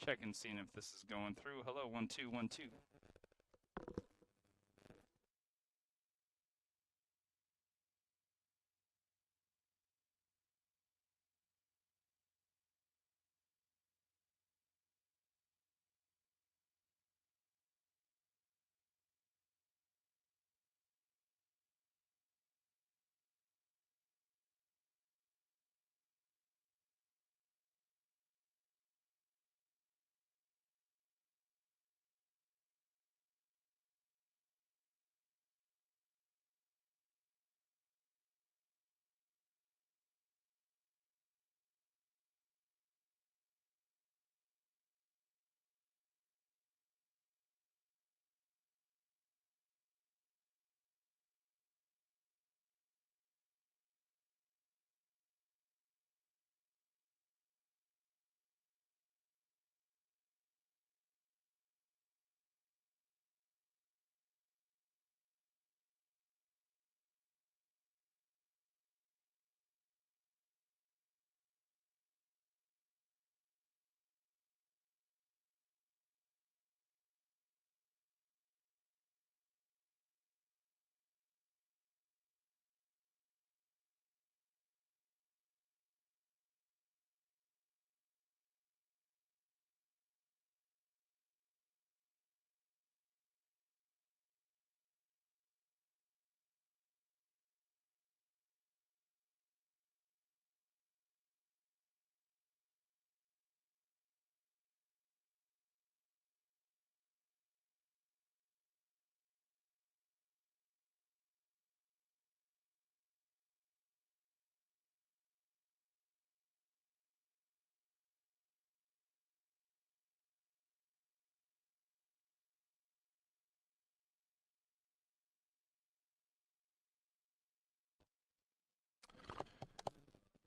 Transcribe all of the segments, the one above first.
Checking, seeing if this is going through. Hello, 1212.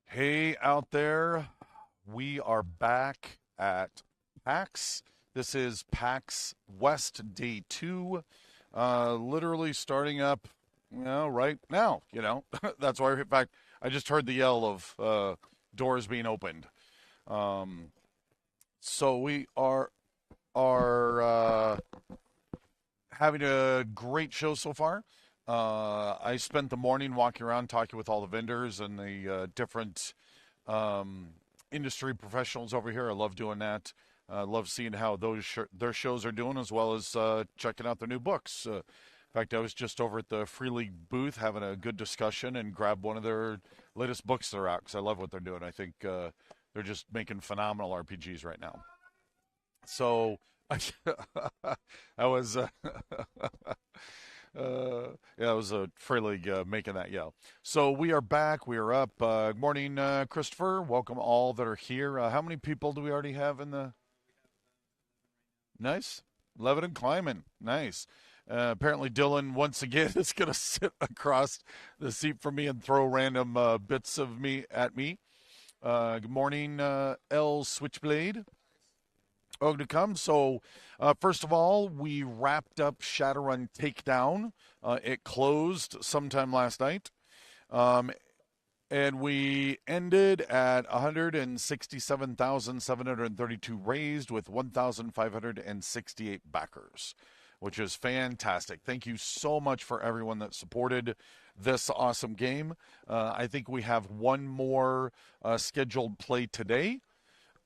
Hey, out there. We are back at PAX. This is PAX West Day 2. Literally starting up, right now, That's why, in fact, I just heard the yell of doors being opened. Um, so we are having a great show so far. I spent the morning walking around talking with all the vendors and the different um, industry professionals over here. I love doing that. I love seeing how their shows are doing, as well as checking out their new books. In fact, I was just over at the Free League booth having a good discussion and grabbed one of their latest books they're out because I love what they're doing. I think they're just making phenomenal RPGs right now. So I was yeah, it was a Free League making that yell. So we are back. We are up. Good morning, Christopher. Welcome all that are here. How many people do we already have in the? Nice. 11 and climbing. Nice. Apparently, Dylan once again is going to sit across the seat from me and throw random bits of me at me. Good morning, L Switchblade. Oh, to come. So, first of all, we wrapped up Shadowrun Takedown. It closed sometime last night. Um, and we ended at 167,732 raised with 1,568 backers, which is fantastic. Thank you so much for everyone that supported this awesome game. I think we have one more scheduled play today.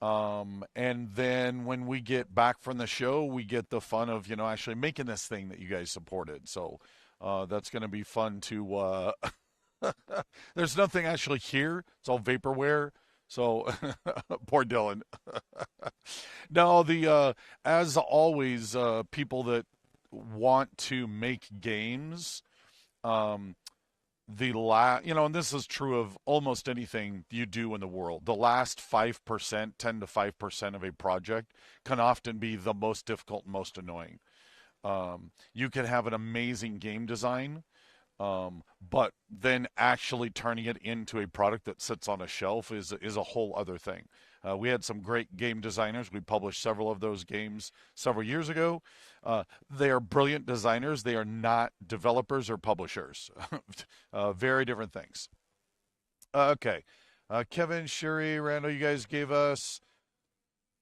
And then when we get back from the show, we get the fun of, actually making this thing that you guys supported. So that's going to be fun to. There's nothing actually here. It's all vaporware. So poor Dylan. No, the as always, people that want to make games, um, and this is true of almost anything you do in the world. The last 5%, 10 to 5% of a project can often be the most difficult and most annoying. You can have an amazing game design, but then actually turning it into a product that sits on a shelf is a whole other thing. We had some great game designers. We published several of those games several years ago. They are brilliant designers. They are not developers or publishers. Very different things. Okay. Kevin, Sherry, Randall, you guys gave us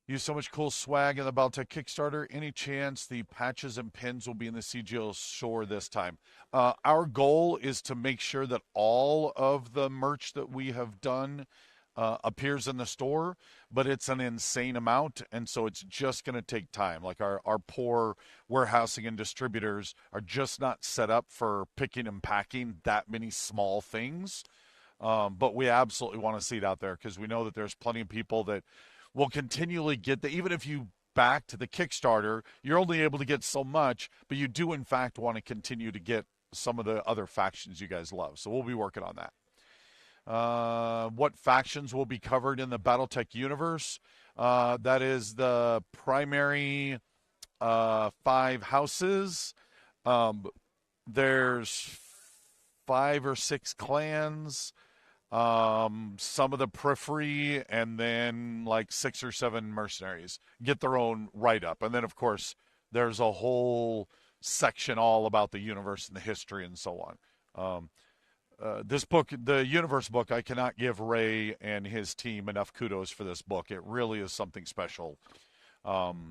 Use so much cool swag in the Battletech Kickstarter. Any chance the patches and pins will be in the CGL store this time? Our goal is to make sure that all of the merch that we have done appears in the store, but it's an insane amount, and so it's just going to take time. Like our poor warehousing and distributors are just not set up for picking and packing that many small things. But we absolutely want to see it out there because we know that there's plenty of people that will continually get the, even if you back to the Kickstarter, you're only able to get so much, but you do in fact want to continue to get some of the other factions you guys love. So we'll be working on that. What factions will be covered in the Battletech universe? That is the primary 5 houses. There's 5 or 6 clans, some of the periphery, and then like 6 or 7 mercenaries get their own write-up. And then, of course, there's a whole section all about the universe and the history and so on. This book, the universe book, I cannot give Ray and his team enough kudos for this book. It really is something special. Right.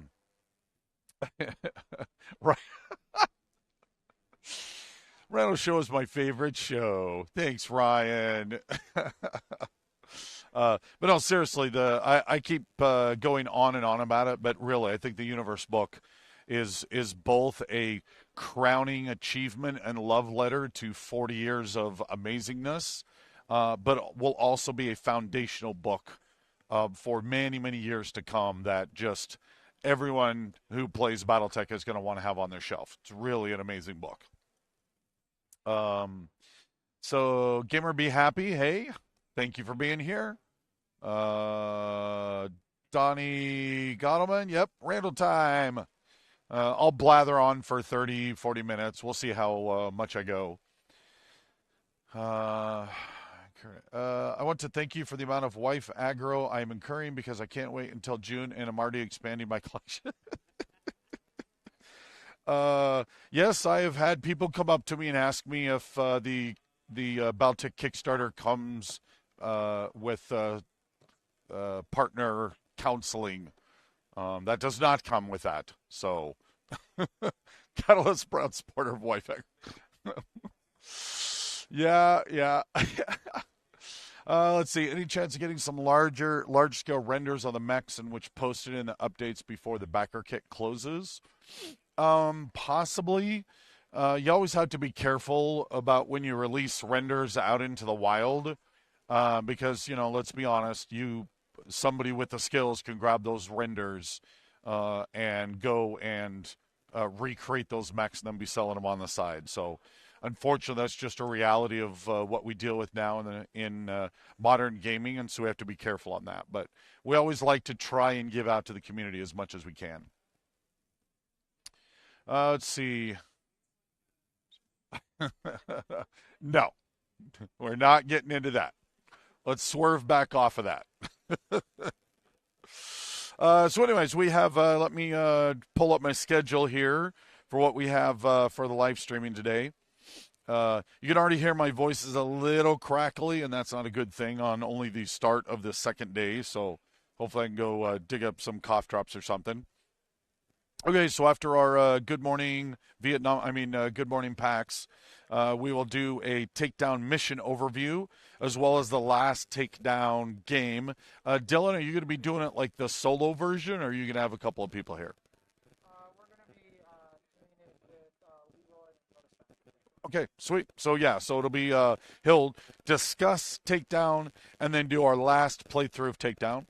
Rhino Show is my favorite show. Thanks, Ryan. But no, seriously, I keep going on and on about it, but really, I think the universe book is both a crowning achievement and love letter to 40 years of amazingness, but will also be a foundational book for many, many years to come that just everyone who plays Battletech is going to want to have on their shelf. It's really an amazing book. So Gamer Be Happy, hey, thank you for being here. Donnie Gottleman, yep, Randall time. I'll blather on for 30, 40 minutes. We'll see how much I go. I want to thank you for the amount of wife aggro I am incurring because I can't wait until June and I'm already expanding my collection. Yes, I have had people come up to me and ask me if the Battletech Kickstarter comes with partner counseling. That does not come with that. So, Catalyst proud supporter of wife. Yeah. Let's see. Any chance of getting some large scale renders on the mechs and which posted in the updates before the backer kit closes? Possibly. You always have to be careful about when you release renders out into the wild, because let's be honest, somebody with the skills can grab those renders and go and recreate those mechs and then be selling them on the side. So, unfortunately, that's just a reality of what we deal with now in modern gaming, and so we have to be careful on that. But we always like to try and give out to the community as much as we can. Let's see. No, we're not getting into that. Let's swerve back off of that. So anyways, we have, let me pull up my schedule here for what we have for the live streaming today. You can already hear my voice is a little crackly, and that's not a good thing on only the start of the second day. So hopefully I can go dig up some cough drops or something. Okay, so after our Good Morning Good Morning PAX, we will do a takedown mission overview as well as the last takedown game. Dylan, are you going to be doing it like the solo version, or are you going to have a couple of people here? We're going to be doing it with Leroy and Okay, sweet. So it'll be he'll discuss takedown and then do our last playthrough of takedown.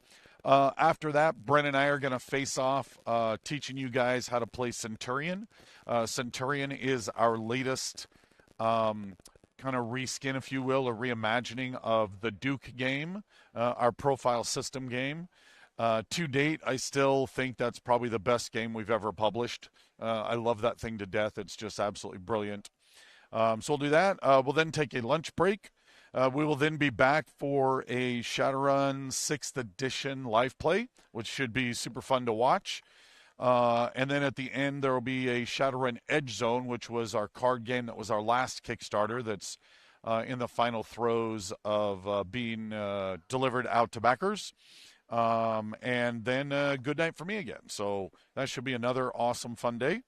After that, Brent and I are going to face off teaching you guys how to play Centurion. Centurion is our latest kind of reskin, if you will, or reimagining of the Duke game, our profile system game. To date, I still think that's probably the best game we've ever published. I love that thing to death. It's just absolutely brilliant. So we'll do that. We'll then take a lunch break. We will then be back for a Shadowrun 6th edition live play, which should be super fun to watch. And then at the end, there will be a Shadowrun Edge Zone, which was our card game that was our last Kickstarter that's in the final throes of being delivered out to backers. And then good night for me again. So that should be another awesome, fun day.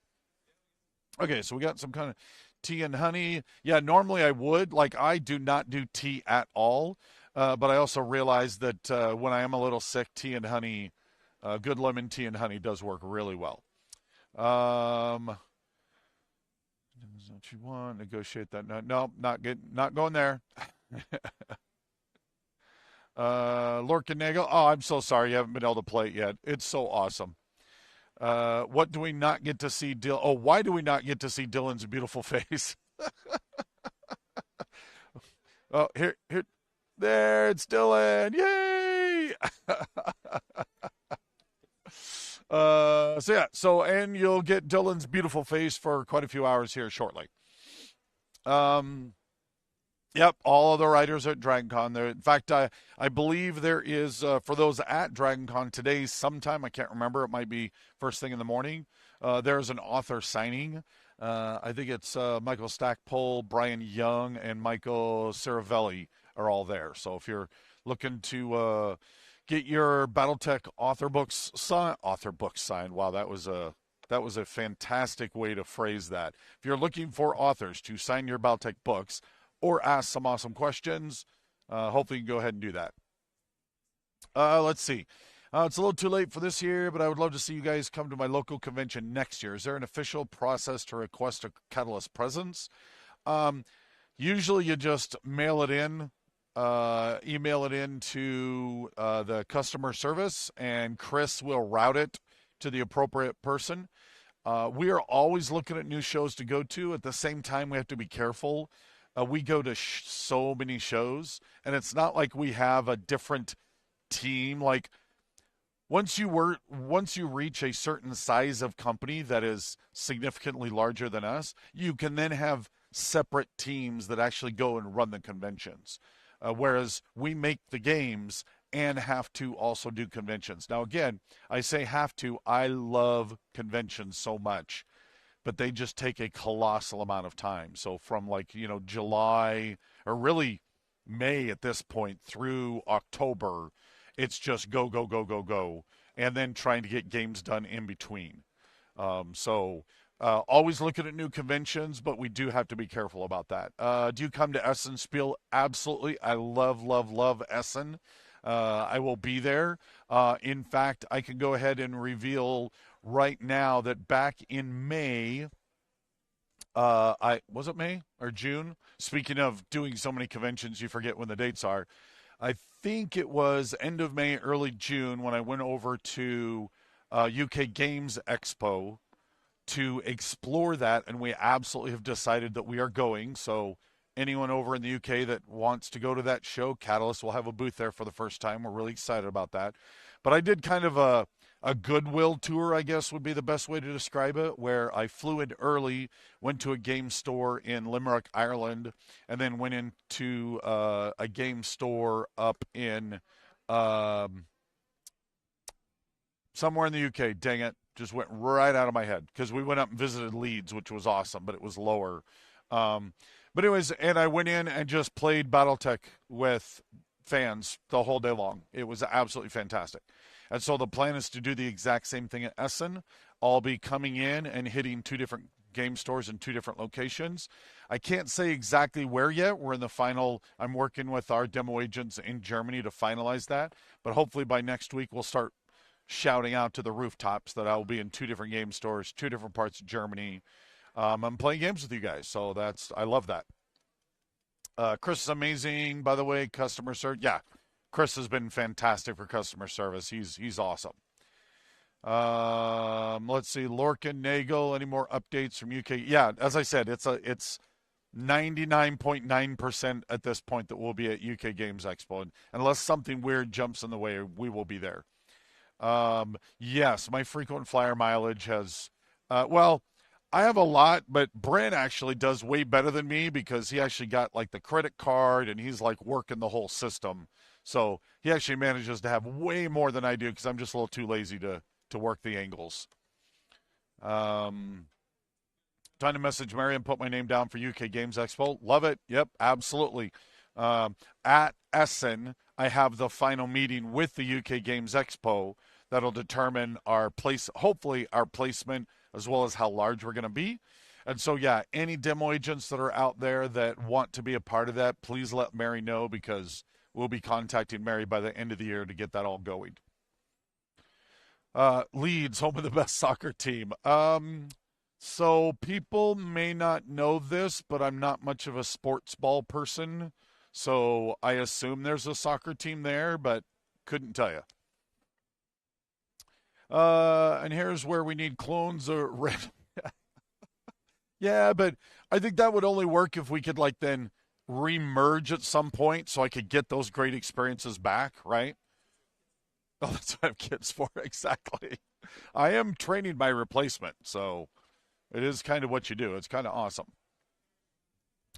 Okay, so we got some kind of tea and honey. Yeah, normally I would. Like, I do not do tea at all. But I also realize that when I am a little sick, tea and honey, good lemon tea and honey does work really well. Is what you want? Negotiate that. No, no, not good. Not going there. Lorkenagel. Oh, I'm so sorry you haven't been able to play it yet. It's so awesome. What do we not get to see? Oh, why do we not get to see Dylan's beautiful face? Oh, here, there, it's Dylan. Yay! And you'll get Dylan's beautiful face for quite a few hours here shortly. Yep, all of the writers are at DragonCon. There, in fact, I believe there is for those at DragonCon today sometime. I can't remember. It might be first thing in the morning. There's an author signing. I think it's Michael Stackpole, Brian Young, and Michael Ceravelli are all there. So if you're looking to get your BattleTech author books signed, wow, that was a fantastic way to phrase that. If you're looking for authors to sign your BattleTech books or ask some awesome questions, hopefully you can go ahead and do that. Let's see. It's a little too late for this year, but I would love to see you guys come to my local convention next year. Is there an official process to request a Catalyst presence? Usually you just mail it in, email it in to the customer service, and Chris will route it to the appropriate person. We are always looking at new shows to go to. At the same time, we have to be careful. We go to so many shows, and it's not like we have a different team. Like once you reach a certain size of company that is significantly larger than us, you can then have separate teams that actually go and run the conventions. Whereas we make the games and have to also do conventions. Now, again, I say have to. I love conventions so much, but they just take a colossal amount of time. So from July or really May at this point through October, it's just go, go, go, go, go, and then trying to get games done in between. Always looking at new conventions, but we do have to be careful about that. Do you come to Essen Spiel? Absolutely. I love, love, love Essen. I will be there. In fact, I can go ahead and reveal right now that back in May, was it May or June? Speaking of doing so many conventions, you forget when the dates are. I think it was end of May, early June when I went over to UK Games Expo to explore that, and we absolutely have decided that we are going. So anyone over in the UK that wants to go to that show, Catalyst will have a booth there for the first time. We're really excited about that. But I did kind of a goodwill tour, I guess would be the best way to describe it, where I flew in early, went to a game store in Limerick, Ireland, and then went into a game store up in somewhere in the UK. Dang it. Just went right out of my head because we went up and visited Leeds, which was awesome, but it was lower. But anyways, and I went in and just played Battletech with fans the whole day long. It was absolutely fantastic. And so the plan is to do the exact same thing at Essen. I'll be coming in and hitting two different game stores in two different locations. I can't say exactly where yet. We're in the final. I'm working with our demo agents in Germany to finalize that. But hopefully by next week, we'll start shouting out to the rooftops that I will be in two different game stores, two different parts of Germany. I'm playing games with you guys, so I love that. Chris is amazing, by the way. Customer service, yeah, Chris has been fantastic for customer service. He's awesome. Let's see, Lorcan Nagel. Any more updates from UK? Yeah, as I said, it's 99.9% at this point that we'll be at UK Games Expo, and unless something weird jumps in the way, we will be there. Yes, my frequent flyer mileage has, I have a lot, but Brent actually does way better than me because he actually got like the credit card and he's like working the whole system. So he actually manages to have way more than I do because I'm just a little too lazy to work the angles. Time to message Mary and put my name down for UK Games Expo. Love it. Yep, absolutely. At Essen, I have the final meeting with the UK Games Expo that'll determine our place, hopefully our placement, as well as how large we're going to be. And so, yeah, any demo agents that are out there that want to be a part of that, please let Mary know, because we'll be contacting Mary by the end of the year to get that all going. Leeds, home of the best soccer team. So people may not know this, but I'm not much of a sports ball person. So I assume there's a soccer team there, but couldn't tell you. And here's where we need clones or red. Yeah, but I think that would only work if we could like then remerge at some point so I could get those great experiences back, right? Oh, that's what I have kids for. Exactly. I am training my replacement, so it is kind of what you do. It's kind of awesome.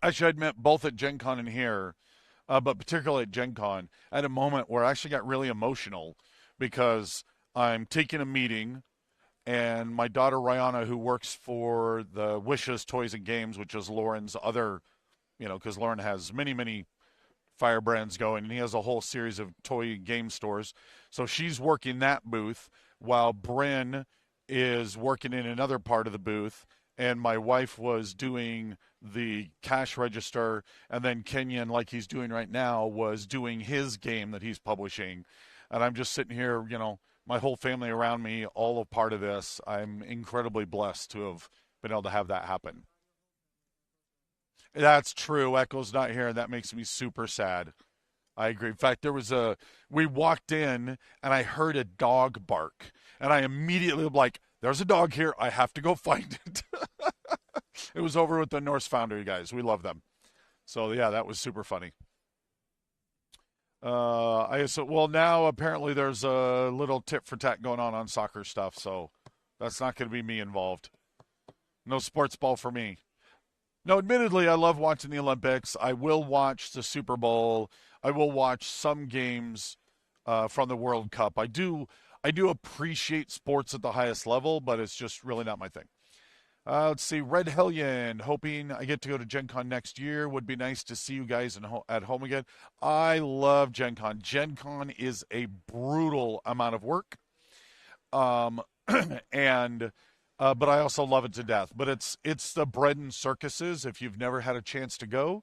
Actually, I admit both at Gen Con and here, but particularly at Gen Con, I had a moment where I actually got really emotional because I'm taking a meeting, and my daughter Rihanna, who works for the Wishes Toys and Games, which is Lauren's other, because Lauren has many, many firebrands going, and he has a whole series of toy game stores. So she's working that booth while Bryn is working in another part of the booth, and my wife was doing the cash register, and then Kenyon, like he's doing right now, was doing his game that he's publishing. And I'm just sitting here, my whole family around me, all a part of this. I'm incredibly blessed to have been able to have that happen. That's true. Echo's not here, and that makes me super sad. I agree. In fact, we walked in and I heard a dog bark, and I immediately was like, there's a dog here. I have to go find it. It was over with the Norse Foundry guys. We love them. So yeah, that was super funny. Well, now apparently there's a little tit for tat going on soccer stuff, so that's not going to be me involved. No sports ball for me. No, admittedly, I love watching the Olympics. I will watch the Super Bowl. I will watch some games from the World Cup. I do appreciate sports at the highest level, but it's just really not my thing. Let's see, Red Hellion, hoping I get to go to Gen Con next year. Would be nice to see you guys at home again. I love Gen Con. Gen Con is a brutal amount of work, and but I also love it to death. But it's the bread and circuses. If you've never had a chance to go,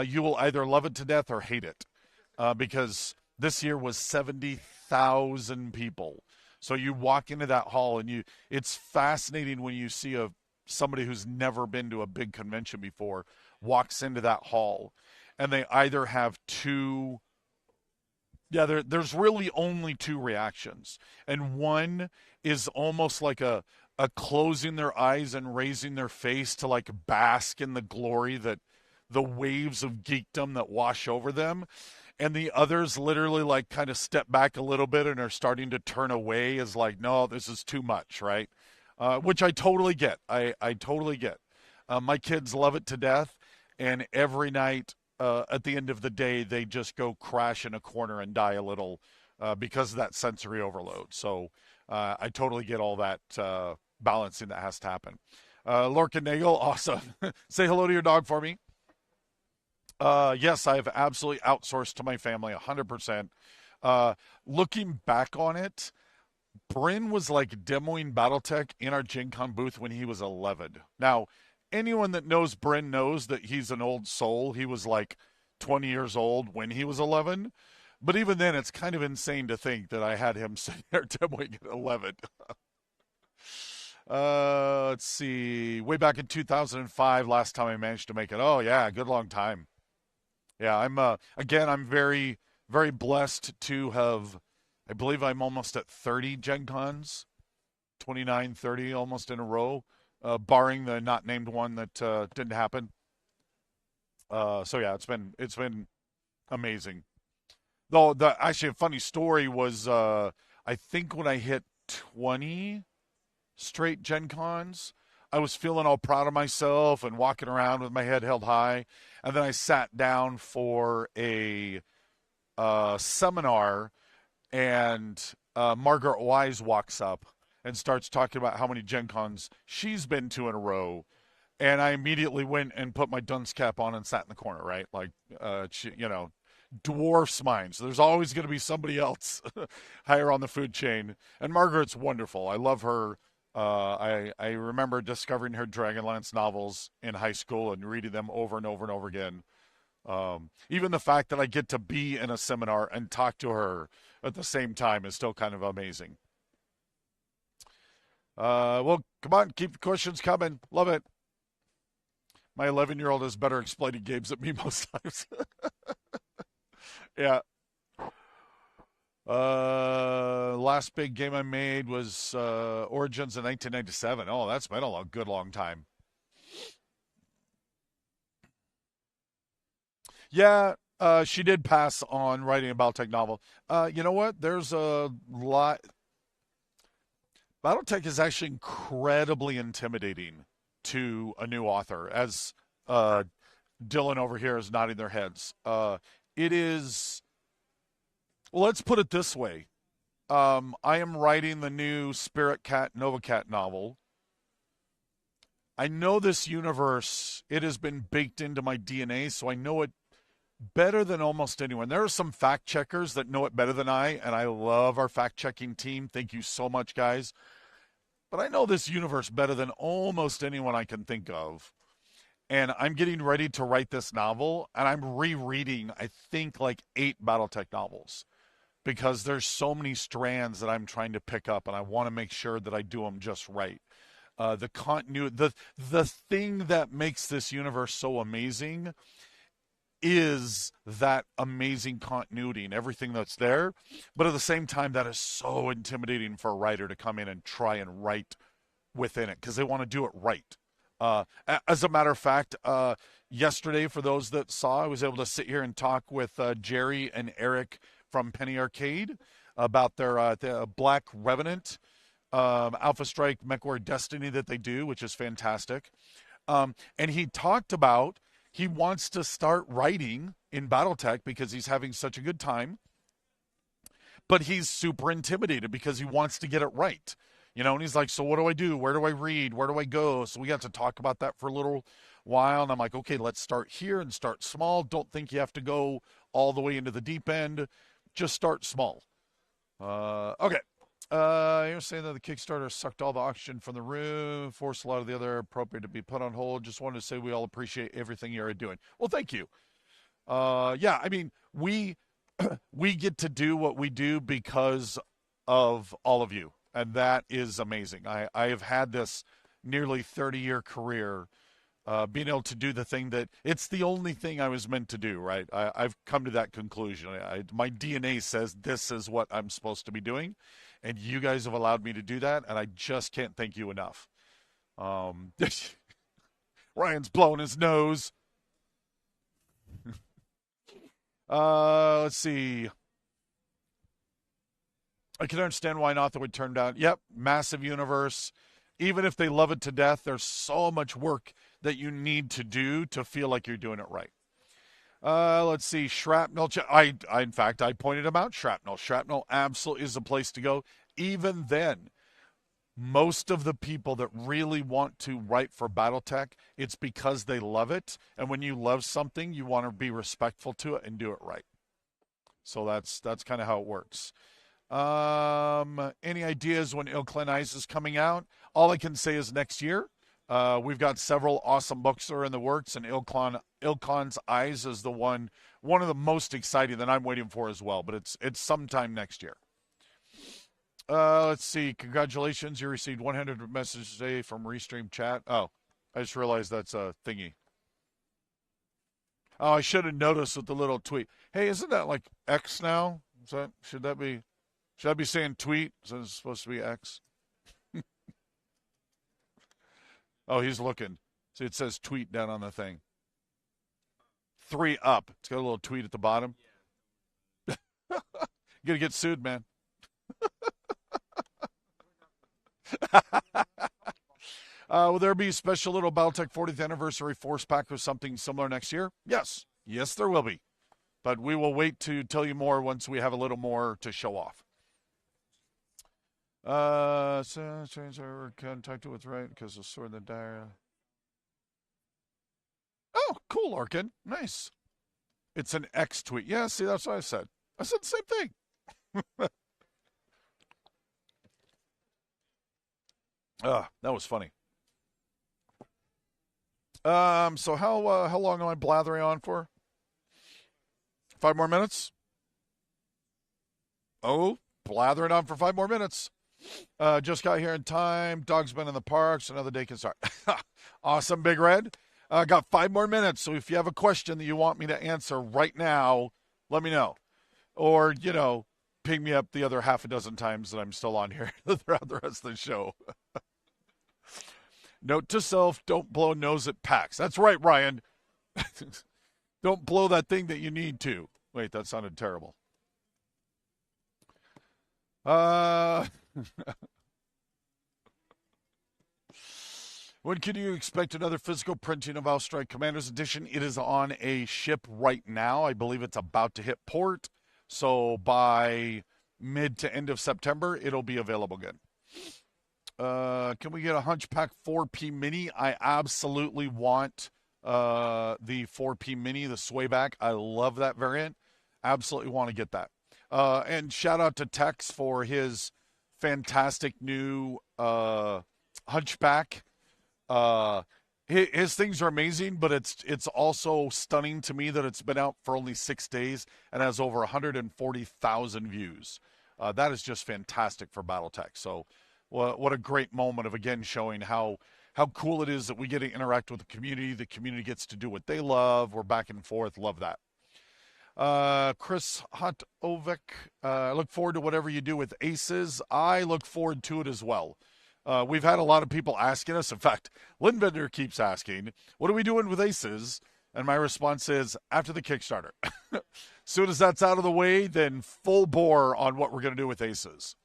you will either love it to death or hate it, because this year was 70,000 people. So you walk into that hall, and it's fascinating when you see somebody who's never been to a big convention before walks into that hall, and they either have there's really only two reactions, and one is almost like a closing their eyes and raising their face to like bask in the glory, that the waves of geekdom that wash over them, and the others literally like kind of step back a little bit and are starting to turn away, as like, no, this is too much, right? Which I totally get. I totally get. My kids love it to death, and every night at the end of the day, they just go crash in a corner and die a little because of that sensory overload. So I totally get all that balancing that has to happen. Lorcan Nagel, awesome. Say hello to your dog for me. Yes, I have absolutely outsourced to my family 100%. Looking back on it, Bryn was like demoing Battletech in our Gen Con booth when he was 11. Now, anyone that knows Bryn knows that he's an old soul. He was like 20 years old when he was 11. But even then, it's kind of insane to think that I had him sitting there demoing at 11. Let's see. Way back in 2005, last time I managed to make it. Oh, yeah, good long time. Yeah, I'm very, very blessed to have, I believe I'm almost at 30 Gen Cons, 29, 30 almost in a row, barring the not named one that didn't happen. So yeah, it's been amazing. Though actually a funny story was I think when I hit 20 straight Gen Cons, I was feeling all proud of myself and walking around with my head held high, and then I sat down for a seminar, and Margaret Wise walks up and starts talking about how many Gen Cons she's been to in a row. And I immediately went and put my dunce cap on and sat in the corner, right? Like, dwarfs mine. So there's always going to be somebody else higher on the food chain. And Margaret's wonderful. I love her. I remember discovering her Dragonlance novels in high school and reading them over and over and over again. Even the fact that I get to be in a seminar and talk to her at the same time is still kind of amazing. Well, come on, keep the questions coming. Love it. My 11-year-old is better explaining games than me most times. Yeah. Last big game I made was Origins in 1997. Oh, that's been a good long time. Yeah, she did pass on writing a Battletech novel. You know what? There's a lot. Battletech is actually incredibly intimidating to a new author, as Dylan over here is nodding their heads. It is. Well, let's put it this way. I am writing the new Spirit Cat Nova Cat novel. I know this universe. It has been baked into my DNA, so I know it better than almost anyone. There are some fact checkers that know it better than I, and I love our fact checking team. Thank you so much, guys. But I know this universe better than almost anyone I can think of. And I'm getting ready to write this novel, and I'm rereading, I think, like 8 Battletech novels because there's so many strands that I'm trying to pick up, and I want to make sure that I do them just right. The continuity, the thing that makes this universe so amazing is that amazing continuity and everything that's there. But at the same time, that is so intimidating for a writer to come in and try and write within it because they want to do it right. As a matter of fact, yesterday, for those that saw, I was able to sit here and talk with Jerry and Eric from Penny Arcade about their the Black Revenant Alpha Strike MechWarrior Destiny that they do, which is fantastic. And he talked about he wants to start writing in Battletech because he's having such a good time, but he's super intimidated because he wants to get it right. And he's like, so what do I do? Where do I read? Where do I go? So we got to talk about that for a little while. And I'm like, okay, let's start here and start small. Don't think you have to go all the way into the deep end. Just start small. Okay. You're saying that the Kickstarter sucked all the oxygen from the room, forced a lot of the other appropriate to be put on hold. Just wanted to say we all appreciate everything you're doing. Well, thank you. Yeah, I mean, we get to do what we do because of all of you. And that is amazing. I have had this nearly 30-year career being able to do the thing that it's the only thing I was meant to do, right? I've come to that conclusion. My DNA says this is what I'm supposed to be doing. And you guys have allowed me to do that. And I just can't thank you enough. Ryan's blowing his nose. Let's see. I can understand why an author would turn down. Yep, massive universe. Even if they love it to death, there's so much work that you need to do to feel like you're doing it right. Let's see. Shrapnel. In fact, I pointed him out. Shrapnel. Shrapnel absolutely is the place to go. Even then, most of the people that really want to write for Battletech, it's because they love it. And when you love something, you want to be respectful to it and do it right. So that's kind of how it works. Any ideas when Ilklin Eyes is coming out? All I can say is next year. We've got several awesome books that are in the works, and Ilkhan's Eyes is one of the most exciting that I'm waiting for as well. But it's sometime next year. Let's see. Congratulations, you received 100 messages today from Restream Chat. Oh, I just realized that's a thingy. Oh, I should have noticed with the little tweet. Hey, isn't that like X now? Should I be saying tweet since it's supposed to be X? Oh, he's looking. See, it says tweet down on the thing. 3 up. It's got a little tweet at the bottom. You're going to get sued, man. Will there be a special little Battletech 40th anniversary force pack or something similar next year? Yes. Yes, there will be. But we will wait to tell you more once we have a little more to show off. Change our contacted with right because of sword in the diary. Oh, cool, Larkin. Nice. It's an X tweet. Yeah, see, that's what I said. I said the same thing. That was funny. So how long am I blathering on for? 5 more minutes? Oh, blathering on for 5 more minutes. Just got here in time. Dog's been in the parks. Another day can start. Awesome, Big Red. Got 5 more minutes. So if you have a question that you want me to answer right now, let me know. Or, ping me up the other half a dozen times that I'm still on here throughout the rest of the show. Note to self, don't blow nose at PAX. That's right, Ryan. Don't blow that thing that you need to. Wait, that sounded terrible. When can you expect another physical printing of Outstrike Commander's Edition? It is on a ship right now. I believe it's about to hit port. So by mid to end of September, it'll be available again. Can we get a Hunchback 4P Mini? I absolutely want the 4P Mini, the swayback. I love that variant. Absolutely want to get that. And shout out to Tex for his fantastic new Hunchback. His things are amazing, but it's also stunning to me that it's been out for only 6 days and has over 140,000 views. That is just fantastic for Battletech. So what a great moment of, again, showing how cool it is that we get to interact with the community. The community gets to do what they love. We're back and forth. Love that. Chris Hotovik, I look forward to whatever you do with Aces. I look forward to it as well. We've had a lot of people asking us. In fact, Lynn Bender keeps asking, what are we doing with Aces? And my response is, after the Kickstarter. Soon as that's out of the way, then full bore on what we're going to do with Aces.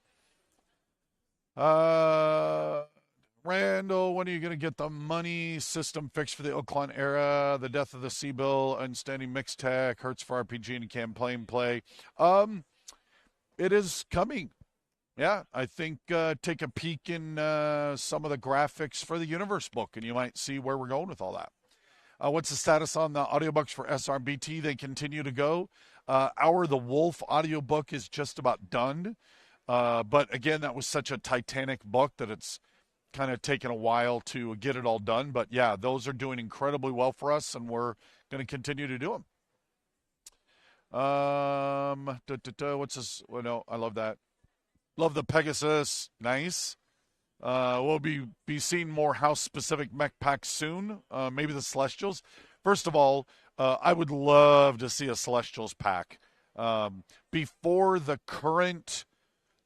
Randall, when are you going to get the money system fixed for the Oakland era? The death of the Seabill, unstanding mixed tech, hurts for RPG and campaign play. It is coming. Yeah, I think take a peek in some of the graphics for the Universe book, and you might see where we're going with all that. What's the status on the audiobooks for SRBT? They continue to go. Our The Wolf audiobook is just about done. But again, that was such a titanic book that it's kind of taken a while to get it all done. But yeah, those are doing incredibly well for us, and we're going to continue to do them. What's this? Well, no, I love that. Love the Pegasus. Nice. We'll be seeing more house-specific mech packs soon. Maybe the Celestials. First of all, I would love to see a Celestials pack. Before the current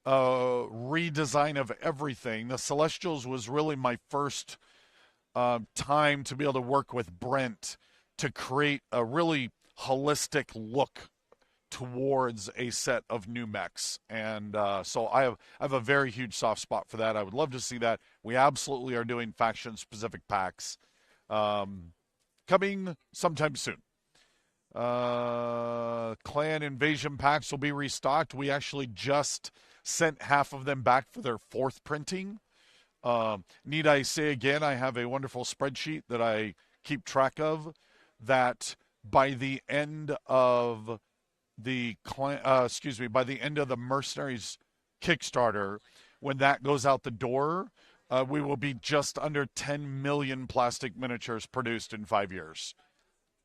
redesign of everything, the Celestials was really my first time to be able to work with Brent to create a really holistic look towards a set of new mechs. And so I have a very huge soft spot for that. I would love to see that. We absolutely are doing faction-specific packs coming sometime soon. Clan Invasion packs will be restocked. We actually just sent half of them back for their 4th printing. Need I say again, I have a wonderful spreadsheet that I keep track of that by the end of by the end of the Mercenaries Kickstarter, when that goes out the door, we will be just under 10 million plastic miniatures produced in 5 years.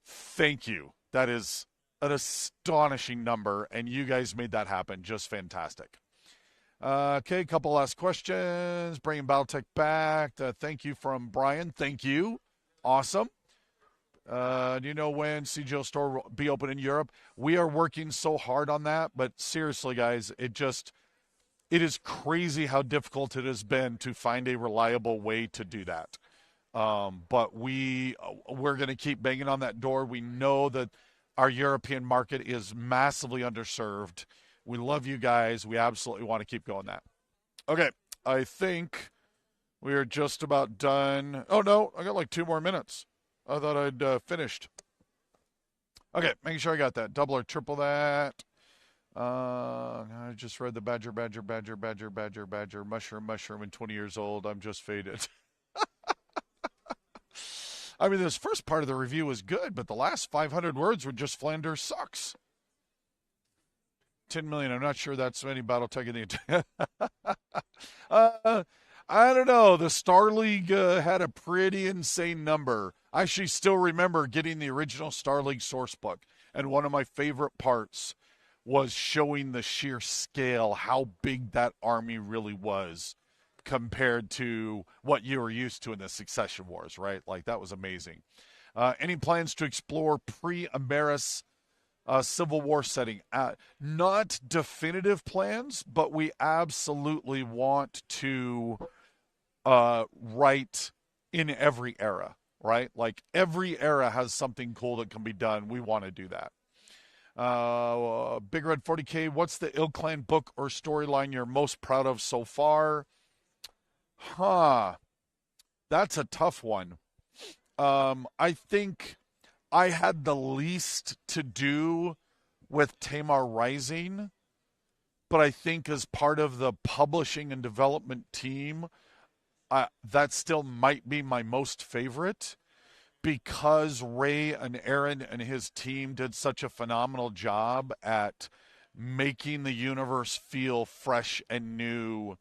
Thank you. That is an astonishing number, and you guys made that happen. Just fantastic. Okay, a couple last questions. Bringing Battletech back. Thank you from Brian. Thank you. Awesome. Do you know when CGO store will be open in Europe? We are working so hard on that, but seriously, guys, it is crazy how difficult it has been to find a reliable way to do that. But we're going to keep banging on that door. We know that our European market is massively underserved. We love you guys. We absolutely want to keep going that. Okay, I think we are just about done. Oh, no, I got like 2 more minutes. I thought I'd finished. Okay, making sure I got that. Double or triple that. I just read the badger, mushroom, and 20 years old. I'm just faded. I mean, this first part of the review was good, but the last 500 words were just Flanders sucks. 10 million. I'm not sure that's any Battletech in the. I don't know. The Star League had a pretty insane number. I actually still remember getting the original Star League source book, and one of my favorite parts was showing the sheer scale, how big that army really was compared to what you were used to in the Succession Wars, right? Like, that was amazing. Any plans to explore pre-Ameris Civil War setting? Not definitive plans, but we absolutely want to write in every era, right? Like, every era has something cool that can be done. We want to do that. Big Red 40K, what's the Ill Clan book or storyline you're most proud of so far? That's a tough one. I think I had the least to do with Tamar Rising, but I think as part of the publishing and development team, that still might be my most favorite, because Ray and Aaron and his team did such a phenomenal job at making the universe feel fresh and new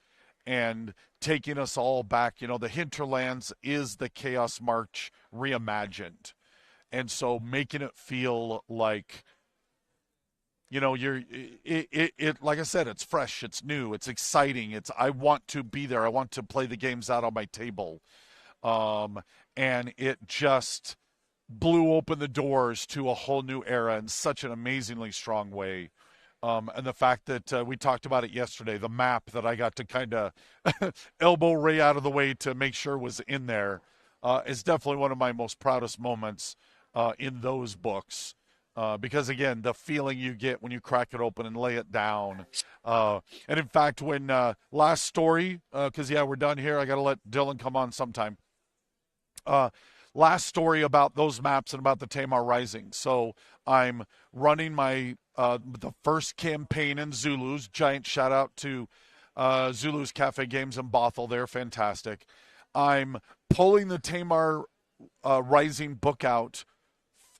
and taking us all back. You know, the Hinterlands is the Chaos March reimagined. And so making it feel like, you know, like I said, it's fresh, it's new, it's exciting. I want to be there. I want to play the games out on my table. And it just blew open the doors to a whole new era in such an amazingly strong way. And the fact that we talked about it yesterday, the map that I got to kind of elbow Ray out of the way to make sure was in there, is definitely one of my most proudest moments in those books. Because, again, the feeling you get when you crack it open and lay it down. And, in fact, when last story, because, we're done here. I got to let Dylan come on sometime. Last story about those maps and about the Tamar Rising. So I'm running my the first campaign in Zulu's. Giant shout out to Zulu's Cafe Games in Bothell. They're fantastic. I'm pulling the Tamar Rising book out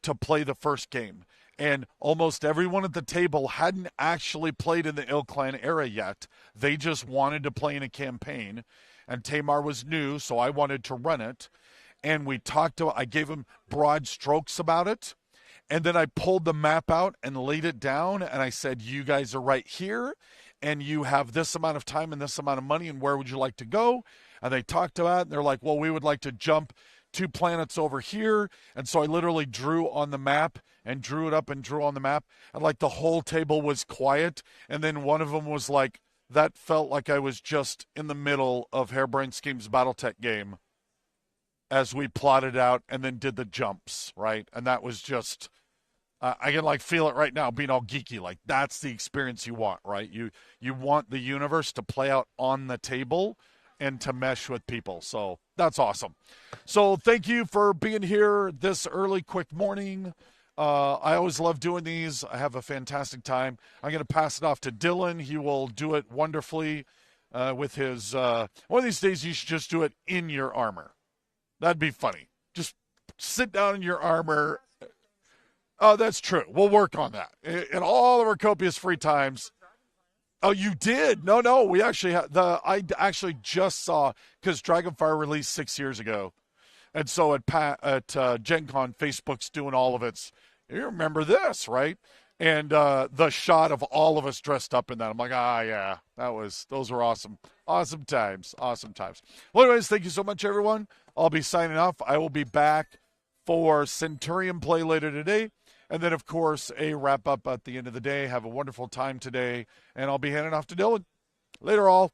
to play the first game. And almost everyone at the table hadn't actually played in the Ill Clan era yet. They just wanted to play in a campaign. And Tamar was new, so I wanted to run it. And I gave him broad strokes about it. And then I pulled the map out and laid it down. And I said, you guys are right here. And you have this amount of time and this amount of money. And where would you like to go? And they talked about it. And they're like, well, we would like to jump 2 planets over here. And so I literally drew on the map and drew it up and drew on the map. And like the whole table was quiet. And then one of them was like, that felt like I was just in the middle of Harebrained Schemes Battletech game as we plotted out and then did the jumps, right? And that was just, I can like feel it right now being all geeky. Like, that's the experience you want, right? You want the universe to play out on the table and to mesh with people. So that's awesome. So thank you for being here this early, quick morning. I always love doing these. I have a fantastic time. I'm going to pass it off to Dylan. He will do it wonderfully with his, one of these days you should just do it in your armor. That'd be funny. Just sit down in your armor. Oh, that's true. We'll work on that. In all of our copious free times. Oh, you did? No. We actually I actually just saw, because Dragonfire released 6 years ago. And so at Gen Con, Facebook's doing all of its, you remember this, right? And the shot of all of us dressed up in that. I'm like, yeah, those were awesome. Awesome times. Well, anyways, thank you so much, everyone. I'll be signing off. I will be back for Centurion play later today. And then, of course, a wrap-up at the end of the day. Have a wonderful time today. And I'll be handing off to Dylan. Later, all.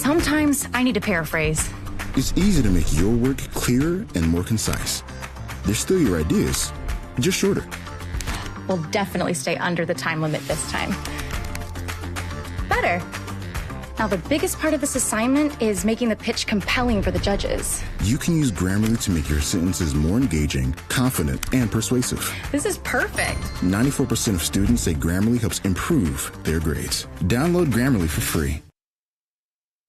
Sometimes I need to paraphrase. It's easy to make your work clearer and more concise. They're still your ideas, just shorter. We'll definitely stay under the time limit this time. Better. Now, the biggest part of this assignment is making the pitch compelling for the judges. You can use Grammarly to make your sentences more engaging, confident, and persuasive. This is perfect. 94% of students say Grammarly helps improve their grades. Download Grammarly for free.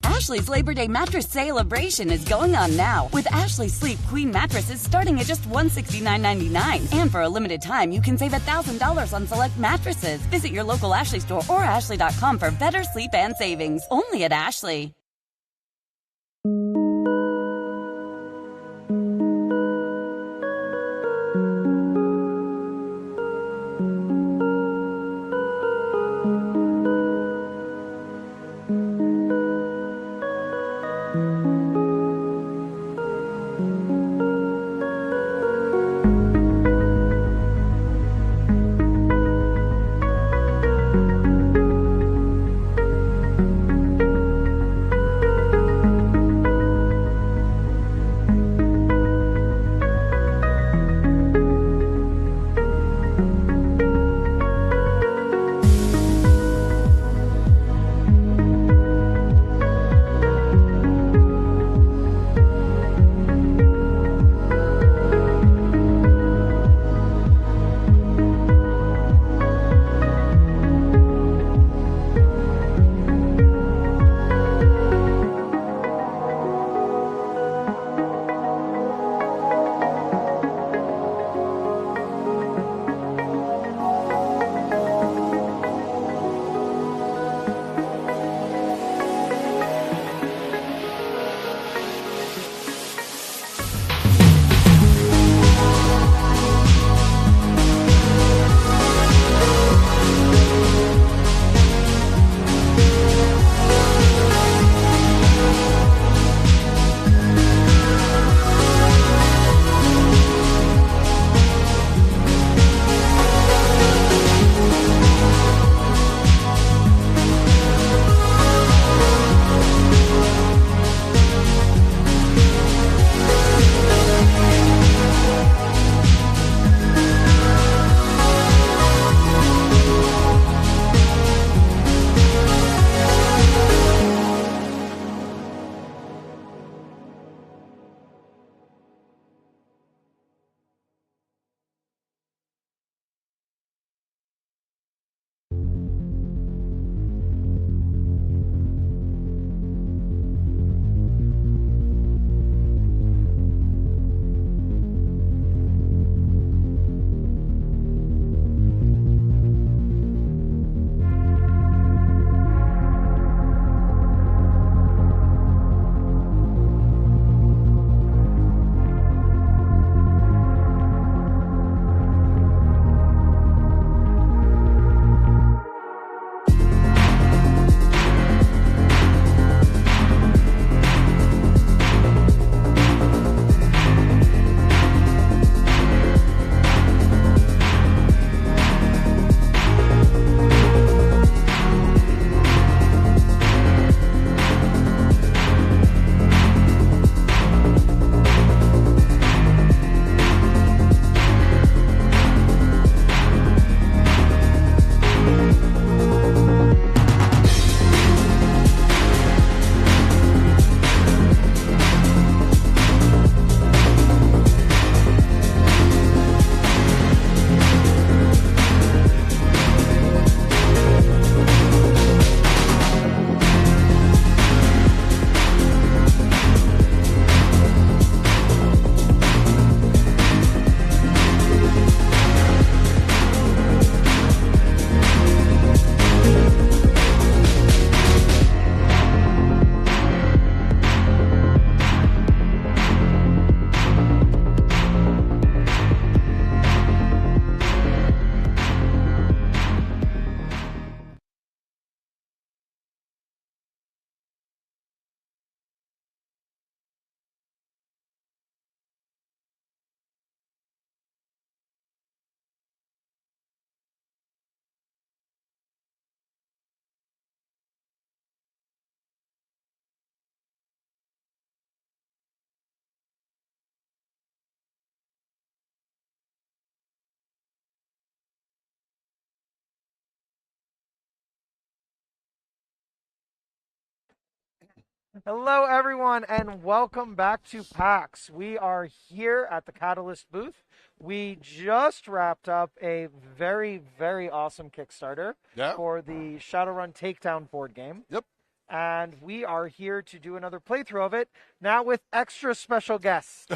Ashley's Labor Day mattress celebration is going on now, with Ashley Sleep Queen mattresses starting at just $169.99. And for a limited time, you can save $1,000 on select mattresses. Visit your local Ashley store or ashley.com for better sleep and savings. Only at Ashley. Hello, everyone, and welcome back to PAX. We are here at the Catalyst booth. We just wrapped up a very, very awesome Kickstarter for the Shadowrun Takedown board game. Yep. And we are here to do another playthrough of it, now with extra special guests.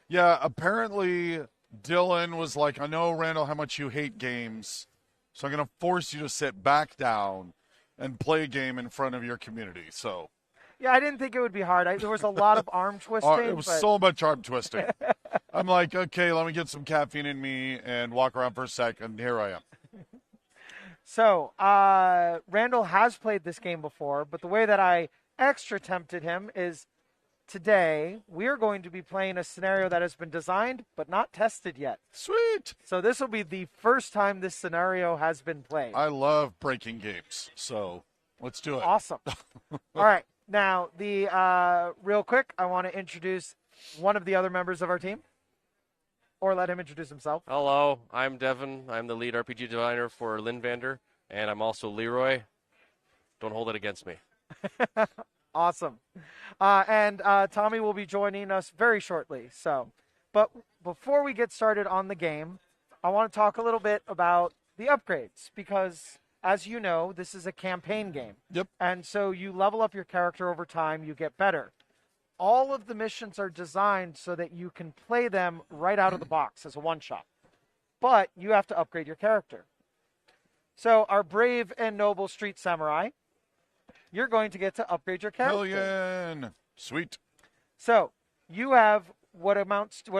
Yeah, apparently Dylan was like, I know, Randall, how much you hate games, so I'm going to force you to sit back down and play a game in front of your community. So, Yeah, I didn't think it would be hard. There was a lot of arm twisting. it was so much arm twisting. I'm like, okay, let me get some caffeine in me and walk around for a second. Here I am. So, Randall has played this game before, but the way that I extra tempted him is today we are going to be playing a scenario that has been designed but not tested yet. Sweet. So this will be the first time this scenario has been played. I love breaking games, so let's do it. Awesome. All right. Now, real quick, I want to introduce one of the other members of our team, or let him introduce himself. Hello, I'm Devin. I'm the lead RPG designer for Linvander, and I'm also Leroy. Don't hold it against me. Awesome. And Tommy will be joining us very shortly. But before we get started on the game, I want to talk a little bit about the upgrades, because as you know, this is a campaign game. Yep. And so you level up your character over time, you get better. All of the missions are designed so that you can play them right out of the box as a one-shot. But you have to upgrade your character. So our brave and noble street samurai, you're going to get to upgrade your character. Million. Sweet. So you have what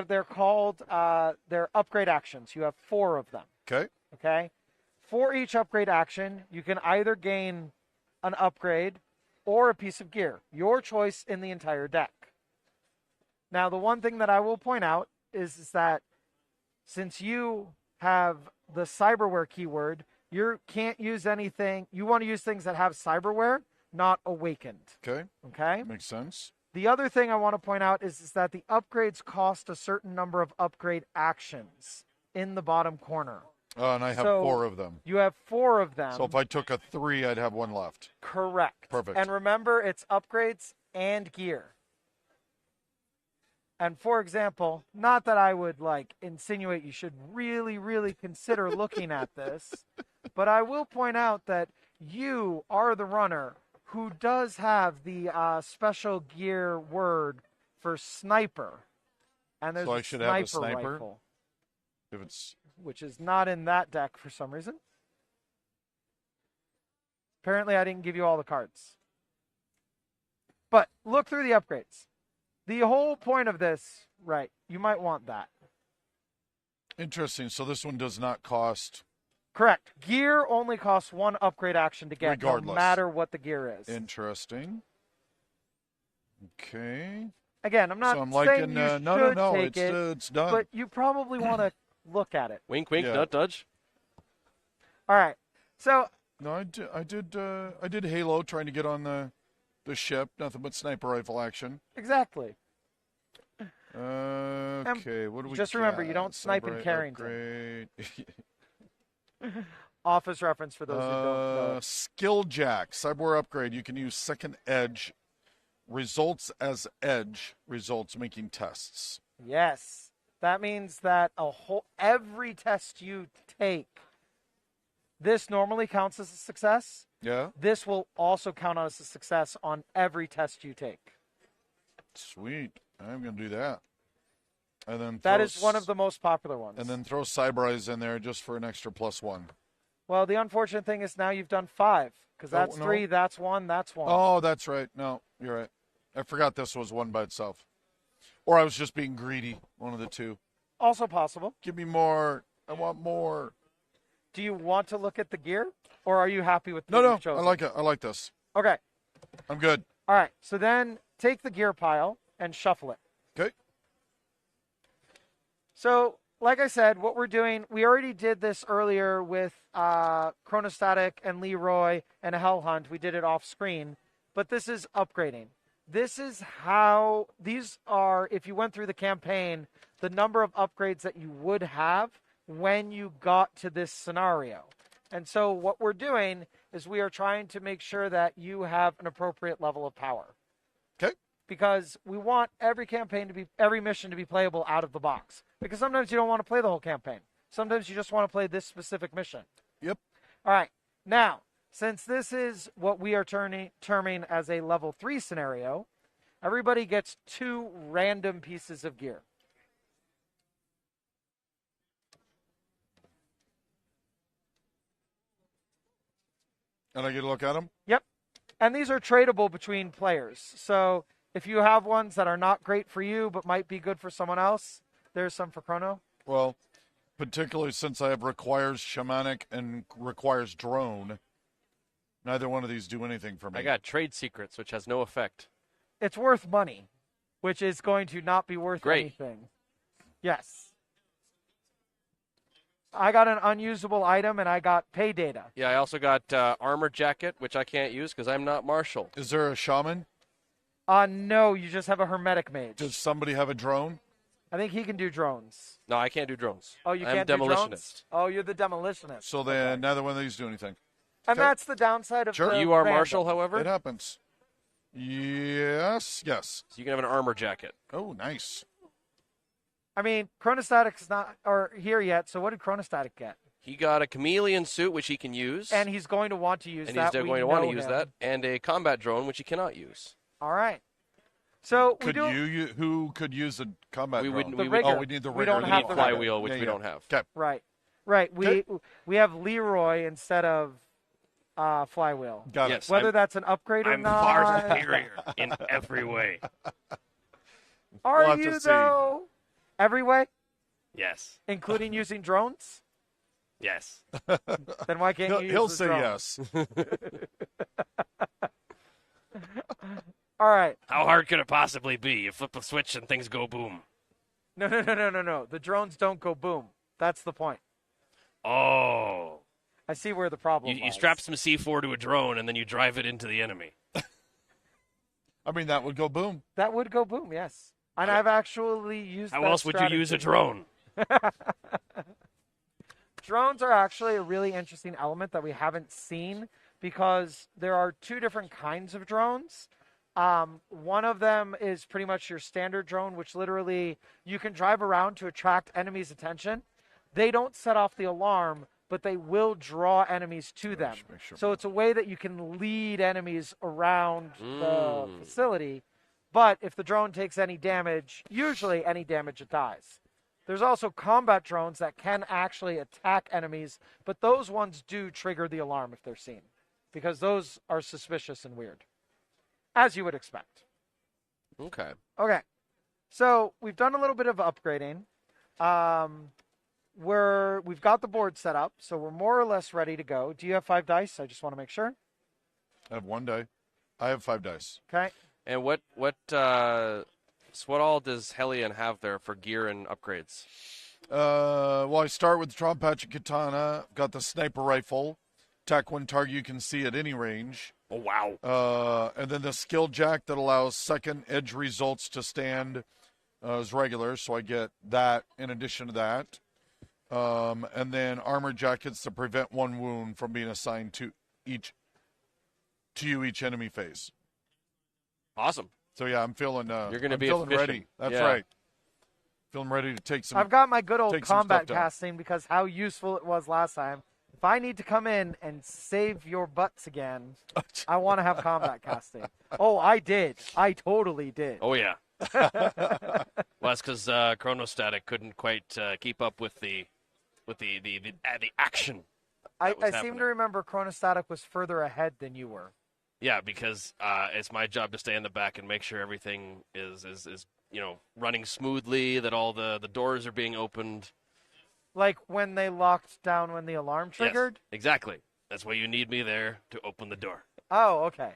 they're called, their upgrade actions. You have 4 of them. Okay. Okay? For each upgrade action, you can either gain an upgrade or a piece of gear, your choice in the entire deck. Now, the one thing that I will point out is that since you have the cyberware keyword, you can't use anything. You want to use things that have cyberware, not awakened. Okay. Okay? Makes sense. The other thing I want to point out is that the upgrades cost a certain number of upgrade actions in the bottom corner. Oh, and I have So 4 of them. You have 4 of them. So if I took a 3, I'd have 1 left. Correct. Perfect. And remember, it's upgrades and gear. And for example, not that I would insinuate you should really, really consider looking at this, but I will point out that you are the runner who does have the special gear word for sniper. And there's So I a should have a sniper sniper? rifle, If it's which is not in that deck for some reason. Apparently, I didn't give you all the cards. But look through the upgrades. The whole point of this, right, you might want that. interesting. So this one does not cost. Correct. Gear only costs 1 upgrade action to get, Regardless. no matter what the gear is. Interesting. Okay. Again, I'm not So I'm saying liking. you No. should take It's done. but you probably want to look at it. Wink, wink, Yeah. nut, nudge. All right. So, No, I did Halo, trying to get on the ship. Nothing but sniper rifle action. exactly. Okay, what do we just remember, got? you don't snipe in Cyber Carrington. upgrade. Office reference for those who don't know. Skill Jack, cyber upgrade. You can use second edge. Results as edge. Results making tests. Yes. That means that every test you take, this normally counts as a success. Yeah. This will also count as a success on every test you take. Sweet. I'm gonna do that. And then That is one of the most popular ones. And then throw Cyber Eyes in there just for an extra +1. Well, the unfortunate thing is now you've done 5, because that's no. 3, that's 1, that's 1. Oh, that's right. No, you're right. I forgot this was one by itself. Or I was just being greedy. One of the two. Also possible. Give me more. I want more. Do you want to look at the gear, or are you happy with the No. you've chosen? I like it. I like this. Okay. I'm good. All right. So then take the gear pile and shuffle it. Okay. So, like I said, what we're doing, we already did this earlier with Chronostatic and Leroy and Hell Hunt. We did it off screen, but this is upgrading. This is how these are, if you went through the campaign, the number of upgrades that you would have when you got to this scenario. And so what we're doing is we are trying to make sure that you have an appropriate level of power. because we want every mission to be playable out of the box. Because sometimes you don't want to play the whole campaign. Sometimes you just want to play this specific mission. Yep. All right. Now, since this is what we are terming as a level 3 scenario, everybody gets 2 random pieces of gear. And I get a look at them? Yep. And these are tradable between players. So if you have ones that are not great for you but might be good for someone else, there's some for Chrono. Well, particularly since I have requires shamanic and requires drone, neither one of these do anything for me. I got trade secrets, which has no effect. It's worth money, which is going to not be worth Great. anything. Yes. I got an unusable item, and I got pay data. Yeah, I also got armor jacket, which I can't use because I'm not martial. Is there a shaman? No, you just have a hermetic mage. Does somebody have a drone? I think he can do drones. No, I can't do drones. Oh, you I'm can't do drones? demolitionist. Oh, you're the demolitionist. So then neither one of these do anything. And Okay. that's the downside of Sure. the You are random. martial, however, It happens. Yes. so you can have an armor jacket. Oh, nice. I mean, Chronostatic's not here yet, so what did Chronostatic get? He got a chameleon suit, which he can use. And he's going to want to use and that. he's We going to want to know use him. that. And a combat drone, which he cannot use. All right. So Could who could use a combat We drone? wouldn't- The we rigger. Oh, we need the We rigger. don't We have need the flywheel, rigger. which we don't have. Okay. Right. We have Leroy instead of Flywheel. Got Yes. Whether I'm- that's an upgrade or I'm not. far superior in every way. Are We'll have to you see. though? Every way, Yes. including using drones. Yes. Then why can't you use He'll the say drone? yes. All right. How hard could it possibly be? You flip a switch and things go boom. No. The drones don't go boom. That's the point. Oh. I see where the problem You lies. strap some C4 to a drone and then you drive it into the enemy. I mean, that would go boom. That would go boom, yes. And I've actually used How that else would you use a strategy. drone? Drones are actually a really interesting element that we haven't seen because there are 2 different kinds of drones. One of them is pretty much your standard drone, which literally you can drive around to attract enemies' attention. They don't set off the alarm, but they will draw enemies to them. make sure. So it's a way that you can lead enemies around the facility. But if the drone takes any damage, usually any damage, it dies. There's also combat drones that can actually attack enemies, but those ones do trigger the alarm if they're seen, because those are suspicious and weird, as you would expect. Okay. Okay, so we've done a little bit of upgrading. We've got the board set up, so we're more or less ready to go. Do you have 5 dice? I just want to make sure. I have 1 die. I have 5 dice. Okay. And what all does Hellion have there for gear and upgrades? Well, I start with the Tromp Hatchet Katana. Got the sniper rifle. Attack one target you can see at any range. Oh, wow. And then the skill jack that allows second edge results to stand as regular. So I get that in addition to that. And then armor jackets to prevent 1 wound from being assigned to each enemy phase. Awesome. So yeah, I'm feeling. You're going to I'm be feeling efficient. ready. That's Yeah. right. Feeling ready to take some. I've got my good old take some combat stuff down. casting because how useful it was last time. If I need to come in and save your butts again, I want to have combat casting. Oh, I did. I totally did. Oh, yeah. Well, that's because Chronostatic couldn't quite keep up with the action. I that was seem happening. to remember Chronostatic was further ahead than you were. Yeah, because it's my job to stay in the back and make sure everything is running smoothly, that all the doors are being opened. Like when they locked down when the alarm triggered? Yes, exactly. That's why you need me there to open the door. Oh, okay.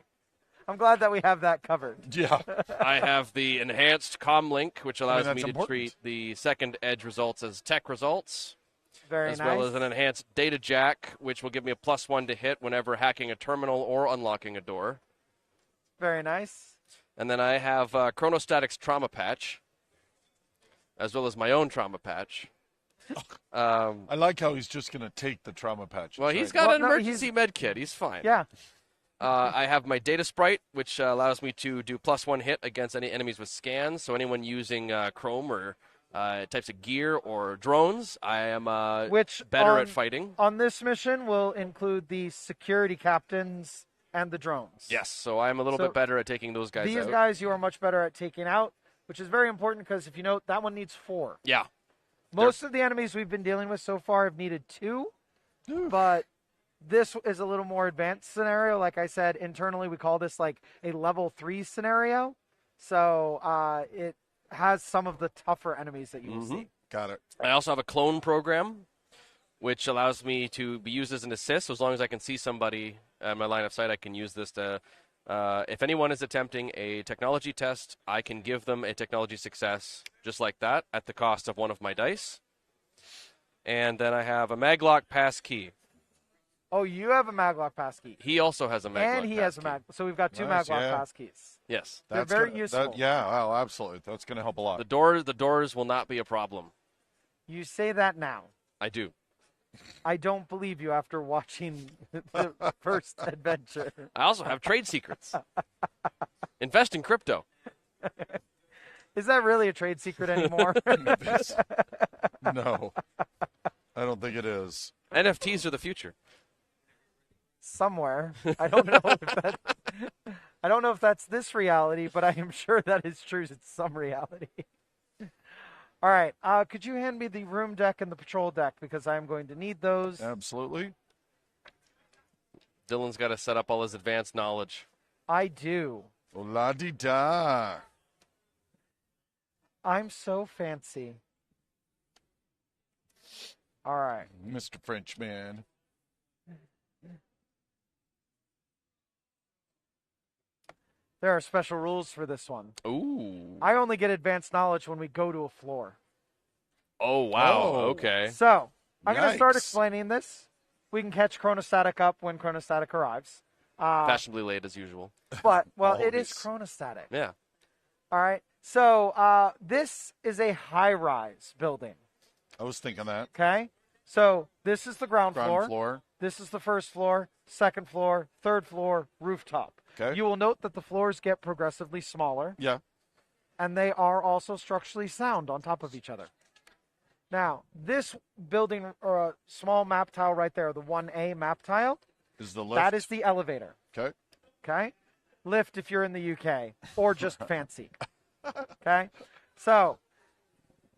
I'm glad that we have that covered. Yeah. I have the enhanced comm link, which allows that's me to important. treat the second edge results as tech results, Very as nice. well as an enhanced data jack, which will give me a +1 to hit whenever hacking a terminal or unlocking a door. Very nice. And then I have Chronostatic's trauma patch, as well as my own trauma patch. I like how he's just going to take the trauma patch. Well, That's he's right. got an Well, no, emergency med kit. He's fine. Yeah. I have my data sprite, which allows me to do +1 hit against any enemies with scans. So anyone using chrome or types of gear or drones, I am Which better at fighting. On this mission will include the security captains and the drones. Yes, so I'm a little bit better at taking those guys These out. guys you are much better at taking out, which is very important because if you note, that one needs 4. Yeah. Most of the enemies we've been dealing with so far have needed 2, but this is a little more advanced scenario. Like I said, internally we call this like a level 3 scenario. So it has some of the tougher enemies that you will see. Got it. I also have a clone program, which allows me to be used as an assist. So as long as I can see somebody in my line of sight, I can use this to, if anyone is attempting a technology test, I can give them a technology success just like that at the cost of one of my dice. And then I have a maglock pass key. Oh, you have a maglock pass key. He also has a maglock And he pass has a key. So we've got 2 Nice, maglock yeah. pass keys. Yes. They're very useful. Yeah, absolutely. That's going to help a lot. The doors will not be a problem. You say that now. I do. I don't believe you after watching the first adventure. I also have trade secrets. Invest in crypto. Is that really a trade secret anymore? No, I don't think it is. NFTs are the future. Somewhere. I don't know if that's this reality, but I am sure that is true. It's some reality. All right. Could you hand me the room deck and the patrol deck because I'm going to need those. Absolutely. Dylan's got to set up all his advanced knowledge. I do. La-di-da. I'm so fancy. All right. Mr. Frenchman. There are special rules for this one. Ooh. I only get advanced knowledge when we go to a floor. Oh, wow. Oh. Okay. So, I'm going to start Yikes. explaining this. We can catch chronostatic up when chronostatic arrives. Fashionably late as usual. But, well, it is Always. chronostatic. Yeah. All right. So, this is a high-rise building. I was thinking that. Okay? So, this is the ground Ground floor. This is the first floor, second floor, third floor, rooftop. Okay. You will note that the floors get progressively smaller, Yeah. and they are also structurally sound on top of each other. Now, this building, or a small map tile right there, the 1A map tile, Is the lift. that is the elevator. Okay. Okay? Lift if you're in the UK, or just fancy. Okay? So,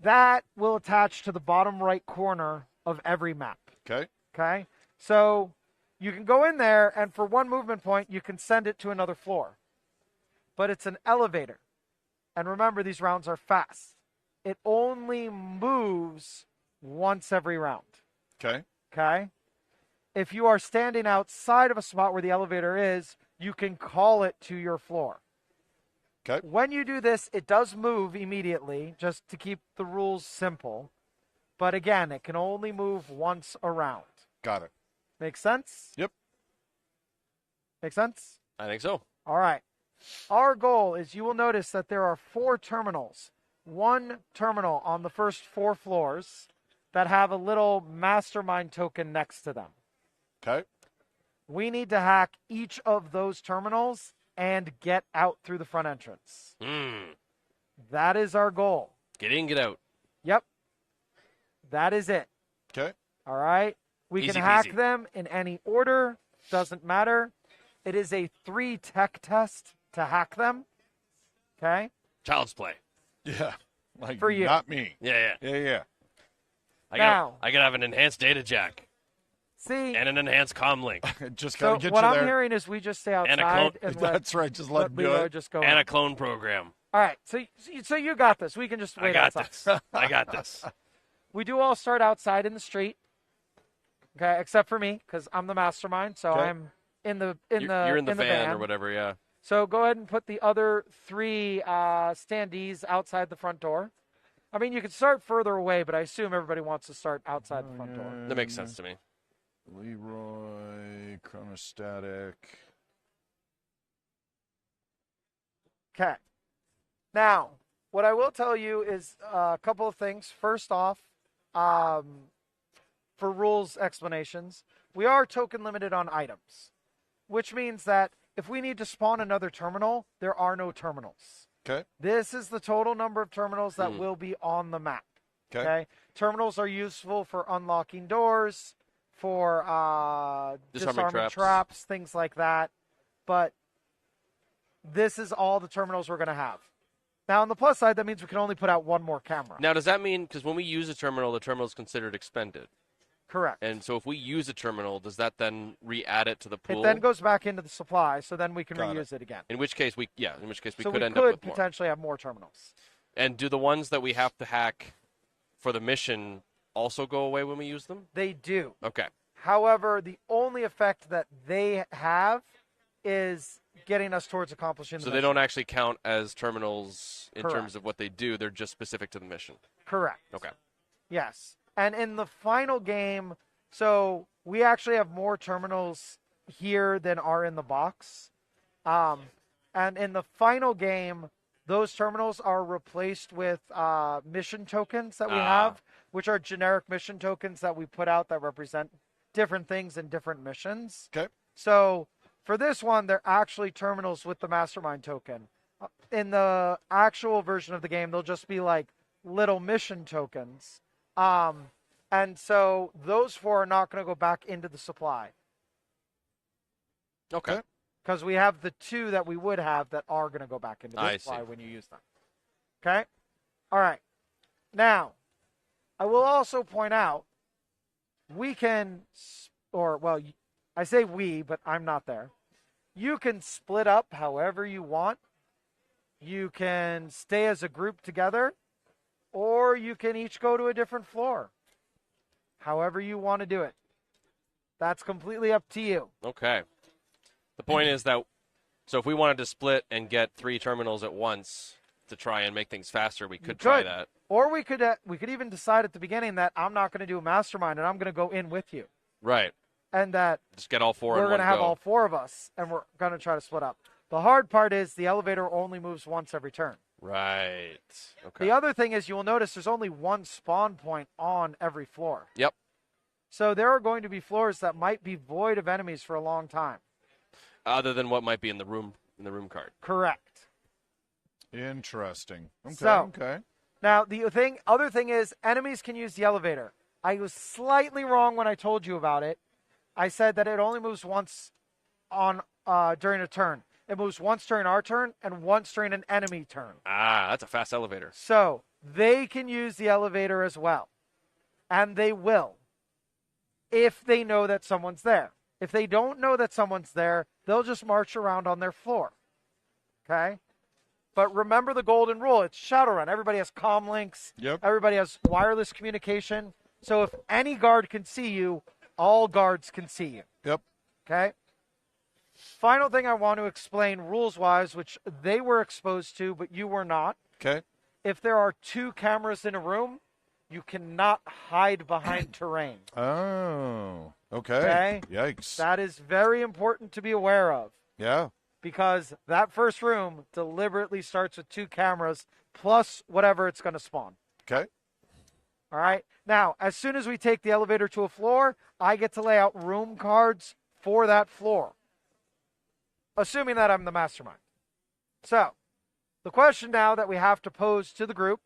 that will attach to the bottom right corner of every map. Okay. Okay? So, you can go in there, and for one movement point, you can send it to another floor. But it's an elevator. And remember, these rounds are fast. It only moves once every round. Okay. Okay? If you are standing outside of a spot where the elevator is, you can call it to your floor. Okay. When you do this, it does move immediately, just to keep the rules simple. But again, it can only move once around. Got it. Make sense? Yep. Make sense? I think so. All right. Our goal is you will notice that there are 4 terminals. 1 terminal on the first 4 floors that have a little mastermind token next to them. Okay. We need to hack each of those terminals and get out through the front entrance. That is our goal. Get in, get out. Yep. That is it. Okay. All right. We Easy can hack peasy. them in any order. Doesn't matter. It is a 3 tech test to hack them. Okay. Child's play. Yeah. Like, For you. not me. Yeah. Yeah. I Now- gotta have an enhanced data jack See, and an enhanced comm link Just so gotta get what you I'm there. hearing is we just stay And a outside clone- and let, That's right. Just let let him do Leroy it. just go and in. a clone program. All right. So you got this. We can just I wait got outside. this. I got this. We do all start outside in the street. Okay, except for me because I'm the mastermind, so Okay. I'm in the You're in the van van or whatever. Yeah. So go ahead and put the other 3 standees outside the front door. I mean, you could start further away, but I assume everybody wants to start outside the front door. That makes sense to me. Leroy, chronostatic. Okay. Now, what I will tell you is a couple of things. First off, for rules explanations, we are token limited on items. which means that if we need to spawn another terminal, there are no terminals. Okay. This is the total number of terminals that will be on the map. Okay. Terminals are useful for unlocking doors, for disarming traps, things like that. But this is all the terminals we're going to have. Now, on the plus side, that means we can only put out one more camera. Now, does that mean, because when we use a terminal, the terminal is considered expended? Correct. And so if we use a terminal, does that then re-add it to the pool? It then goes back into the supply, so then we can reuse it again. In which case we could end up with more. So we could potentially have more terminals. And do the ones that we have to hack for the mission also go away when we use them? They do. Okay. However, the only effect that they have is getting us towards accomplishing the mission. So they don't actually count as terminals in Correct. terms of what they do. They're just specific to the mission. Correct. Okay. Yes. And in the final game, so we actually have more terminals here than are in the box. And in the final game, those terminals are replaced with mission tokens that we have, which are generic mission tokens that we put out that represent different things in different missions. Okay. So for this one, they're actually terminals with the mastermind token. In the actual version of the game, they'll just be like little mission tokens. And so those 4 are not going to go back into the supply. Okay. Because we have the 2 that we would have that are going to go back into the supply when you use them. Okay? All right. Now, I will also point out, we can, I say we, but I'm not there. You can split up however you want. You can stay as a group together, or you can each go to a different floor. However you want to do it. That's completely up to you. Okay. The point is that, so if we wanted to split and get 3 terminals at once to try and make things faster, we could try that. Or we could even decide at the beginning that I'm not going to do a mastermind and I'm going to go in with you. Right. And that just get all 4 in one go. We're going to have all 4 of us, and we're going to try to split up. The hard part is the elevator only moves once every turn. Right. Okay. The other thing is you will notice there's only one spawn point on every floor. Yep. So there are going to be floors that might be void of enemies for a long time. Other than what might be in the room card. Correct. Interesting. Okay. So, now the other thing is enemies can use the elevator. I was slightly wrong when I told you about it. I said that it only moves once on during a turn. It moves once during our turn and once during an enemy turn. That's a fast elevator. So they can use the elevator as well. And they will. If they know that someone's there. If they don't know that someone's there, they'll just march around on their floor. Okay? But remember the golden rule. It's Shadowrun. Everybody has comm links. Yep. Everybody has wireless communication. So if any guard can see you, all guards can see you. Yep. Okay? Final thing I want to explain rules-wise, which they were exposed to, but you were not. Okay. If there are 2 cameras in a room, you cannot hide behind terrain. Oh, okay. Yikes. That is very important to be aware of. Yeah. Because that first room deliberately starts with 2 cameras plus whatever it's going to spawn. Okay. All right. Now, as soon as we take the elevator to a floor, I get to lay out room cards for that floor. Assuming that I'm the mastermind. So, the question now that we have to pose to the group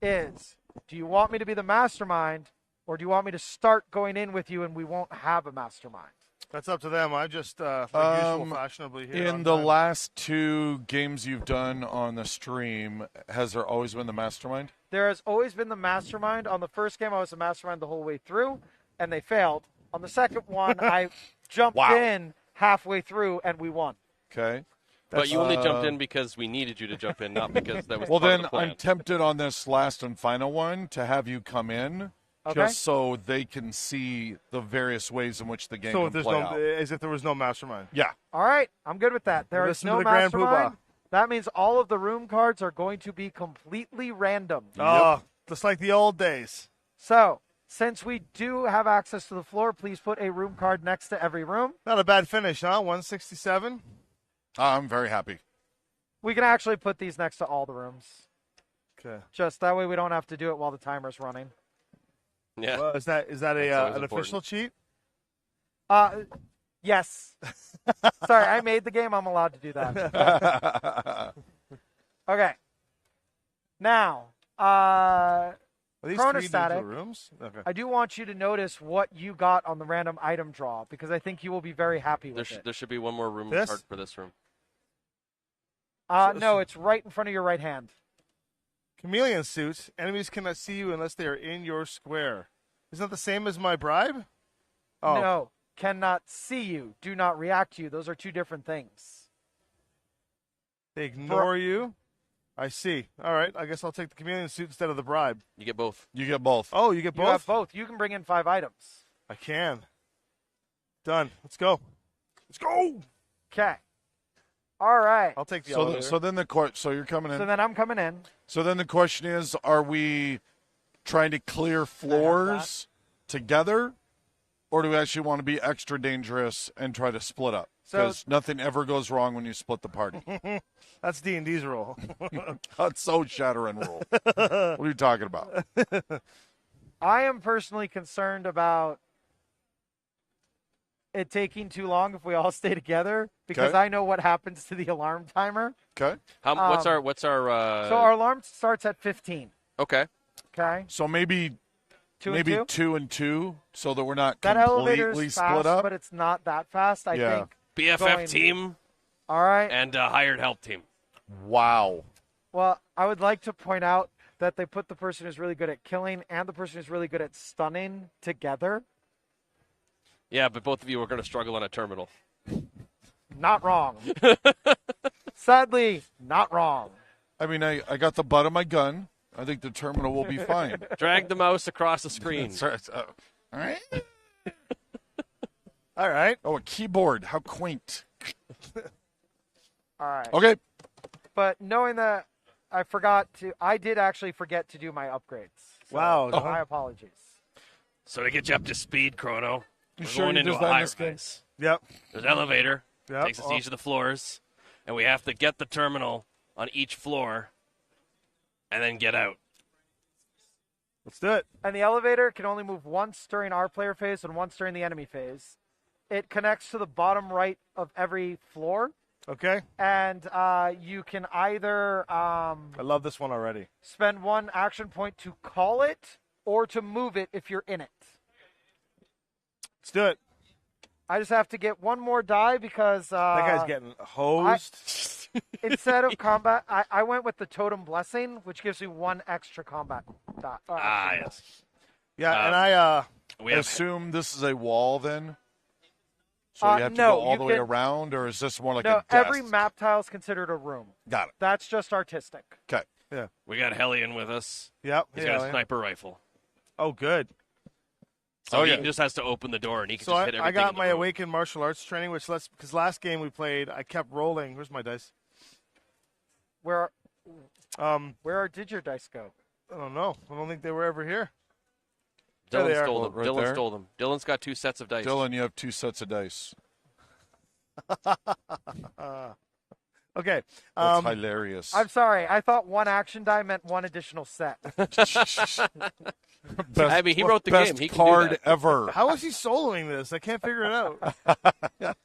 is, do you want me to be the mastermind, or do you want me to start going in with you and we won't have a mastermind? That's up to them. I just, like usual, fashionably here. In the last 2 games you've done on the stream, has there always been the mastermind? There has always been the mastermind. On the first game, I was the mastermind the whole way through, and they failed. On the second one, I jumped in halfway through, and we won. Okay. But you only jumped in because we needed you to jump in, not because that was well, part then of the plan. I'm tempted on this last and final one to have you come in, just so they can see the various ways in which the game can play out. As if there was no mastermind. Yeah. All right, I'm good with that. There is no mastermind. That means all of the room cards are going to be completely random. Oh, just like the old days. So, since we do have access to the floor, please put a room card next to every room. Not a bad finish, huh? 167. I'm very happy. We can actually put these next to all the rooms. Okay. Just that way we don't have to do it while the timer's running. Yeah. Well, is that an official cheat? Yes. Sorry, I made the game. I'm allowed to do that. Okay. Now, Are these 3 Chronostatic. individual rooms? Okay. I do want you to notice what you got on the random item draw because I think you will be very happy with it. There should be one more room This? card for this room. No, it's right in front of your right hand. Chameleon suit. Enemies cannot see you unless they are in your square. Isn't that the same as my bribe? Oh. No, cannot see you. Do not react to you. Those are two different things. They ignore you? I see. All right. I guess I'll take the chameleon suit instead of the bribe. You get both. You get both. Oh, you get You both? have both. You can bring in 5 items. I can. Done. Let's go. Let's go. Okay. All right. I'll take the So, elevator. so then so you're coming in. So then I'm coming in. So then the question is, are we trying to clear floors together, or do we actually want to be extra dangerous and try to split up? So- Because nothing ever goes wrong when you split the party. That's D&D's rule. That's so Shadowrun rule. What are you talking about? I am personally concerned about it taking too long if we all stay together because Okay. I know what happens to the alarm timer. Okay. What's our So our alarm starts at 15. Okay. Okay. So maybe 2 maybe and 2. 2 and 2, so that we're not That elevator completely is split fast, up. but it's not that fast. I Yeah. think. BFF Going- team All right. and hired help team. Wow. Well, I would like to point out that they put the person who's really good at killing and the person who's really good at stunning together. Yeah, but both of you are going to struggle on a terminal. Not wrong. Sadly, not wrong. I mean, I got the butt of my gun. I think the terminal will be fine. Drag the mouse across the screen. Sorry, all right. All right. Oh, a keyboard. How quaint. All right. Okay. But knowing that I did actually forget to do my upgrades. So Wow. My apologies. So to get you up to speed, Chrono, You we're sure going you into a designed high this game? rise. Yep. There's an elevator, Yep. takes us to each of the floors, and we have to get the terminal on each floor and then get out. Let's do it. And the elevator can only move once during our player phase and once during the enemy phase. It connects to the bottom right of every floor, Okay. and you can either I love this one already. spend 1 action point to call it or to move it if you're in it. Let's do it. I just have to get 1 more die because That guy's getting hosed. instead of combat, I went with the totem blessing, which gives me 1 extra combat die. Yes. Yeah, and I We I have assume this is a wall then? So you have to no, go all you the way can- around, or is this more like No, a desk? every map tile is considered a room. Got it. That's just artistic. Okay. we got Hellion with us. Yep. He's yeah, got a yeah. sniper rifle. Oh, good. So Oh, he yeah. just has to open the door and he can So just hit everything. I got in the my room. awakened martial arts training, because last game we played, I kept rolling. Where's my dice? Where did your dice go? I don't know. I don't think they were ever here. Dylan There they are. stole them. Right Dylan there. stole them. Dylan's got 2 sets of dice. Dylan, you have 2 sets of dice. Okay. That's hilarious. I'm sorry. I thought 1 action die meant 1 additional set. Best, I mean, he wrote the best game. He can do card that. ever. How is he soloing this? I can't figure it out.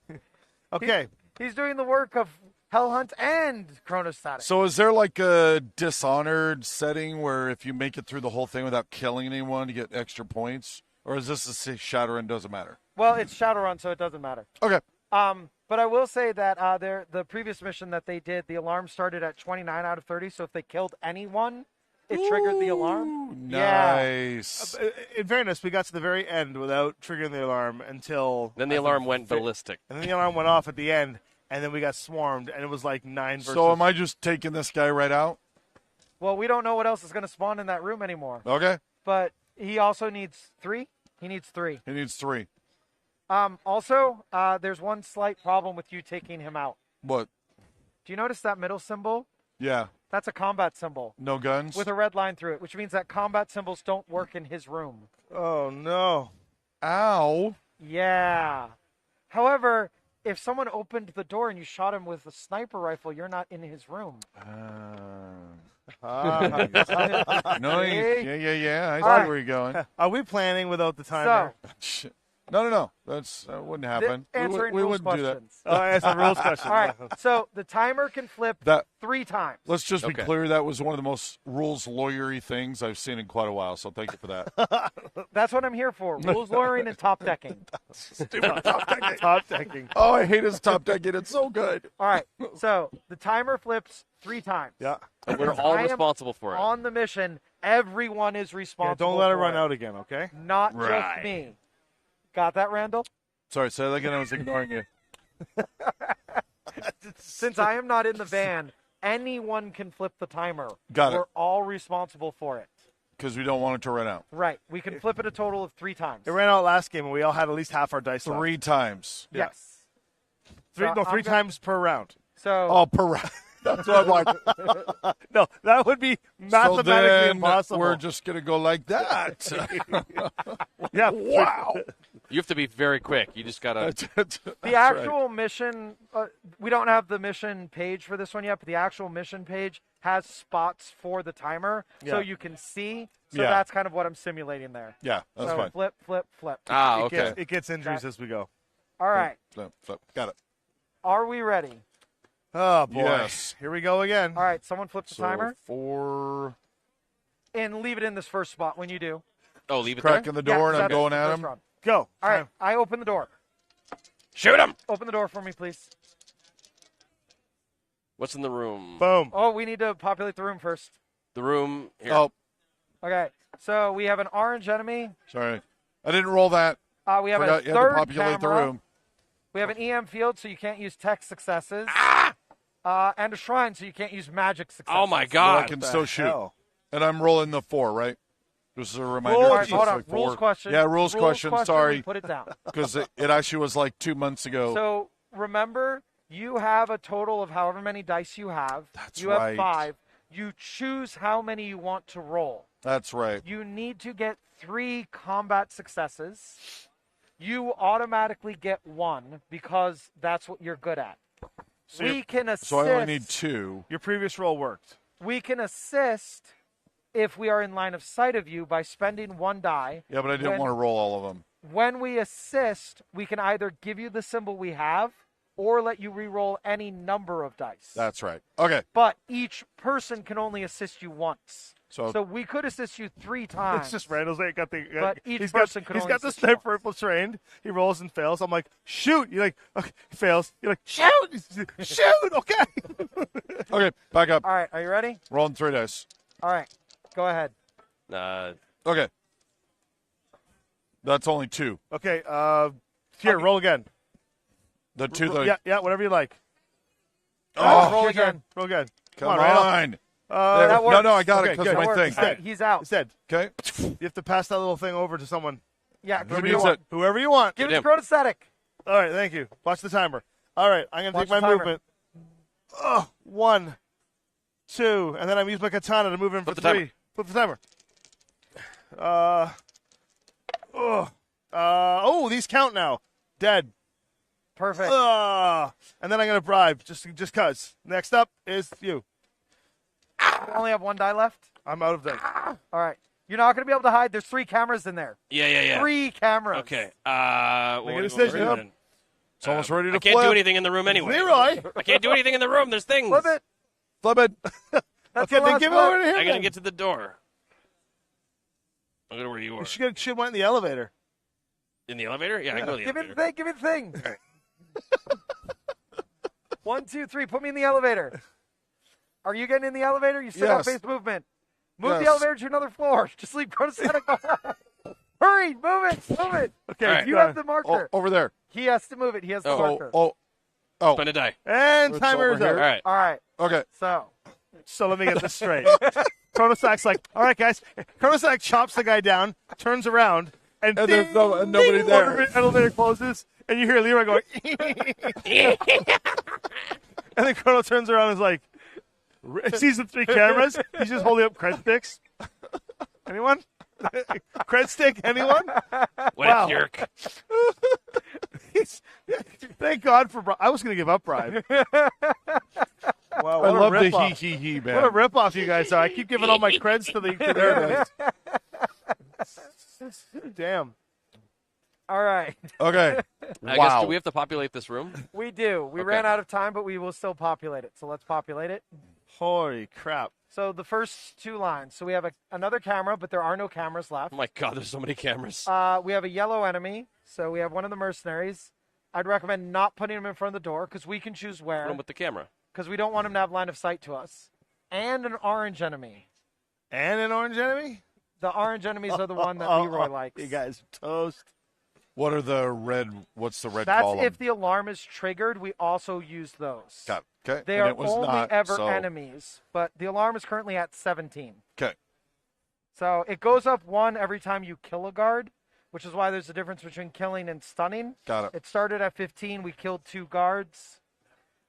Okay. He's doing the work of Hellhunt and Chronostatic. So is there like a Dishonored setting where if you make it through the whole thing without killing anyone, you get extra points? Or is this a Shadowrun doesn't matter? Well, it's Shadowrun, so it doesn't matter. Okay. But I will say that the previous mission that they did, the alarm started at 29 out of 30. So if they killed anyone, it triggered the alarm. Yeah. Nice. In fairness, we got to the very end without triggering the alarm until. Then the alarm went ballistic. And then the alarm went off at the end, and then we got swarmed, and it was like 9 versus. So am I just taking this guy right out? Well, we don't know what else is going to spawn in that room anymore. Okay. But he also needs 3. He needs 3. He needs 3. Also, there's one slight problem with you taking him out. What? Do you notice that middle symbol? Yeah. That's a combat symbol No guns? with a red line through it, which means that combat symbols don't work in his room. Oh, no. Ow. Yeah. However, if someone opened the door and you shot him with a sniper rifle, you're not in his room. Nice. See? Yeah. I see All right. where you're going. Are we planning without the timer? So, No. That wouldn't happen. Answering We rules wouldn't do that. questions. Oh, that's a rules question. All right. So the timer can flip That- 3 times. Let's just be Okay. clear. That was one of the most rules lawyery things I've seen in quite a while. So thank you for that. That's what I'm here for. Rules lawyering and top decking. Stupid top decking. Top decking. Oh, I hate his top decking. It's so good. All right. So the timer flips 3 times. Yeah. And we're all responsible for it. On the mission, everyone is Yeah, responsible. don't let it for run out again, okay? Not Right. just me. Got that, Randall? Sorry, say that again. I was ignoring you. Since I am not in the van, anyone can flip the timer. Got it. We're all responsible for it. Because we don't want it to run out. Right. We can flip it a total of 3 times. It ran out last game, and we all had at least half our dice left. 3 times. Yes. Three So I'm gonna- times per round. So Oh, per round. That's what I'm like. No, that would be So mathematically then impossible. we're just going to go like that. yeah. Wow. You have to be very quick. You just gotta. the actual mission, we don't have the mission page for this one yet, but the actual mission page has spots for the timer, so Yeah. you can see. So Yeah. that's kind of what I'm simulating there. Yeah, that's so fine. flip, flip, flip. Ah, okay. It gets injuries as we go. All right. Flip. Got it. Are we ready? Oh, boy. Yes. Here we go again. All right. Someone flip the So timer 4. and leave it in this first spot when you do. Oh, leave it there. Cracking the door, and I'm that's going the at first him. round. Go. All right. I open the door. Shoot him! Open the door for me, please. What's in the room? Boom. Oh, we need to populate the room first. The room. Here. Oh, Okay. So we have an orange enemy. sorry. I didn't roll that. We have Forgot a you had to third populate the camera. room. We have an EM field, so you can't use tech successes. And a shrine, so you can't use magic successes. Oh my But I God! can the still shoot. hell? And I'm rolling the 4, right? Just as a reminder. All it's right, just hold on. like Rules 4. question. Yeah, rules question. Sorry. Put it down. Because it actually was like 2 months ago. So remember, you have a total of however many dice you have. That's you right. have 5. You choose how many you want to roll. That's right. You need to get 3 combat successes. You automatically get 1 because that's what you're good at. So, We can assist. So I only need 2. your previous roll worked. We can assist if we are in line of sight of you by spending 1 die. Yeah, but I didn't When- want to roll all of them. When we assist, we can either give you the symbol we have or let you re-roll any number of dice. That's right. Okay. But each person can only assist you once. So, So we could assist you 3 times. It's just Randall's like got the. But each he's person got, could He's only got the assist you sniper once. rifle trained. He rolls and fails. I'm like, shoot. You're like, okay. He fails. You're like, shoot. Shoot. Okay. okay, back up. All right, are you ready? Rolling 3 dice. All right, go ahead. Okay. That's only 2. Okay. Here, roll again. The 2 that Yeah, yeah. Whatever you like. Oh, roll Your turn. again. Roll again. come on, Randall. on. There. That works. No, I got it Okay, because good. of my That thing. works. All right, he's out. Instead, Okay. you have to pass that little thing over to someone. Yeah, Who whoever needs you want. it? Whoever you want. Give Get it to him. Chronostatic. All right, thank you. Watch the timer. All right, I'm going to Watch take my the timer. movement. Oh, 1, 2, and then I'm use my katana to move in for Flip the 3. timer. Flip the timer. These count now. Dead. Perfect. And then I'm going to bribe, just cuz. Next up is you. You only have 1 die left. I'm out of there. All right. You're not going to be able to hide. There's 3 cameras in there. Yeah. 3 cameras. Okay. Make a decision. What are we doing? It's almost ready to I can't flip. do anything in the room anyway. Leroy. I can't do anything in the room. There's things. Flip it. Flip it. That's Okay, the then last give it flip. over to him. I gotta then. get to the door. I'll go to where you are. You should went in the elevator. In the elevator? Yeah, I can go to the Give me the elevator. thing. Give me the thing. 1, 2, 3. Put me in the elevator. Are you getting in the elevator? You still got Yes. face movement. Move the Yes. elevator to another floor. Just leave Chronostatic behind. Hurry. Move it. Move it. Okay, All right. You go have ahead. the marker. Over there. He has to move it. He has the Oh. marker. Oh. Spend a die. And It's timer is over up. here. All right. All right. Okay. So let me get this straight. Chronostack's like, all right, guys. Chronostack chops the guy down, turns around, and there's ding, nobody ding, there. Elevator closes, and you hear Leroy going, and then Chrono turns around and is like, sees the 3 cameras. He's just holding up cred sticks. Anyone? Cred stick? Anyone? What Wow. a jerk. Thank God for bribe. I was going to give up bribe. Wow, what I a love the rip-off. he, man. What a ripoff you guys are. I keep giving all my creds to the There it is. Damn. All right. Okay. I guess, Wow. do we have to populate this room? We do. We ran out of time, but we will still populate it. So let's populate it. Holy crap. So the first 2 lines. So we have another camera, but there are no cameras left. Oh my god, there's so many cameras. We have a yellow enemy. So we have one of the mercenaries. I'd recommend not putting him in front of the door because we can choose where. Put him with the camera. Because we don't want him to have line of sight to us. And an orange enemy. And an orange enemy? The orange enemies are the one that Leroy likes. You guys are toast. What are the red? What's the red That's column? if the alarm is triggered. We also use those. Got it. Okay. They And are it was only not, ever so- enemies, but the alarm is currently at 17. Okay. So it goes up 1 every time you kill a guard, which is why there's a difference between killing and stunning. Got it. It started at 15. We killed 2 guards.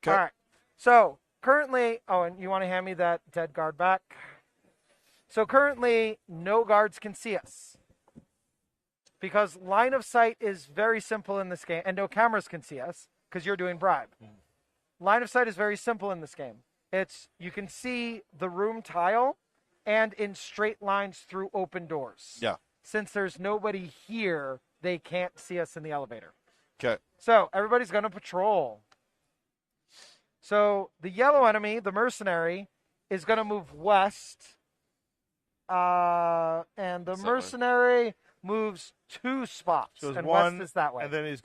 Okay. All right. So currently, and you want to hand me that dead guard back? So currently, no guards can see us. Because line of sight is very simple in this game, and no cameras can see us because you're doing bribe. Line of sight is very simple in this game. It's you can see the room tile and in straight lines through open doors. Yeah. Since there's nobody here, they can't see us in the elevator. Okay. So everybody's going to patrol. So the yellow enemy, the mercenary, is going to move west. And the mercenary moves 2 spots. So and one, west is that way. and then he's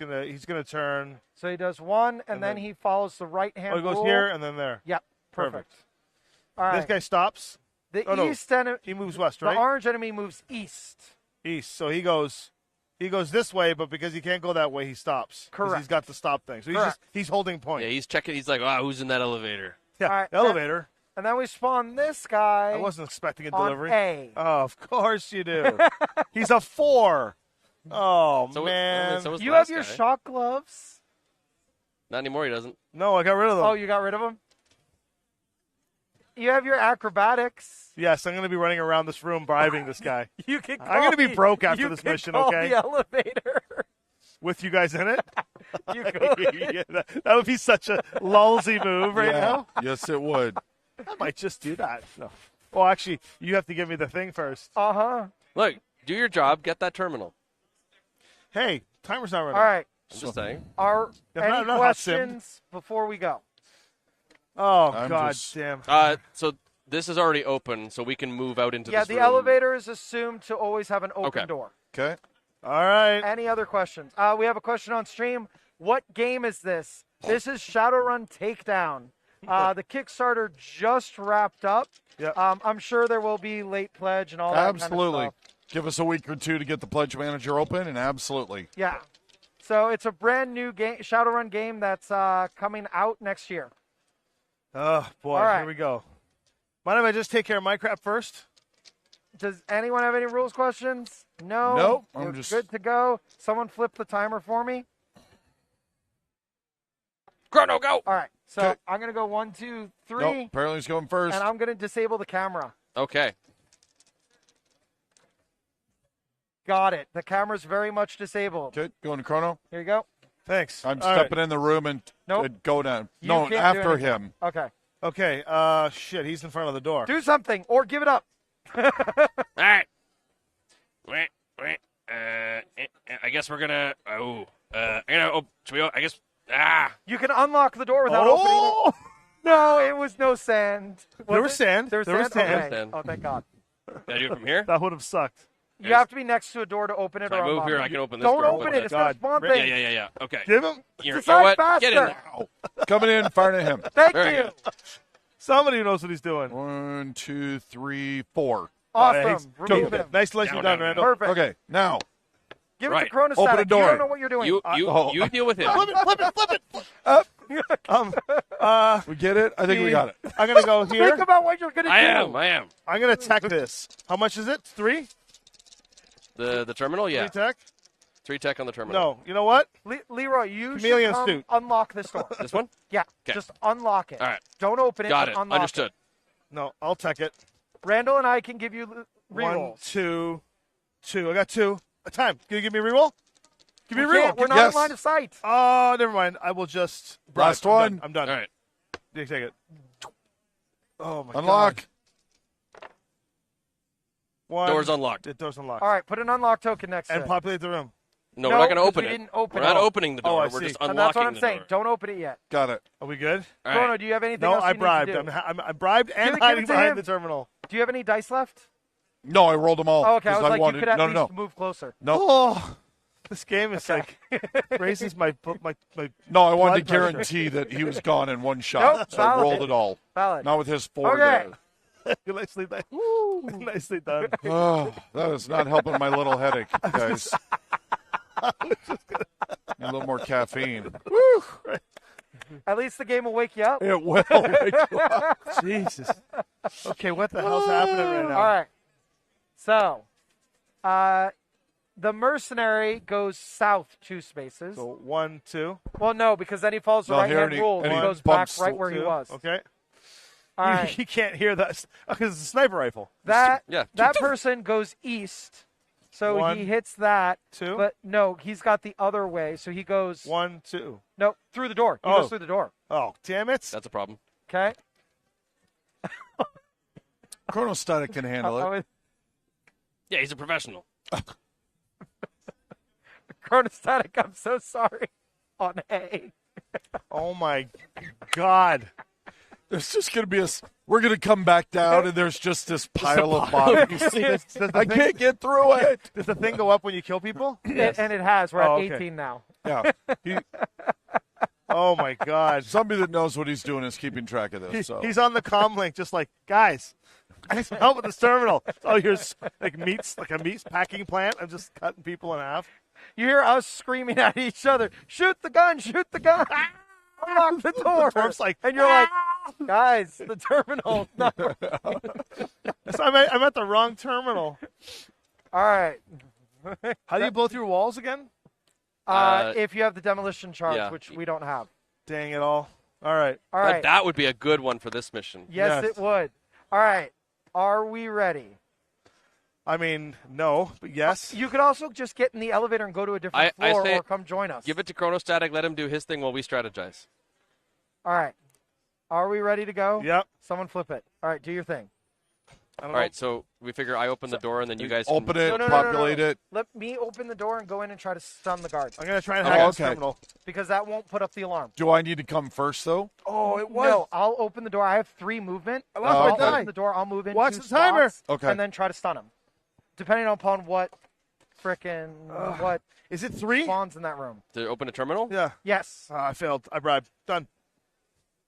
gonna turn. So he does 1, and then then- he follows the right-hand Oh, he goes rule. here and then there. Yep, perfect. Perfect. All right. This guy stops. the oh, no. east enemy, He moves west, the right? orange enemy moves east. East. So he goes this way, but because he can't go that way, he stops. 'Cause Correct. He's got the stop thing. So Correct. he's holding point. Yeah, he's checking. He's like, wow, who's in that elevator? Yeah. All right, Elevator. And then we spawn this guy I wasn't expecting a on delivery. A. Oh, of course you do. He's a 4. Oh, So man. so was the You have last your guy. shock gloves. Not anymore. He doesn't. No, I got rid of them. Oh, you got rid of them? You have your acrobatics. Yes, I'm going to be running around this room bribing this guy. You can I'm gonna be call the- broke after you this can mission, call okay? the elevator. With you guys in it? You could. Yeah, that would be such a lulzy move right Yeah. now. Yes, it would. I might just do that. No. Well, actually, you have to give me the thing first. Uh-huh. Look, do your job. Get that terminal. Hey, timer's not running. All right. I'm just saying. Are I'm any not hot simmed. questions before we go? Oh, I'm God just- damn. So this is already open, so we can move out into Yeah, this the room. elevator is assumed to always have an open Okay. door. Okay. All right. Any other questions? We have a question on stream. What game is this? This is Shadowrun Takedown. The Kickstarter just wrapped up. Yep. I'm sure there will be late pledge and all that Absolutely. kind of stuff. Give us a week or 2 to get the pledge manager open, and absolutely. Yeah. So it's a brand new game, Shadowrun game that's coming out next year. Oh, boy. All right. Here we go. Mind if I just take care of my crap first? Does anyone have any rules questions? No. Nope, I'm We're just- good to go. Someone flip the timer for me. Chrono, go. All right. So Okay. I'm going to go 1, 2, 3, Nope. Apparently he's going first. and I'm going to disable the camera. Okay. Got it. The camera's very much disabled. Okay, going to Chrono. Here you go. Thanks. I'm All right. stepping in the room and Nope. go down. You No, can't do after anything. him. Okay. Okay. Shit, he's in front of the door. Do something or give it up. All right. Wait. I guess we're gonna. I guess. You can unlock the door without opening it. Oh! No, it was no sand. There Was was it? sand. There was There was sand? sand. Okay. Sand. Oh, thank God. Can I do it from here? That would have sucked. You have to be next to a door to open it If or I move unlock here, it. I can open this Don't door. open it. It's going to God. spawn things. Yeah. Okay. Give him. Here, Decide you know what? faster. Get in there. Coming in, firing at him. Thank Very you. good. Somebody who knows what he's doing. 1, 2, 3, 4. Awesome. Thanks. Remove Go. him. Nice to let you Down, done, down, Randall. Perfect. Okay, now. Give it Right. to Chronostatic. Open the You door. don't know what you're doing. You deal with him. Flip it. We get it? I think we got it. I'm gonna go here. Think about what you're going to do. I am. I'm gonna tech this. How much is it? 3? The terminal, yeah. 3 tech? 3 tech on the terminal. No. You know what? Leroy, you Chameleon should come suit. unlock this door. This one? Yeah, 'Kay. just unlock it. All right. Don't open it. Got but it. Unlock Understood. No. I'll tech it. Randall and I can give you 1, rerolls. 2, 2. I got 2. A time. Can you give me a reroll? Give me a We can't. reroll. We're not Yes. in line of sight. Oh, never mind. I will just. Last I'm one. done. I'm done. All right. You take it. Oh my Unlock. God. 1. Door's unlocked. The door's unlocked. All right, put an unlock token next to And it. populate the room. No, we're not going to 'cause open we it. didn't open We're not it. opening the door. I We're see. just And unlocking that's what I'm the saying. door. Don't open it yet. Got it. Are we good? All Chrono, right. do you have anything No, else I you need to bribed. do? I'm bribed and Give it hiding to behind him. the terminal. Do you have any dice left? No, I rolled them all. Oh, okay, I 'cause was like, wanted, you could at no, least no, move closer. no. Oh, this game is like raises my. No, I wanted to blood pressure. guarantee that he was gone in one shot. Nope, so I valid. rolled it all. Valid. Not with his 4 Okay. Nicely done. Nicely done. That is not helping my little headache, guys. A little more caffeine. At least the game will wake you up. It will. Jesus. Okay, what the hell's happening right now? All right. So, the mercenary goes south 2 spaces. So 1, 2. Well, no, because then he follows the No, right-hand here rule and and he he goes back bumps right where he 2. was. Okay. All right. You can't hear that because it's a sniper rifle. That Yeah. person goes east, so 1, he hits that. 2. But no, he's got the other way, so he goes 1, 2. no through the door. He Oh. goes through the door. Oh, damn it! That's a problem. Okay. Chronostatic can handle it. Yeah, he's a professional. Chronostatic, I'm so sorry. On A. Oh my God! There's just going to be we're going to come back down, and there's just this pile of bodies. Does the I thing- can't get through it. Does the thing go up when you kill people? And it has. We're Oh, at okay. 18 now. Yeah. Oh my God! Somebody that knows what he's doing is keeping track of He- this. So. He's on the comm link, just like, guys, I need some help with this terminal. Oh, here's like a meat packing plant. I'm just cutting people in half. You hear us screaming at each other, shoot the gun, shoot the gun. Unlock the door. Dwarf's like, and you're like, guys, the terminal. No. So I'm at the wrong terminal. All right. How do you blow through walls again? If you have the demolition charge, yeah. which we don't have. Dang it all. All right. All right. That would be a good one for this mission. Yes, Yes. it would. All right. Are we ready? I mean, no, but yes. You could also just get in the elevator and go to a different I floor say or come join us. Give it to Chronostatic. Let him do his thing while we strategize. All right. Are we ready to go? Yep. Someone flip it. All right, do your thing. I don't All right, so we figure I open the door and then you guys Open can... it, No. populate it. Let me open the door and go in and try to stun the guard I'm going to try and Oh, hack this okay. terminal. because that won't put up the alarm. Do I need to come first, though? Oh, it was. No, I'll open the door. I have 3 movement. I So lost I'll my die. open the door. I'll move in. Watch 2 the timer. spots, Okay. And then try to stun him, depending upon what frickin' what Is it 3? spawns in that room. To open a terminal? Yeah. Yes. I failed. I bribed. Done.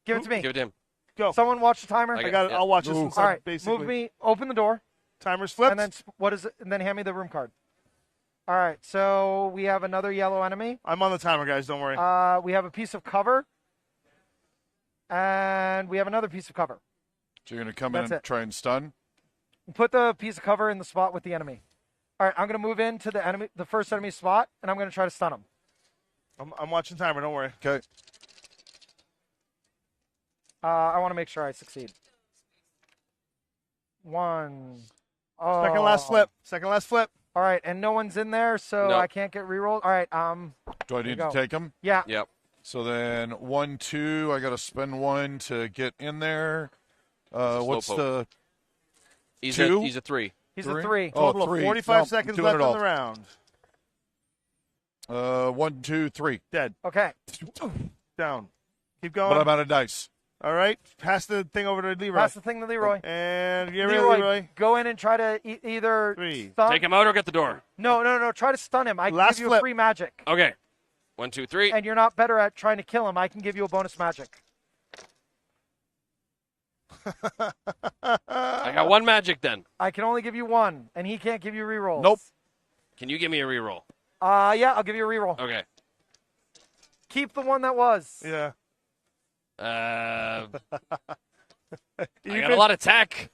Give it to me. Give it to him. Go. Someone watch the timer. I I got it. Yeah. I'll watch this Ooh. inside, All right. basically. Move me. Open the door. Timer's flipped. And then what is it? And then hand me the room card. All right. So we have another yellow enemy. I'm on the timer, guys. Don't worry. We have a piece of cover. And we have another piece of cover. So you're going to come in That's and it. try and stun? Put the piece of cover in the spot with the enemy. All right. I'm going to move into the first enemy spot, and I'm going to try to stun him. I'm watching timer. Don't worry. Okay. I want to make sure I succeed. 1. Oh. Second last flip. Second last flip. All right, and no one's in there, so No. I can't get rerolled. All right, Do I you need go. to take him? yeah. Yep. So then 1, 2, I got to spend 1 to get in there. What's Slowpoke. the He's 2? a 3. He's Three? a 3. Oh, Total of 3. 45 No, seconds doing left it in all. the round. 1, 2, 3. Dead. Okay. Down. Keep But going. I'm out of dice. All right. Pass the thing over to Leroy. Pass the thing to Leroy. And get ready, Leroy. Go in and try to either 3. stun. Take him out or get the door. No. Try to stun him. I can Last give you flip. a free magic. Okay. 1, 2, 3. And you're not better at trying to kill him. I can give you a bonus magic. I got 1 magic then. I can only give you 1, and he can't give you rerolls. Nope. Can you give me a reroll? Yeah, I'll give you a reroll. Okay. Keep the one that was. Yeah. I got a lot of tech.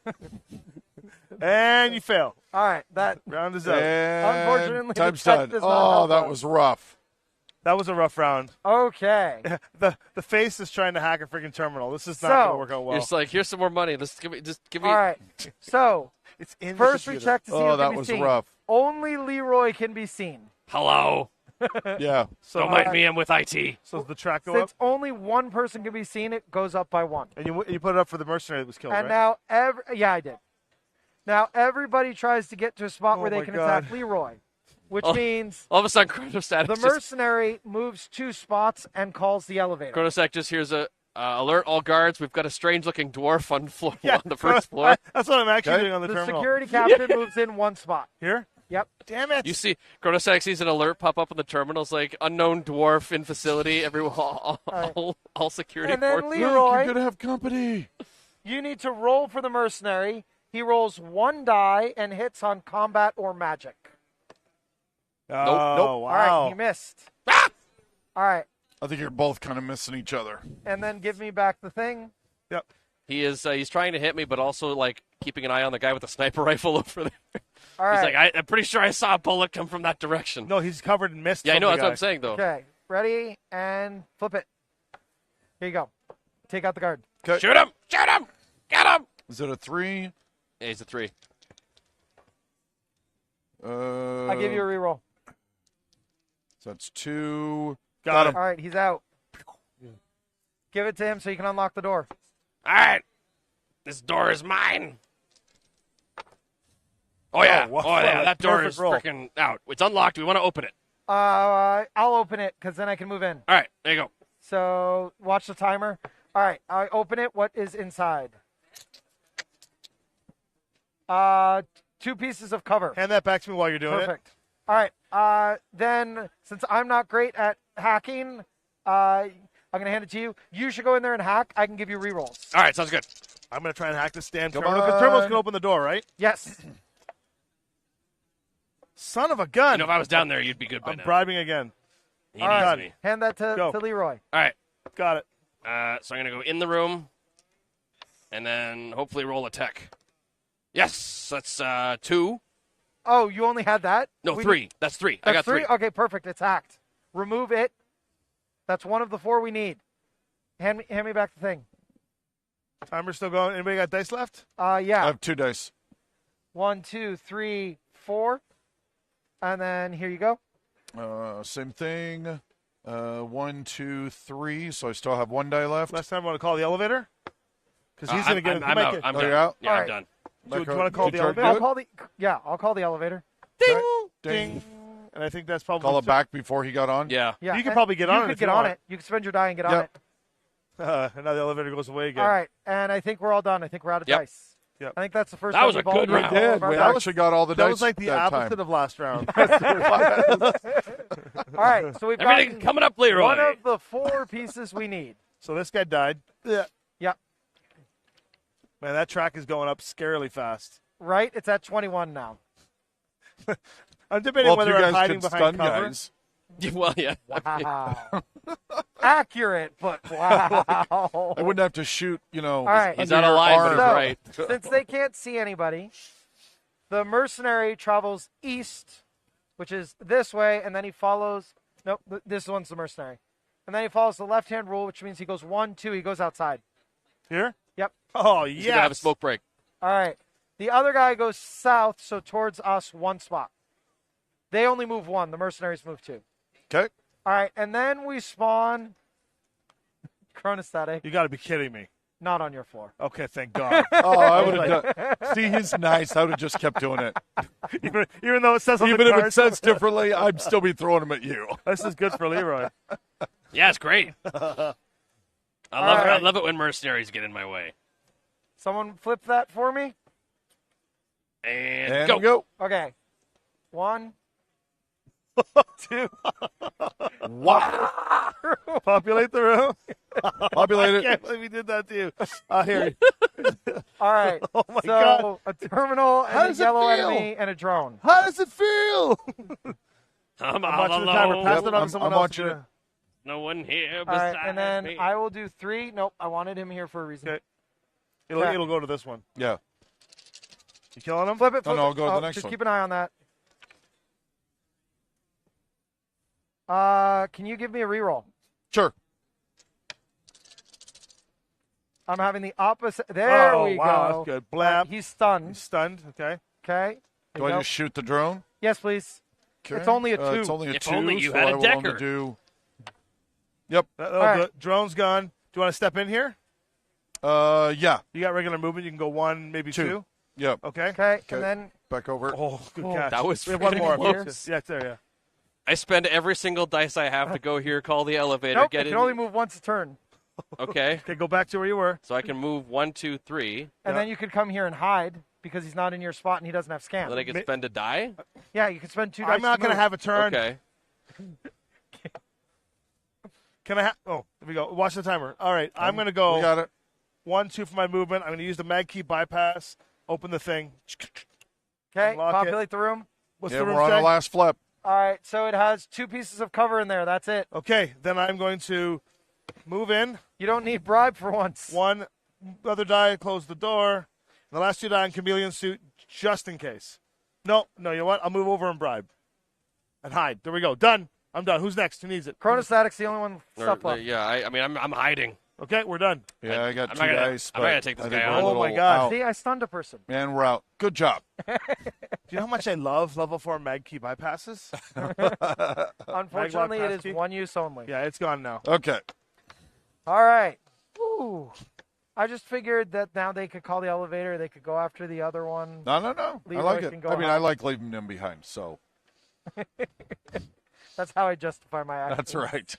And you fail. All right, that Round is up. And Unfortunately, the time's tech done. does not Oh, help that us. was rough. That was a rough round. Okay. The face is trying to hack a freaking terminal. This is not So- going to work out well. You're just like, here's some more money. Let's give me. All right. So It's in first the we computer. check to see Oh, who that can be was seen. rough. Only Leroy can be seen. Hello. Yeah. So, Don't mind me. I'm with IT. So does the track go up? Since only one person can be seen, it goes up by 1. And you put it up for the mercenary that was killed, And right? now, yeah, I did. Now everybody tries to get to a spot Oh where they my can God. attack Leroy. which means All of a sudden, Chronostatic the mercenary moves 2 spots and calls the elevator. Chronostatic just hears a alert all guards. We've got a strange-looking dwarf on the first floor. That's what I'm actually Okay. doing on the The terminal. security captain moves in 1 spot. Here? Yep. Damn it. You see, Chronostatic sees an alert pop up on the terminals like unknown dwarf in facility. Everyone, all security And then forces. Look, Leroy, you're gonna have company. you need to roll for the mercenary. He rolls 1 die and hits on combat or magic. Oh, Nope. All wow. right, he missed. All right, I think you're both kind of missing each other. and then give me back the thing. Yep. He is. He's trying to hit me, but also like keeping an eye on the guy with the sniper rifle over there. All right. He's like, I'm pretty sure I saw a bullet come from that direction. No, he's covered in mist. Yeah, I from know. the That's what guy. I'm saying, though. Okay, ready, and flip it. Here you go. Take out the guard. Okay. Shoot him! Shoot him! Get him! Is it a 3? Yeah, he's a 3. I give you a reroll. So that's 2. Got him. All right, he's out. Give it to him so you can unlock the door. All right, this door is mine. Oh yeah, wow. oh yeah, that door Perfect is roll. freaking out. It's unlocked. We want to open it. I'll open it because then I can move in. All right, there you go. So watch the timer. All right, I open it. What is inside? 2 pieces of cover. Hand that back to me while you're doing Perfect. All right. Then, since I'm not great at hacking, I'm going to hand it to you. You should go in there and hack. I can give you rerolls. All right, sounds good. it. I'm going to try and hack this damn Come terminal. Because terminals on. can open the door, right? Yes. Son of a gun. You know, if I was down there, you'd be good by I'm now. bribing again. He All needs right. me. Hand that Go. to Leroy. All right, Got it. so I'm gonna go in the room, and then hopefully roll a tech. Yes, that's 2. Oh, you only had that? No, We 3. That's 3. I That's got 3. Okay, perfect. It's hacked. Remove it. That's one of the 4 we need. Hand me back the thing. Timer's still going. Anybody got dice left? I Yeah. have 2 dice. 1, 2, 3, 4. And then here you go. Same thing. 1, 2, 3. So I still have 1 die left. Last time I want to call the elevator? Because he's going to get it. I'm out. I'm Oh, done. you're out? Yeah, All I'm right. done. Do you want to call the Did you try to elevator? do it? I'll call the elevator. Ding, Ding. ding. And I think that's probably Call it back before he got on? Yeah. Yeah. You can and probably get on it You if could get you on want. it. You can spend your die and get on Yep. it. And now the elevator goes away again. All right. And I think we're all done. I think we're out of Yep. dice. Yep. I think that's the first That time was a we've all good used round. all We did. of our We dice. actually got all the That dice was like the that opposite time. of last round. All right. So we've got Everything coming up, Leroy. one of the 4 pieces we need. So this guy died. Yeah. Yep. Man, that track is going up scarily fast. Right? It's at 21 now. I'm debating Well, if whether you I'm guys hiding could behind stun cover. guys. Well, yeah. Wow. Accurate, but wow. I wouldn't have to shoot, All right. He's out of line, but he's So, right. since they can't see anybody, the mercenary travels east, which is this way, and then he follows. Nope, this one's the mercenary. And then he follows the left-hand rule, which means he goes 1, 2, he goes outside. Here? Yep. Oh, He's gonna have a yes. smoke break. All right. The other guy goes south, so towards us 1 spot. They only move 1. The mercenaries move 2. Okay. All right, and then we spawn Chronostatic, You got to be kidding me. not on your floor. Okay, thank God. Oh, I would have done. See, he's nice. I would have just kept doing it. Even though it says on Even the if it card, says differently, I'd still be throwing them at you. this is good for Leroy. Yeah, it's great. I right. love it when mercenaries get in my way. Someone flip that for me? And, And go. go. Okay. 1, 2. Wow. Populate the room. Populate I it. can't believe we did that to you. Here. All right. Oh, my so God. a terminal How and a does it yellow feel? enemy and a drone. How does it feel? I'm I'm all watching the timer. alone. Pass Yep, it on to I'm someone watching else. it. No one here All beside right, and then me. I will do 3. Nope, I wanted him here for a reason. Okay. It'll go to this one. Yeah. You killing him? Flip it. Flip no, it. I'll go to the next just one. keep an eye on that. Can you give me a reroll? Sure. I'm having the opposite. There Oh, we wow, go. that's good. Blab. He's stunned. He's stunned. Okay. Okay. There Do you I go. just shoot the drone? Yes, please. Okay. It's only a 2. It's only a If 2. only you so had a I will only decker. do. Yep. That'll All do right. it. Drone's gone. Do you want to step in here? Yeah. You got regular movement. You can go 1, maybe 2. 2. Yep. Okay. Okay, Okay. and then Back over. Oh, good Oh, catch. That was We have one freaking more. close. Yeah, it's there. Yeah. I spend every single dice I have to go here, call the elevator, nope, get you in. can only move once a turn. Okay. Okay, go back to where you were. So I can move 1, 2, 3. And Yeah. then you could come here and hide because he's not in your spot and he doesn't have scan. Then I can spend a die. Yeah, you can spend 2 dice. I'm not going to have a turn. Okay. Can I have? Oh, there we go. Watch the timer. All right, I'm going to go We got it. 1, 2 for my movement. I'm going to use the mag key bypass. Open the thing. Okay, Unlock populate the room. What's Yeah, the room we're on say? the last flip. All right, so it has 2 pieces of cover in there. That's it. Okay, then I'm going to move in. You don't need bribe for once. One other die, close the door. The last 2 die in chameleon suit, just in case. No, you know what? I'll move over and bribe. And hide. There we go. Done. I'm done. Who's next? Who needs it? Chronostatic's the only one stuff Or, left. yeah, I mean, I'm hiding. Okay, we're done. Yeah, I got I'm 2 not gonna- dice. I'm but not gonna take this I think guy we're on. a Oh, my little God. out. See, I stunned a person. And we're out. Good job. Do you know how much I love level 4 mag key bypasses? Unfortunately, it is passkey? 1 use only. Yeah, it's gone now. Okay. All right. Ooh. I just figured that now they could call the elevator. They could go after the other one. No. I Leroy like can it. go I mean, hide. I like leaving them behind. So That's how I justify my action. that's right.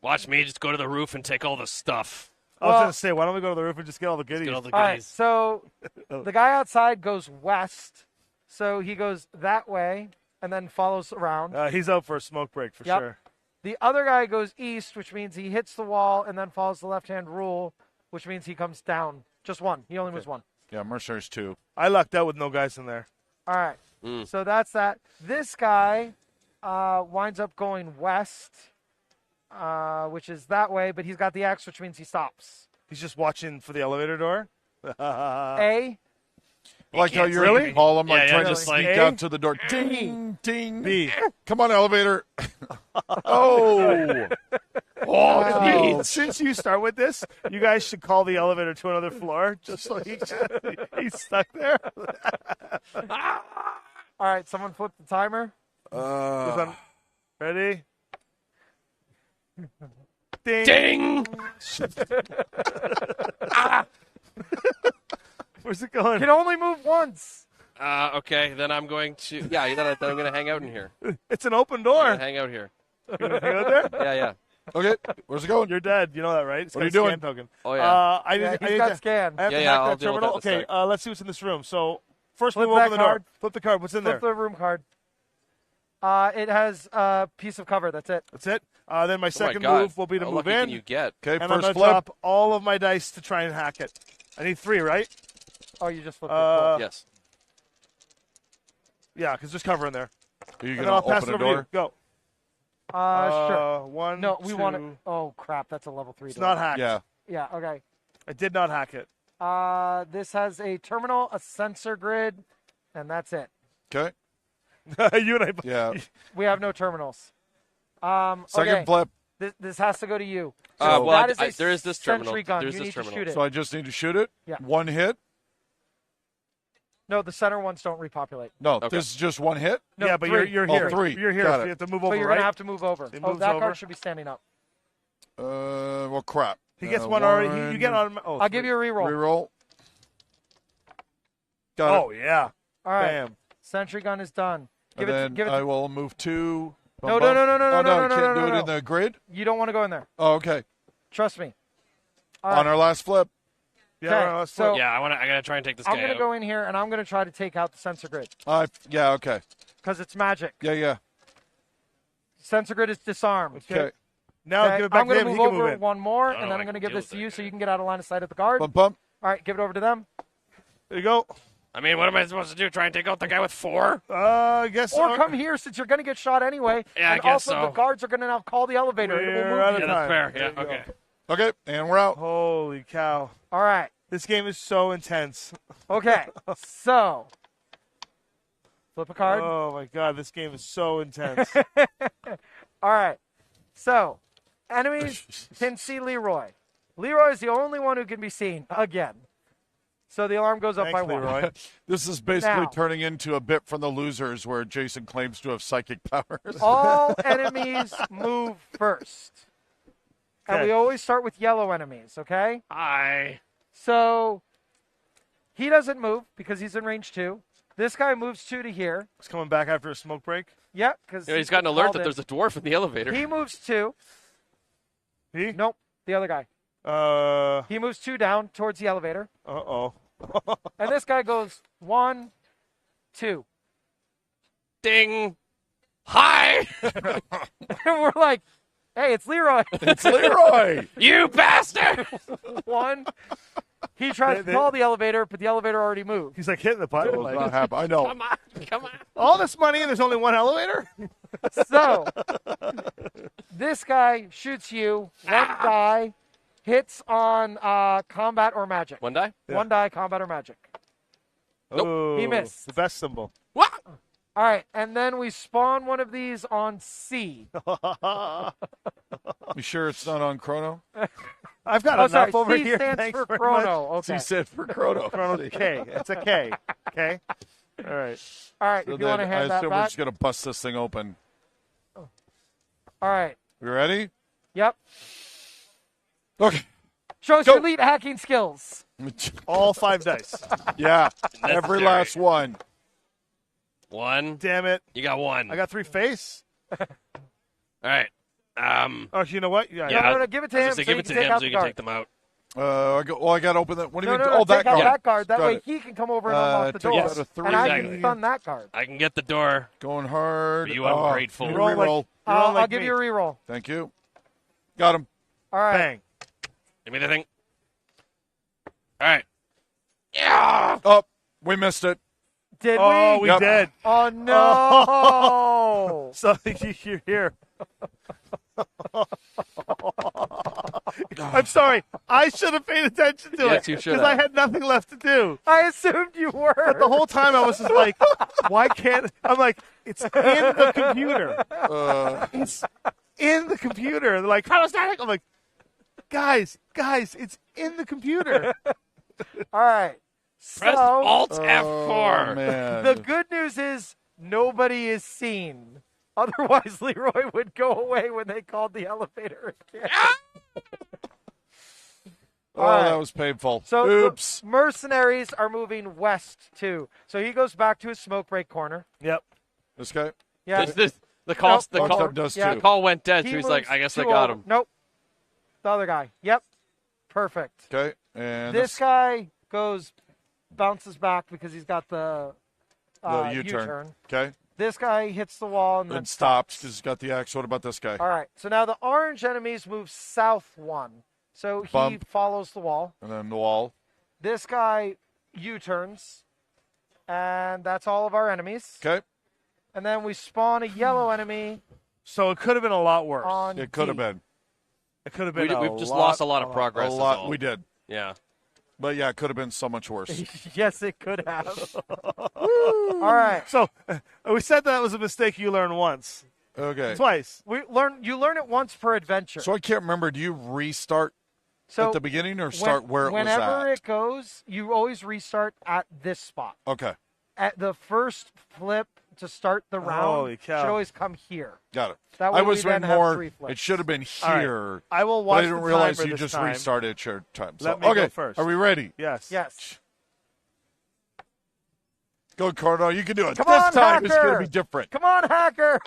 Watch me just go to the roof and take all the stuff. I was Well- going to say, why don't we go to the roof and just get all the goodies? Get all the All right, goodies. so the guy outside goes west. So he goes that way and then follows around. He's out for a smoke break for Yep. sure. The other guy goes east, which means he hits the wall and then follows the left-hand rule, which means he comes down. Just one. He only moves one. Yeah, Mercenaries 2. I lucked out with no guys in there. All right. So that's that. This guy winds up going west, which is that way, but he's got the X, which means he stops. He's just watching for the elevator door. A. I like how you're Really? call him like Yeah, trying to just sneak like- out to the door. Ding, ding. B. Come on, elevator. Oh. Oh, since you start with this, you guys should call the elevator to another floor just so he's stuck there. All right, someone flip the timer. Goes on. Ready? Ding. Ding! Where's it going? Can only move once. Okay, then I'm going to. Yeah, then I'm going to hang out in here. It's an open I'm door. gonna hang out here. You go there? Yeah, yeah. Okay, where's it going? You're dead. You know that, right? It's What are got you a doing? scan token. Oh, yeah. I Yeah, need he's to got scan. I have to Yeah, hack I'll that deal with terminal. that in a Okay, sec. let's see what's in this room. So first Flip we that open the door. card. Flip the card. What's in Flip there? the room card. It has a piece of cover. That's it. That's it. Then my Oh my second God. move will be to How move lucky can in, you get? Okay, and I'm first going to flip. drop all of my dice to try and hack it. I need 3, right? Oh, you just flipped it. Yes. Yeah, because there's cover in there. Are you And going then I'll to pass open it a over to you. door? Go. Cool. Sure. One. No, we want two. to. Oh crap, that's a level 3. It's door. not hacked. Yeah. Yeah. Okay. I did not hack it. This has a terminal, a sensor grid, and that's it. Okay. You and I. Yeah. We have no terminals. Second Okay. flip. This has to go to you. Well, that is a there is this terminal. sentry gun. There's You this need terminal. to shoot it. So I just need to shoot it? Yeah. One hit? No, the center ones don't repopulate. No, Okay. this is just one hit? No, yeah, but 3. you're Oh, here. 3. You're here. Got So it. you have to move But over, you're right? gonna have to move over. It Oh, moves that over. card should be standing up. Well, crap. He gets one already. You get on. Oh, I'll give you a reroll. Reroll. Got Oh yeah. All right. Bam. Sentry gun is done. it. Give And it. then Give it. I will move 2. No, no, no, no, no, Oh, no, no, you no, can't no, do no, it in no. the grid? You don't want to go in there. Oh, okay. Trust me. All On right. our last flip. Yeah. Okay, Let's so- flip. Yeah, I gotta try and take this I'm guy gonna out. go in here and I'm gonna try to take out the sensor grid Yeah, okay. because it's magic. Yeah. Sensor grid is disarmed. Okay. Now Okay, give it back I'm to gonna him. He move can move over in. one more, I don't and know then if I'm I gonna can give this deal to you with so you can get out of line of sight of the guard. Bump, bump. All right, give it over to them. There you go. I mean, what am I supposed to do? Try and take out the guy with 4? I guess. Or come here since you're gonna get shot anyway. Yeah, I and guess also so. the guards are gonna now call the elevator. and it will We're move out you. of Yeah, time. that's fair. There Yeah, you go. okay. Okay, and we're out. Holy cow. All right. This game is so intense. Okay. So flip a card. Oh my god, this game is so intense. All right. So enemies can see Leroy. Leroy is the only one who can be seen again. So the alarm goes up Thanks, by 1. Leroy. This is basically Now- turning into a bit from The Losers where Jason claims to have psychic powers. All enemies move first. And Okay. we always start with yellow enemies, okay? Hi. So He doesn't move because he's in range 2. This guy moves 2 to here. He's coming back after a smoke break. Yeah, because He's got an alert that there's a dwarf in the elevator. He moves 2. He? Nope, the other guy. He moves 2 down towards the elevator. Uh-oh. And this guy goes 1, 2. Ding. Hi. And we're like, hey, it's Leroy. It's Leroy. You bastard. 1. He tries to call the elevator, but the elevator already moved. He's like hitting the button. Will Like, not happen. I know. Come on. all this money and there's only one elevator? So, this guy shoots you. 1 die hits on combat or magic. 1 die? 1 die, combat or magic. Nope. He missed. The best symbol. What? All right, and then we spawn one of these on C. You sure it's not on Chrono? I've got Oh, enough sorry, over C here. stands Thanks for very chrono. much. Okay. He said for Chrono. Chrono's K. It's a K. Okay? All right. All right, So if you want to then I hand that assume we're back. just going to bust this thing open. All right. You ready? Yep. Okay. Show us your elite hacking skills. All 5 dice. Yeah. Every Necessary. last one. 1. Damn it. You got 1. I got 3 face. All right. Oh, you know what? No, give it to him. Give so it you to can take him out so you the can guard. take them out. I got to open that. What do you No, mean? no, Oh, that take out guard. that guard. That Got way it. he can come over and unlock the take door. out a 3. And I Exactly. can stun that guard. I can get the door. Going hard. You are grateful. need a Roll like- reroll. I'll like give me. you a reroll. Thank you. Got him. All right. Bang. Give me the thing. All right. Yeah. Oh, we missed it. Did Oh, we? we Yep. did. Oh, no. So you're here. I'm sorry. I should have paid attention to Yes, it you should because I have. had nothing left to do. I assumed you were. But the whole time I was just like, why can't I'm like, it's in the computer. It's in the computer. They're like, how is that? I'm like, guys, it's in the computer. All right. Press So, Alt Oh, F4. man. the good news is nobody is seen. Otherwise, Leroy would go away when they called the elevator again. Oh, All right. that was painful. So Oops. the mercenaries are moving west too. So he goes back to his smoke break corner. Yep. This guy? Yeah. The call, Nope. the One call, step does yeah. too. call went dead, He so he's moves like, I guess I 2 got over. him. Nope. The other guy. Yep. Perfect. Okay. And This guy bounces back because he's got the the U-turn. U-turn. Okay. This guy hits the wall and then And stops because he's got the axe. What about this guy? All right. So now the orange enemies move south 1. So he Bump. follows the wall. And then the wall. This guy U-turns. And that's all of our enemies. Okay. And then we spawn a yellow enemy So it could have been a lot worse. on It could have D. been. It could have been. We've just lost a lot of progress. A is lot. all. We did. Yeah. But yeah, it could have been so much worse. Yes, it could have. All right. So we said that was a mistake you learned once, Okay. twice. You learn it once per adventure. So I can't remember. Do you restart So at the beginning or start where it was whenever at? it goes, you always restart at this spot. Okay. At the first flip to start the round Holy cow. should always come here. Got it. That way I was we then reading have more. 3 flips. It should have been All right. here. I will But watch I didn't the realize timer you this just time. restarted at your time. So, Let me go okay. first. Are we ready? Yes. Yes. Go, Cardo. You can do it. Come this on, time is going Hacker. to be different. Come on, hacker.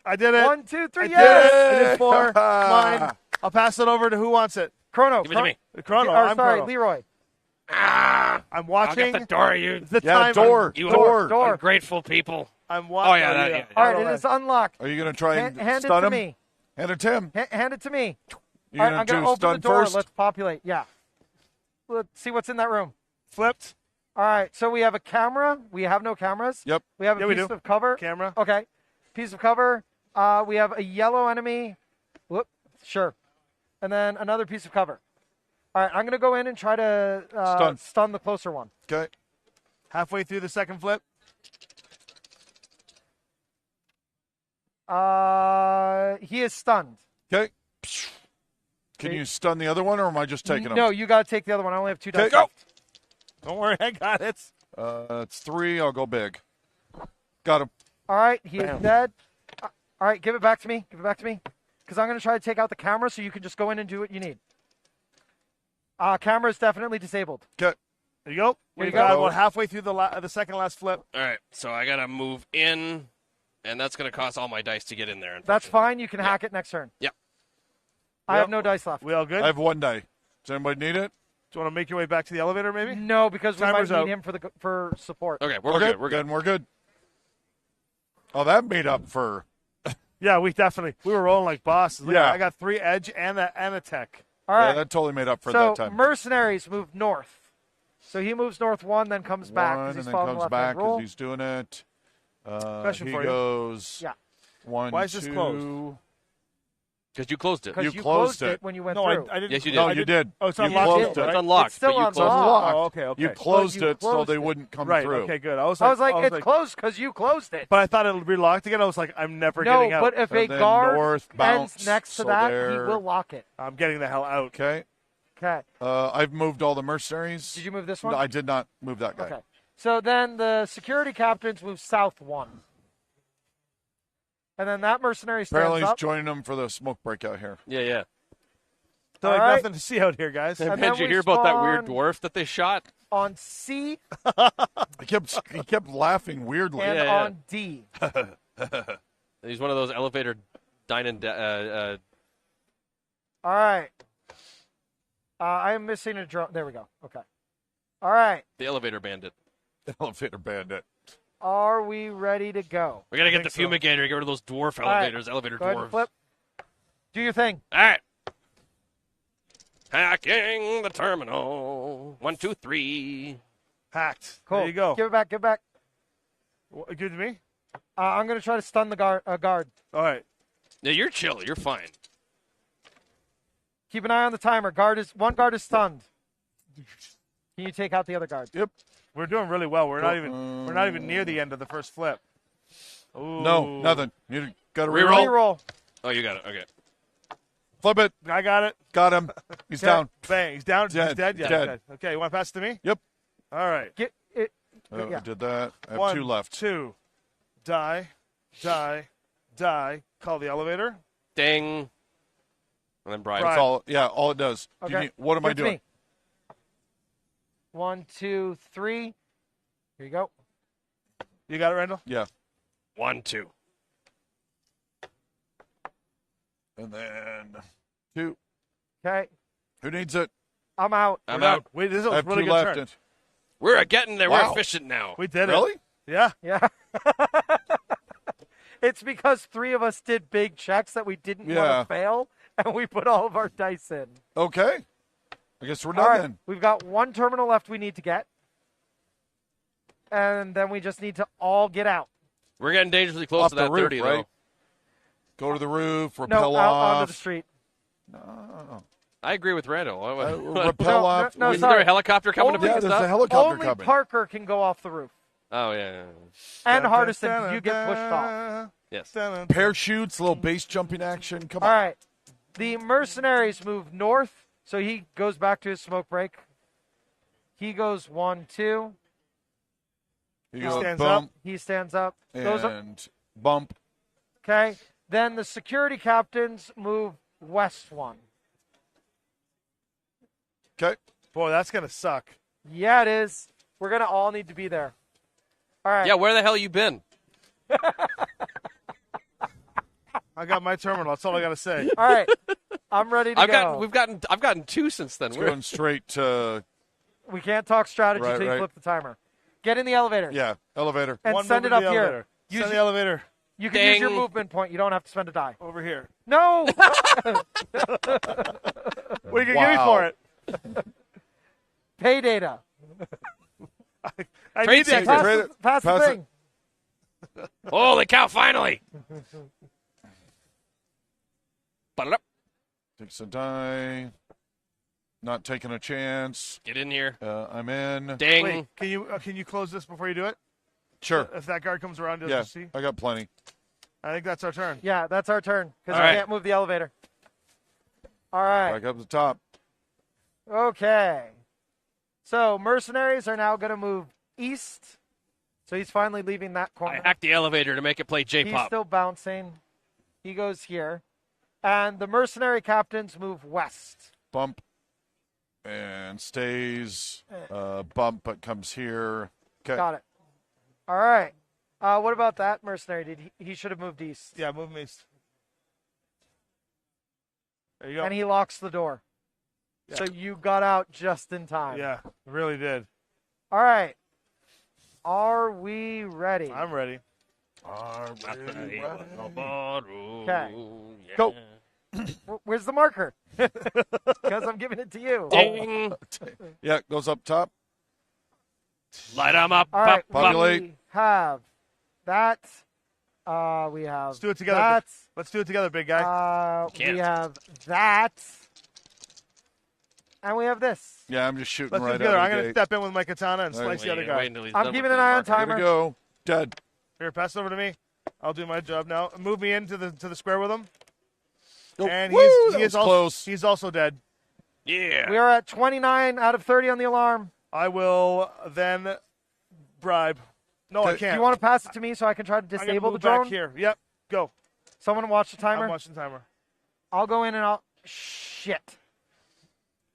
I did it. 1, 2, 3, I did yes. it. I did 4. Mine. I'll pass it over to who wants it. Chrono. Give it to me. Chrono. Or, I'm sorry, Chrono. Leroy. I'm I'll watching get the door, you the Yeah, timer. door. You door. Door. ungrateful people. I'm watching. Oh, yeah, that- yeah. All right, it is unlocked. Are you going to try and Hand it stun to him? me. Hand it to him. Hand it to me. You All right, going I'm to going do to open stun the door. first? Let's populate. Yeah. Let's see what's in that room. Flipped. All right, so we have a camera. We have no cameras. Yep. We have a Yeah, we piece do. of cover. Camera. Okay. Piece of cover. We have a yellow enemy. Whoop. Sure. And then another piece of cover. All right, I'm going to go in and try to stun the closer one. Okay. Halfway through the second flip. He is stunned. Okay. Can you stun the other one, or am I just taking him? No, you got to take the other one. I only have 2 dice Okay, go. left. Don't worry, I got it. It's 3. I'll go big. Got him. All right, he is dead. All right, give it back to me. Give it back to me. Because I'm going to try to take out the camera so you can just go in and do what you need. Camera is definitely disabled. Okay. There you go. Here you We got go. about halfway through the second last flip. All right, so I got to move in, and that's going to cost all my dice to get in there. That's unfortunately. fine. You can hack it next turn. Yep. I have no dice left. We all good? I have 1 die. Does anybody need it? Do you want to make your way back to the elevator, maybe? No, because we Timer's might need out. him for support. Okay, we're good. We're good. Then we're good. Oh, that made up for. Yeah, we were rolling like bosses. Look, Yeah. I got 3 edge and a tech. All right. Yeah, that totally made up for so that time. mercenaries move north. So he moves north 1, then comes back One, because he's and then following comes the back left-hand rule. because he's doing it. Question He for you. goes. Yeah. 1, Why is this 2. closed? Because you closed it. Because You you closed closed it. it when you went No, through. I didn't. Yes, you did. No, I you didn't- did. Oh, it's You unlocked. closed right? it. It's unlocked. It's still but you unlocked. closed it. Unlocked. Oh, okay. You Okay. closed But you it so closed they it. wouldn't come Right. through. Okay. Good. I was like, it's closed because you closed it. But I thought it would be locked again. I was like, I'm never No, getting out. but if a And then guard north bounce, ends next to so that, he there- will lock it. I'm getting the hell out. Okay. Okay. I've moved all the mercenaries. Did you move this one? No, I did not move that guy. Okay. So then the security captains move south 1. And then that mercenary stands Apparently, he's up. joining them for the smoke breakout here. Yeah. So All like right. nothing to see out here, guys. And Man, then did you we hear about that weird spawn- dwarf that they shot? On C He kept laughing weirdly. and Yeah. on D. He's one of those elevator dining. All right. I am missing a drone. There we go. Okay. All right. The elevator bandit. Elevator bandit. Are we ready to go? We got to get the think so. fumigator. Get rid of those dwarf All right. elevators. Elevator Go ahead and dwarves. flip. Do your thing. All right. Hacking the terminal. 1, 2, 3. Hacked. Cool. There you go. Give it back. Give it back. Give it to me. I'm going to try to stun the guard. All right. Yeah, you're chill. You're fine. Keep an eye on the timer. One guard is stunned. Can you take out the other guard? Yep. We're doing really well. We're not even near the end of the first flip. Ooh. No, nothing. You got to Reroll. Reroll. Oh, you got it. Okay. Flip it. I got it. Got him. He's down. Bang. He's down. Dead. He's dead. Yeah. Dead. Dead. Okay. You want to pass it to me? Yep. All right. Get it. I did that. I have 1, 2 left. 2. Die. Call the elevator. Ding. And then Brian. Brian. That's all. Yeah, all it does. Okay. What am I Give it to doing? me. 1, 2, 3. Here you go. You got it, Randall? Yeah. 1, 2. And then 2. Okay. Who needs it? I'm out. I'm We're done. out. Wait, this is I a have really 2 good left. turn. We're getting there. We're Wow. efficient now. We did Really? it. Yeah. Yeah. It's because 3 of us did big checks that we didn't want Yeah. to fail, and we put all of our dice in. Okay. I guess we're All done right. then. We've got 1 terminal left we need to get. And then we just need to all get out. We're getting dangerously close Off to the that roof, 30, right? though. Go to the roof, No, rappel out off. onto the street. I agree with Randall. Rappel off. no, Isn't sorry. there a helicopter coming Only- to Yeah, pick us there's a up? helicopter Only coming. Parker can go off the roof. Oh, yeah. And Hardison, you get pushed off. Yes. Parachutes, little base jumping action. Come All on. right. The mercenaries move north, so he goes back to his smoke break. He goes 1, 2. You He go stands bump He stands up. Goes up. and bump. Okay. Then the security captains move west 1. Okay. Boy, that's going to suck. Yeah, it is. We're going to all need to be there. All right. Yeah, where the hell you been? I got my terminal. That's all I got to say. All right. I'm ready to go. I've gotten 2 since then. It's We're- going straight to, We can't talk strategy Right, until you right. flip the timer. Get in the elevator. yeah, elevator. And One send move it to up the here. elevator. Use Send the your- elevator You can use your Ding. movement point. You don't have to spend a die. over here. No. What are you going to give me Wow. for it? Pay data. I Trade need that. secret. Pass, Trade the, it. pass the Pass it. thing. Holy cow, finally! Ba-da-da. Takes a die. Not taking a chance. Get in here. I'm in. Ding. Wait, can you close this before you do it? Sure. If that guard comes around, does Yeah, you see? I got plenty. I think that's our turn. Yeah, that's our turn because All we right. can't move the elevator. All right. Back up the top. Okay. So mercenaries are now going to move east. So he's finally leaving that I corner. hacked the elevator to make it play He's J-pop. still bouncing. He goes here. And the mercenary captains move west. Bump. And stays. Bump, but comes here. Okay. Got it. All right. What about that mercenary? Did he should have moved east? Yeah, move me east. There you go. And he locks the door. Yeah. So you got out just in time. Yeah, really did. All right. Are we ready? I'm ready. Okay. Yeah. Go. Where's the marker? Because I'm giving it to you. Ding. Yeah, it goes up top. Light 'em up. All right. Populate. We have that. We have. Let's do it together. That. Let's do it together, big guy. Can't. We have that. And we have this. Yeah, I'm just shooting Let's do right it together. out I'm of the going to gate. step in with my katana and All right. slice the other guy. I'm keeping an eye on Here timer. we go. Dead. Here, pass it over to me. I'll do my job now. Move me into the square with him. Oh, And woo, he that is was also, close. he's also dead. Yeah. We are at 29 out of 30 on the alarm. I will then bribe. No, I Okay. can't. Do you want to pass it to me so I can try to I'm gonna disable the move drone? back here. Yep, go. Someone watch the timer. I'm watching the timer. I'll go in and I'll. Shit.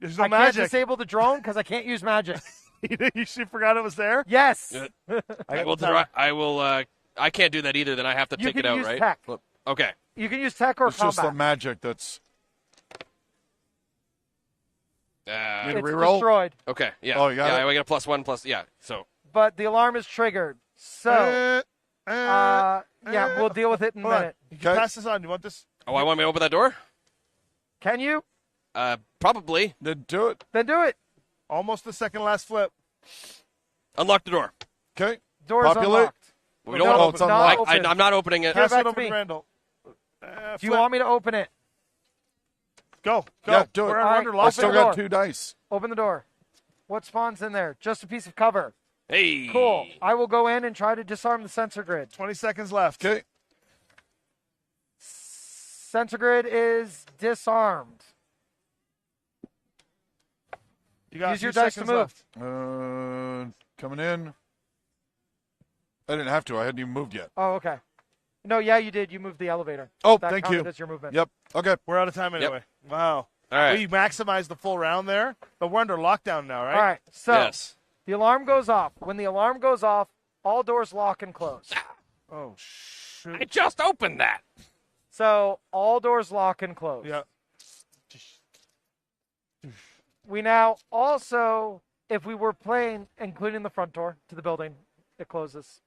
There's no I magic. can't disable the drone because I can't use magic. She forgot it was there? Yes. Good. I will. I can't do that either. Then I have to You take can it out, use right? tech. Okay. You can use tech or It's just the combat. magic that's. Need to It's reroll? destroyed, Okay. Yeah. Oh, you got yeah. it? I get a +1 plus. Yeah. So. but the alarm is triggered. So, yeah, we'll deal with it in a Hold on. minute. You can Okay. pass this on. You want this? Oh, I want me to open that door. Can you? Probably. Then do it. Then do it. Almost the second last flip. Unlock the door. Okay. Door's Populate. unlocked. We don't No, want it's to. unlocked. open. I'm not opening it. Give it Pass back it to over me. to Randall. Do you Flip. want me to open it? Go. Yeah, do it. We're All right, under I lock. still the got door. 2 dice. Open the door. What spawns in there? Just a piece of cover. Hey. Cool. I will go in and try to disarm the sensor grid. 20 seconds left. Okay. Sensor grid is disarmed. You got Use a few your dice to seconds move. left. Coming in. I didn't have to. I hadn't even moved yet. Oh, okay. No, yeah, you did. You moved the elevator. Oh, That thank counted you. as your movement. Yep. Okay. We're out of time anyway. Wow. All right. We maximized the full round there, but we're under lockdown now, right? All right. So Yes. the alarm goes off. When the alarm goes off, all doors lock and close. Oh, shoot. I just opened that. So all doors lock and close. Yeah. We now also, if we were playing, including the front door to the building, it closes.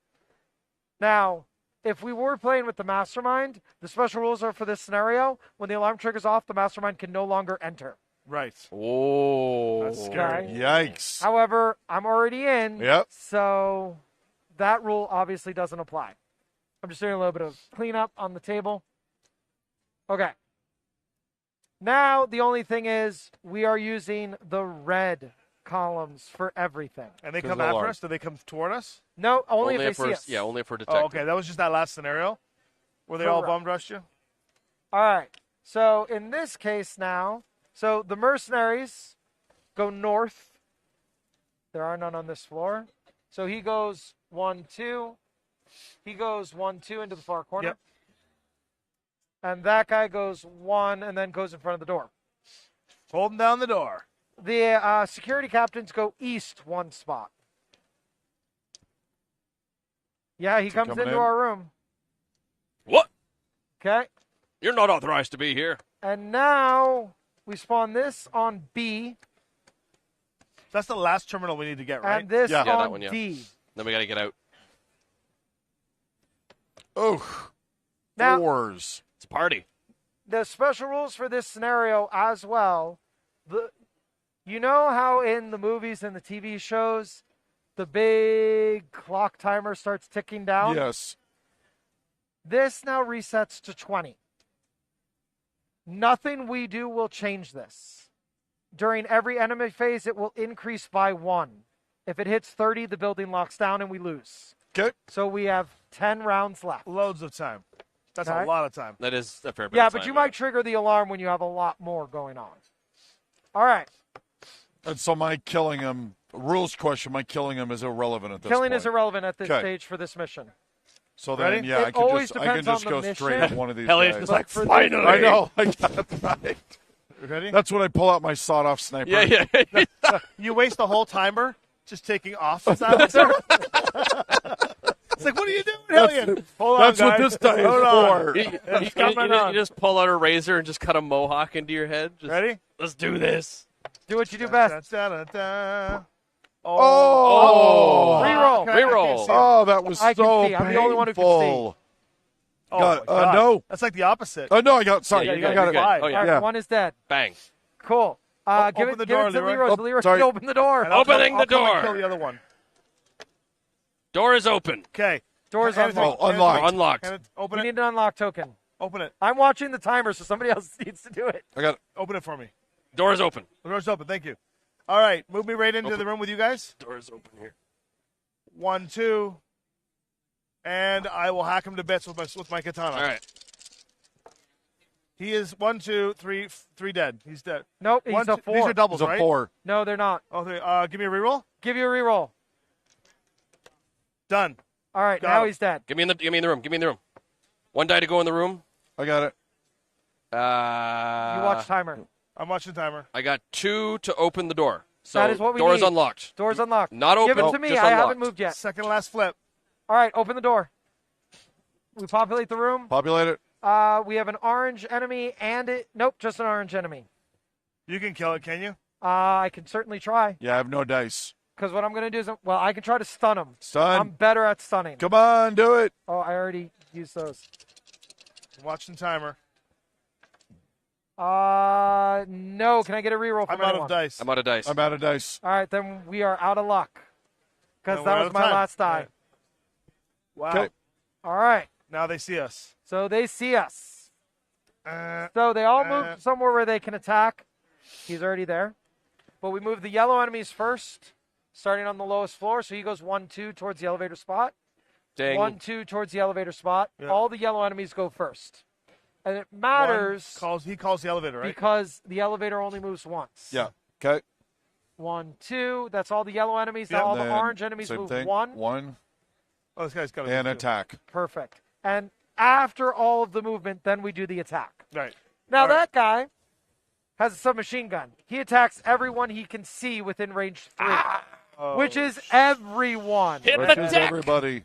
Now, if we were playing with the mastermind, the special rules are for this scenario. When the alarm triggers off, the mastermind can no longer enter. Right. Oh. That's scary. Okay. Yikes. However, I'm already in. Yep. So that rule obviously doesn't apply. I'm just doing a little bit of cleanup on the table. Okay. Now, the only thing is we are using the red columns for everything. And they Because come of the after alarm. us? Do they come toward us? No, only if they we're, see us. Yeah, only if we're detected. Oh, okay. That was just that last scenario where they all Correct. bum rushed you? All right. So in this case now, so the mercenaries go north. There are none on this floor. So he goes 1, 2. He goes 1, 2 into the far corner. Yep. And that guy goes 1 and then goes in front of the door. Holding down the door. The security captains go east 1 spot. Yeah, he comes coming into in? our room. What? Okay. You're not authorized to be here. And now we spawn this on B That's the last terminal we need to get, right? and this Yeah. Yeah, that on one, yeah. D. Then we got to get out. Oh. Now, Doors. It's a party. the special rules for this scenario as well. You know how in the movies and the TV shows, the big clock timer starts ticking down? Yes. This now resets to 20. Nothing we do will change this. During every enemy phase, it will increase by 1. If it hits 30, the building locks down and we lose. Okay. So we have 10 rounds left. Loads of time. That's Okay. a lot of time. That is a fair bit Yeah, of but time, you might trigger the alarm when you have a lot more going on. All right. And so my killing him, rules question, my killing him is irrelevant at this Killing point. is irrelevant at this Okay. stage for this mission. So then, Ready? yeah, It I can always just, I can depends on just the go straight mission. at one of these Elliot's guys. just like, for this- finally. I know. I got it right. Ready? That's when I pull out my sawed-off sniper. Yeah. You waste the whole timer just taking off silencer. It's like, what are you doing, Hillian? Hold on, That's what guys. this die is Hold on. for. You just pull out a razor and just cut a mohawk into your head. Just, Ready? Let's do this. Do what you do best. Oh. Reroll. Can I- I can't Reroll. see it. Oh, that was I can so see. I'm the only one who can painful. Oh, Got it. my God. No. That's like the opposite. No, I got. Sorry, Yeah, I you're got good. it. Five. Oh, yeah. All right, Yeah. one is dead. Bang. Cool. Give open it, the give door, it to Leroy. Leroy. Oh, So Leroy sorry. can open the door. And I'll Opening come- the I'll come and door. Kill the other one. Door is open. Okay. Door's unlocked. unlocked. Unlocked. Open We it. need an unlock token. Open it. I'm watching the timer, so somebody else needs to do it. I got it. Open it for me. Door is open. The door's open. Thank you. All right. Move me right into the room with you guys. Door is open here. 1, 2. And I will hack him to bits with my katana. All right. He is 1, 2, 3 dead. He's dead. Nope, he's a 4. These are doubles, It's a right? 4. No, they're not. Oh, three. Give me a reroll. Give you a reroll. Done. All right, Got now him. he's dead. Give me in the room. Give me in the room. One die to go in the room. I got it. You watch timer. I'm watching the timer. I got 2 to open the door. So That is what we door is need. unlocked. Door's unlocked. Not open. Give it to me. Just I unlocked. haven't moved yet. Second last flip. All right, open the door. We populate the room. Populate it. We have an orange enemy and nope, just an orange enemy. You can kill it, can you? I can certainly try. Yeah, I have no dice. Because what I'm going to do is, I can try to stun him. Stun. I'm better at stunning. Come on, do it. Oh, I already used those. I'm watching the timer. No. Can I get a reroll from I'm out anyone? of dice. I'm out of dice. I'm out of dice. All right, then we are out of luck. Because Then we're that out was of my time. last die. Right. Wow. Okay. All right. Now they see us. So they see us. So they all move somewhere where they can attack. He's already there. But we move the yellow enemies first, starting on the lowest floor. So he goes 1, 2 towards the elevator spot. Dang. 1, 2 towards the elevator spot. Yeah. All the yellow enemies go first. And it matters He calls the elevator, right? because the elevator only moves once. Yeah. Okay. 1, 2. That's all the yellow enemies. Yeah. Now all the Then orange enemies same move thing. 1. 1 Oh, this guy's got to and attack. Perfect. And after all of the movement, then we do the attack. Right. Now All right. that guy has a submachine gun. He attacks everyone he can see within range 3, which is everyone. Hit Which the is deck. everybody.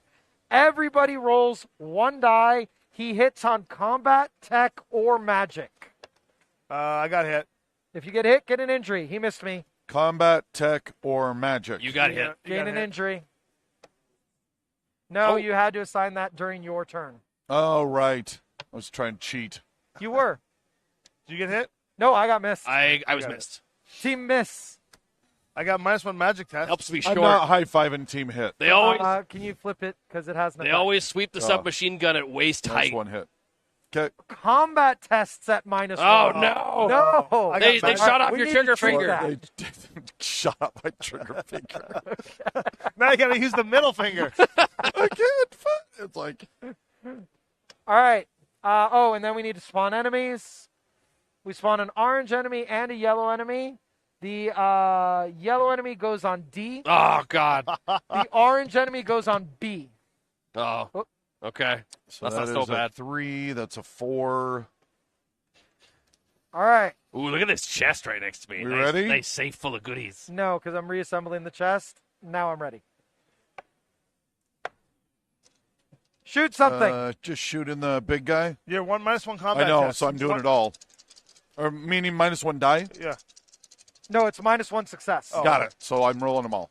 Everybody rolls 1 die. He hits on combat, tech, or magic. I got hit. If you get hit, get an injury. He missed me. Combat, tech, or magic. You got hit. You Gain got an hit. injury. No, Oh. you had to assign that during your turn. Oh, right. I was trying to cheat. You were. Did you get hit? No, I got missed. I was Got it. missed. Team miss. I got -1 magic test. Helps me I'm short. not high-fiving team hit. They always Can you flip it? Because it has no. they always sweep the Oh. submachine gun at waist Nice height. one hit. Okay. Combat tests at -1. Oh no! No. I got They magic. shot off We your need trigger to treat finger. that. They shot up my trigger finger. Now you got to use the middle finger. I can't. It's like All right. And then we need to spawn enemies. We spawn an orange enemy and a yellow enemy. The yellow enemy goes on D. Oh God! The orange enemy goes on B. Oh, okay. so. That's That not so is a bad. 3. That's a 4. All right. Ooh, look at this chest right next to me. We nice, ready? Nice safe full of goodies. No, because I'm reassembling the chest. Now I'm ready. Shoot something. Just shooting the big guy. You're -1 combat I know, test. so I'm doing it all. Or meaning -1 die. Yeah. No, it's -1 success. Oh. Got it. So I'm rolling them all.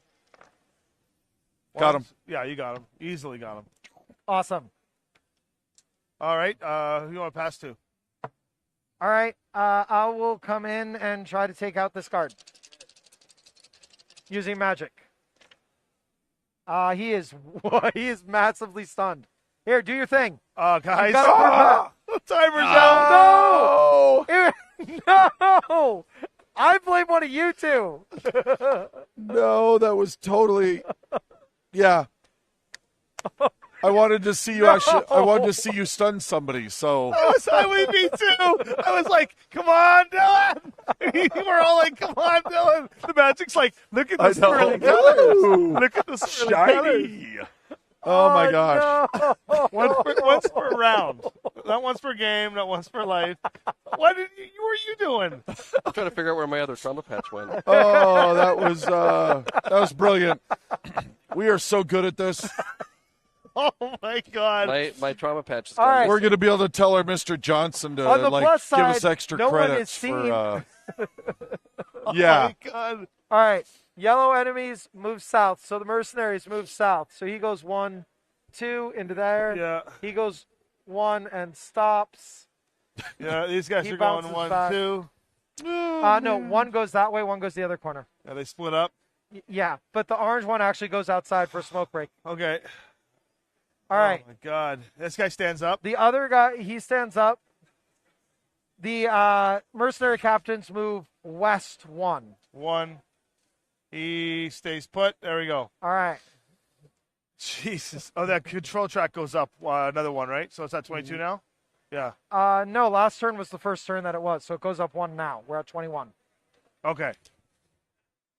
Got him. Yeah, you got him. Easily got him. Awesome. All right. Who you want to pass to? All right. I will come in and try to take out this guard using magic. He is massively stunned. Here, do your thing. Guys. got The timer's Oh, out. no! I blame one of you two. No, that was totally. Yeah. I wanted to see you actually. I wanted to see you stun somebody. So I was me too. I was like, "Come on, Dylan." We're all like, "Come on, Dylan." The magic's like, "Look at this swirly colors. Ooh, Look at the swirly colors." shiny. Oh my gosh. No. Once per round. Not once per game. Not once per life. Why did you were you doing? I'm trying to figure out where my other trauma patch went. Oh, that was brilliant. We are so good at this. Oh my God! My trauma patch is All gone. right. We're going to be able to tell our Mr. Johnson to On the plus give side, us extra no one is credits seen. for. Oh Yeah. my God! All right. Yellow enemies move south, so the mercenaries move south. So he goes 1, 2 into there. Yeah. He goes 1 and stops. Yeah, these guys He are going bounces 1, back. 2. No, 1 goes that way, 1 goes the other corner. Yeah, they split up. Yeah, but the orange one actually goes outside for a smoke break. Okay. All right. Oh my God! This guy stands up. The other guy, he stands up. The mercenary captains move west 1. 1. He stays put. There we go. All right. Jesus. Oh, that control track goes up. Another 1, right? So it's at 22 now? Yeah. No, last turn was the first turn that it was, so it goes up 1 now. We're at 21. Okay.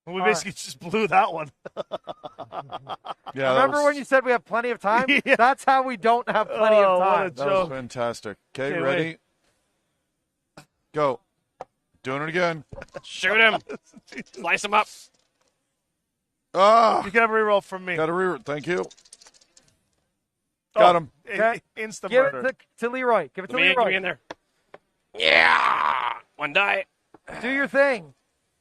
Well, we All basically just blew that one. Yeah, Remember when you said we have plenty of time? Yeah. That's how we don't have plenty of What a time. that was joke. fantastic. Okay, Okay, ready? Go. Doing it again. Shoot him. Slice him up. Ah, You can have a reroll from me. got a reroll. Thank you. Oh, Got him. Okay. Insta Give murder. it to Leroy. Give it to Give me Leroy. in there. Yeah. 1 die. Do your thing.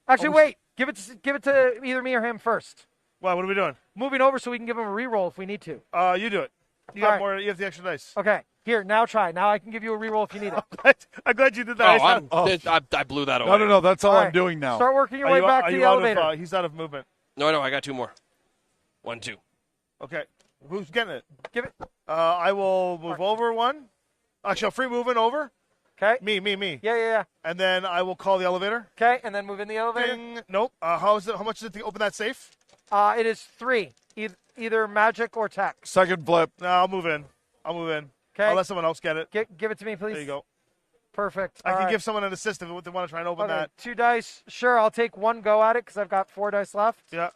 Actually, wait. Give it to either me or him first. What are we doing? Moving over so we can give him a reroll if we need to. You do it. You All got right. more. You have the extra dice. Okay. Here, now try. Now I can give you a reroll if you need it. I'm glad you did that. I blew that away. No. That's all All I'm right. doing now. Start working your Are way you, back are to you the out elevator. of, he's out of movement. No, I got 2 more. 1, 2. Okay. Who's getting it? Give it. I will move over 1. Actually, I'll free moving over. Okay. Me. Yeah. And then I will call the elevator. Okay, and then move in the elevator. Ding. Nope. How much is it to open that safe? It is 3. Either magic or tech. Second flip. No, I'll move in. Okay. I'll let someone else get it. Give it to me, please. There you go. Perfect. I All can right. give someone an assist if they want to try and open Okay, that. 2 dice. Sure, I'll take 1 go at it because I've got 4 dice left. Yeah.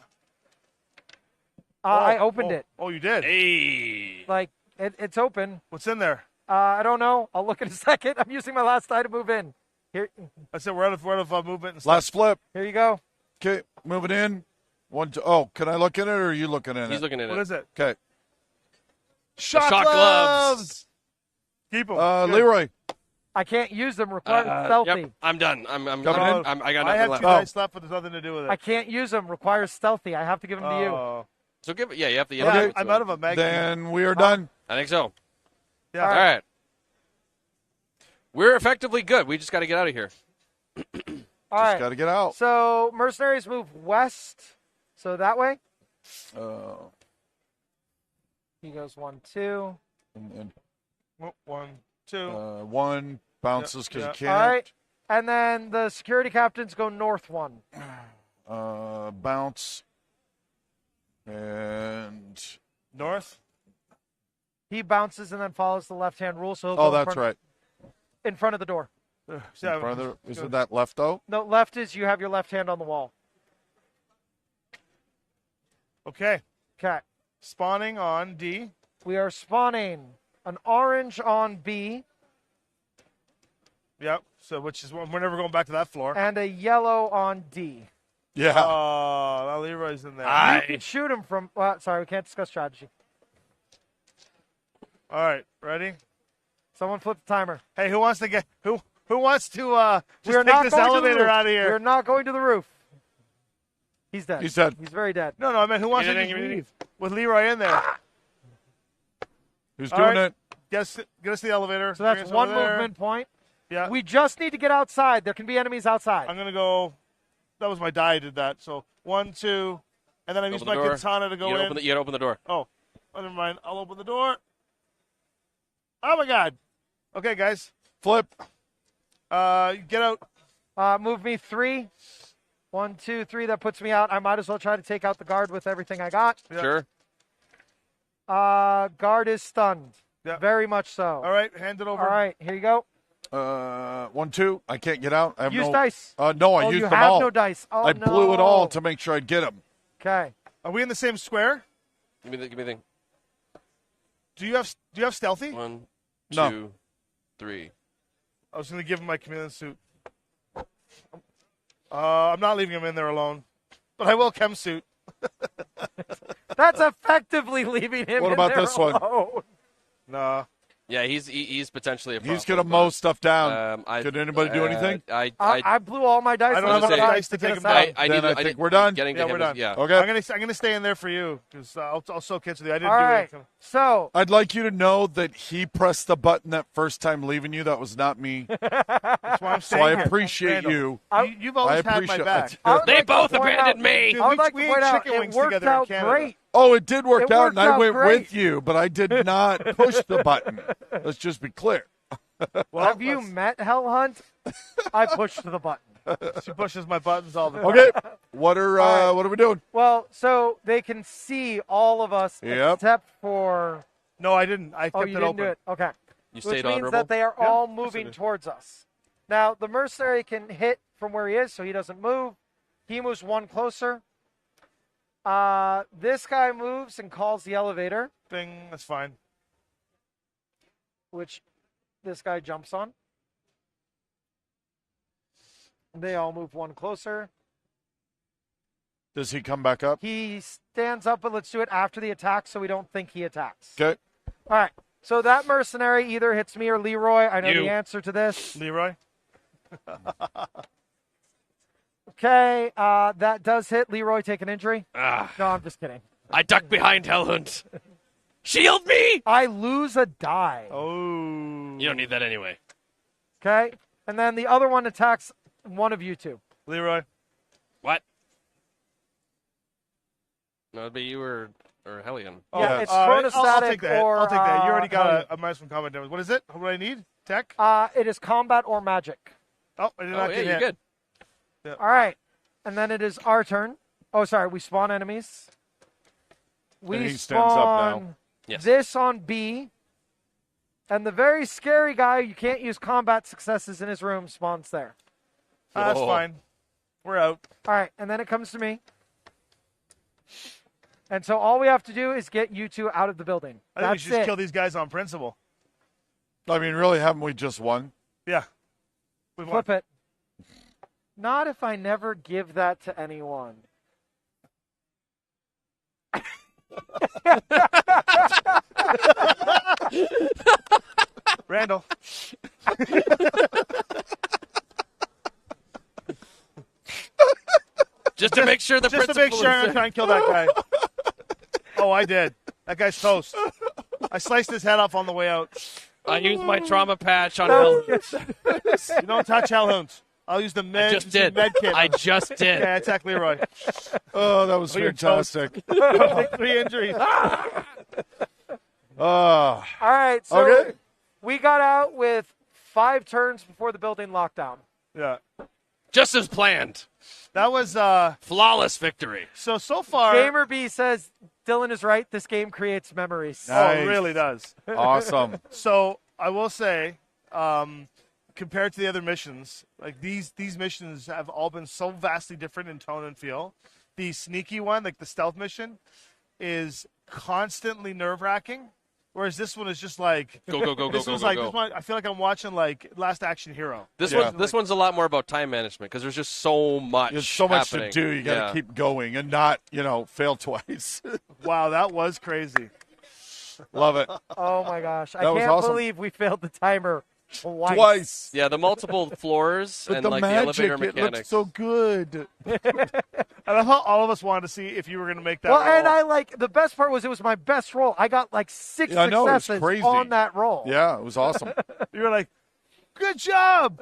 I opened it. Oh, you did? Hey. Like, it's open. What's in there? I don't know. I'll look in a second. I'm using my last die to move in. Here, I said we're out of movement and stuff. Last flip. here you go. Okay, moving in. 1, 2. Oh, can I look in it or are you looking in He's it? looking at What it. is it? Okay. Shot gloves. Keep them. Good. Leroy. I can't use them. Required stealthy. Yep, I'm done. I got Coming nothing I have 2 left. dice left, but there's nothing to do with it. I can't use them. Requires stealthy. I have to give them to you. Oh. So give it. Yeah, you have to. Yeah, Okay. I'm out of a mag. Then we are done. I think so. Yeah. All right. We're effectively good. We just got to get out of here. All right. Got to get out. So mercenaries move west. So that way. He goes 1, 2. And, 1, 2. 1 bounces because Yeah. you can't. All right. And then the security captains go north 1. Bounce. And. North. He bounces and then follows the left-hand rule. So he'll Oh, go that's right. in front of the door. Isn't that left, though? No, left is you have your left hand on the wall. Okay. Okay. Spawning on D. We are spawning an orange on B Yep. So which is we're never going back to that floor. and a yellow on D. Yeah. Oh, now Leroy's in there. You can shoot him from. Sorry, we can't discuss strategy. All right, ready? Someone flip the timer. Hey, who wants to just We are take not this going to the elevator roof. out of We here? are not going to the roof. He's dead. He's dead. He's very dead. No, I mean who wants to just leave with Leroy in there? Who's All doing right. it? Get us to the elevator. So that's Bring us 1 over there. movement point. Yeah. We just need to get outside. There can be enemies outside. I'm gonna go. That was my die. I did that. So 1, 2, and then I used Open my the door. katana to go in. You gotta open the door. Oh, never mind. I'll open the door. Oh my God. Okay, guys. Flip. Get out. Move me 3. 1, 2, 3. That puts me out. I might as well try to take out the guard with everything I got. Yeah. Sure. Guard is stunned. Yeah. Very much so. All right, hand it over. All right, here you go. 1, 2. I can't get out. I have Use no dice. No, I Oh, used you them have all. no dice. Oh, I blew it all no. to make sure I'd get him. Okay. Are we in the same square? Give me the thing. Do you have stealthy? 1, No. 2, 3. I was gonna give him my chameleon suit. I'm not leaving him in there alone, but I will chem suit. That's effectively leaving him. What in about there this one? alone. Nah. Yeah, he's potentially a problem. He's going to mow stuff down. Could anybody do anything? I blew all my dice. I don't on have this enough guy dice to get take us him out. down. Then I think we're done. Getting to Yeah, him we're done. yeah. Okay. I'm gonna stay in there for you because I'll soak kids with you. I didn't All do right. anything. So I'd like you to know that he pressed the button that first time leaving you. That was not me. That's why I'm So staying I here. appreciate Randall, you. You've always I had my appreciate back. it. I would They like to both point abandoned out- me. Dude, I would like we to ate point out chicken it wings worked together in out Canada. great. Oh, it did work It out, worked and I out went great. with you, but I did not push the button. Let's just be clear. Well, Have you met Hell Hunt? I pushed the button. She pushes my buttons all the time. Okay, what right. are we doing? Well, so they can see all of us Yep. except for. No, I didn't. I Oh, kept you it didn't open. do it. Okay. You Which stayed means honorable. that they are Yeah, all of course I moving did. towards us. Now, the mercenary can hit from where he is, so he doesn't move. He moves one closer. This guy moves and calls the elevator, Bing, that's fine. which this guy jumps on. They all move one closer. Does he come back up? He stands up, but let's do it after the attack so we don't think he attacks. Okay. All right. So that mercenary either hits me or Leroy. I know You. the answer to this. Leroy? Okay. That does hit. Leroy, take an injury. Ah, No, I'm just kidding. I duck behind Hellhunt. Shield me! I lose a die. Oh. You don't need that anyway. Okay. And then the other one attacks one of you two. Leroy? What? No, it'd be you or Hellion. Yeah, it's I'll chronostatic take that. or, I'll take that. You already got Hellion. a minus from combat damage. What is it? What do I need? Tech? It is combat or magic. Oh, I did Oh, not yeah, get you're hit. good. All right. And then it is our turn. Oh, sorry. We spawn enemies. We And he stands up now. spawn Yes. this on B. And the very scary guy, you can't use combat successes in his room, spawns there. That's Oh. fine. We're out. All right. And then it comes to me. And so all we have to do is get you two out of the building. I think we That's should just it. kill these guys on principle. I mean, really, haven't we just won? Yeah. We won. Flip it. Not if I never give that to anyone. Randall. Just to make sure the Just to principal make sure I'm is trying to kill that guy. Oh, I did. That guy's toast. I sliced his head off on the way out. I used my trauma patch on Hellhunt. You don't touch hellhounds. I'll use the med. I just did. Med kit. I just did. Yeah, attack Leroy. Oh, that was Oh, you're toast. fantastic. Take 3 injuries. Oh, All right. So okay. we got out with 5 turns before the building lockdown. Yeah. Just as planned. That was Flawless victory. so far. Gamer B says Dylan is right. This game creates memories. Oh, Nice. it really does. Awesome. So I will say, compared to the other missions, like these missions have all been so vastly different in tone and feel. The sneaky one, like the stealth mission, is constantly nerve-wracking, whereas this one is just like Go, go, go, go, this go, one's go, like go. this one. I feel like I'm watching like Last Action Hero. This Yeah. one's a lot more about time management because there's just so much. There's so much happening. to do. You got to Yeah. keep going and not, fail twice. Wow, that was crazy. Love it. Oh my gosh. I That was can't awesome. believe we failed the timer twice. Twice. Yeah, the multiple floors But and the like magic, the elevator it looked mechanics. so good. I love how all of us wanted to see if you were going to make that. Well, roll. and I like the best part was it was my best roll. I got like 6 Yeah, I know, it was successes crazy. on that roll. Yeah, it was awesome. You were like, "Good job."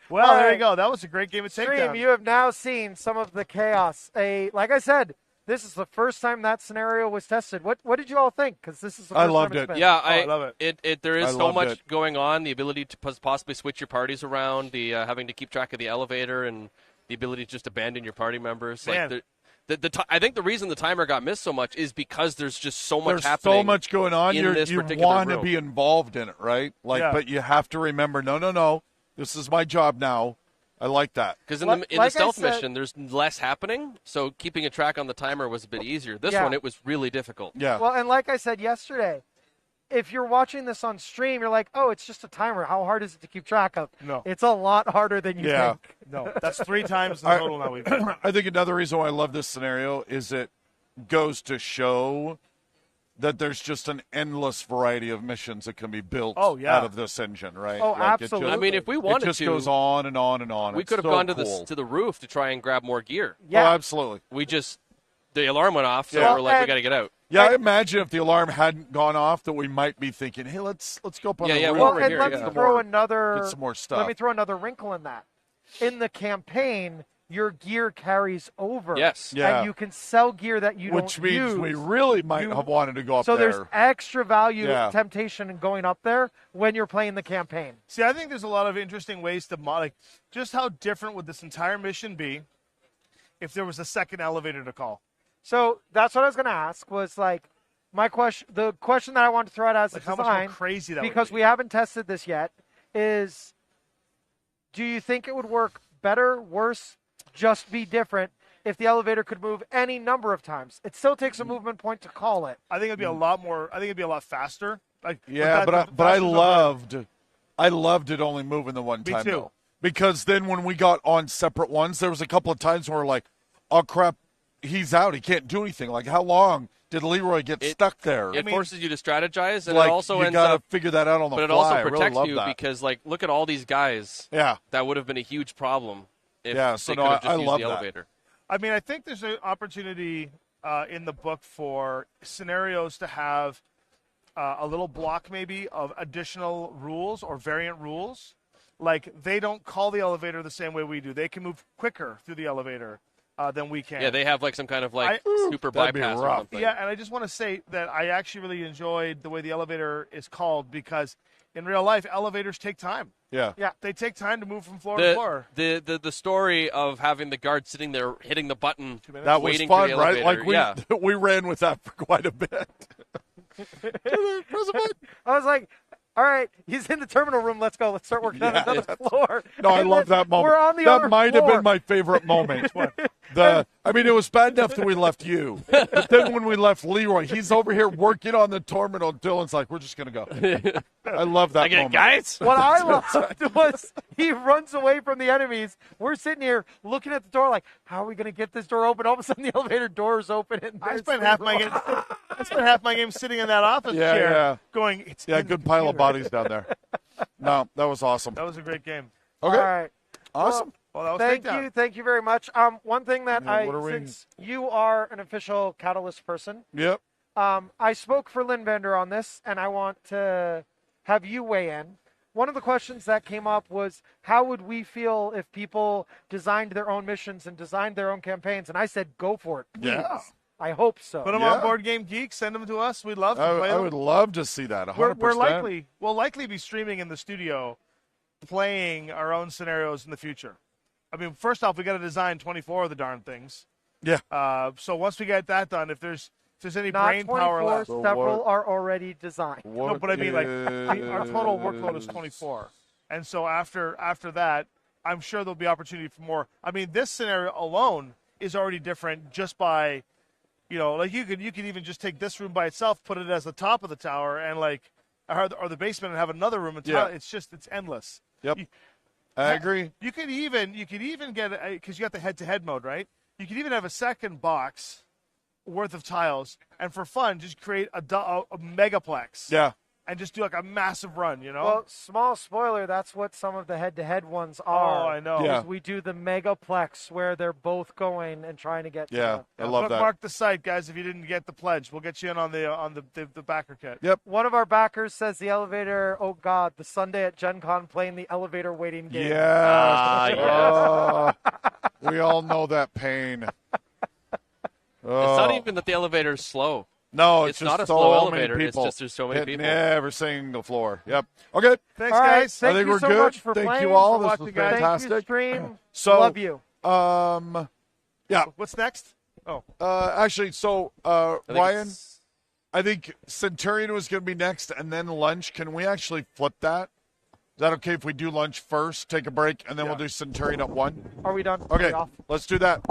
Well, All there right. you go. That was a great game of Stream, takedown. you have now seen some of the chaos. Like I said, this is the first time that scenario was tested. What did you all think? Because this is the I first loved time it. it's been. Yeah, I love it. There I is so loved much it. going on. The ability to possibly switch your parties around, the having to keep track of the elevator, and the ability to just abandon your party members. Man. Like I think the reason the timer got missed so much is because there's just so much There's happening. so much going on. in this You particular want to room. be involved in it, right? Like, Yeah. but you have to remember, no. This is my job now. I like that. Because in Like the I stealth said- mission, there's less happening, so keeping a track on the timer was a bit easier. This Yeah. one, it was really difficult. Yeah. Well, and like I said yesterday, if you're watching this on stream, you're like, oh, it's just a timer. How hard is it to keep track of? No. It's a lot harder than you think. No, that's 3 times the total now we've done. I think another reason why I love this scenario is it goes to show that there's just an endless variety of missions that can be built out of this engine, right? Oh, absolutely. I mean, if we wanted it just to, goes on and on and on. we It's could have so gone to cool. the roof to try and grab more gear. Yeah. Oh, absolutely. The alarm went off, so Yeah. we're like, we And- got to get out. Yeah, I imagine if the alarm hadn't gone off, that we might be thinking, "Hey, let's go up on the roof. we're Well, over and here, let yeah. me throw another. Get some more stuff." Let me throw another wrinkle in that. In the campaign, your gear carries over. Yes. Yeah. And you can sell gear that you Which don't means use. we really might have wanted to go up So there. there's extra value, Yeah. temptation in going up there when you're playing the campaign. See, I think there's a lot of interesting ways to mod. Like, just how different would this entire mission be if there was a second elevator to call? So that's what I was going to ask. Was like my question. The question that I want to throw out as Like, a how much design, more crazy that because would be. we haven't tested this yet, is do you think it would work better, worse, just be different if the elevator could move any number of times? It still takes a movement point to call it. I think it'd be a lot more. I think it'd be a lot faster. Like, Yeah, but I loved it only moving the one Me time too. though. Because then when we got on separate ones, there was a couple of times where we're like, "Oh crap, he's out. He can't do anything." Like, how long did Leroy get stuck there? It forces you to strategize, and like, it also you ends gotta up. figure that out on the But it fly. also I really protects love you that. because, like, look at all these guys. Yeah. That would have been a huge problem if Yeah, so they no, could have just I used love the that. elevator. I mean, I think there's an opportunity in the book for scenarios to have a little block maybe of additional rules or variant rules. Like, they don't call the elevator the same way we do. They can move quicker through the elevator than we can. Yeah, they have like some kind of like super that'd be bypass or rough. something. Yeah, and I just want to say that I actually really enjoyed the way the elevator is called because in real life, elevators take time. Yeah. Yeah. They take time to move from floor to floor. The story of having the guard sitting there hitting the button, That was waiting fun, for the right? elevator. Like we yeah. we ran with that for quite a bit. I was like, all right, he's in the terminal room. Let's go. Let's start working on another floor. No, I And love then that moment. We're on the that other might have floor. been my favorite moment. I mean, it was bad enough that we left you, but then when we left Leroy, he's over here working on the terminal. Dylan's like, "We're just gonna go." I love that moment. guys. What I loved was he runs away from the enemies. We're sitting here looking at the door like, how are we going to get this door open? All of a sudden, the elevator doors open. And I there's spent half my game. I spent half my game sitting in that office chair, yeah. going. It's Yeah, in the good pile of computer." bodies down there. No, that was awesome. That was a great game. Okay, All right. awesome. Well, that was Thank you very much. One thing that Yeah, what are we- since you are an official Catalyst person, Yep. I spoke for Linvander on this, and I want to have you weigh in. One of the questions that came up was, how would we feel if people designed their own missions and designed their own campaigns? And I said, go for it. Please. Yeah. I hope so. Put them Yeah. on Board Game Geek. Send them to us. We'd love to play I them. would love to see that. 100%. We'll likely be streaming in the studio, playing our own scenarios in the future. I mean, first off, we got to design 24 of the darn things. Yeah. So once we get that done, if there's any Not brain 24, power left, So several what- are already designed. no, but I mean, like our total workload is 24, and so after that, I'm sure there'll be opportunity for more. I mean, this scenario alone is already different just by, like you could even just take this room by itself, put it as the top of the tower, and like or the basement, and have another room. Yeah. It's endless. Yep. You- I agree. You could even get because you got the head-to-head mode, right? You could even have a second box worth of tiles, and for fun, just create a megaplex. Yeah. And just do like a massive run, Well, small spoiler, that's what some of the head-to-head ones are. Oh, I know. Yeah. is we do the megaplex where they're both going and trying to get to Yeah. the- I love that. Bookmark the site, guys. If you didn't get the pledge, we'll get you in on the backer kit. Yep. One of our backers says the elevator, oh God, the Sunday at Gen Con playing the elevator waiting game. Yeah. yes. Oh, we all know that pain. Oh. It's not even that the elevator is slow. No, It's just not a so slow many elevator, it's people just there's so many hitting people. every single floor. Yep. Okay. Thanks, All right, guys. thank I think you we're so good. much for Thank playing, you all. for This was watching, guys. fantastic. Thank you, stream. So, Love you. Yeah. What's next? Oh, Actually, so I think Ryan, it's- I think Centurion was going to be next, and then lunch. Can we actually flip that? Is that okay if we do lunch first, take a break, and then we'll do Centurion at 1? Are we done? Are Okay, we off? let's do that.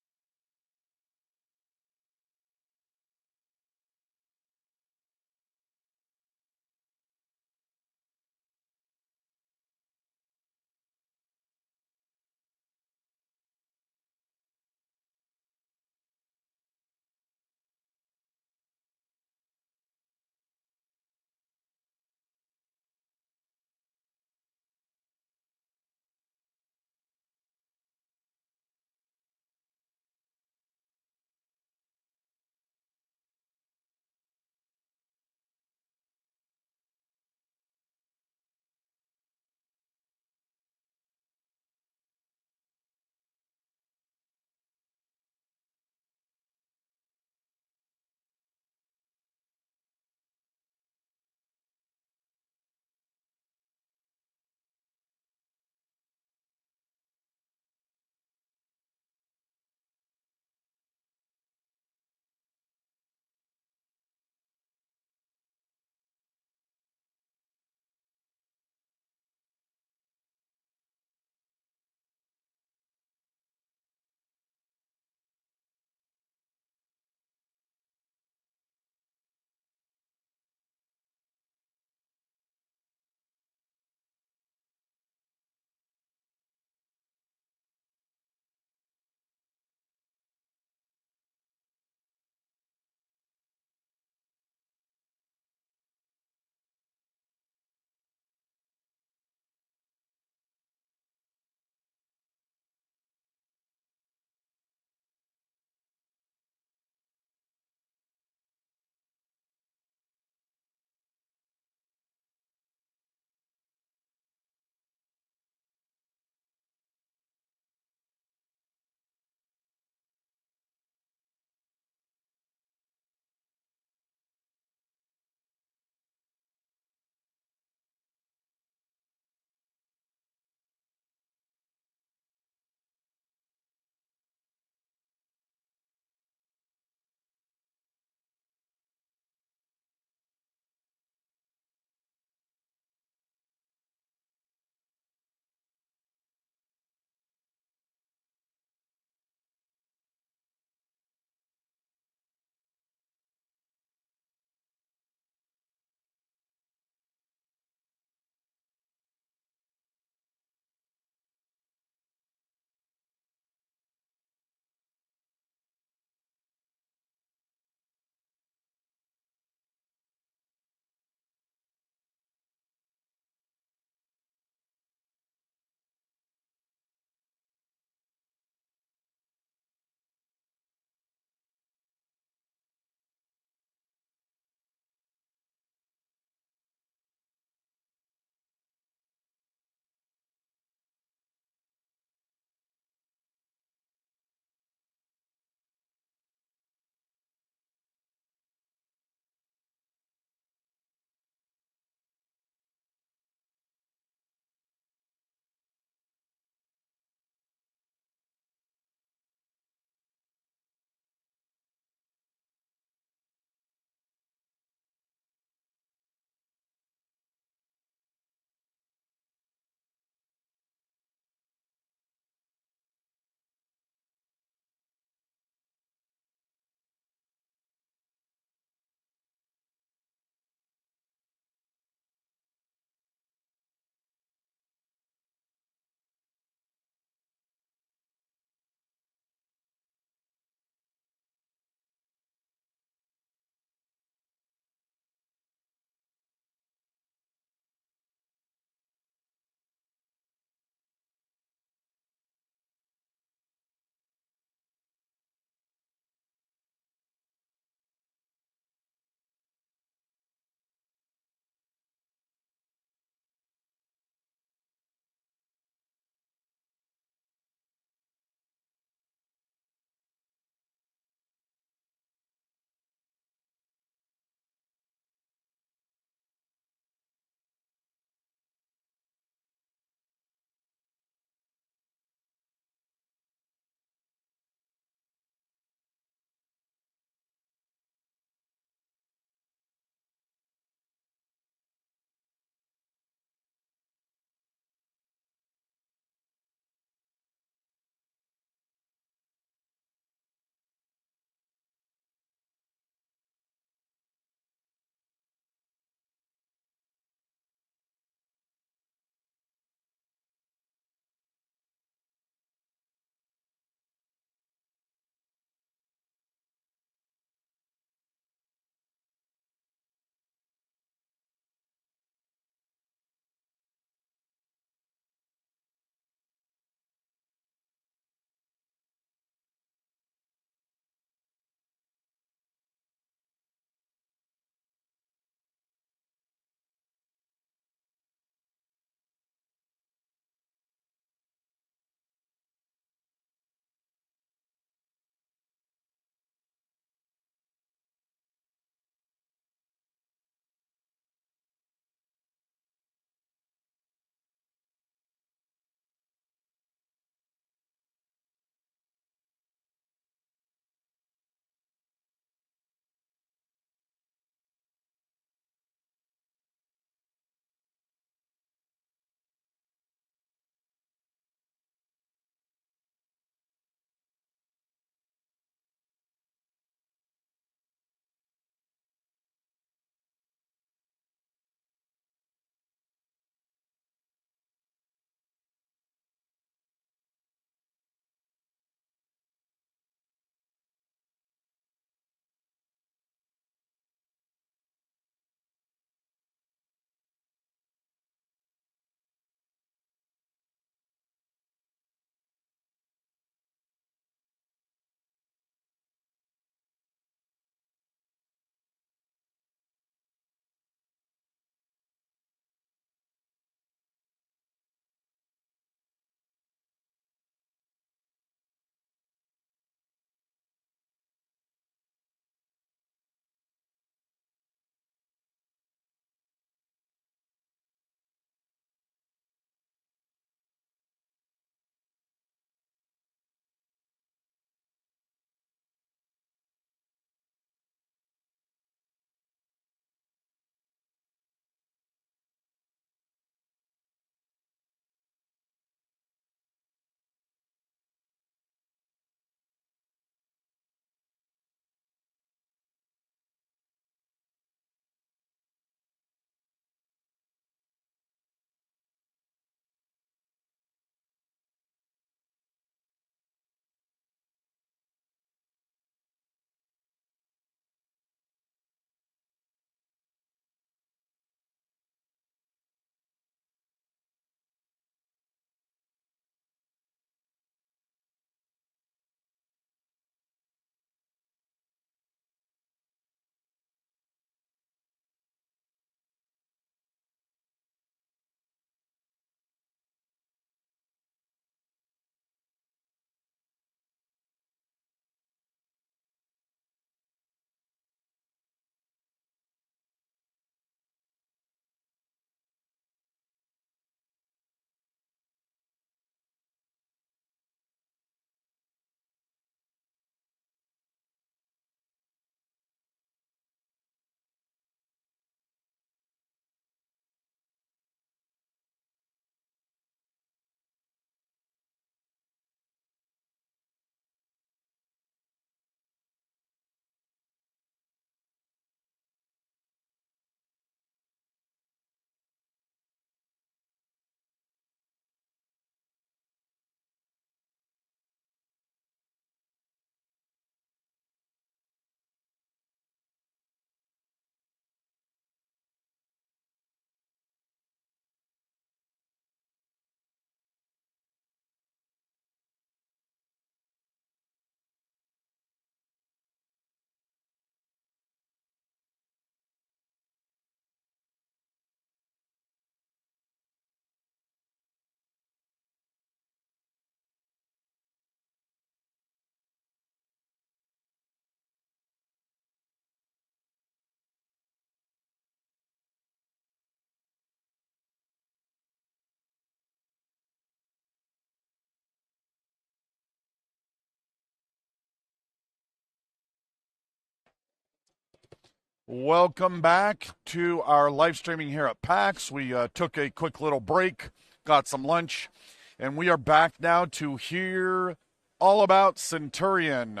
Welcome back to our live streaming here at PAX. We took a quick little break, got some lunch, and we are back now to hear all about Centurion.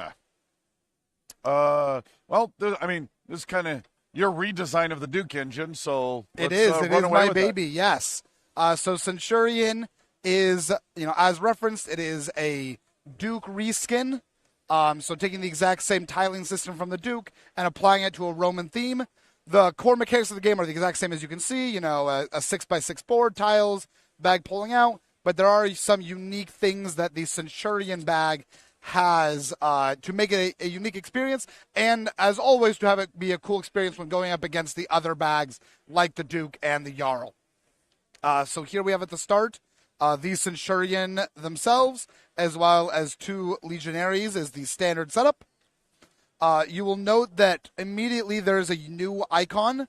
This is kind of your redesign of the Duke engine, so it is my baby, yes. So Centurion is, as referenced, it is a Duke reskin. So taking the exact same tiling system from the Duke and applying it to a Roman theme. The core mechanics of the game are the exact same as you can see, a 6x6 board, tiles, bag pulling out, but there are some unique things that the Centurion bag has to make it a unique experience, and as always, to have it be a cool experience when going up against the other bags like the Duke and the Jarl. So here we have at the start the Centurion themselves, as well as 2 Legionaries is the standard setup. You will note that immediately there is a new icon,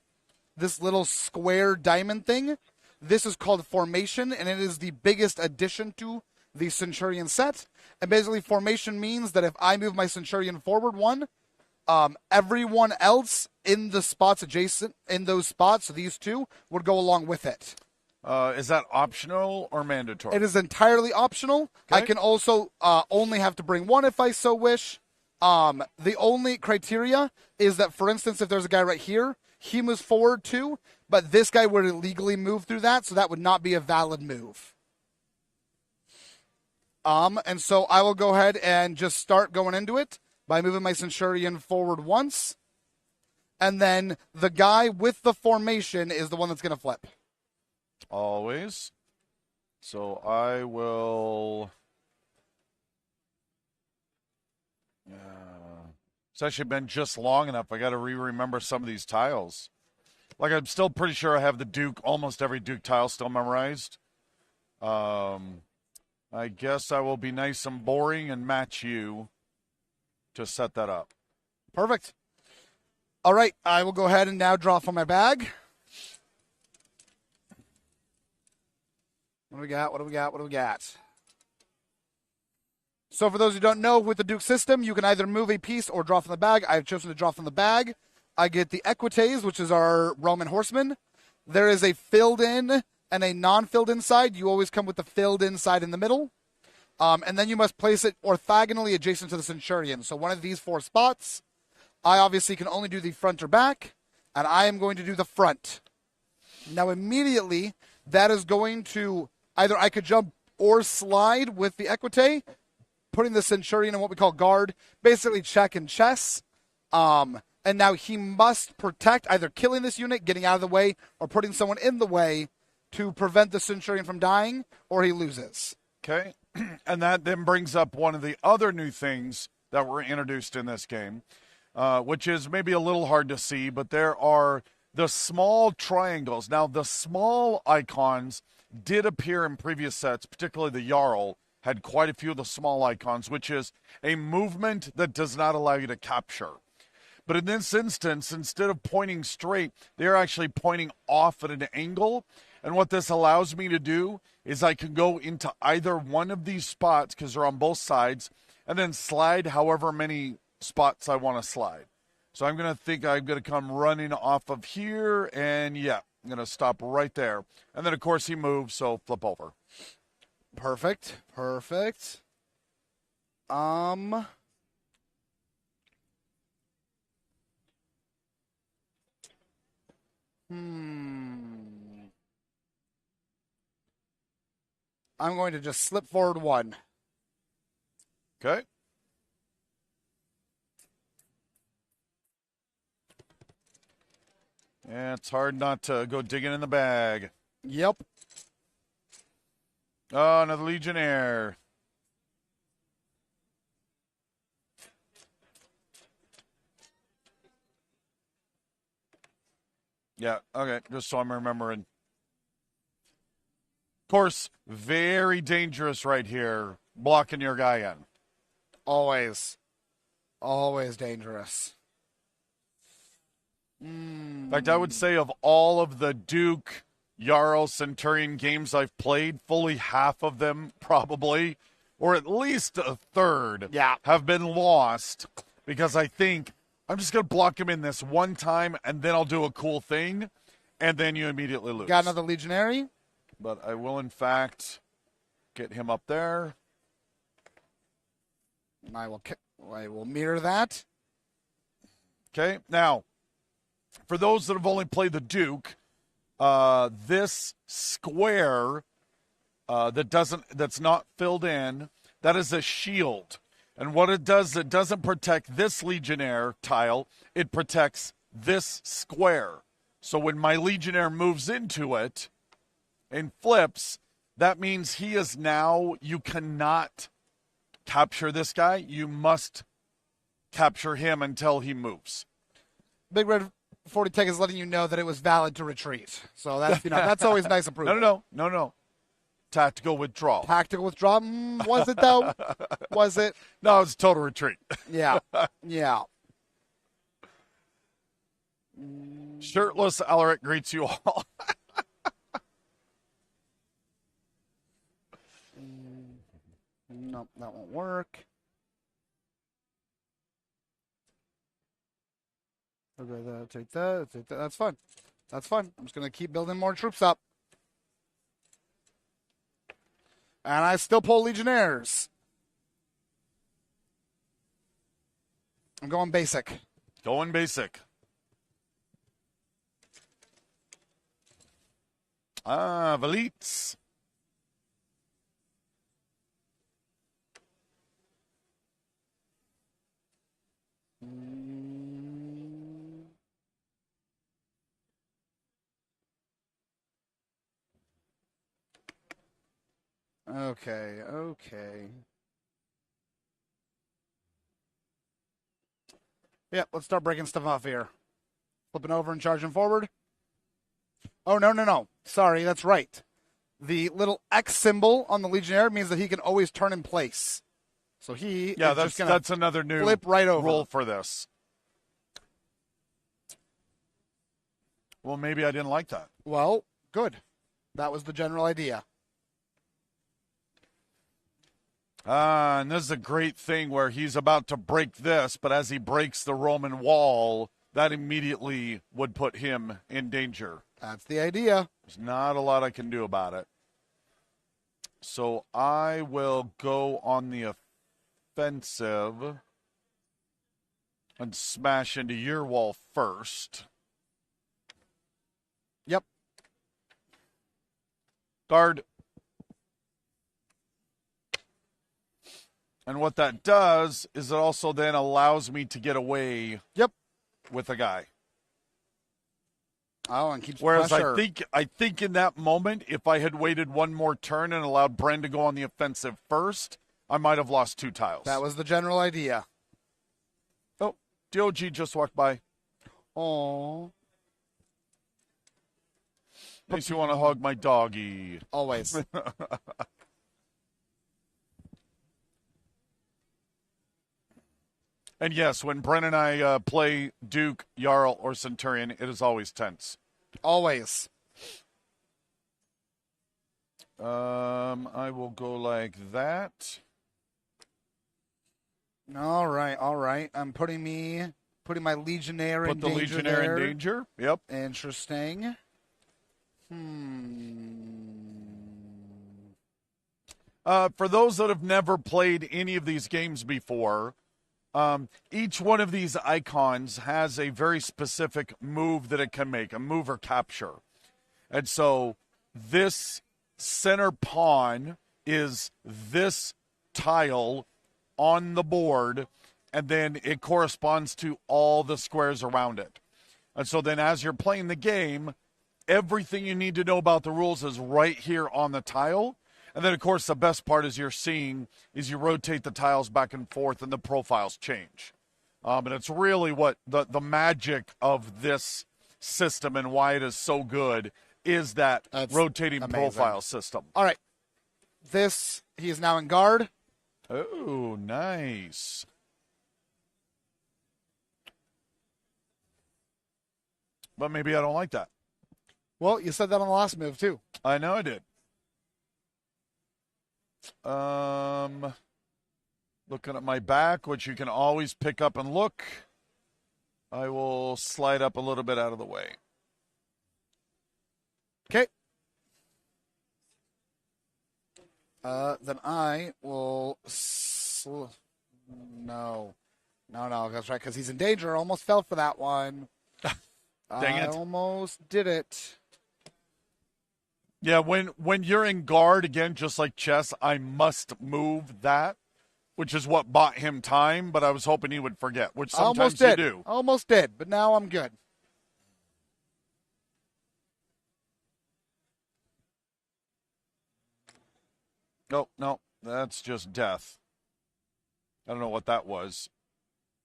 this little square diamond thing. This is called Formation, and it is the biggest addition to the Centurion set. And basically, Formation means that if I move my Centurion forward 1, everyone else in the spots adjacent in those spots, so these 2, would go along with it. Is that optional or mandatory? It is entirely optional. Okay. I can also only have to bring 1 if I so wish. The only criteria is that, for instance, if there's a guy right here, he moves forward 2, but this guy would illegally move through that, so that would not be a valid move. And so I will go ahead and just start going into it by moving my Centurion forward once, and then the guy with the formation is the one that's going to flip. Always. So I will... It's actually been just long enough. I got to remember some of these tiles. Like, I'm still pretty sure I have the Duke, almost every Duke tile still memorized. I guess I will be nice and boring and match you to set that up. Perfect. All right, I will go ahead and now draw from my bag. What do we got? So for those who don't know, with the Duke system, you can either move a piece or draw from the bag. I've chosen to draw from the bag. I get the Equites, which is our Roman horseman. There is a filled-in and a non-filled-in side. You always come with the filled-in side in the middle. And then you must place it orthogonally adjacent to the Centurion. So one of these 4 spots. I obviously can only do the front or back, and I am going to do the front. Now immediately, that is going to either I could jump or slide with the Equite, putting the Centurion in what we call guard, basically check and chess. And now he must protect, either killing this unit, getting out of the way, or putting someone in the way to prevent the Centurion from dying, or he loses. Okay. And that then brings up one of the other new things that were introduced in this game, which is maybe a little hard to see, but there are the small triangles. Now, the small icons did appear in previous sets, particularly the Jarl had quite a few of the small icons, which is a movement that does not allow you to capture. But in this instance, instead of pointing straight, they're actually pointing off at an angle. And what this allows me to do is I can go into either one of these spots, because they're on both sides, and then slide however many spots I want to slide. So I'm going to come running off of here, and yeah, I'm going to stop right there. And then, of course, he moves, so flip over. Perfect. I'm going to just slip forward 1. Okay. Yeah, it's hard not to go digging in the bag. Yep. Oh, another Legionnaire. Yeah, okay, just so I'm remembering. Of course, very dangerous right here, blocking your guy in. Always dangerous. In fact, I would say of all of the Duke, Jarl, Centurion games I've played, fully half of them probably, or at least a third, have been lost because I think I'm just going to block him in this one time, and then I'll do a cool thing, and then you immediately lose. Got another Legionary. But I will, in fact, get him up there. And I will mirror that. Okay, now, for those that have only played the Duke, this square that's not filled in, that is a shield. And what it does, it doesn't protect this Legionnaire tile, it protects this square. So when my Legionnaire moves into it and flips, that means he is now, you cannot capture this guy. You must capture him until he moves. Big Red 40 Tech is letting you know that it was valid to retreat. So that's that's always nice approval. No. Tactical withdrawal. Tactical withdrawal. Was it though? Was it? No, it's total retreat. Yeah. Yeah. Shirtless Alaric greets you all. Nope, that won't work. Okay, take that. That's fine. That's fine. I'm just going to keep building more troops up. And I still pull Legionnaires. I'm going basic. Going basic. Velites. Okay. Yeah, let's start breaking stuff off here. Flipping over and charging forward. Oh, no. Sorry, that's right. The little X symbol on the Legionnaire means that he can always turn in place. So that's another new flip right over. rule for this. Well, maybe I didn't like that. Well, good. That was the general idea. And this is a great thing where he's about to break this, but as he breaks the Roman wall, that immediately would put him in danger. That's the idea. There's not a lot I can do about it. So I will go on the offensive and smash into your wall first. Yep. Guard. And what that does is it also then allows me to get away with a guy. Oh, and keeps Whereas pressure. I think in that moment, if I had waited one more turn and allowed Bren to go on the offensive first, I might have lost 2 tiles. That was the general idea. Oh, DOG just walked by. Oh. Makes you want to hug my doggy. Always. And yes, when Bren and I play Duke, Jarl, or Centurion, it is always tense. Always. I will go like that. All right. I'm putting my Legionnaire in danger. Put the Legionnaire in danger. Yep. Interesting. For those that have never played any of these games before, each one of these icons has a very specific move that it can make, a move or capture. And so this center pawn is this tile on the board, and then it corresponds to all the squares around it. And so then as you're playing the game, everything you need to know about the rules is right here on the tile. And then, of course, the best part is you rotate the tiles back and forth and the profiles change. And it's really what the magic of this system and why it is so good is that rotating profile system. All right. He is now in guard. Oh, nice. But maybe I don't like that. Well, you said that on the last move, too. I know I did. Looking at my back, which you can always pick up and look. I will slide up a little bit out of the way. Okay. Then I will. No, that's right, because he's in danger. Almost fell for that one. Dang it! I almost did it. Yeah, when you're in guard again, just like chess, I must move that, which is what bought him time. But I was hoping he would forget, which sometimes you do. Almost did, but now I'm good. No, that's just death. I don't know what that was.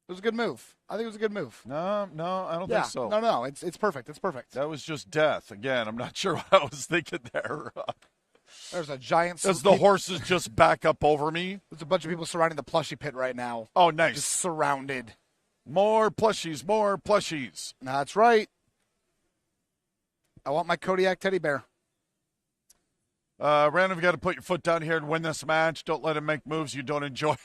It was a good move. I think it was a good move. No, I don't think so. No, it's perfect. It's perfect. That was just death. Again, I'm not sure what I was thinking there. There's a giant. As the horses just back up over me. There's a bunch of people surrounding the plushie pit right now. Oh, nice. Just surrounded. More plushies, more plushies. That's right. I want my Kodiak teddy bear. Random, you got to put your foot down here and win this match. Don't let him make moves you don't enjoy.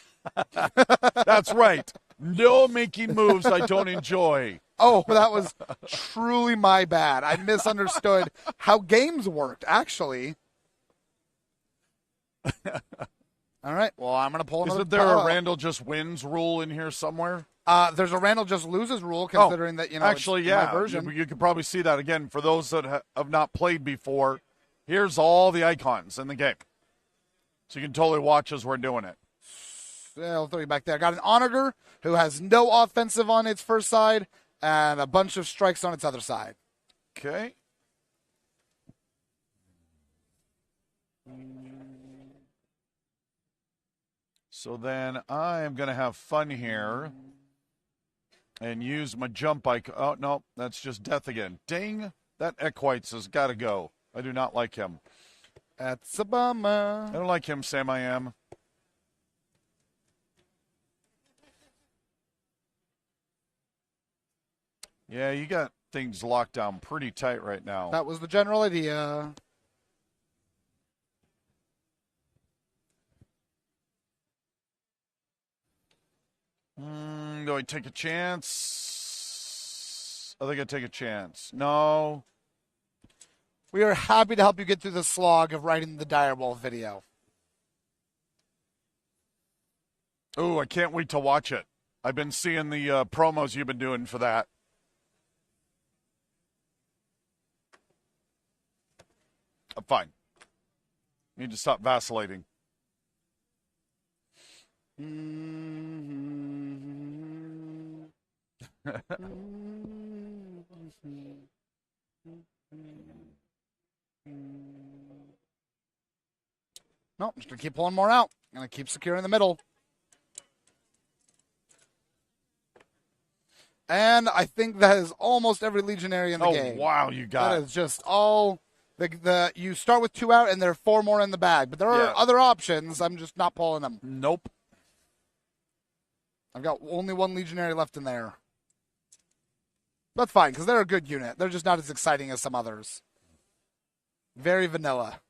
That's right. No making moves I don't enjoy. Oh, that was truly my bad. I misunderstood how games worked, actually. All right. Well, I'm going to pull another. Isn't there a Randall just wins rule in here somewhere? There's a Randall just loses rule, considering that, actually, it's yeah. my version. You could probably see that again for those that have not played before. Here's all the icons in the game. So you can totally watch as we're doing it. Yeah, I'll throw you back there. I got an Onager who has no offensive on its first side and a bunch of strikes on its other side. Okay. So then I am going to have fun here and use my jump icon. Oh, no, that's just death again. Dang, that Equites has got to go. I do not like him. That's a bummer. I don't like him, Sam I am. Yeah, you got things locked down pretty tight right now. That was the general idea. Do I take a chance? I think I take a chance. No. We are happy to help you get through the slog of writing the Direwolf video. Oh, I can't wait to watch it. I've been seeing the promos you've been doing for that. I'm fine. Need to stop vacillating. No, I'm just going to keep pulling more out. I'm going to keep securing the middle. And I think that is almost every Legionary in the game. Oh, wow, you got that. That is just all... you start with 2 out, and there are 4 more in the bag. But there are other options. I'm just not pulling them. Nope. I've got only 1 Legionary left in there. That's fine, because they're a good unit. They're just not as exciting as some others. Very vanilla.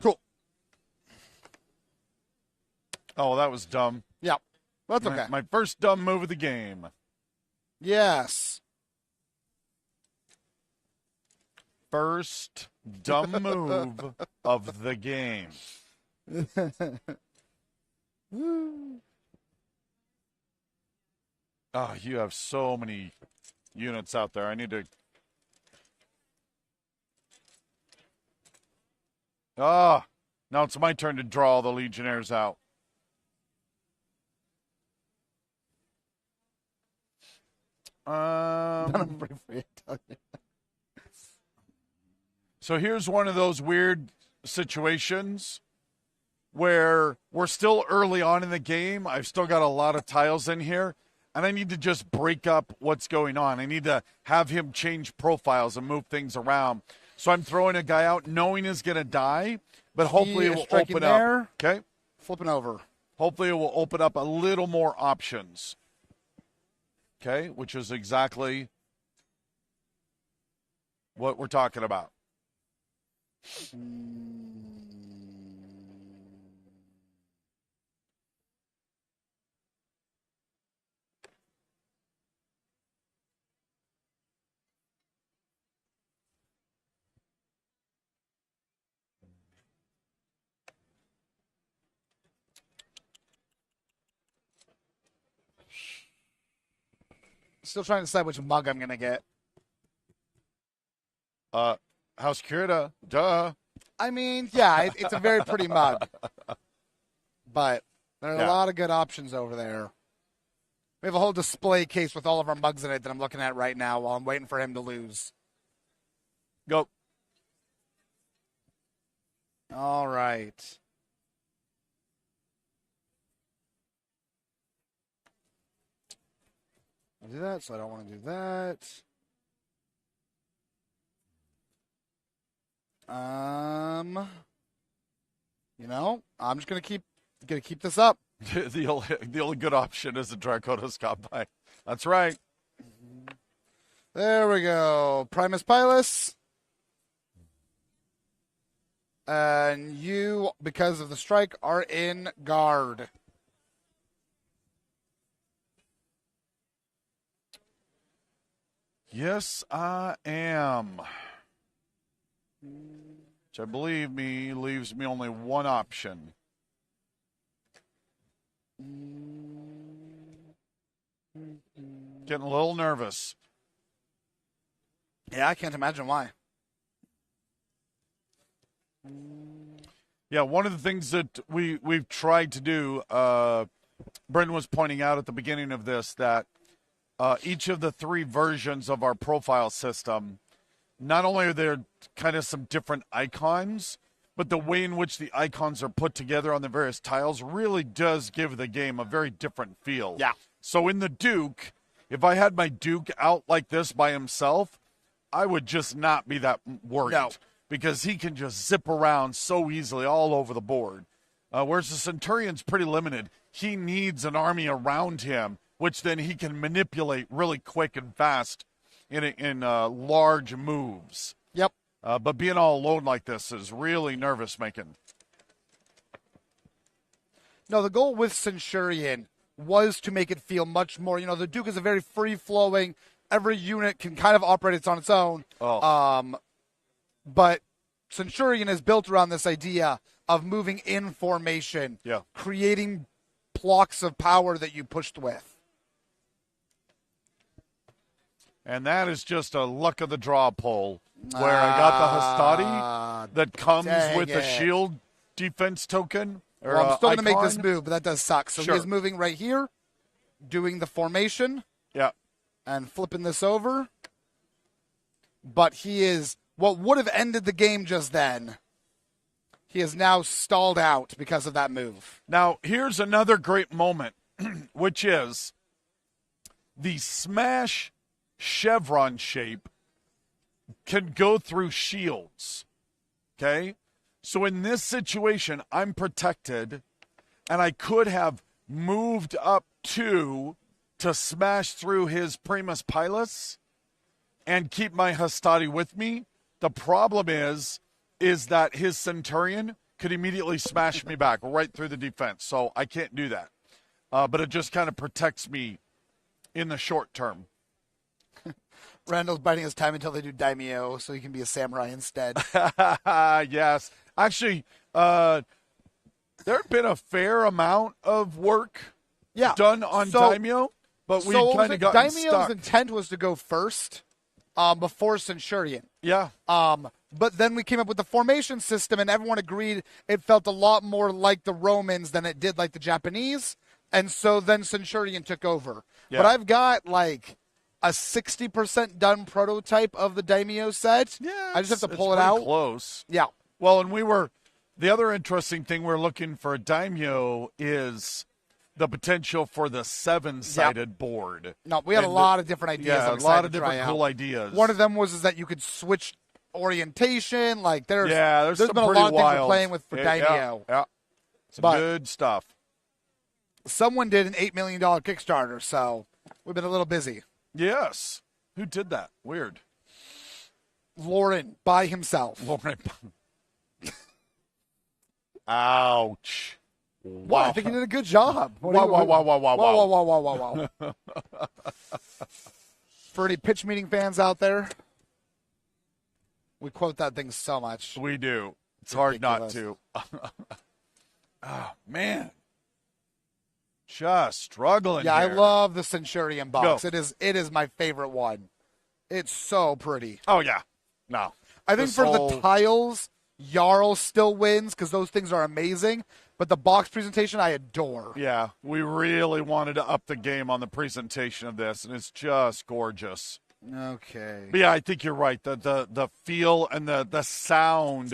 Cool. Oh, that was dumb. Yeah, that's okay. My first dumb move of the game. Yes. First dumb move of the game. Oh, you have so many units out there. I need to... Ah, now it's my turn to draw all the Legionnaires out. So here's one of those weird situations where we're still early on in the game. I've still got a lot of tiles in here, and I need to just break up what's going on. I need to have him change profiles and move things around. So I'm throwing a guy out knowing he's going to die, but hopefully it will open up. Okay? Flipping over. Hopefully it will open up a little more options. Okay? Which is exactly what we're talking about. Still trying to decide which mug I'm going to get. House Kirita, duh. I mean, yeah, it's a very pretty mug. But there are a lot of good options over there. We have a whole display case with all of our mugs in it that I'm looking at right now while I'm waiting for him to lose. Go. All right. I'll do that, so I don't want to do that. I'm just gonna keep this up. The only good option is the Draconis Combine. That's right. There we go. Primus Pilus. And you, because of the strike, are in guard. Yes, I am. Which I believe leaves me only one option. Getting a little nervous. Yeah, I can't imagine why. Yeah, one of the things that we've tried to do, Brendan was pointing out at the beginning of this, that each of the 3 versions of our profile system, not only are there kind of some different icons, but the way in which the icons are put together on the various tiles really does give the game a very different feel. Yeah. So in the Duke, if I had my Duke out like this by himself, I would just not be that worried. No. Because he can just zip around so easily all over the board. Whereas the Centurion's pretty limited. He needs an army around him, which then he can manipulate really quick and fast in large moves. Yep. But being all alone like this is really nervous-making. No, the goal with Centurion was to make it feel much more, the Duke is a very free-flowing, every unit can kind of operate on its own. But Centurion is built around this idea of moving in formation, creating blocks of power that you pushed with. And that is just a luck of the draw pull, where I got the Hastati that comes with the shield defense token. Well, I'm still going to make icon. this move, but that does suck. So Sure. he is moving right here, doing the formation. Yeah. And flipping this over. But he is, what would have ended the game just then, he is now stalled out because of that move. Now, here's another great moment, which is the smash chevron shape can go through shields. Okay? So in this situation, I'm protected, and I could have moved up 2 to smash through his Primus Pilus and keep my Hastati with me. The problem is that his Centurion could immediately smash me back right through the defense, so I can't do that. But it just kind of protects me in the short term. Randall's biding his time until they do Daimyo so he can be a samurai instead. Yes. Actually, there had been a fair amount of work done on Daimyo, but we kind of got Daimyo's stuck. intent was to go first before Centurion. Yeah. But then we came up with the formation system, and everyone agreed it felt a lot more like the Romans than it did like the Japanese. And so then Centurion took over. Yeah. But I've got like a 60% done prototype of the Daimyo set. Yeah, I just have to pull it pretty out. Close. Yeah. Well, and the other interesting thing we're looking for a Daimyo is the potential for the 7-sided board. No, we had a lot of different ideas. Yeah, I'm a lot of excited to try different cool out. ideas. One of them was that you could switch orientation. Like there's some been a pretty lot of things wild. we're playing with for Daimyo. Yeah. Some But good stuff. someone did an $8 million Kickstarter, so we've been a little busy. Yes. Who did that? Weird. Lauren by himself. Lauren. Ouch. Wow, I think he did a good job. Wow. For any pitch meeting fans out there, we quote that thing so much. We do. It's hard not Ridiculous. to. Oh, man. just struggling. Yeah, here. I love the Centurion box. Go. It is my favorite one. It's so pretty. Oh yeah, no. I think for the tiles, Jarl still wins because those things are amazing. But the box presentation, I adore. Yeah, we really wanted to up the game on the presentation of this, and it's just gorgeous. Okay. But yeah, I think you're right. The feel and the sound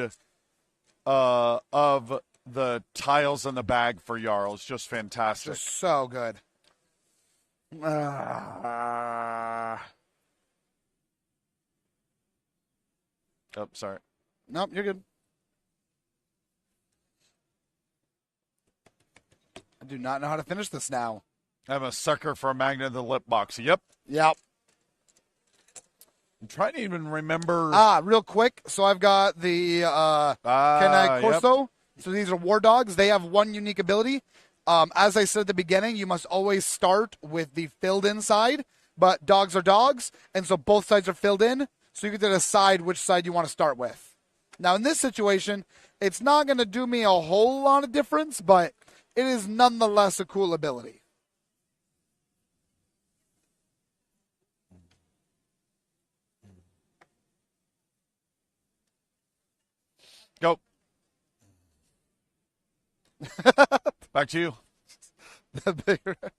of the tiles in the bag for Jarl is just fantastic. Just so good. Oh, sorry. Nope, you're good. I do not know how to finish this now. I'm a sucker for a Magnet of the Lip box. Yep. Yep. I'm trying to even remember. Real quick. So I've got the Kenai Corso. Yep. So these are war dogs. They have one unique ability. As I said at the beginning, you must always start with the filled in side. But dogs are dogs, and so both sides are filled in. So you get to decide which side you want to start with. Now, in this situation, it's not going to do me a whole lot of difference, but it is nonetheless a cool ability. Go. Back to you.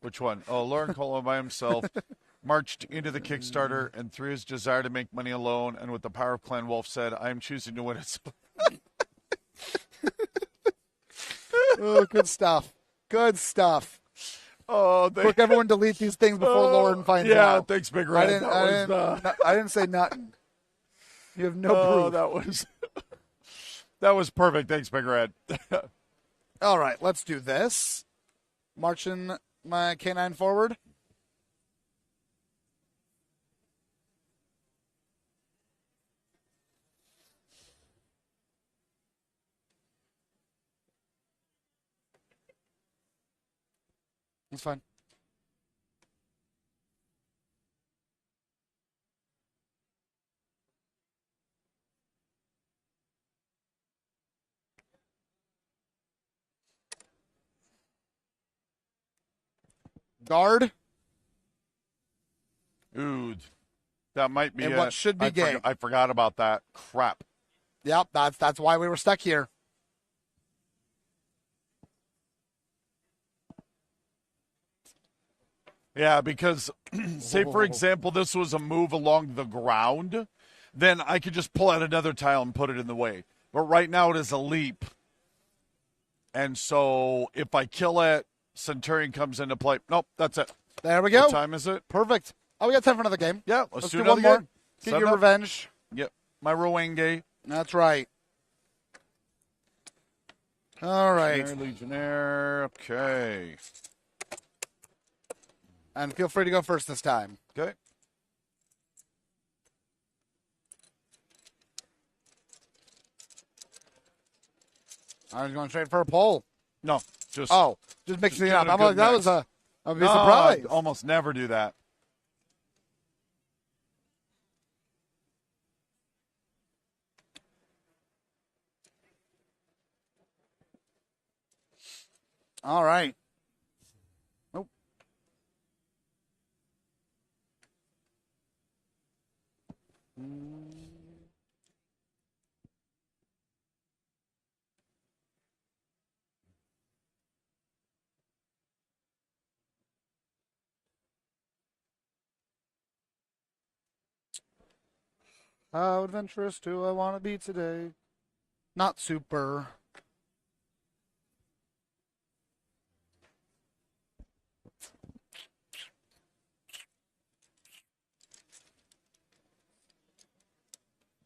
Which one? Oh, Lauren Colo by himself marched into the Kickstarter and through his desire to make money alone and with the power of Clan Wolf said, I am choosing to win it. Oh, good stuff. Good stuff. Oh, quick! Everyone delete these things before Lauren finds out. Yeah, thanks, Big Red. I didn't say nothing. You have no proof. That was perfect. Thanks, Big Red. All right, let's do this. Marching my canine forward. That's fine. Guard. Ooh, that might be and what should be game. I forgot about that. Crap. Yep, that's why we were stuck here. Yeah, because say, for example, this was a move along the ground, then I could just pull out another tile and put it in the way. But right now it is a leap. And so if I kill it, Centurion comes into play. Nope, that's it. There we go. What time is it? Perfect. Oh, we got time for another game. Yeah, let's do one more. Game. Get your revenge. Yep, my Rowenge. That's right. All right. Legionnaire. Okay. And feel free to go first this time. Okay. I was going straight for a poll. No, just mixing it up. I'm like, I'd be surprised. I almost never do that. All right. Nope. How adventurous do I want to be today? Not super.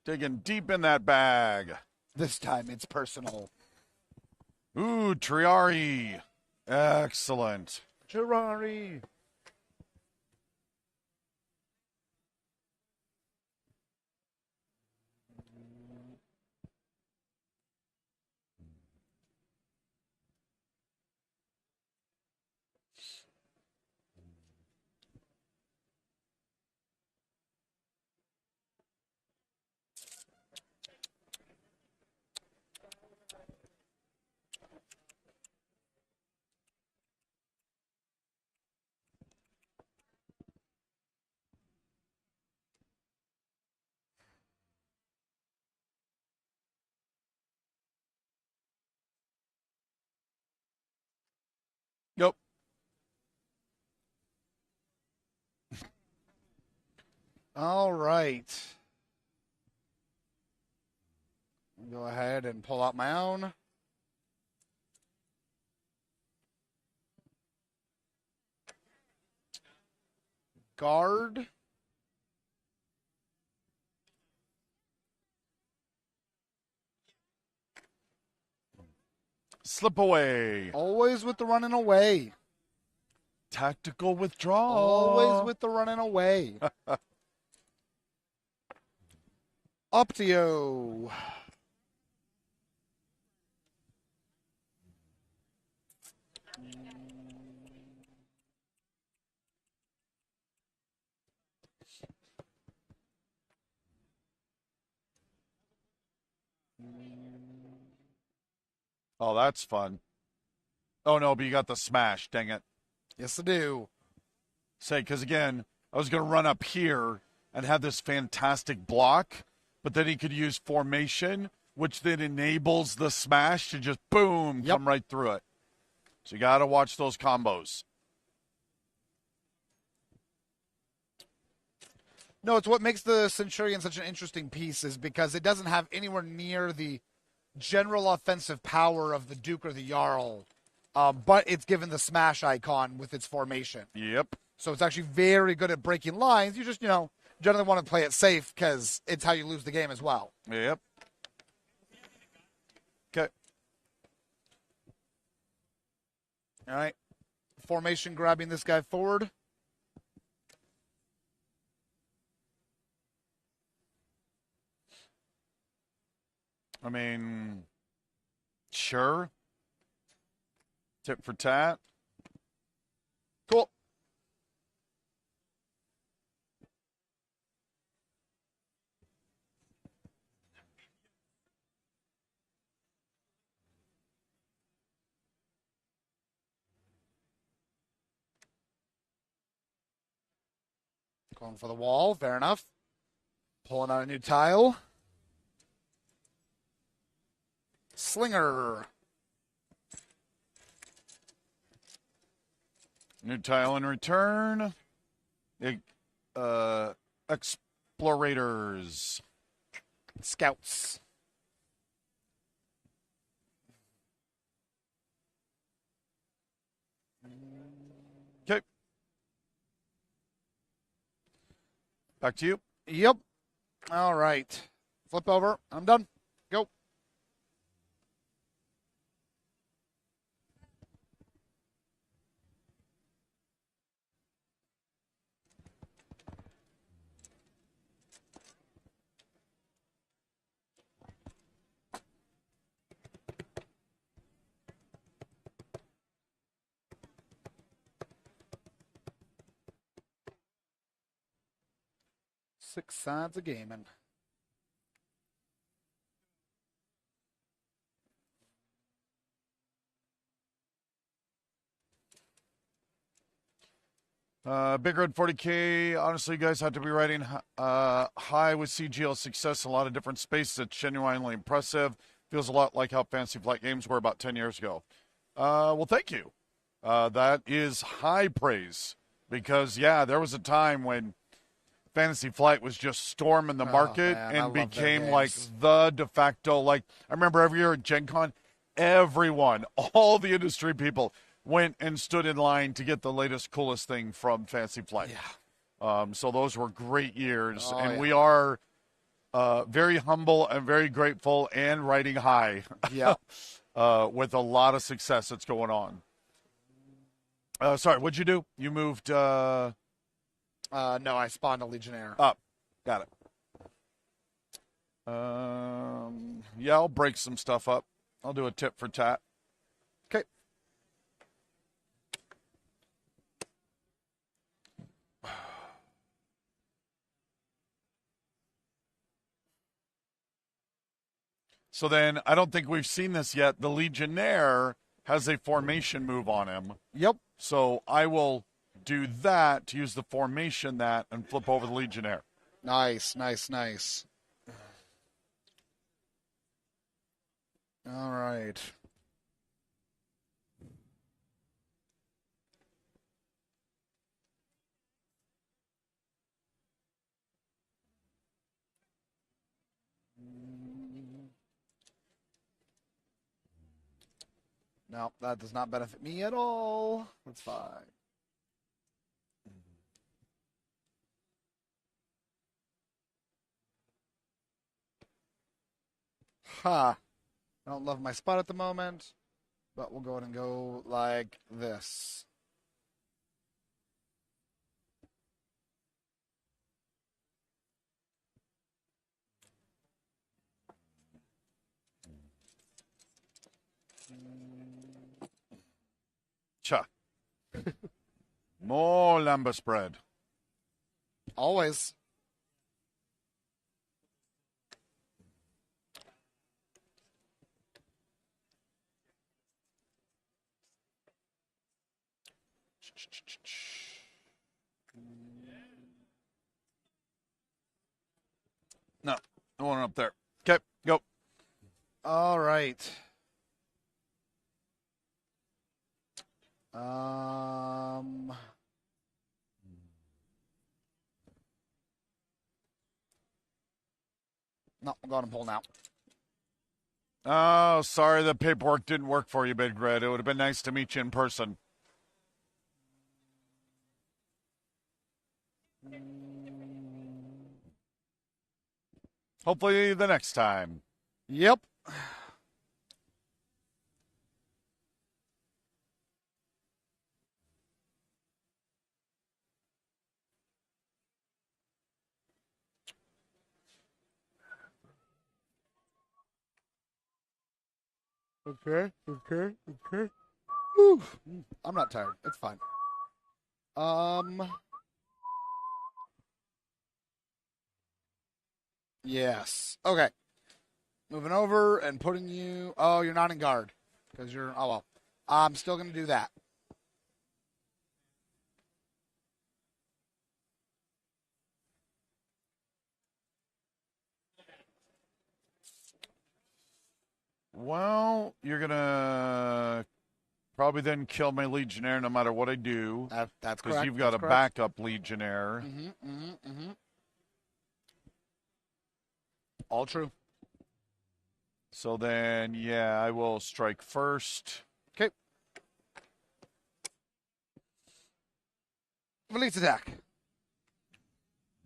Digging deep in that bag. This time it's personal. Ooh, Triari. Excellent. Girari. All right. Go ahead and pull out my own. Guard. Slip away. Always with the running away. Tactical withdrawal. Always with the running away. Up to you. Oh, that's fun. Oh, no, but you got the smash. Dang it. Yes, I do. Say, because again, I was going to run up here and have this fantastic block, but then he could use formation, which then enables the smash to just boom, come right through it. So you got to watch those combos. No, it's what makes the Centurion such an interesting piece is because it doesn't have anywhere near the general offensive power of the Duke or the Jarl, but it's given the smash icon with its formation. Yep. So it's actually very good at breaking lines. You just, generally want to play it safe because it's how you lose the game as well. Yep. Okay. All right. Formation grabbing this guy forward. I mean, sure. Tip for tat. Cool. Going for the wall. Fair enough. Pulling out a new tile. Slinger. New tile in return. Explorators. Scouts. Okay. Back to you. Yep. All right. Flip over. I'm done. Go. Six sides of gaming. Big Red 40K. Honestly, you guys have to be riding high with CGL success in a lot of different spaces. It's genuinely impressive. Feels a lot like how Fantasy Flight games were about 10 years ago. Well, thank you. That is high praise because, yeah, there was a time when Fantasy Flight was just storming the market and became like the de facto. Like, I remember every year at Gen Con, everyone, all the industry people went and stood in line to get the latest, coolest thing from Fantasy Flight. Yeah. So those were great years. We are very humble and very grateful and riding high. Yeah. With a lot of success that's going on. Sorry, what'd you do? You moved... no, I spawned a Legionnaire. Up. Got it. Yeah, I'll break some stuff up. I'll do a tip for tat. Okay. So then, I don't think we've seen this yet. The Legionnaire has a formation move on him. Yep. So I will do that to use the formation and flip over the Legionnaire. Nice, nice, nice. All right. No, that does not benefit me at all. That's fine. Ha. I don't love my spot at the moment, but we'll go ahead and go like this. Cha. More lambus bread. Always. No, no one up there. Okay, go. All right. No, I'm going to pull now. Oh, sorry the paperwork didn't work for you, Big Red. It would have been nice to meet you in person. Hopefully the next time. Yep. Okay. Whew. I'm not tired. It's fine. Yes. Okay. Moving over and putting you. Oh, you're not in guard because you're. Oh well. I'm still going to do that. Well, you're going to probably then kill my Legionnaire no matter what I do. That's correct. Because you've got a backup Legionnaire. All true. So then, yeah, I will strike first. Okay. Release attack.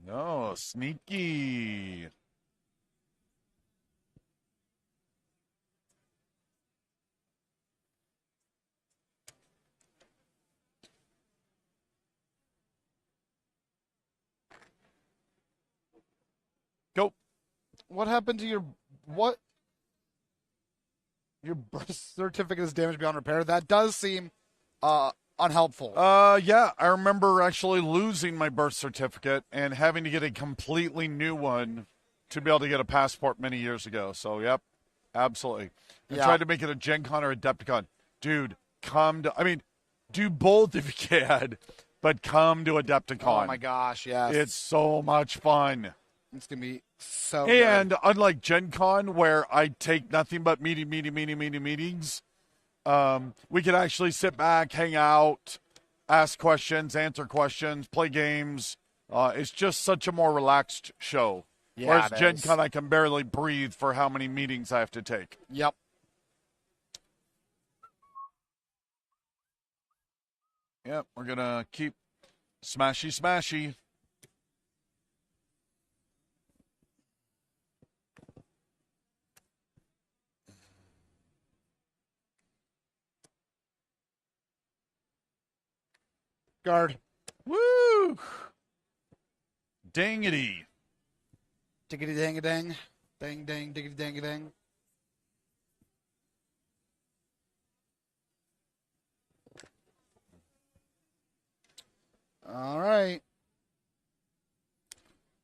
No, sneaky. Go. What happened to your what? Your birth certificate is damaged beyond repair. That does seem unhelpful. Yeah, I remember actually losing my birth certificate and having to get a completely new one to be able to get a passport many years ago. So, yep, absolutely. I tried to make it a Gen Con or Adepticon. Dude, do both if you can, but come to Adepticon. Oh my gosh, yes. It's so much fun. It's going to be so And good. unlike Gen Con, where I take nothing but meetings, we can actually sit back, hang out, ask questions, answer questions, play games. It's just such a more relaxed show. Yeah, Whereas it Gen is. Con, I can barely breathe for how many meetings I have to take. Yep. Yep, we're going to keep smashy. Guard. Woo! Dangity. Diggity dang a dang. Dang dang diggity dang a dang. All right.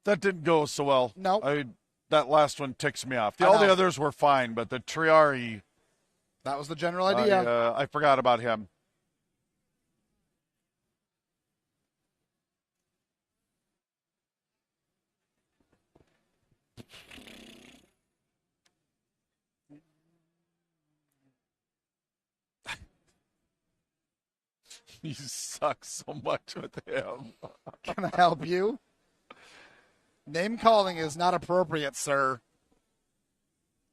That didn't go so well. No. That last one ticks me off. I All the know. others were fine, but the Triari, That was the general idea. I forgot about him. You suck so much with him. Can I help you? Name calling is not appropriate, sir.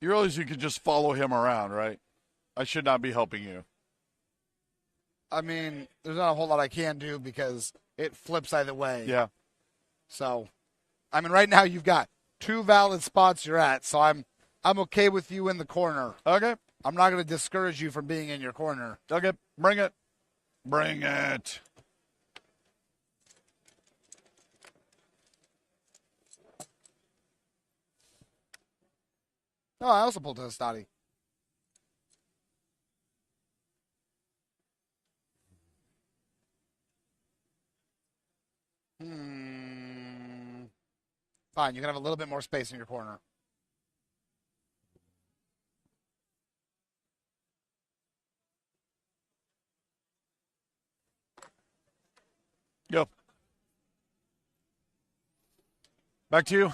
You realize you could just follow him around, right? I should not be helping you. I mean, there's not a whole lot I can do because it flips either way. Yeah. So, I mean, right now you've got 2 valid spots you're at, so I'm okay with you in the corner. Okay. I'm not going to discourage you from being in your corner. Okay. Bring it. Bring it. Oh, I also pulled a Hastati. Fine, you can have a little bit more space in your corner. Go. Back to you.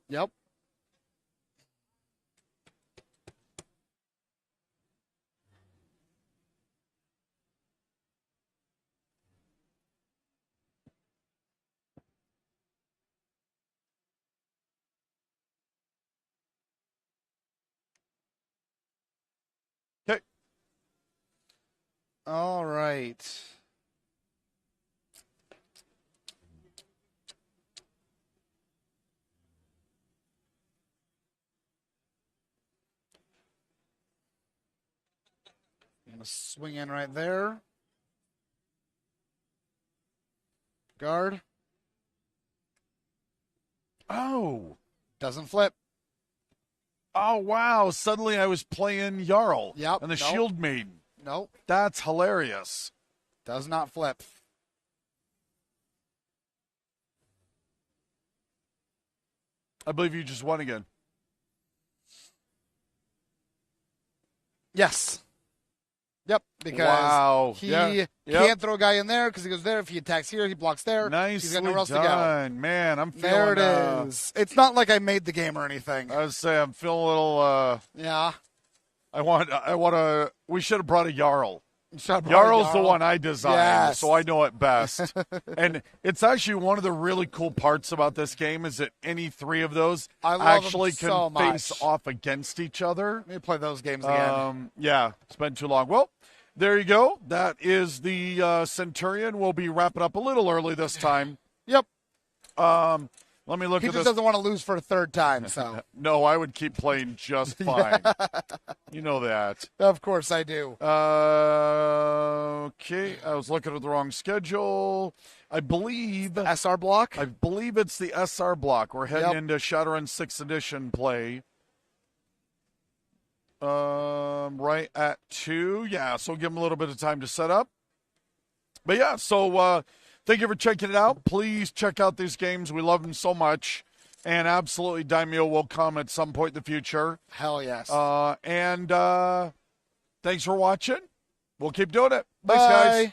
Yep. Okay. All right. I'm going to swing in right there. Guard. Oh. Doesn't flip. Oh, wow. Suddenly I was playing Jarl. Yep. And the Nope. Shield Maiden. Nope. That's hilarious. Does not flip. I believe you just won again. Yes. Yep, because Wow. he Yeah. can't throw a guy in there because he goes there. If he attacks here, he blocks there. Nicely He's got nowhere else to go. done. Man, I'm feeling... There it is. It's not like I made the game or anything. I would say I'm feeling a little... Yeah. I want to... We should have brought a Jarl. Jarl's Jarl's the one I designed, Yes. so I know it best. And it's actually one of the really cool parts about this game is that any 3 of those I love actually them can so face much. off against each other. Let me play those games again. Yeah, it's been too long. Well, there you go. That is the Centurion. We'll be wrapping up a little early this time. Yep. Let me look He at just this. doesn't want to lose for a 3rd time, so. No, I would keep playing just fine. You know that. Of course I do. Okay, I was looking at the wrong schedule. I believe SR block? I believe it's the SR block. We're heading Yep. into Shadowrun 6th edition play. Right at 2. Yeah, so give them a little bit of time to set up. But yeah, so thank you for checking it out. Please check out these games. We love them so much. And absolutely, Daimyo will come at some point in the future. Hell yes. And thanks for watching. We'll keep doing it. Thanks, Bye. guys.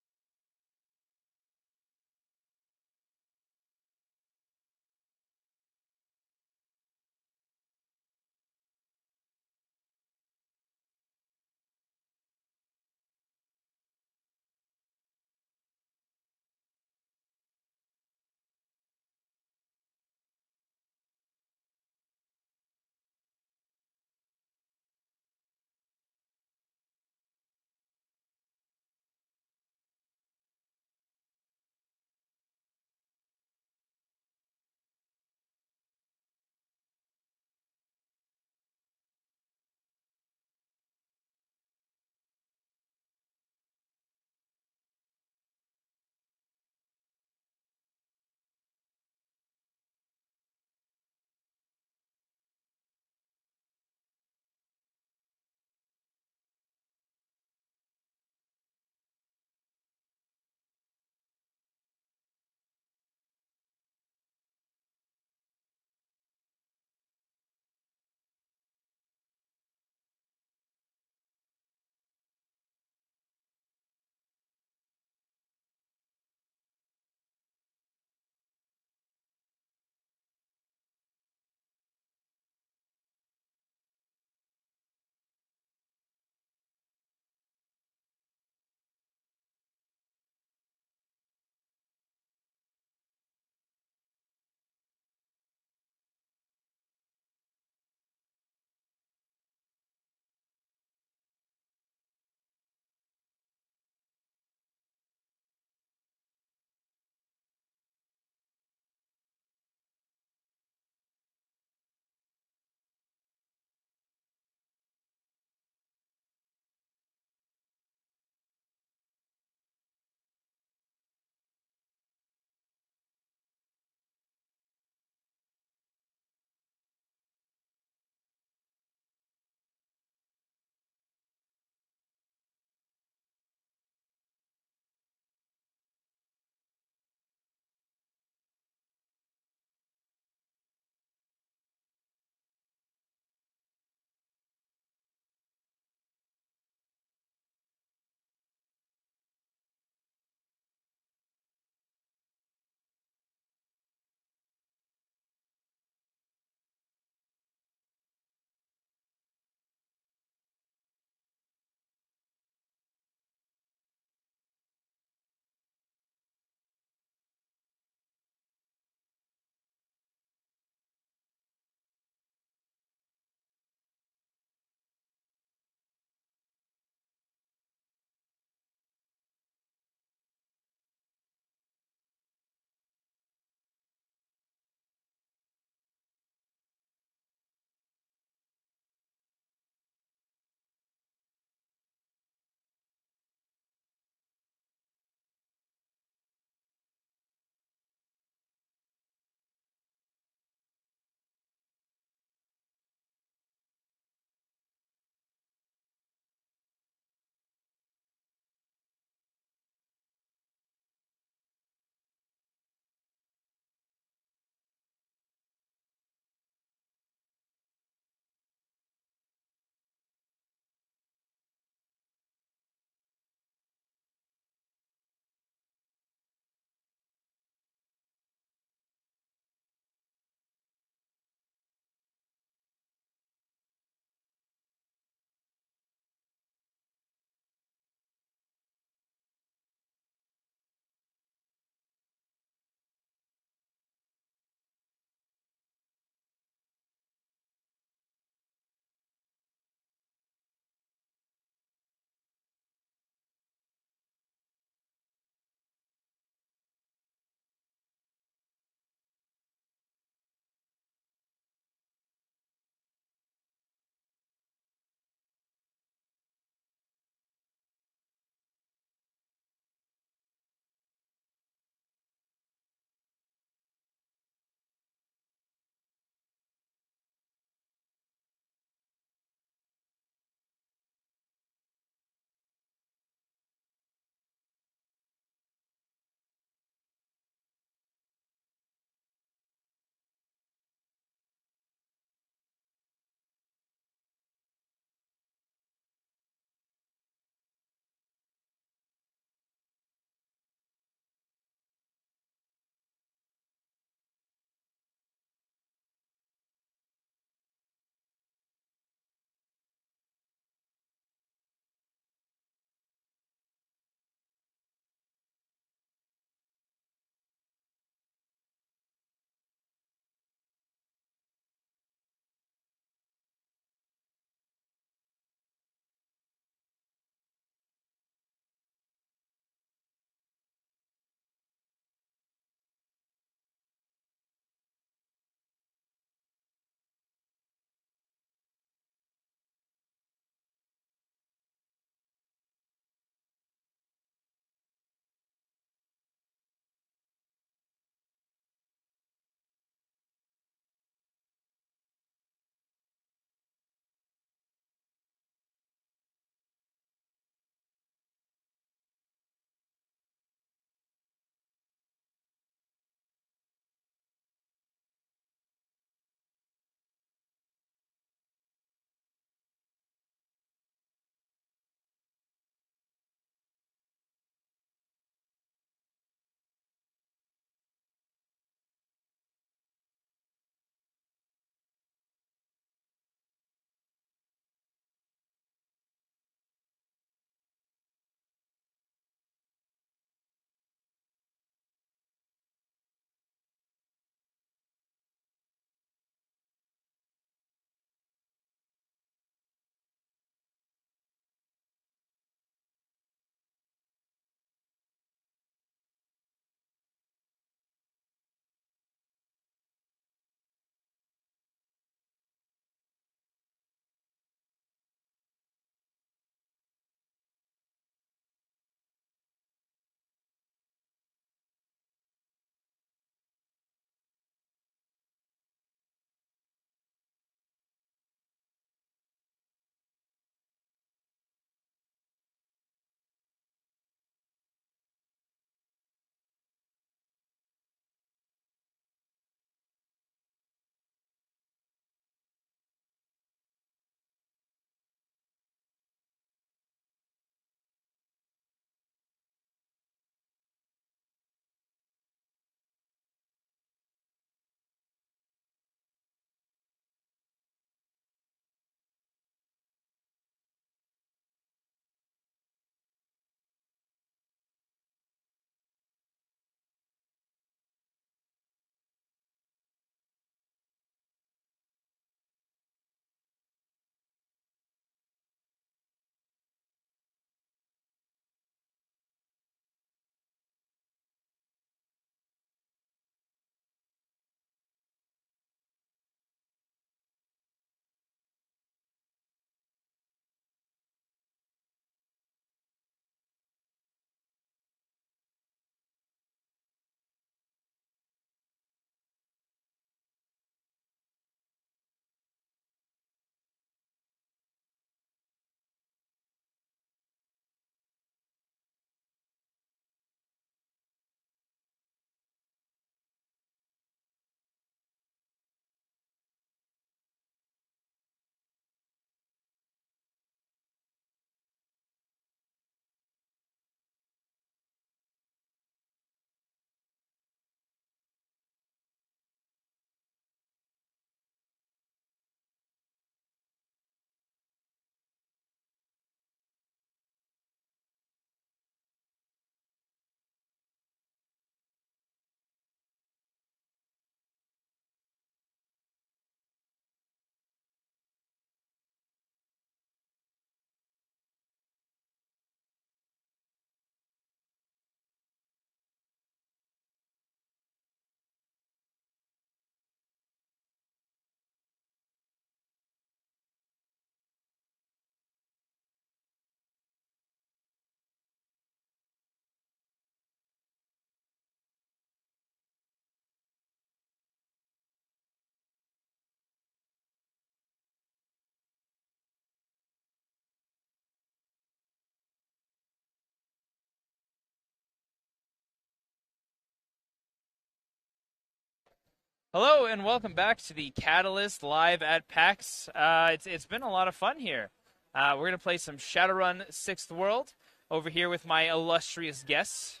Hello and welcome back to the Catalyst live at PAX. It's been a lot of fun here. We're going to play some Shadowrun 6th World over here with my illustrious guests.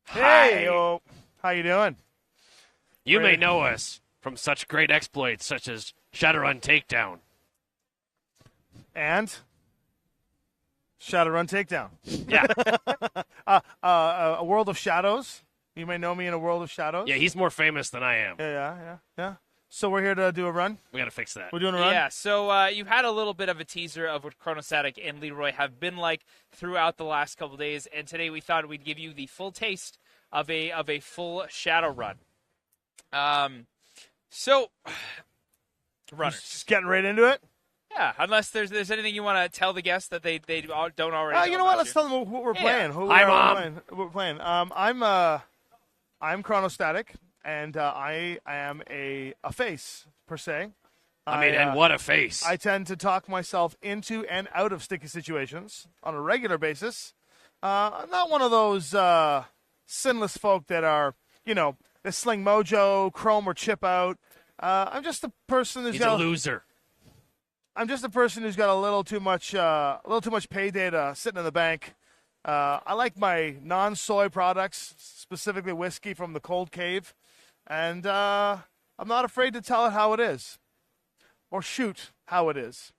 Hey, yo. How you doing? You may know us from such great exploits such as Shadowrun Takedown. And Shadowrun Takedown. Yeah. A World of Shadows. You may know me in A World of Shadows. Yeah, he's more famous than I am. Yeah. So we're here to do a run. We got to fix that. We're doing a run? Yeah, so you've had a little bit of a teaser of what Chronostatic and Leroy have been like throughout the last couple days, and today we thought we'd give you the full taste of a full Shadowrun. So, runners. Just getting right into it? Yeah, unless there's anything you want to tell the guests that they don't already know. You know what? about Let's tell them what we're playing. Hi, Mom. We're playing. I'm Chronostatic, and I am a face, per se. And what a face. I tend to talk myself into and out of sticky situations on a regular basis. I'm not one of those sinless folk that are, they sling mojo, chrome, or chip out. I'm just a person who's He's a loser. I'm just a person who's got a little too much pay data sitting in the bank. I like my non-soy products, specifically whiskey from the Cold Cave, and I'm not afraid to tell it how it is, or shoot how it is.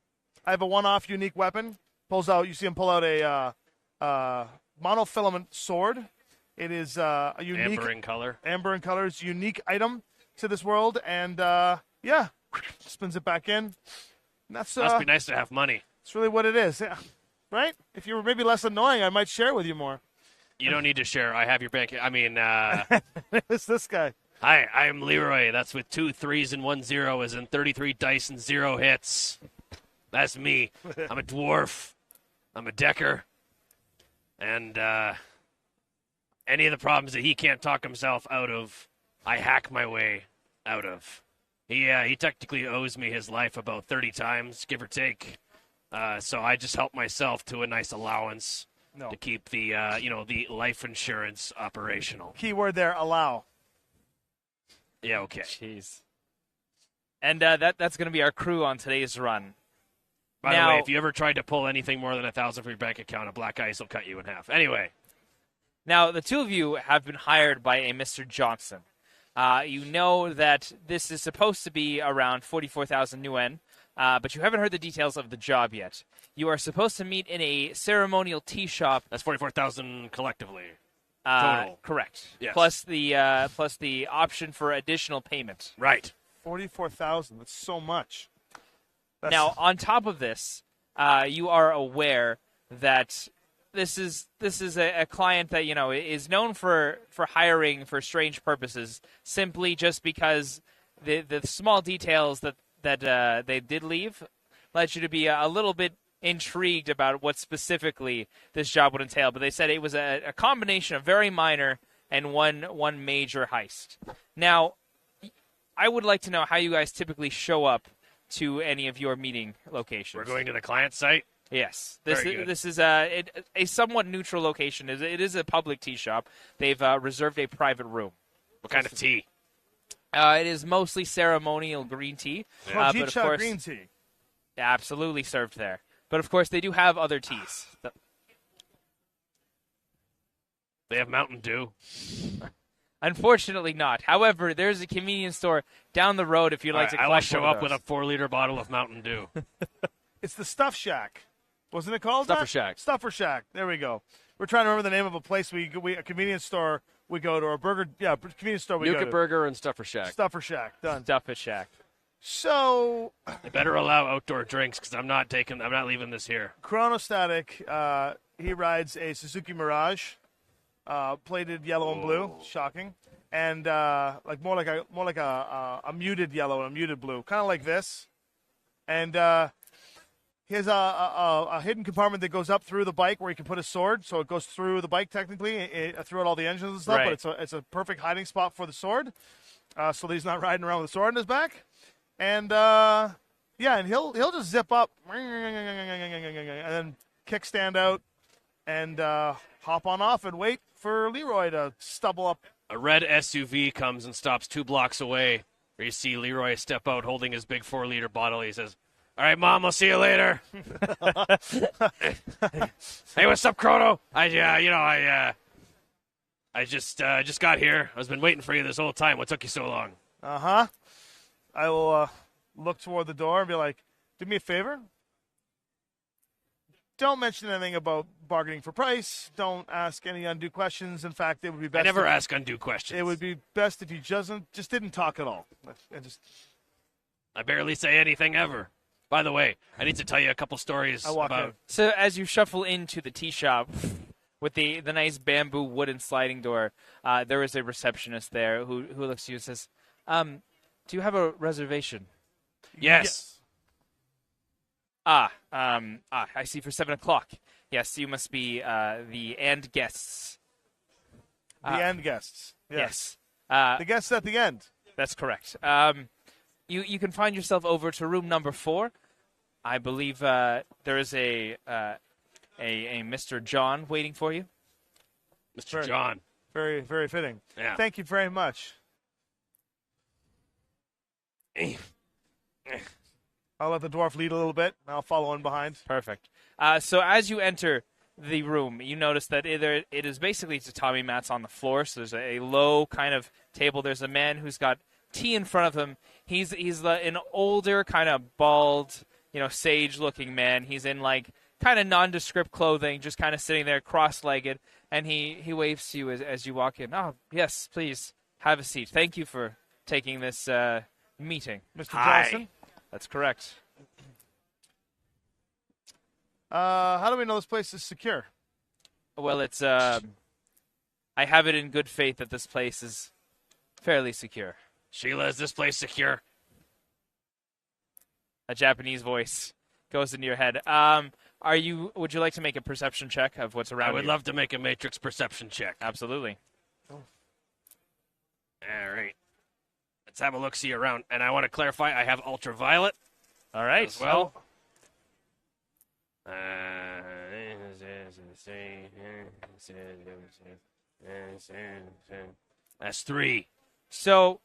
I have a one-off unique weapon. You see him pull out a monofilament sword. It is a unique Amber in color. Amber in color is a unique item to this world, and spins it back in. And that's Must be nice to have money. That's really what it is, yeah. Right? If you were maybe less annoying, I might share with you more. You don't need to share. I have your bank. It's this guy. Hi, I'm Leroy. That's with 2 3s and 1 0, as in 33 dice and 0 hits. That's me. I'm a dwarf. I'm a decker. And any of the problems that he can't talk himself out of, I hack my way out of. He technically owes me his life about 30 times, give or take. So I just help myself to a nice allowance to keep the the life insurance operational. Keyword there, allow. Yeah, okay. Jeez. And that's going to be our crew on today's run. By the way, if you ever tried to pull anything more than 1,000 from your bank account, a black ice will cut you in half. Anyway. Now, the two of you have been hired by a Mr. Johnson. You know that this is supposed to be around 44,000 Nguyen, but you haven't heard the details of the job yet. You are supposed to meet in a ceremonial tea shop. That's 44,000 collectively. Total. Correct. Yes. Plus the option for additional payment. Right. 44,000. That's so much. Now, on top of this, you are aware that this is a client that is known for hiring for strange purposes, simply just because the small details that they did leave led you to be a little bit intrigued about what specifically this job would entail. But they said it was a combination of very minor and one major heist. Now, I would like to know how you guys typically show up to any of your meeting locations. We're going to the client site? Yes. This is a somewhat neutral location. It is a public tea shop. They've reserved a private room. What kind of tea? It is mostly ceremonial green tea. But of course, green tea. Absolutely served there. But of course, they do have other teas. They have Mountain Dew. Unfortunately not. However, there's a convenience store down the road if you'd like to collect I will show one of up with those. a 4-liter bottle of Mountain Dew. It's the Stuff Shack. Wasn't it called Stuffer that? Shack. Stuffer Shack. There we go. We're trying to remember the name of a place a convenience store we go to, or a burger, convenience store we go Nuka to. Burger and Stuffer Shack. Stuffer Shack. Done. Stuff at Shack. So, They better allow outdoor drinks because I'm not leaving this here. Chronostatic, he rides a Suzuki Mirage, plated yellow and blue. Shocking. And more like a muted yellow and a muted blue, kind of like this. And he has a hidden compartment that goes up through the bike where he can put his sword, so it goes through the bike technically, throughout all the engines and stuff. Right. But it's a perfect hiding spot for the sword, so that he's not riding around with a sword in his back. And and he'll just zip up and then kickstand out and hop on off and wait for Leroy to stumble up A red SUV comes and stops 2 blocks away, where you see Leroy step out holding his big 4-liter bottle. He says, "All right, Mom, I'll see you later." Hey, what's up, Chrono? I just got here. I've been waiting for you this whole time. What took you so long? Uh-huh. I will look toward the door and be like, do me a favor. Don't mention anything about bargaining for price. Don't ask any undue questions. In fact, it would be best. I never ask undue questions. It would be best if you just didn't talk at all. I barely say anything ever. By the way, I need to tell you a couple stories about. So as you shuffle into the tea shop with the nice bamboo wooden sliding door, there is a receptionist there who looks at you and says, "Do you have a reservation?" Yes. I see, for 7 o'clock. Yes, you must be the end guests. The end guests. Yes. The guests at the end. That's correct. You can find yourself over to room number 4. I believe there is a Mr. John waiting for you. Mr. John. Very, very fitting. Yeah. Thank you very much. I'll let the dwarf lead a little bit, and I'll follow in behind. Perfect. So as you enter the room, you notice that it is basically tatami mats on the floor. So there's a low kind of table. There's a man who's got tea in front of him. He's an older, kind of bald, sage-looking man. He's in kind of nondescript clothing, just kind of sitting there cross-legged, and he waves to you as you walk in. "Oh, yes, please have a seat. Thank you for taking this meeting." Mr. Johnson? That's correct. How do we know this place is secure? Well, it's I have it in good faith that this place is fairly secure. Sheila, is this place secure? A Japanese voice goes into your head. Would you like to make a perception check of what's around you? I would love to make a matrix perception check. Absolutely. All right. Let's have a look-see around. And I want to clarify, I have ultraviolet. All right. As well. That's 3. So,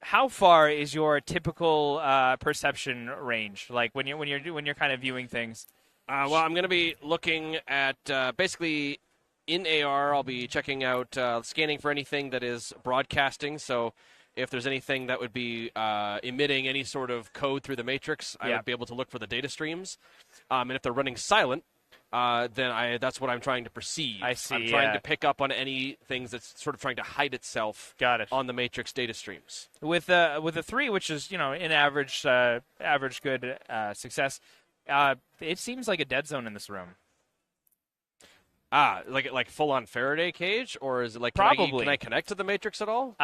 how far is your typical perception range? Like when you're kind of viewing things? Well, I'm going to be looking at basically in AR. I'll be checking out, scanning for anything that is broadcasting. So if there's anything that would be emitting any sort of code through the matrix, I would be able to look for the data streams. And if they're running silent, then that's what I'm trying to perceive. I see. I'm trying to pick up on any things that's sort of trying to hide itself. Got it. On the matrix data streams. With a 3, which is in average good success, it seems like a dead zone in this room. Like full on Faraday cage, or is it like probably? Can I connect to the matrix at all?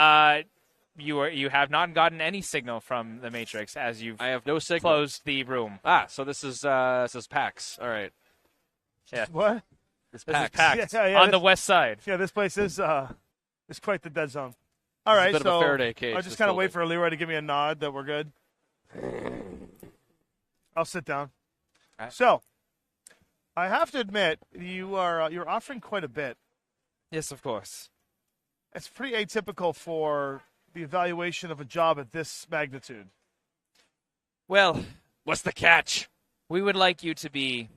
You have not gotten any signal from the matrix as you've I have no signal. Closed the room. So this is PAX. All right. Yeah. What? This is PAX on the west side. Yeah, this place is quite the dead zone. All right, a bit of a Faraday cage, I'll just kind of wait for Leroy to give me a nod that we're good. I'll sit down. Right. So, I have to admit, you're offering quite a bit. Yes, of course. It's pretty atypical for the evaluation of a job at this magnitude. Well, what's the catch? We would like you to be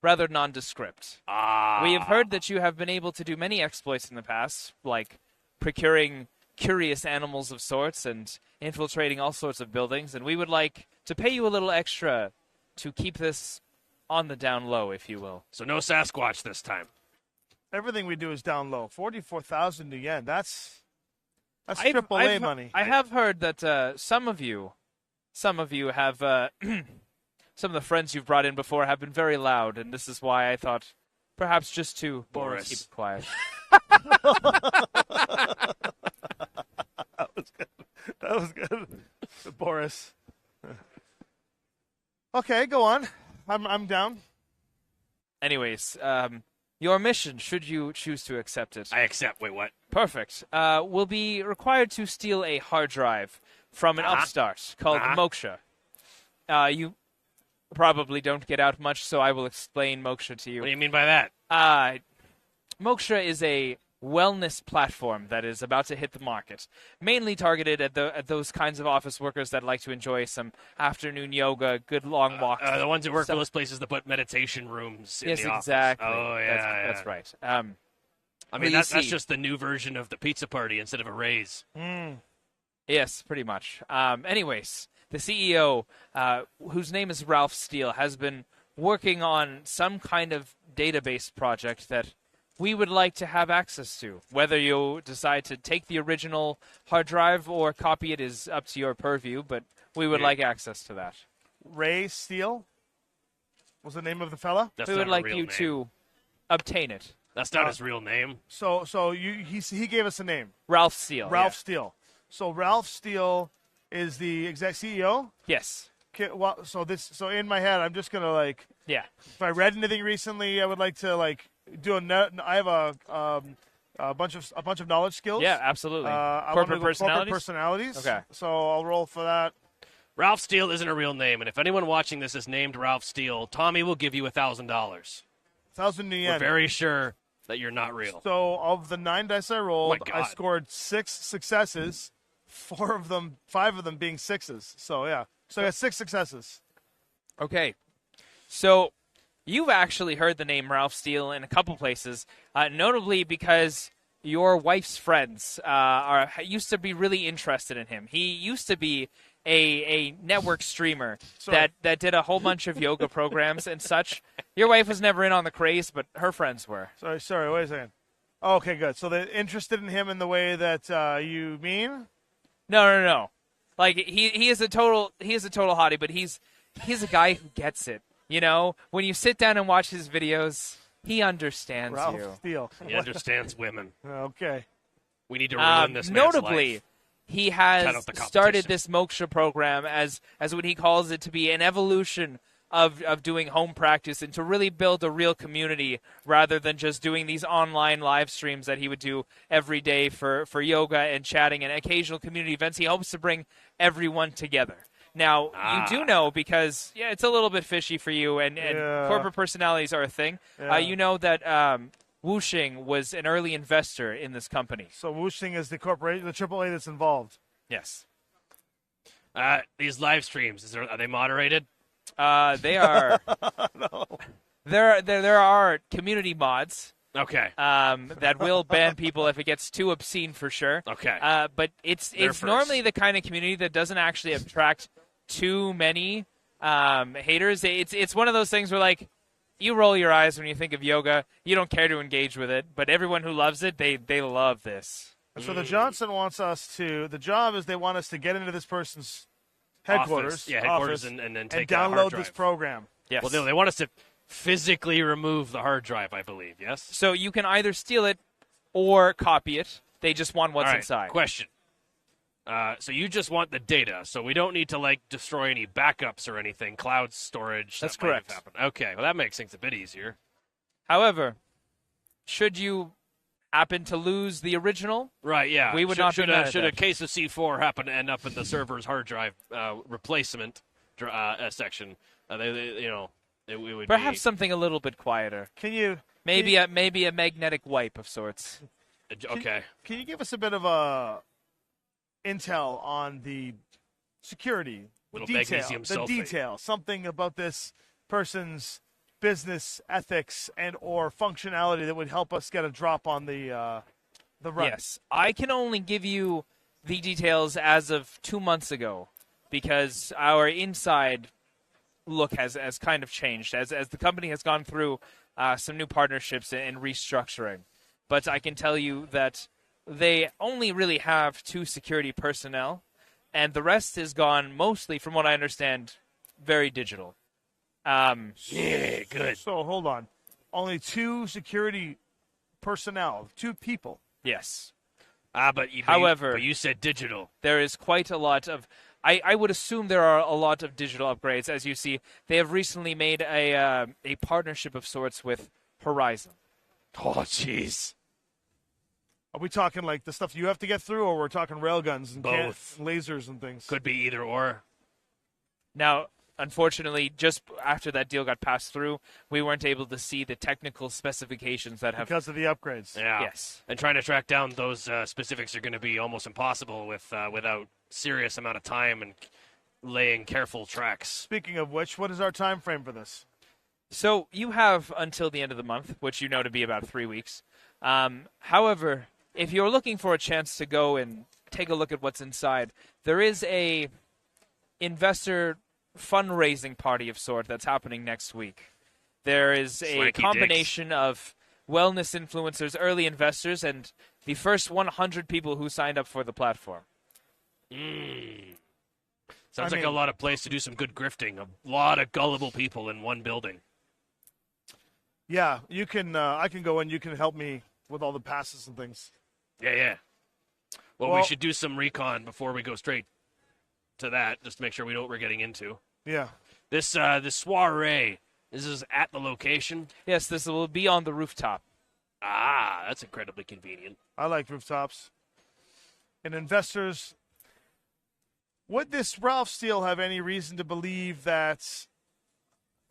rather nondescript. We have heard that you have been able to do many exploits in the past, like procuring curious animals of sorts and infiltrating all sorts of buildings, and we would like to pay you a little extra to keep this on the down low, if you will. So no Sasquatch this time. Everything we do is down low. 44,000 yen. That's AAA money. I have heard that some of you have some of the friends you've brought in before have been very loud, and this is why I thought perhaps just to Boris keep it quiet. That was good. Boris. Okay, go on. I'm down. Anyways, your mission, should you choose to accept it. I accept. Wait, what? Perfect. Will be required to steal a hard drive from an upstart called Moksha. You probably don't get out much, so I will explain Moksha to you. What do you mean by that? Moksha is a wellness platform that is about to hit the market, mainly targeted at those kinds of office workers that like to enjoy some afternoon yoga, good long walks. The ones who work for those places that put meditation rooms in yes, the office. exactly. Oh, yeah, that's right. I mean, that's just the new version of the pizza party instead of a raise. Yes, pretty much. Anyways, the CEO, whose name is Ralph Steele, has been working on some kind of database project that we would like to have access to. Whether you decide to take the original hard drive or copy it is up to your purview, but we would like access to that. Ray Steele was the name of the fella? We would like you to obtain it. That's not his real name. So he gave us a name. Ralph Steele. Ralph Steele. So Ralph Steele is the exec CEO? Yes. Okay, well, so in my head, I'm just gonna if I read anything recently, I would like to I have a bunch of knowledge skills. Yeah, absolutely. Corporate personalities. Okay. So I'll roll for that. Ralph Steele isn't a real name, and if anyone watching this is named Ralph Steele, Tommy will give you $1,000. 1,000 new yen. We're very sure that you're not real. So of the 9 dice I rolled, I scored 6 successes. 5 of them being sixes. So yeah. So I got 6 successes. Okay. So you've actually heard the name Ralph Steele in a couple places, notably because your wife's friends used to be really interested in him. He used to be a network streamer that did a whole bunch of yoga programs and such. Your wife was never in on the craze, but her friends were. Sorry, wait a second. Oh, okay, good. So they're interested in him in the way that you mean? No. Like he is a total hottie, but he's a guy who gets it. You know, when you sit down and watch his videos, he understands Ralph you. Steele. He understands women. Okay. We need to ruin this man's notably, life. He has started this moksha program as what he calls it to be an evolution of doing home practice and to really build a real community rather than just doing these online live streams that he would do every day for yoga and chatting and occasional community events. He hopes to bring everyone together. Now, you do know because, it's a little bit fishy for you and corporate personalities are a thing. Yeah. You know that Wuxing was an early investor in this company. So Wuxing is the corporation, the AAA that's involved. Yes. These live streams, are they moderated? They are. No. There are community mods. Okay. That will ban people if it gets too obscene for sure. Okay. But it's normally the kind of community that doesn't actually attract too many haters. It's one of those things where you roll your eyes when you think of yoga. You don't care to engage with it, but everyone who loves it, they love this. So the Johnson wants us to. The job is they want us to get into this person's headquarters, headquarters, and then take a hard download drive. this program. Yes. Well, they want us to physically remove the hard drive, I believe. Yes. So you can either steal it or copy it. They just want what's inside. Question. So you just want the data, so we don't need to destroy any backups or anything, cloud storage. That's that might have correct. happened. Okay, well that makes things a bit easier. However, should you happen to lose the original, right? Yeah, we would not be mad at should a that. case of C4 happen to end up in the server's hard drive replacement section, it would perhaps be, something a little bit quieter. Can you maybe a magnetic wipe of sorts? Okay. Can you give us a bit of a intel on the security, Little the magnesium detail, sulfate. the detail, something about this person's business ethics and or functionality that would help us get a drop on the run? Yes, I can only give you the details as of 2 months ago because our inside look has kind of changed as the company has gone through some new partnerships and restructuring. But I can tell you that they only really have 2 security personnel, and the rest is gone mostly, from what I understand, very digital. Yeah, good. So hold on, only 2 security personnel, 2 people. Yes. But However, you said digital. There is quite a lot of. I would assume there are a lot of digital upgrades. As you see, they have recently made a partnership of sorts with Horizon. Oh, jeez. Are we talking like the stuff you have to get through, or we're talking railguns and Both lasers and things? Could be either or. Now, unfortunately, just after that deal got passed through, we weren't able to see the technical specifications that have Because of the upgrades. Yeah. Yes. And trying to track down those specifics are going to be almost impossible without serious amount of time and laying careful tracks. Speaking of which, what is our time frame for this? So you have until the end of the month, which you know to be about 3 weeks. However, if you're looking for a chance to go and take a look at what's inside, there is a investor fundraising party of sort that's happening next week. There is a Swanky combination of wellness influencers, early investors, and the first 100 people who signed up for the platform. Sounds like a lot of place to do some good grifting. A lot of gullible people in one building. Yeah, you can. I can go in. You can help me with all the passes and things. Yeah. Well, we should do some recon before we go straight to that, just to make sure we know what we're getting into. Yeah. This soiree, this is at the location? Yes, this will be on the rooftop. Ah, that's incredibly convenient. I like rooftops. And investors, would this Ralph Steele have any reason to believe that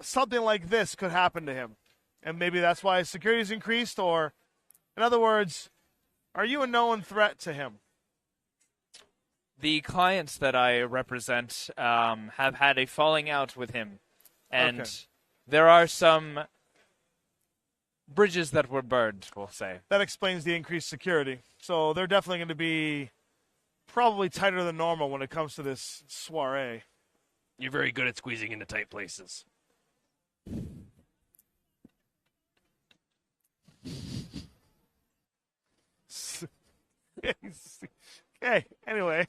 something like this could happen to him? And maybe that's why his security is increased? Or, in other words, are you a known threat to him? The clients that I represent have had a falling out with him. And there are some bridges that were burned, we'll say. That explains the increased security. So they're definitely going to be probably tighter than normal when it comes to this soiree. You're very good at squeezing into tight places. Okay, anyway.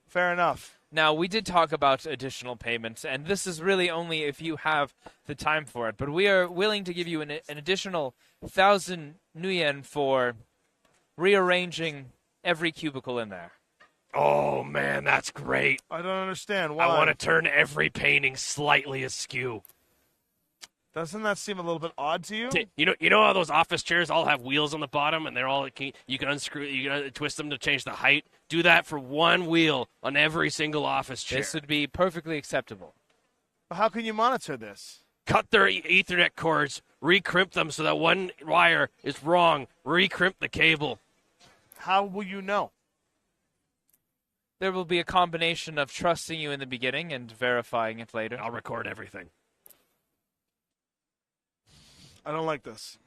Fair enough. Now, we did talk about additional payments, and this is really only if you have the time for it. But we are willing to give you an additional 1,000 nuyen for rearranging every cubicle in there. Oh, man, that's great. I don't understand why. I want to turn every painting slightly askew. Doesn't that seem a little bit odd to you? You know how those office chairs all have wheels on the bottom, and they're all you can unscrew, you can twist them to change the height. Do that for one wheel on every single office chair. This would be perfectly acceptable. How can you monitor this? Cut their Ethernet cords, recrimp them so that one wire is wrong. Recrimp the cable. How will you know? There will be a combination of trusting you in the beginning and verifying it later. I'll record everything. I don't like this.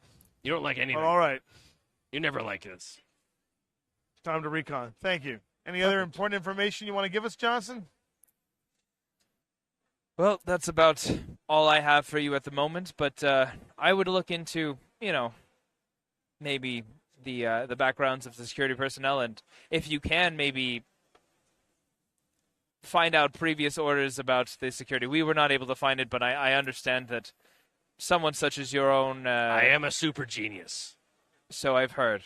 You don't like anything. All right. You never like this. Time to recon. Thank you. Any other important information you want to give us, Johnson? Well, that's about all I have for you at the moment, but I would look into, maybe the backgrounds of the security personnel, and if you can, maybe find out previous orders about the security. We were not able to find it, but I understand that someone such as your own... I am a super genius. So I've heard.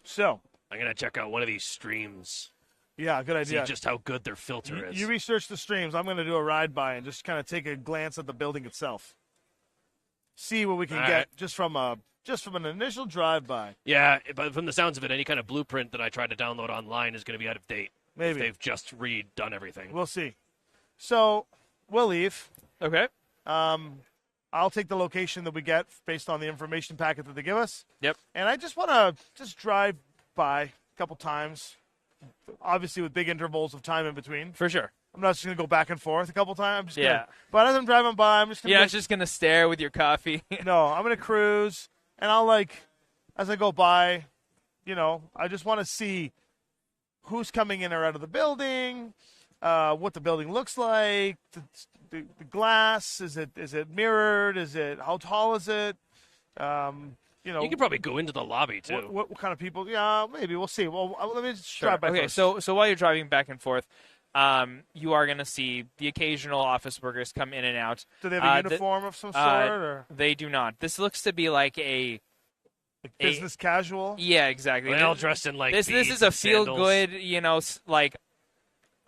So I'm going to check out one of these streams. Yeah, good idea. See just how good their filter is. You research the streams. I'm going to do a ride by and just kind of take a glance at the building itself. See what we can get just from an initial drive-by. Yeah, but from the sounds of it, any kind of blueprint that I try to download online is going to be out of date. Maybe. They've just redone everything. We'll see. So we'll leave. Okay. I'll take the location that we get based on the information packet that they give us. Yep. And I just want to drive by a couple times, obviously with big intervals of time in between. For sure. I'm not just going to go back and forth a couple times. Yeah. But as I'm driving by, I'm just going to... You're not just going to stare with your coffee. No, I'm going to cruise, and I'll, as I go by, I just want to see who's coming in or out of the building, what the building looks like, the glass, is it mirrored, how tall is it, You could probably go into the lobby, too. What kind of people, yeah, maybe, we'll see. Well, let me just drive by first. So while you're driving back and forth, you are going to see the occasional office workers come in and out. Do they have a uniform of some sort? Or? They do not. This looks to be like a... business casual? Yeah, exactly. They all dressed in this is a feel-good,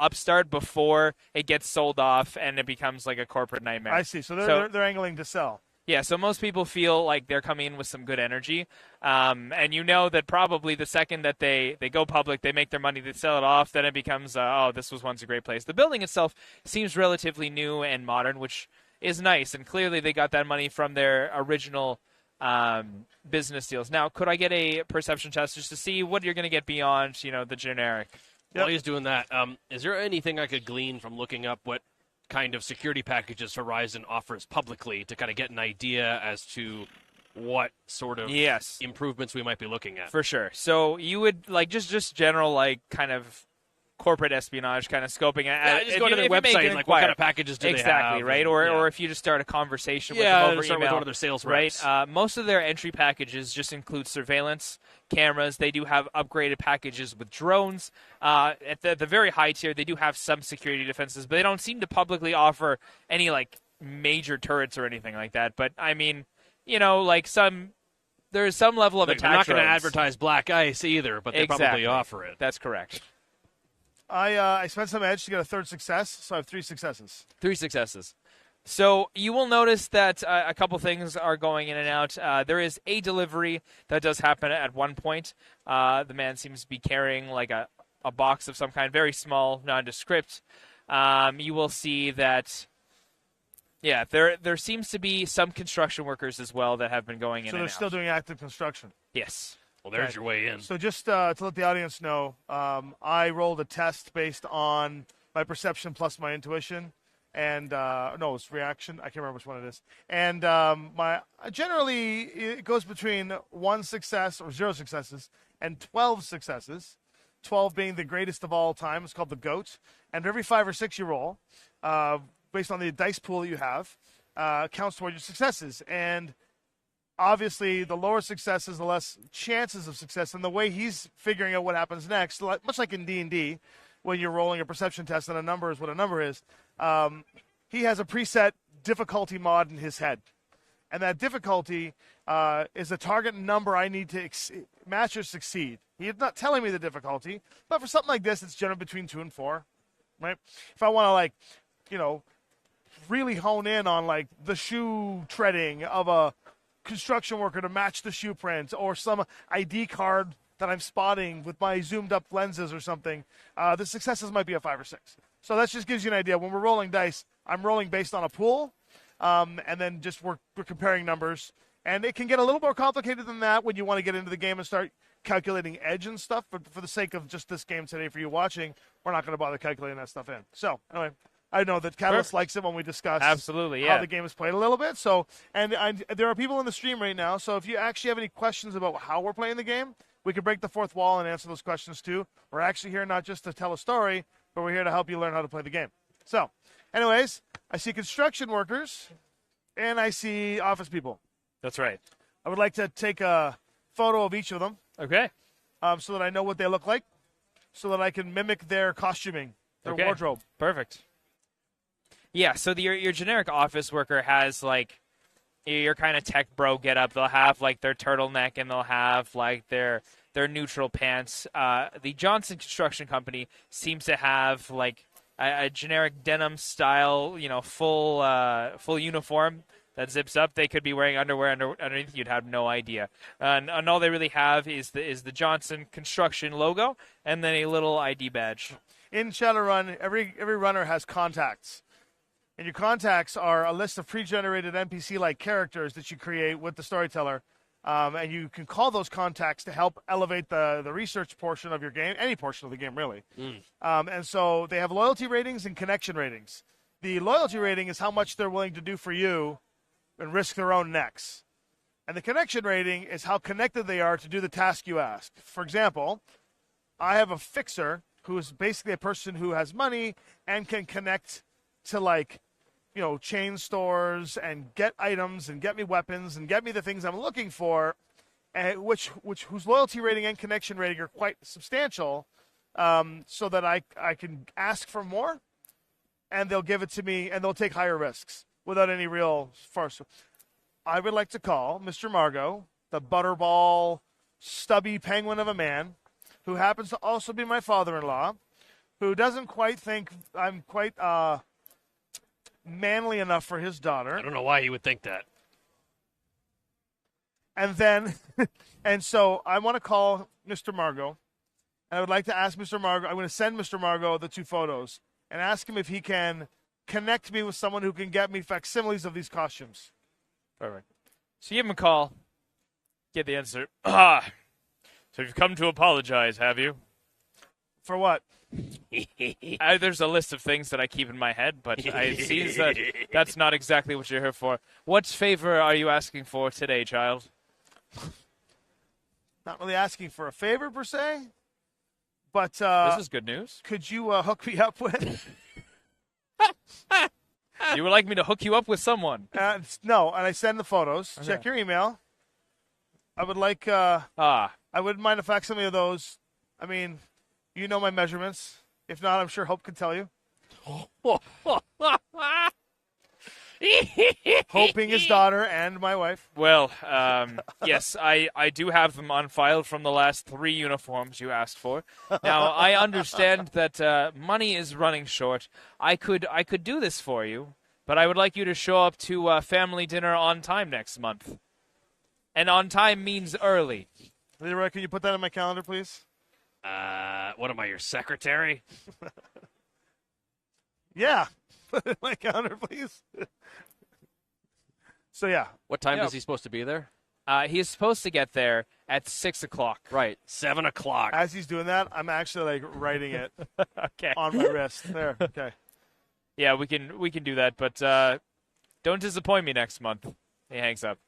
upstart before it gets sold off and it becomes like a corporate nightmare. I see. So they're angling to sell. Yeah, so most people feel like they're coming in with some good energy. And you know that probably the second that they go public, they make their money, they sell it off, then it becomes, oh, this was once a great place. The building itself seems relatively new and modern, which is nice. And clearly they got that money from their original business deals. Now, could I get a perception test just to see what you're going to get beyond, the generic? While he's doing that, is there anything I could glean from looking up what kind of security packages Horizon offers publicly to kind of get an idea as to what sort of improvements we might be looking at? For sure. So you would just general kind of corporate espionage kind of scoping at just go to their website, like what kind of packages do they have? Exactly, right? Or if you just start a conversation with them over email. With one of their sales reps. Right? Most of their entry packages just include surveillance, cameras. They do have upgraded packages with drones. At the very high tier, they do have some security defenses, but they don't seem to publicly offer any major turrets or anything like that. But I mean, there's some level of attack. They're not going to advertise black ice either, but they probably offer it. That's correct. I spent some edge to get a third success, so I have 3 successes. 3 successes. So you will notice that a couple things are going in and out. There is a delivery that does happen at one point. The man seems to be carrying a box of some kind, very small, nondescript. You will see that, there seems to be some construction workers as well that have been going in and out. So they're still doing active construction? Yes. Well, there's your way in. So just to let the audience know, I rolled a test based on my perception plus my intuition. And it's reaction. I can't remember which one it is. And generally it goes between 1 success or 0 successes and 12 successes. 12 being the greatest of all time. It's called the GOAT. And for every 5 or 6 you roll, based on the dice pool that you have, counts toward your successes. And obviously, the lower successes, the less chances of success. And the way he's figuring out what happens next, much like in D&D, when you're rolling a perception test and a number is what a number is, he has a preset difficulty mod in his head. And that difficulty is the target number I need to match or succeed. He's not telling me the difficulty, but for something like this, it's generally between 2 and 4, right? If I want to, really hone in on, the shoe treading of a construction worker to match the shoe print, or some ID card that I'm spotting with my zoomed up lenses or something, the successes might be a 5 or 6. So that just gives you an idea. When we're rolling dice, I'm rolling based on a pool, and then just we're comparing numbers. And it can get a little more complicated than that when you want to get into the game and start calculating edge and stuff. But for the sake of just this game today for you watching, we're not going to bother calculating that stuff in. So anyway, I know that Catalyst likes it when we discuss how the game is played a little bit. So, and there are people in the stream right now. So if you actually have any questions about how we're playing the game, we can break the fourth wall and answer those questions too. We're actually here not just to tell a story, but we're here to help you learn how to play the game. So, anyways, I see construction workers, and I see office people. That's right. I would like to take a photo of each of them. Okay. So that I know what they look like, so that I can mimic their costuming, their wardrobe. Perfect. Yeah, so your generic office worker has, your kind of tech bro get-up. They'll have, their turtleneck, and they'll have, their neutral pants. The Johnson Construction Company seems to have, a generic denim-style, full uniform that zips up. They could be wearing underwear underneath. You'd have no idea. And all they really have is the Johnson Construction logo and then a little ID badge. In Shadowrun, every runner has contacts. And your contacts are a list of pre-generated NPC-like characters that you create with the storyteller. And you can call those contacts to help elevate the research portion of your game, any portion of the game, really. And so they have loyalty ratings and connection ratings. The loyalty rating is how much they're willing to do for you and risk their own necks. And the connection rating is how connected they are to do the task you ask. For example, I have a fixer who is basically a person who has money and can connect to, chain stores and get items and get me weapons and get me the things I'm looking for, whose loyalty rating and connection rating are quite substantial, so that I can ask for more, and they'll give it to me, and they'll take higher risks without any real force. I would like to call Mr. Margot, the butterball, stubby penguin of a man, who happens to also be my father-in-law, who doesn't quite think I'm quite manly enough for his daughter. I don't know why he would think that. And then, and so I want to call Mr. Margot, and I would like to ask Mr. Margot. I'm going to send Mr. Margot the 2 photos and ask him if he can connect me with someone who can get me facsimiles of these costumes. Perfect. So you give him a call, get the answer. So you've come to apologize, have you? For what? There's a list of things that I keep in my head, but it seems that that's not exactly what you're here for. What favor are you asking for today, child? Not really asking for a favor per se, but this is good news. Could you hook me up with? You would like me to hook you up with someone? No, and I send the photos. Okay. Check your email. I would like. I wouldn't mind a facsimile of those. I mean, you know my measurements. If not, I'm sure Hope can tell you. Hope being his daughter and my wife. Well, yes, I do have them on file from the last 3 uniforms you asked for. Now, I understand that money is running short. I could do this for you, but I would like you to show up to family dinner on time next month. And on time means early. Leroy, can you put that in my calendar, please? What am I, your secretary? Yeah. Put it in my calendar, please. So, yeah. What time is he supposed to be there? He is supposed to get there at 6 o'clock. Right. 7 o'clock. As he's doing that, I'm actually, writing it okay. on my wrist. There. Okay. Yeah, we can do that, but don't disappoint me next month. He hangs up.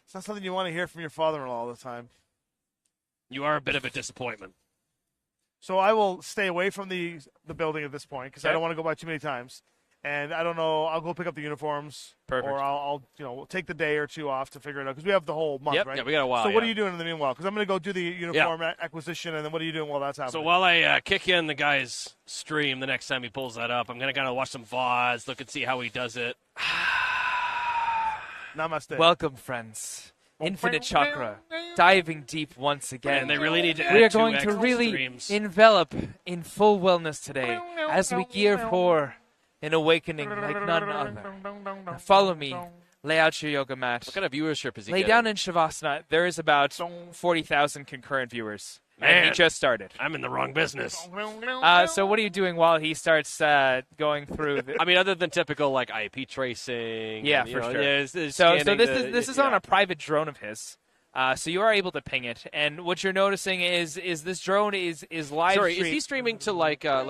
It's not something you want to hear from your father-in-law all the time. You are a bit of a disappointment. So I will stay away from the building at this point because I don't want to go by too many times. And I don't know. I'll go pick up the uniforms. Perfect. Or I'll take the day or 2 off to figure it out because we have the whole month, right? Yeah, we got a while. So what are you doing in the meanwhile? Because I'm going to go do the uniform acquisition, and then what are you doing while that's happening? So while I kick in the guy's stream the next time he pulls that up, I'm going to kind of watch some VODs, look and see how he does it. Namaste. Welcome, friends. Infinite Chakra, diving deep once again. And they really need to add We are 2 going to extra really streams. envelop in full wellness today as we gear for an awakening like none other. Now follow me. Lay out your yoga mat. What kind of viewership is he Lay getting? down in Shavasana. There is about 40,000 concurrent viewers. And he Man. just started. I'm in the wrong business. So what are you doing while he starts going through? I mean, other than typical IP tracing. Yeah, and, for sure. it's So scanning this is on a private drone of his. So you are able to ping it, and what you're noticing is this drone is live. Sorry, is he streaming to like a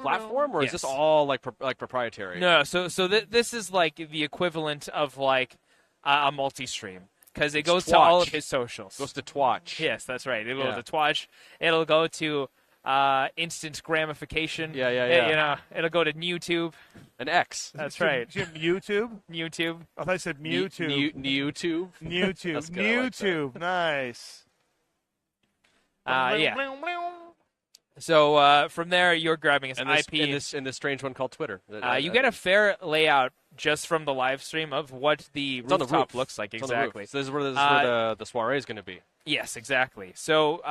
platform, or is this all proprietary? No, so this is like the equivalent of like a multi-stream. Because it goes to all of his socials. Goes to Twitch. Yes, that's right. It'll go to Twitch. It'll go to instant gramification. Yeah. It'll go to YouTube. An X. That's right. YouTube? YouTube. I thought I said Mewtwo. YouTube. YouTube. YouTube. Nice. Yeah. So from there, you're grabbing his IP. In this strange one called Twitter. You get a fair layout just from the live stream of what the rooftop looks like. Exactly. So this is where the soiree is going to be. Yes, exactly. So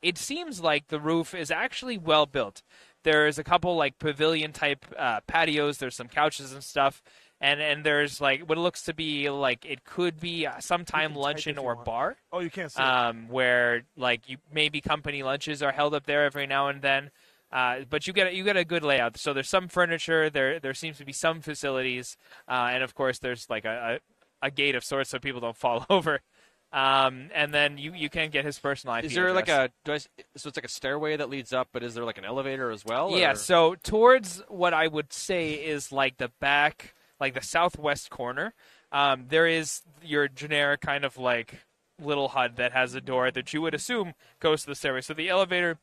it seems like the roof is actually well built. There's a couple like pavilion type patios. There's some couches and stuff. And there's like what looks to be like it could be sometime luncheon or bar. Oh, you can't see it. Where like maybe company lunches are held up there every now and then. But you get a good layout. So there's some furniture. There seems to be some facilities, and of course there's like a gate of sorts so people don't fall over. And then you can get his personal IP. Is there address. so it's like a stairway that leads up, but is there like an elevator as well? Yeah. Or? So towards what I would say is like the back, like the southwest corner, there is your generic kind of like little hut that has a door that you would assume goes to the stairway. So the elevator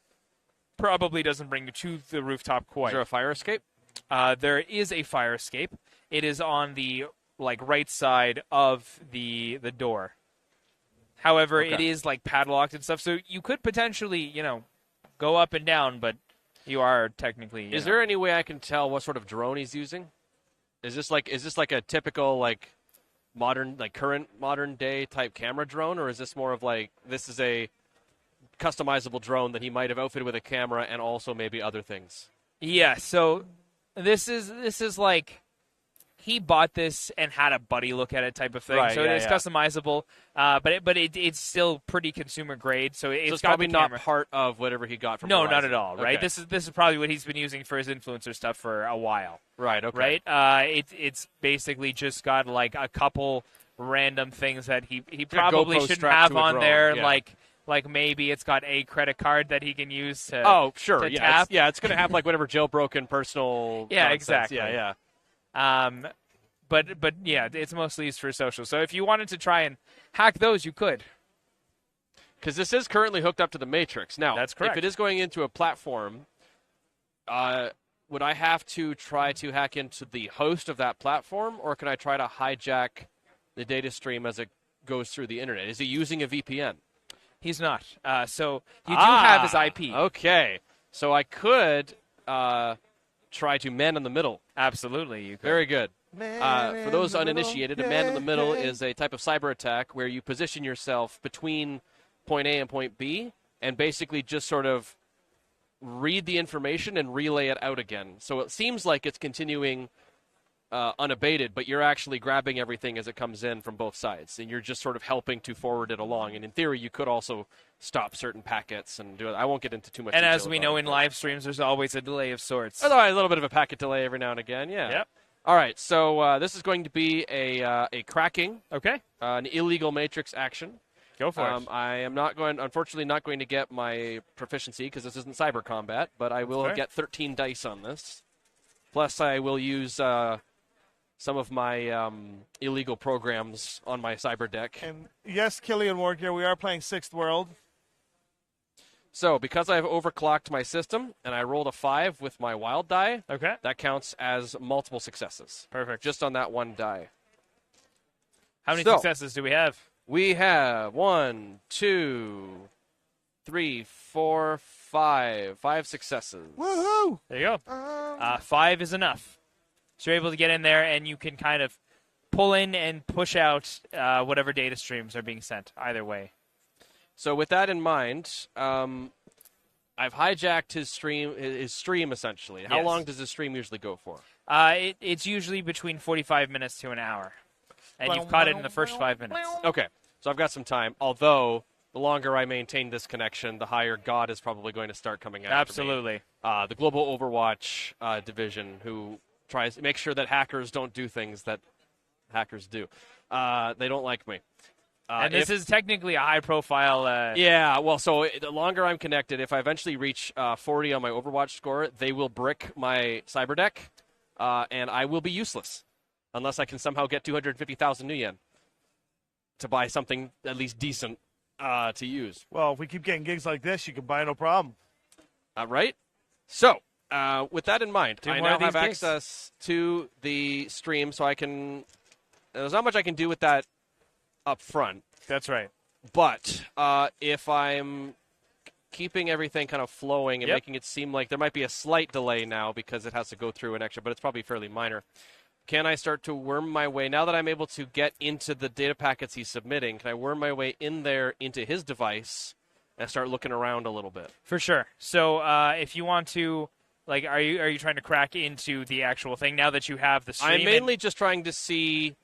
probably doesn't bring you to the rooftop quite. Is there a fire escape? There is a fire escape. It is on the like right side of the door. However, it is like padlocked and stuff, so you could potentially, go up and down, but you are technically. Is there any way I can tell what sort of drone he's using? Is this like a typical like current modern day type camera drone, or is this more of like this is a customizable drone that he might have outfitted with a camera and also maybe other things? Yeah, so this is like he bought this and had a buddy look at it type of thing. Right, So yeah, it's yeah. customizable, but it's still pretty consumer grade. So it's got probably the not camera. part of whatever he got from No, Verizon. not at all. Right. Okay. This is probably what he's been using for his influencer stuff for a while. Right. Okay. Right. It's basically just got like a couple random things that he probably GoPro shouldn't strapped have to a on drone, there, yeah. like maybe it's got a credit card that he can use to Oh, sure. to Yeah. tap. It's going to have like whatever jailbroken personal. Yeah, nonsense. exactly. Yeah. But yeah, it's mostly used for social. So if you wanted to try and hack those, you could. Because this is currently hooked up to the Matrix. Now, That's correct. if it is going into a platform, would I have to try to hack into the host of that platform, or can I try to hijack the data stream as it goes through the internet? Is he using a VPN? He's not. So you do have his IP. Okay. So I could try to man in the middle. Absolutely, you could. Very good. For those in the uninitiated, middle. a man in the middle Yeah. is a type of cyber attack where you position yourself between point A and point B and basically just sort of read the information and relay it out again. So it seems like it's continuing unabated, but you're actually grabbing everything as it comes in from both sides, and you're just sort of helping to forward it along. And in theory, you could also stop certain packets and do it. I won't get into too much And detail as we about know it, in but- live streams, there's always a delay of sorts. Although a little bit of a packet delay every now and again, yeah. Yep. All right, so this is going to be a cracking, Okay, an illegal matrix action. go for it. I am unfortunately not going to get my proficiency because this isn't cyber combat, but I will fair. get 13 dice on this. Plus, I will use some of my illegal programs on my cyber deck. And yes, Killian Wargear, we are playing Sixth World. So, because I've overclocked my system and I rolled a 5 with my wild die, Okay, that counts as multiple successes. perfect. Just on that one die. How many So- successes do we have? We have 1, 2, 3, 4, 5. 5 successes. Woohoo! There you go. 5 is enough. So you're able to get in there, and you can kind of pull in and push out whatever data streams are being sent, either way. So with that in mind, I've hijacked his stream essentially. How Yes. long does his stream usually go for? It's usually between 45 minutes to an hour. And you've caught it in the first 5 minutes. Okay, so I've got some time. Although the longer I maintain this connection, the higher God is probably going to start coming after me. Absolutely. The global Overwatch division, who tries to make sure that hackers don't do things that hackers do. They don't like me. And this is technically a high-profile... Yeah, well, so the longer I'm connected, if I eventually reach 40 on my Overwatch score, they will brick my cyber deck, and I will be useless unless I can somehow get 250,000 new yen to buy something at least decent to use. Well, if we keep getting gigs like this, you can buy no problem. Right? So, with that in mind, Do I more now of these have gigs. access to the stream, so I can... There's not much I can do with that up front. That's right. But if I'm keeping everything kind of flowing and Yep. making it seem like there might be a slight delay now because it has to go through an extra, but it's probably fairly minor. Can I start to worm my way, now that I'm able to get into the data packets he's submitting, can I worm my way in there into his device and start looking around a little bit? For sure. So if you want to... Like, are you trying to crack into the actual thing now that you have the stream? I'm mainly just trying to see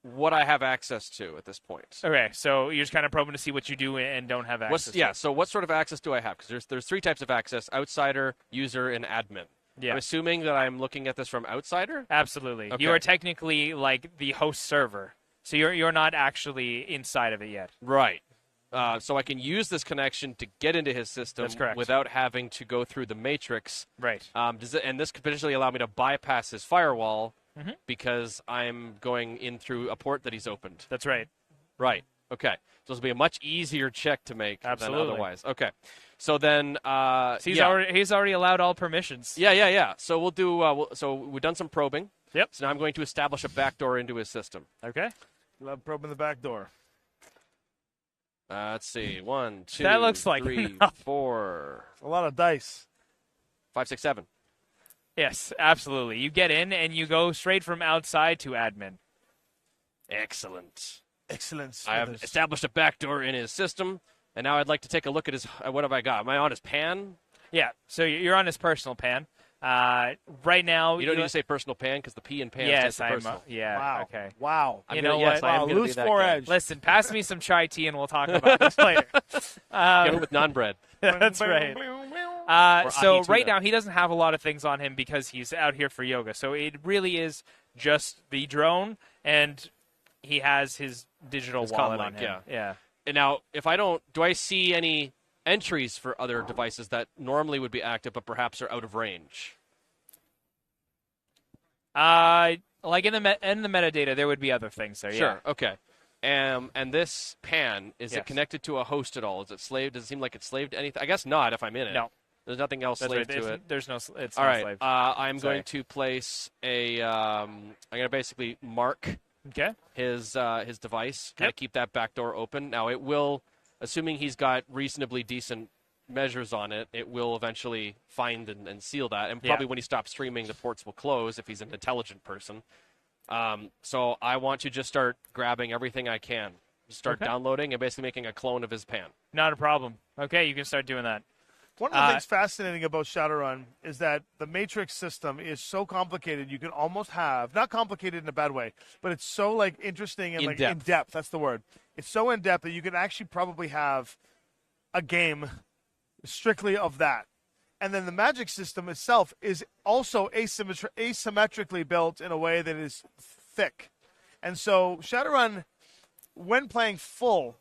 what I have access to at this point. Okay, so you're just kind of probing to see what you do and don't have access to. So what sort of access do I have? Because there's 3 types of access: outsider, user, and admin. Yeah. I'm assuming that I'm looking at this from outsider. Absolutely. Okay. You are technically like the host server. So you're not actually inside of it yet. Right. So I can use this connection to get into his system That's correct. without having to go through the matrix. Right. And this could potentially allow me to bypass his firewall Mhm. because I'm going in through a port that he's opened. That's right. Right. Okay. So this will be a much easier check to make Absolutely. than otherwise. Okay. So then, So he's already allowed all permissions. Yeah. So we'll do. So we've done some probing. Yep. So now I'm going to establish a backdoor into his system. Okay. Love probing the back door. Let's see. 1, 2, That looks like 3, enough. 4, A lot of dice. 5, 6, 7. Yes, absolutely. You get in and you go straight from outside to admin. Excellent. Excellent. I have established a backdoor in his system, and now I'd like to take a look at his. What have I got? Am I on his pan? Yeah. So you're on his personal pan. Right now, You don't need to say personal pan because the P in pan yes, stands for personal. yeah, Wow. okay. Wow. You know what? I am Wow, gonna loose be that four guy. edge. Listen, pass me some chai tea and we'll talk about this later. Get it with non-bread. That's right. Or So ahi right tuna. now he doesn't have a lot of things on him because he's out here for yoga. So it really is just the drone, and he has his digital His wallet comlink, on him. yeah. And now, if I don't, do I see any entries for other devices that normally would be active but perhaps are out of range? Like in the metadata, there would be other things there. Sure. Okay. And this pan, is Yes. it connected to a host at all? Is it slaved? Does it seem like it's slaved to anything? I guess not if I'm in it. No. There's nothing else That's slaved right. to it. There's no. It's All not right. slaved. I'm Sorry. going to place a. I'm going to basically mark Okay. his device. Kind of Yep. keep that back door open. Now it will, assuming he's got reasonably decent measures on it, it will eventually find and seal that. And Yeah. probably when he stops streaming, the ports will close if he's an intelligent person. So I want to just start grabbing everything I can. Just start Okay. downloading and basically making a clone of his pan. Not a problem. Okay, you can start doing that. One of the things fascinating about Shadowrun is that the matrix system is so complicated. You can almost have, not complicated in a bad way, but it's so like interesting and like in depth. That's the word. It's so in depth that you can actually probably have a game strictly of that. And then the magic system itself is also asymmetrically built in a way that is thick. And so Shadowrun, when playing full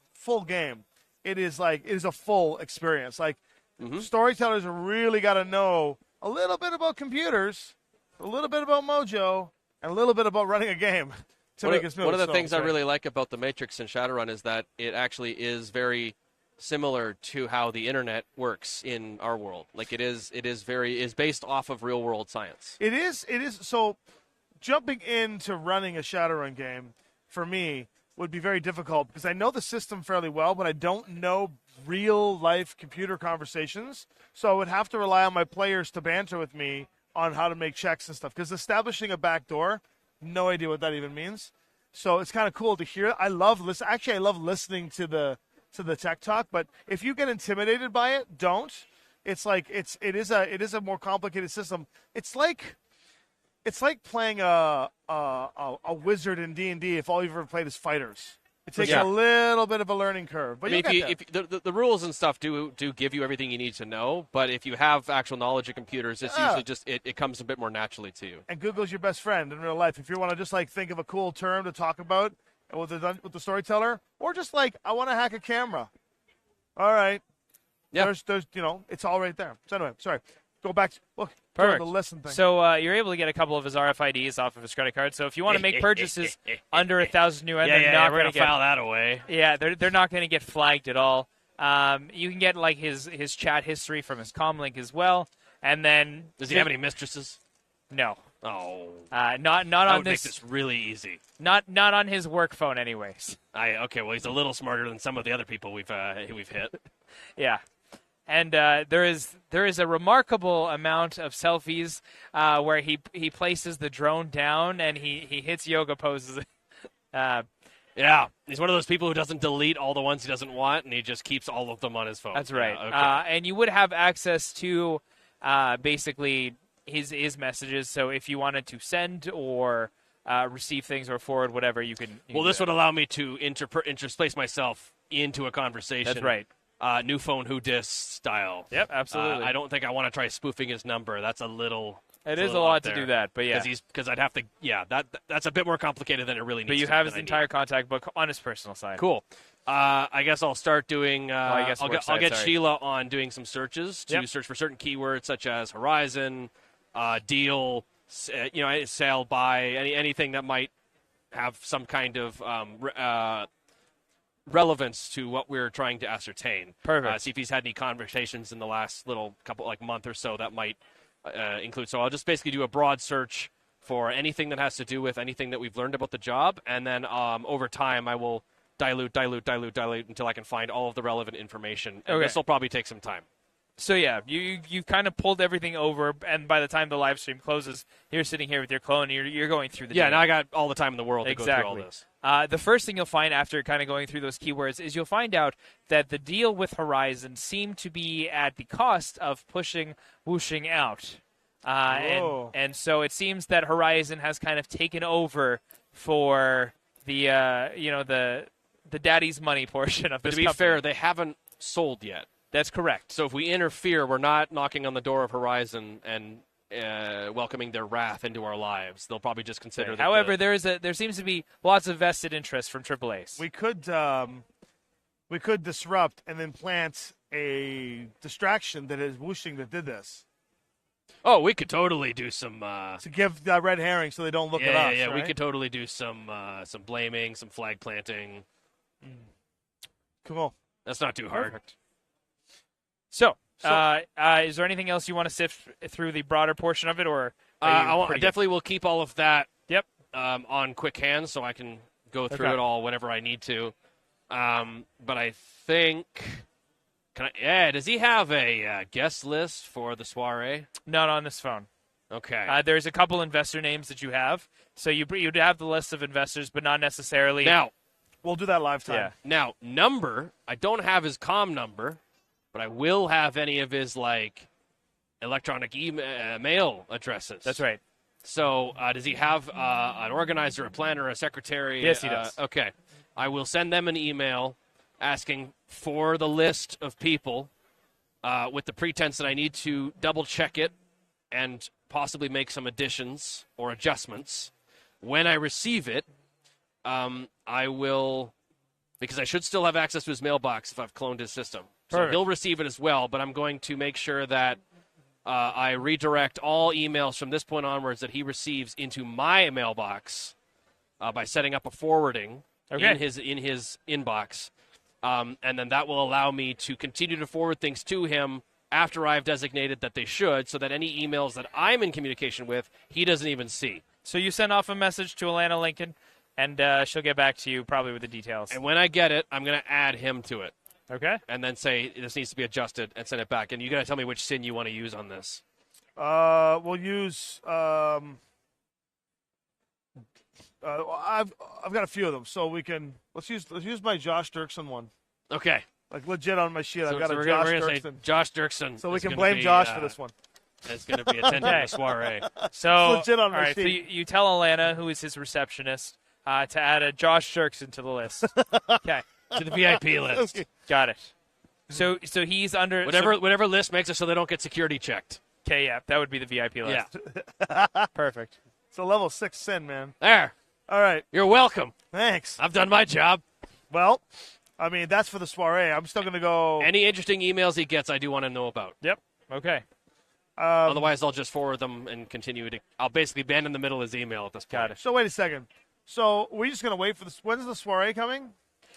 game, it is a full experience. Like storytellers really got to know a little bit about computers, a little bit about Mojo, and a little bit about running a game to make it smooth. One of the So, things I sorry. really like about the Matrix in Shadowrun is that it actually is very similar to how the internet works in our world. Like it is based off of real world science. It is. So jumping into running a Shadowrun game for me would be very difficult because I know the system fairly well, but I don't know real life computer conversations. So I would have to rely on my players to banter with me on how to make checks and stuff. Because establishing a backdoor, no idea what that even means. So it's kind of cool to hear. I love listening to the tech talk. But if you get intimidated by it, don't. It's like it is a more complicated system. It's like playing a wizard in D&D if all you've ever played is fighters. It takes a little bit of a learning curve, but I mean, if the rules and stuff do give you everything you need to know, but if you have actual knowledge of computers, it's usually just it comes a bit more naturally to you. And Google's your best friend in real life. If you want to just like think of a cool term to talk about with the storyteller, or just like I want to hack a camera. All right, there's it's all right there. So anyway, sorry. Go back to look. Perfect. The listen thing. So you're able to get a couple of his RFIDs off of his credit card. So if you want to make purchases under 1,000 UN, they're not we're going to file that away. Yeah, they're not going to get flagged at all. You can get like his chat history from his comlink as well, and then Does he have any mistresses? No. Oh. Not that on would this. make this really easy. Not on his work phone, anyways. Okay. Well, he's a little smarter than some of the other people we've hit. Yeah. And there is a remarkable amount of selfies where he places the drone down and he hits yoga poses. Yeah, he's one of those people who doesn't delete all the ones he doesn't want, and he just keeps all of them on his phone. That's right. Yeah, okay. And you would have access to basically his messages. So if you wanted to send or receive things or forward whatever, you can. Well, this would allow me to interspace myself into a conversation. That's right. New phone who dis style. Yep, absolutely. I don't think I want to try spoofing his number. That's a little. It is a lot to do that, but yeah. Because I'd have to. Yeah, that's a bit more complicated than it really needs. But you to have be his than I entire need. contact book on his personal side. Cool. I guess I'll start doing. I'll get sorry. Sheila on doing some searches to search for certain keywords such as Horizon, deal, sell, buy, anything that might have some kind of relevance to what we're trying to ascertain. Perfect. See if he's had any conversations in the last little couple month or so that might include. So I'll just basically do a broad search for anything that has to do with anything that we've learned about the job, and then over time I will dilute until I can find all of the relevant information. And this will probably take some time. So yeah, you kind of pulled everything over, and by the time the live stream closes, you're sitting here with your clone, and you're going through the data. Now I got all the time in the world to go through all this. The first thing you'll find after kind of going through those keywords is you'll find out that the deal with Horizon seemed to be at the cost of pushing whooshing out. And so it seems that Horizon has kind of taken over for the the daddy's money portion of this. But to be company. fair, they haven't sold yet. That's correct. So if we interfere, we're not knocking on the door of Horizon and welcoming their wrath into our lives. They'll probably just consider that. However, there seems to be lots of vested interest from AAA's. We could disrupt and then plant a distraction that is whooshing that did this. Oh, we could totally do some to give that red herring so they don't look at us. Yeah, right? we could totally do some blaming, some flag planting. Cool. That's not too hard. Perfect. So, is there anything else you want to sift through the broader portion of it, or I definitely will keep all of that. Yep. On quick hands, so I can go through it all whenever I need to. But I think, does he have a guest list for the soiree? Not on this phone. Okay. There's a couple investor names that you have, so you'd have the list of investors, but not necessarily. Now, we'll do that live time. Yeah. Now, number, I don't have his comm number, but I will have any of his electronic mail addresses. That's right. So, does he have an organizer, a planner, a secretary? Yes, he does. Okay. I will send them an email asking for the list of people with the pretense that I need to double-check it and possibly make some additions or adjustments. When I receive it, I will, because I should still have access to his mailbox if I've cloned his system. So Perfect. he'll receive it as well, but I'm going to make sure that I redirect all emails from this point onwards that he receives into my mailbox by setting up a forwarding in his inbox. And then that will allow me to continue to forward things to him after I've designated that they should, so that any emails that I'm in communication with, he doesn't even see. So you send off a message to Alana Lincoln, and she'll get back to you probably with the details. And when I get it, I'm going to add him to it. Okay. And then say, this needs to be adjusted and send it back. And you got to tell me which SIN you want to use on this. We'll use. I've got a few of them, so we can let's use my Josh Dirksen one. Okay. Like legit on my sheet, I've got so a we're Josh gonna Dirksen. say Josh Dirksen. So we is can gonna blame be, Josh for this one. It's going to be attending the soiree. So, It's legit on my all right, so sheet. you tell Alana, who is his receptionist, to add a Josh Dirksen to the list. Okay. To the VIP list. Got it. So he's under whatever list makes it so they don't get security checked. Okay, yeah, that would be the VIP list. Yeah. Perfect. It's a level 6 sin, man. There. All right. You're welcome. Thanks. I've done my job. Well, I mean, that's for the soiree. I'm still going to go. Any interesting emails he gets, I do want to know about. Yep. Okay. Otherwise, I'll just forward them and continue to. I'll basically ban in the middle of his email at this point. Got it. So wait a second. So we're just going to wait for this. When's the soiree coming?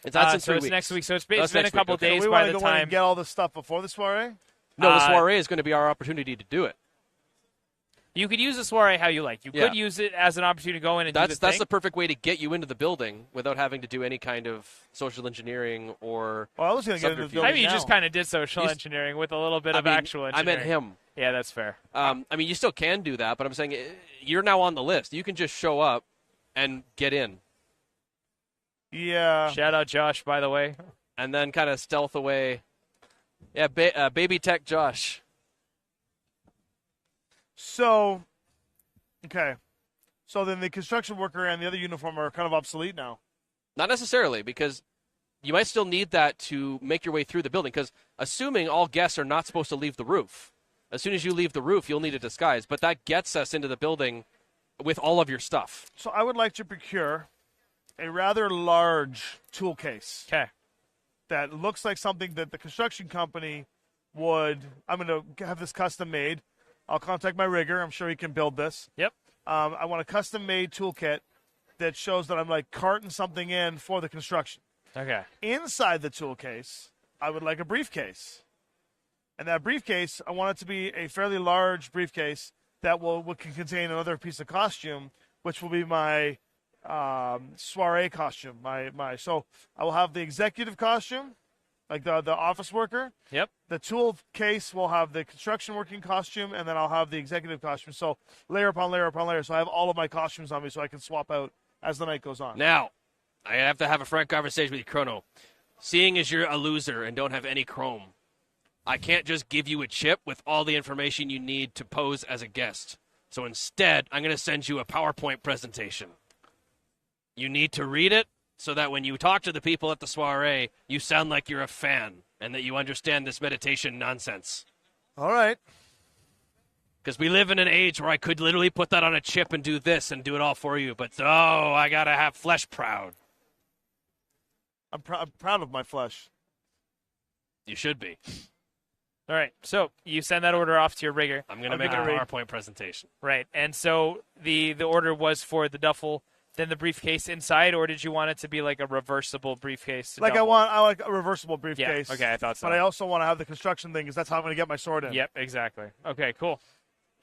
That's in 3 so it's weeks. next week. So it's That's been a next week, couple okay. days So we by want the to go in time. and get all this stuff before the soiree? No, the soiree is going to be our opportunity to do it. You could use the soiree how you like. You could use it as an opportunity to go in and do the That's thing. the perfect way to get you into the building without having to do any kind of social engineering or. Well, I was going to get into the building you now. just kind of did social engineering with a little bit of actual I engineering. meant him. Yeah, that's fair. I mean, you still can do that, but I'm saying you're now on the list. You can just show up and get in. Yeah. Shout out Josh, by the way. And then kind of stealth away. Yeah, baby tech Josh. So, okay. So then the construction worker and the other uniform are kind of obsolete now. Not necessarily, because you might still need that to make your way through the building, because assuming all guests are not supposed to leave the roof, as soon as you leave the roof, you'll need a disguise. But that gets us into the building with all of your stuff. So I would like to procure a rather large tool case. Okay. That looks like something that the construction company would. I'm going to have this custom made. I'll contact my rigger. I'm sure he can build this. Yep. I want a custom made toolkit that shows that I'm like carting something in for the construction. Okay. Inside the tool case, I would like a briefcase. And that briefcase, I want it to be a fairly large briefcase that can contain another piece of costume, which will be my soiree costume. So I will have the executive costume, like the office worker. Yep. The tool case will have the construction working costume, and then I'll have the executive costume. So layer upon layer upon layer. So I have all of my costumes on me, so I can swap out as the night goes on. Now, I have to have a frank conversation with you, Chrono. Seeing as you're a loser and don't have any chrome, I can't just give you a chip with all the information you need to pose as a guest. So instead, I'm going to send you a PowerPoint presentation. You need to read it so that when you talk to the people at the soiree, you sound like you're a fan and that you understand this meditation nonsense. All right. Because we live in an age where I could literally put that on a chip and do this and do it all for you. But, oh, I got to have flesh proud. I'm proud of my flesh. You should be. All right, so you send that order off to your rigger. I'm going to make a PowerPoint presentation. Right, and so the order was for the duffel, then the briefcase inside, or did you want it to be like a reversible briefcase? Like duffel? I like a reversible briefcase. Yeah, okay, I thought so. But I also want to have the construction thing because that's how I'm going to get my sword in. Yep, exactly. Okay, cool.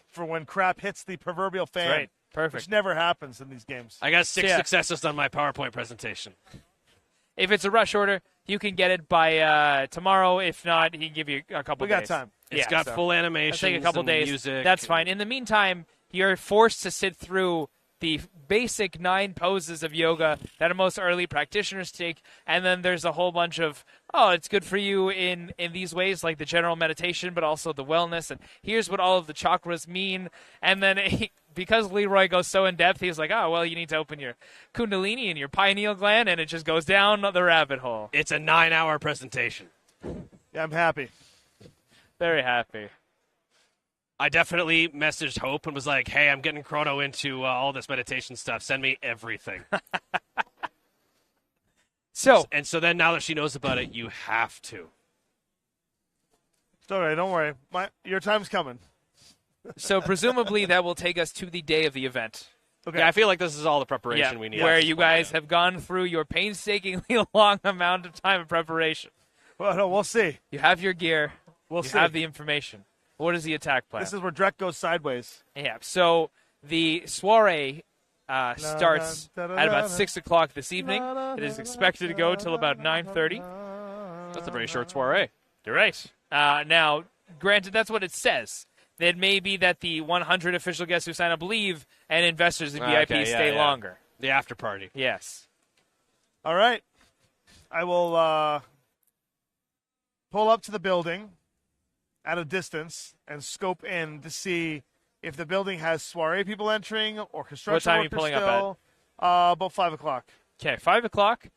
For when crap hits the proverbial fan. That's right, perfect. Which never happens in these games. I got 6 successes on my PowerPoint presentation. If it's a rush order, you can get it by tomorrow. If not, he can give you a couple days. We got time. It's got full animation. Take a couple days. Music. That's fine. In the meantime, you're forced to sit through the basic 9 poses of yoga that most early practitioners take, and then there's a whole bunch of, it's good for you in these ways, like the general meditation, but also the wellness, and here's what all of the chakras mean. And then because Leroy goes so in depth, he's like, you need to open your kundalini and your pineal gland, and it just goes down the rabbit hole. It's a 9-hour presentation. Yeah, I'm happy. Very happy. I definitely messaged Hope and was like, hey, I'm getting Chrono into all this meditation stuff. Send me everything. So then now that she knows about it, you have to. It's all right. Don't worry. Your time's coming. So presumably that will take us to the day of the event. Okay. Yeah, I feel like this is all the preparation we need. Where you guys have gone through your painstakingly long amount of time of preparation. Well, no, we'll see. You have your gear. We'll see. You have the information. What is the attack plan? This is where Drek goes sideways. Yeah, so the soiree starts at about 6 o'clock this evening. It is expected to go till about 9:30. That's a very short soiree. You're right. Now, granted, that's what it says. It may be that the 100 official guests who sign up leave, and investors and VIP stay longer. The after party. Yes. All right. I will pull up to the building at a distance and scope in to see if the building has soiree people entering or construction What time workers are you pulling still. up About 5 o'clock. Okay, 5 o'clock.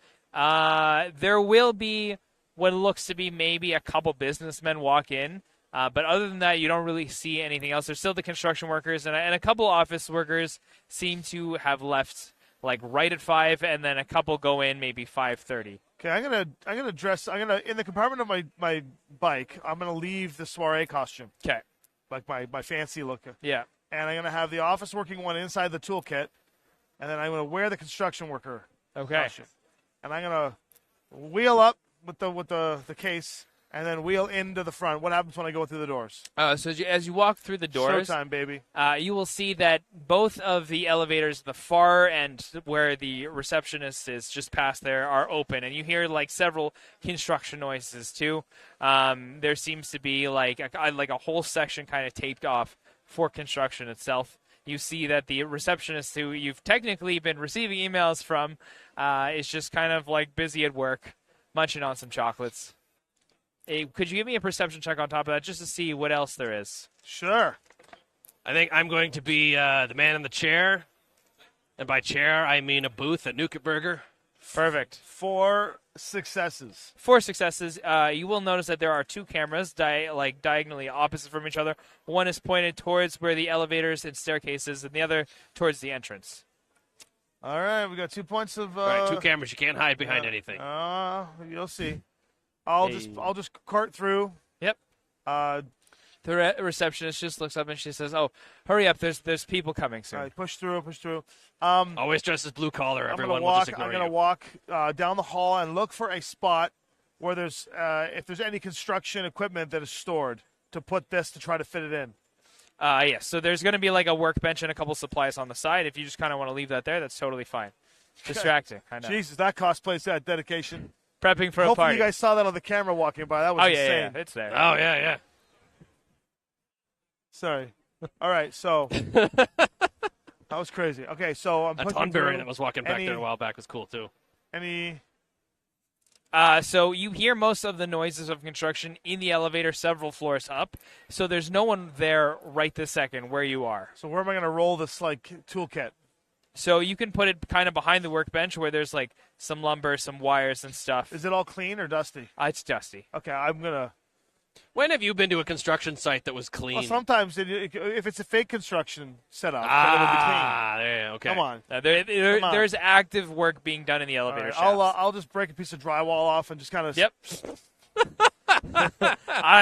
There will be what looks to be maybe a couple businessmen walk in. But other than that, you don't really see anything else. There's still the construction workers, and a couple office workers seem to have left like right at 5, and then a couple go in maybe 5:30. Okay, I'm gonna dress. In the compartment of my bike. I'm gonna leave the soiree costume. Okay, like my fancy look. Yeah, and I'm gonna have the office working one inside the toolkit, and then I'm gonna wear the construction worker. Costume. And I'm gonna wheel up with the case. And then wheel into the front. What happens when I go through the doors? So as you walk through the doors, showtime, baby. You will see that both of the elevators, the far end where the receptionist is just past there, are open, and you hear like several construction noises too. There seems to be like a whole section kind of taped off for construction itself. You see that the receptionist, who you've technically been receiving emails from, is just kind of like busy at work, munching on some chocolates. Hey, could you give me a perception check on top of that just to see what else there is? Sure. I think I'm going to be the man in the chair. And by chair, I mean a booth at Nugget Burger. Perfect. 4 successes. 4 successes. You will notice that there are 2 cameras diagonally opposite from each other. One is pointed towards where the elevators and staircases, and the other towards the entrance. All right, we got 2 points of. All right, 2 cameras. You can't hide behind anything. You'll see. I'll just cart through. Yep. The receptionist just looks up and she says, "Oh, hurry up! There's people coming soon." All right, push through. Always dressed as blue collar. Everyone will just ignore you. I'm gonna walk down the hall and look for a spot where there's if there's any construction equipment that is stored to put this to try to fit it in. Yes. So there's going to be like a workbench and a couple supplies on the side. If you just kind of want to leave that there, that's totally fine. Distracting. I know. Jesus, that cosplay's that dedication. Prepping for a party. Hopefully you guys saw that on the camera walking by. That was insane. Yeah, it's there. Oh, yeah. Sorry. All right, so that was crazy. Okay, so I'm Tonberry that was walking back there a while back was cool, too. Any So you hear most of the noises of construction in the elevator several floors up. So there's no one there right this second where you are. So where am I going to roll this toolkit? So you can put it kind of behind the workbench where there's like some lumber, some wires and stuff. Is it all clean or dusty? It's dusty. Okay, I'm going to... When have you been to a construction site that was clean? Well, sometimes if it's a fake construction setup, then it'll be clean. There, okay. Come on. Come on. on. There's active work being done in the elevator Right, shafts. I'll just break a piece of drywall off and just kind of... Yep.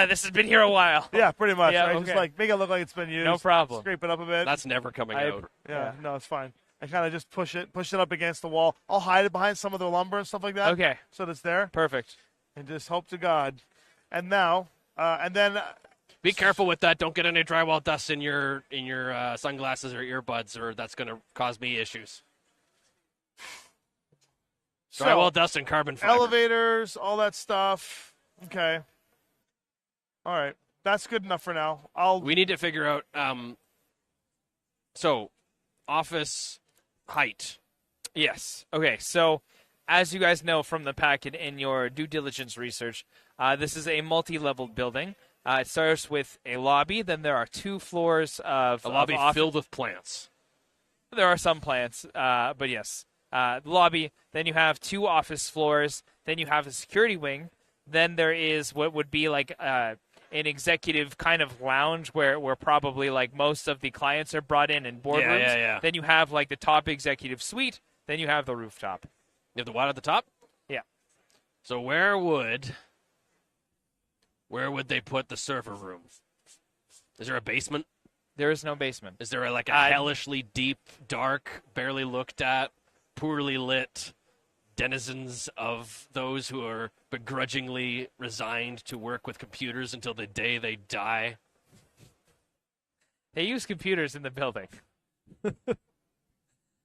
This has been here a while. Yeah, pretty much. Yeah, right? okay. Just make it look like it's been used. No problem. Scrape it up a bit. That's never coming out. Yeah, no, it's fine. I kind of just push it up against the wall. I'll hide it behind some of the lumber and stuff like that. Okay. So that it's there. Perfect. And just hope to God. And now, and then... Be careful with that. Don't get any drywall dust in your sunglasses or earbuds, or that's going to cause me issues. Drywall dust and carbon fiber. Elevators, all that stuff. Okay. All right. That's good enough for now. We need to figure out. So, office height. Yes. Okay. So, as you guys know from the packet in your due diligence research, this is a multi-leveled building. It starts with a lobby. Then there are 2 floors of a lobby of filled with plants. There are some plants, but yes. The lobby. Then you have 2 office floors. Then you have a security wing. Then there is what would be like an executive kind of lounge where probably like most of the clients are brought in boardrooms. Yeah. Then you have like the top executive suite. Then you have the rooftop. You have the what at the top? Yeah. So where would they put the server room? Is there a basement? There is no basement. Is there a hellishly deep, dark, barely looked at, poorly lit denizens of those who are begrudgingly resigned to work with computers until the day they die? They use computers in the building.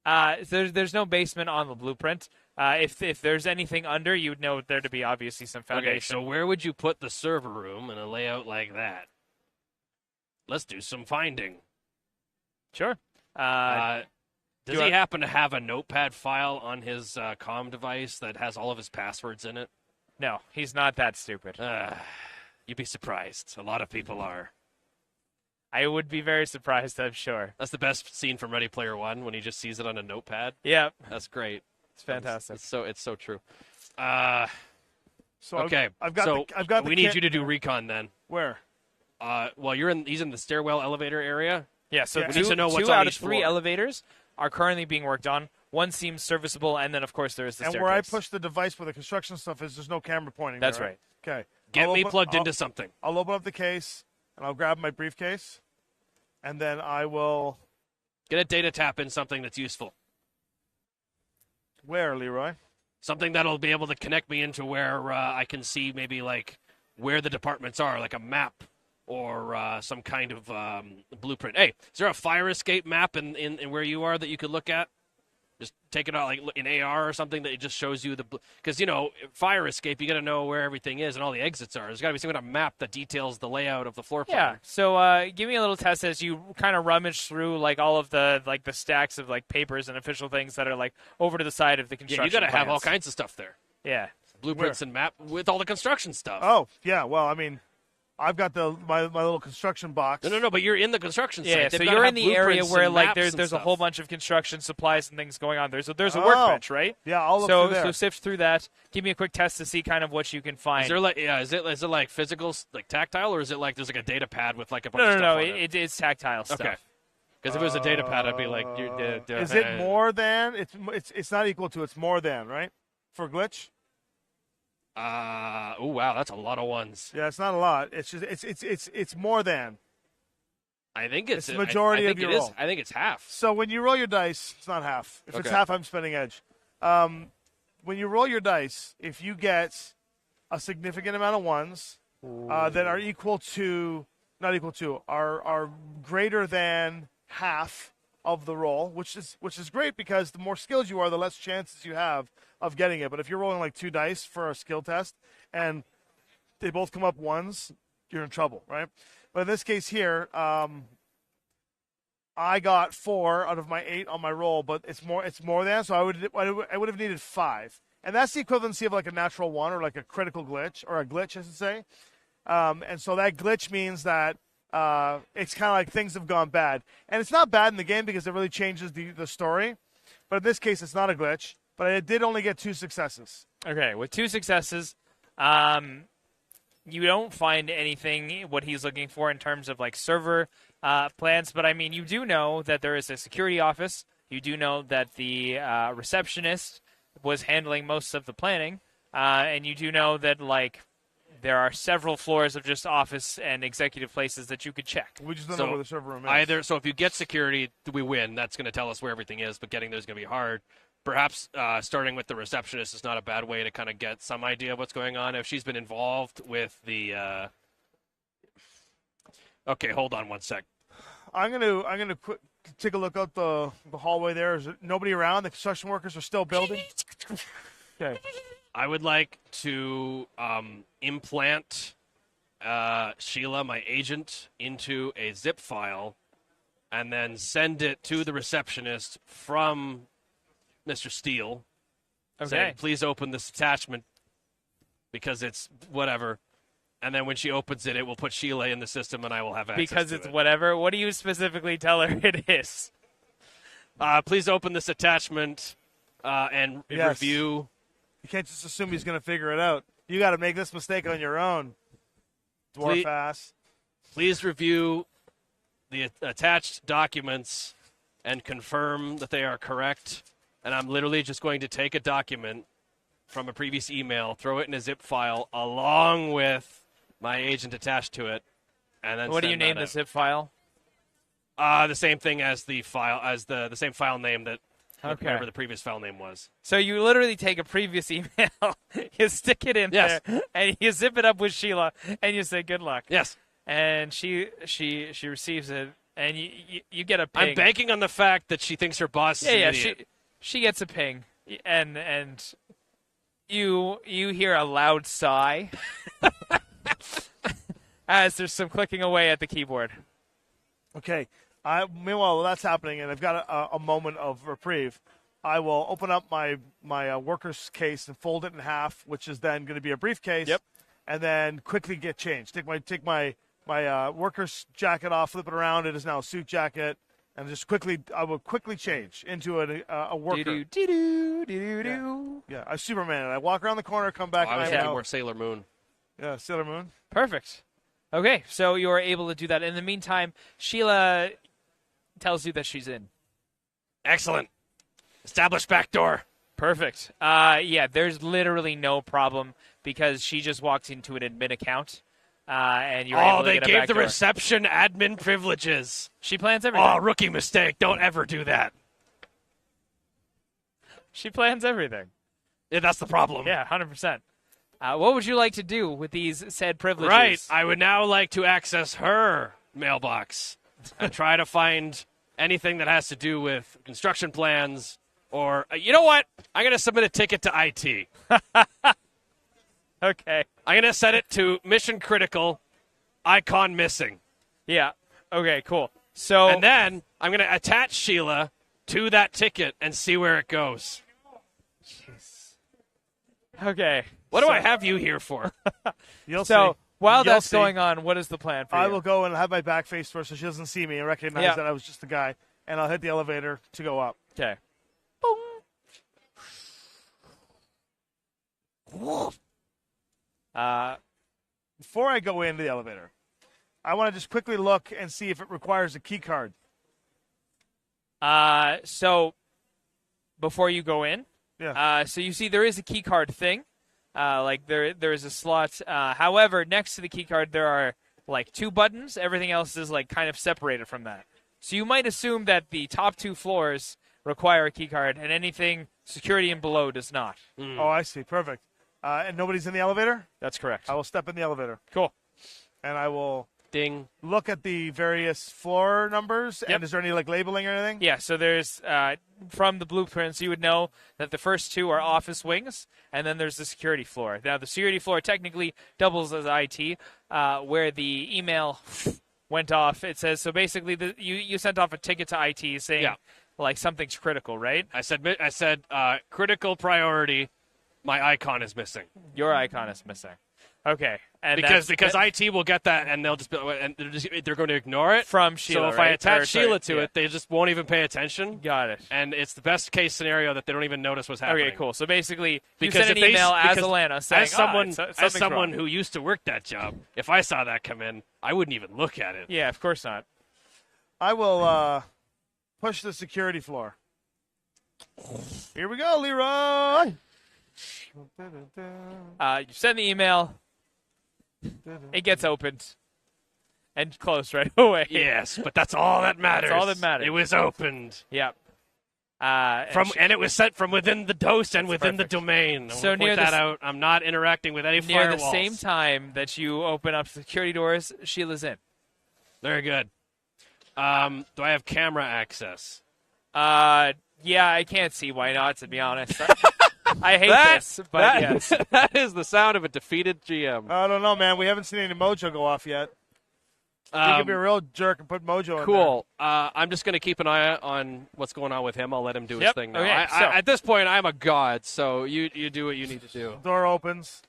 There's no basement on the blueprint. If there's anything under, you'd know there to be obviously some foundation. Okay, so where would you put the server room in a layout like that? Let's do some finding. Sure. Does he happen to have a notepad file on his comm device that has all of his passwords in it? No, he's not that stupid. You'd be surprised. A lot of people are. I would be very surprised, I'm sure. That's the best scene from Ready Player One when he just sees it on a notepad. Yeah. That's great. It's fantastic. It's so true. Okay. We need you to do recon then. Where? Well, he's in the stairwell elevator area. Yeah, so we need to know what's 2 on out of each 3 floor. elevators are currently being worked on. 1 seems serviceable, and then, of course, there is the And staircase. where I push the device where the construction stuff is, there's no camera pointing That's there, right. Okay. Get me plugged into something. I'll open up the case, and I'll grab my briefcase, and then I will... Get a data tap in something that's useful. Where, Leroy? Something that'll be able to connect me into where I can see maybe like where the departments are, like a map or some kind of blueprint. Hey, is there a fire escape map in where you are that you could look at? Just take it out like in AR or something that it just shows you because fire escape, you got to know where everything is and all the exits are. There's got to be some kind of map that details the layout of the floor plan. Yeah. So give me a little test as you kind of rummage through like all of the stacks of like papers and official things that are like over to the side of the construction. Yeah, you got to have all plans. kinds of stuff there. Yeah. Blueprints and map with all the construction stuff. Oh, yeah. Well, I mean, I've got my little construction box. No, but you're in the construction site. Yeah, They've so gotta you're have in the area blueprints where and like maps and there's a stuff. whole bunch of construction supplies and things going on. There's a workbench, right? Yeah, I'll look so through there. So sift through that. Give me a quick test to see kind of what you can find. Is there is it like physical, like tactile, or is it like there's like a data pad with like a bunch of No, stuff on it? it's tactile stuff. Okay. Because if it was a data pad, I'd be like, is it more than? It's not equal to. It's more than, right? For glitch. Oh wow, that's a lot of ones. Yeah, it's not a lot. It's just it's more than. I think it's the majority I of think your roll. I think it's half. So when you roll your dice, it's not half. If it's Okay. half, I'm spending edge. When you roll your dice, if you get a significant amount of ones that are are greater than half of the roll, which is great because the more skilled you are, the less chances you have of getting it. But if you're rolling like 2 dice for a skill test and they both come up ones, you're in trouble, right? But in this case here, I got 4 out of my 8 on my roll, but it's more than, so I would have needed 5. And that's the equivalency of like a natural one or like a critical glitch, or a glitch, I should say. And so that glitch means that it's kind of like things have gone bad. And it's not bad in the game because it really changes the story. But in this case, it's not a glitch. But I did only get 2 successes. Okay, with 2 successes, you don't find anything what he's looking for in terms of like server plans. But I mean, you do know that there is a security office. You do know that the receptionist was handling most of the planning, and you do know that like there are several floors of just office and executive places that you could check. We just don't know where the server room is. So if you get security, we win. That's going to tell us where everything is, but getting there is going to be hard. Perhaps starting with the receptionist is not a bad way to kind of get some idea of what's going on. If she's been involved with the... Okay, hold on one sec. I'm gonna take a look out the hallway there. Is there nobody around? The construction workers are still building? Okay. I would like to implant Sheila, my agent, into a zip file and then send it to the receptionist from Mr. Steele. Okay. Saying, please open this attachment because it's whatever. And then when she opens it, it will put Sheila in the system and I will have access because to it's it. whatever. What do you specifically tell her it is? Please open this attachment and review. You can't just assume he's going to figure it out. You got to make this mistake on your own, dwarf ass. Please review the attached documents and confirm that they are correct. And I'm literally just going to take a document from a previous email, throw it in a zip file along with my agent attached to it, and then what do you name the zip file? The same thing as the file, as the same file name that whatever the previous file name was. So you literally take a previous email, you stick it in there, and you zip it up with Sheila, and you say good luck. Yes. And she receives it, and you get a ping. I'm banking on the fact that she thinks her boss is an idiot. She gets a ping, and you hear a loud sigh as there's some clicking away at the keyboard. Okay. Meanwhile, while that's happening, and I've got a moment of reprieve, I will open up my worker's case and fold it in half, which is then going to be a briefcase. Yep. And then quickly get changed. Take my worker's jacket off, flip it around. It is now a suit jacket. And I will quickly change into a worker. Yeah, I'm Superman. And I walk around the corner, come back. I was thinking more Sailor Moon. Yeah, Sailor Moon. Perfect. Okay, so you are able to do that. In the meantime, Sheila tells you that she's in. Excellent. Establish back door. Perfect. Yeah, there's literally no problem because she just walked into an admin account. And you're able to they get a gave back the door. reception admin privileges. She plans everything. Oh, rookie mistake. Don't ever do that. She plans everything. Yeah, that's the problem. Yeah, 100%. What would you like to do with these said privileges? Right. I would now like to access her mailbox and try to find anything that has to do with construction plans or, you know what? I'm going to submit a ticket to IT. Okay. I'm going to set it to mission critical, icon missing. Yeah. Okay, cool. So and then I'm going to attach Sheila to that ticket and see where it goes. Jeez. Okay. What do I have you here for? You'll see. While that's going on, what is the plan for you? I will go and have my back face to her so she doesn't see me and recognize that I was just the guy. And I'll hit the elevator to go up. Okay. Before I go into the elevator, I want to just quickly look and see if it requires a key card. So before you go in, yeah. So you see there is a key card thing. Like there is a slot. However, next to the key card there are like 2 buttons. Everything else is like kind of separated from that. So you might assume that the top 2 floors require a key card, and anything security and below does not. Oh, I see. Perfect. And nobody's in the elevator? That's correct. I will step in the elevator. Cool. And I will ding look at the various floor numbers. Yep. And is there any like labeling or anything? Yeah, so there's from the blueprints you would know that the first 2 are office wings, and then there's the security floor. Now the security floor technically doubles as IT, where the email went off. It says so basically you sent off a ticket to IT saying like something's critical, right? I said critical priority. My icon is missing. Your icon is missing. Okay. And because that's IT will get that, and they'll just they're going to ignore it from Sheila. So if I right? attach Or, Sheila to yeah. it, they just won't even pay attention. Got it. And it's the best case scenario that they don't even notice what's happening. Okay, cool. So basically, Because you send if an they- email as because Alana saying, as someone wrong. who used to work that job, if I saw that come in, I wouldn't even look at it. Yeah, of course not. I will push the security floor. Here we go, Leroy. You send the email. It gets opened and closed right away. Yes, but that's all that matters. That's all that matters. It was opened. Yep. And it was sent from within the dose and within the domain. I So want to near point that the- out. I'm not interacting with any Near the firewalls. same time that you open up security doors, Sheila's in. Very good. Do I have camera access? Yeah, I can't see why not, to be honest. I hate That- this, but yes. That is the sound of a defeated GM. I don't know, man. We haven't seen any mojo go off yet. You can be a real jerk and put mojo in there. Cool. I'm just going to keep an eye on what's going on with him. I'll let him do his Yep, thing now. okay, At this point, I'm a god, so you do what you need to do. Door opens.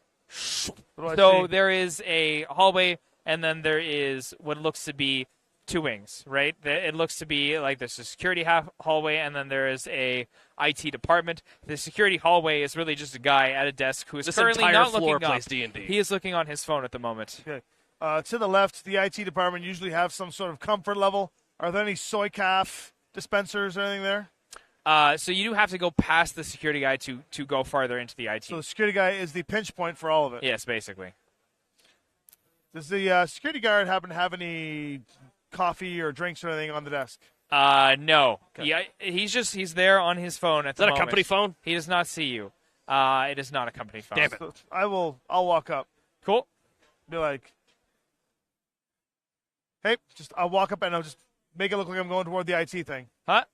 What do I So see? there is a hallway, and then there is what looks to be two wings, right? It looks to be like there's a security hallway, and then there is a IT department. The security hallway is really just a guy at a desk who is This currently entire not floor looking up. plays D&D. He is looking on his phone at the moment. Okay. To the left, the IT department usually have some sort of comfort level. Are there any soy calf dispensers or anything there? So you do have to go past the security guy to go farther into the IT. So the security guy is the pinch point for all of it. Yes, basically. Does the security guard happen to have any coffee or drinks or anything on the desk? No. Yeah, he's there on his phone at the that a moment. company phone? He does not see you. It is not a company phone. Damn it. So I'll walk up. Cool. Be like, hey, I'll walk up and I'll just make it look like I'm going toward the IT thing. Huh?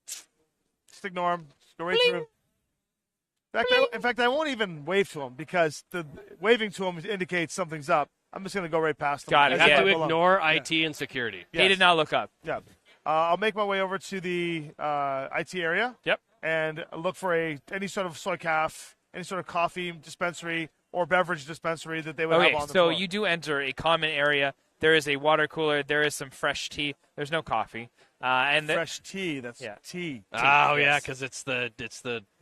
Just ignore him. Just go right through. In fact, I won't even wave to him because the waving to him indicates something's up. I'm just going to go right past him. Got it. You As have I to pull up. ignore IT and security. Yes. He did not look up. Yeah. I'll make my way over to the IT area. Yep. And look for any sort of soy calf, any sort of coffee dispensary or beverage dispensary that they would Okay, have on the so floor. you do enter a common area. There is a water cooler. There is some fresh tea. There's no coffee. Fresh tea. That's Yeah. tea. Oh yeah, Yes. because it's the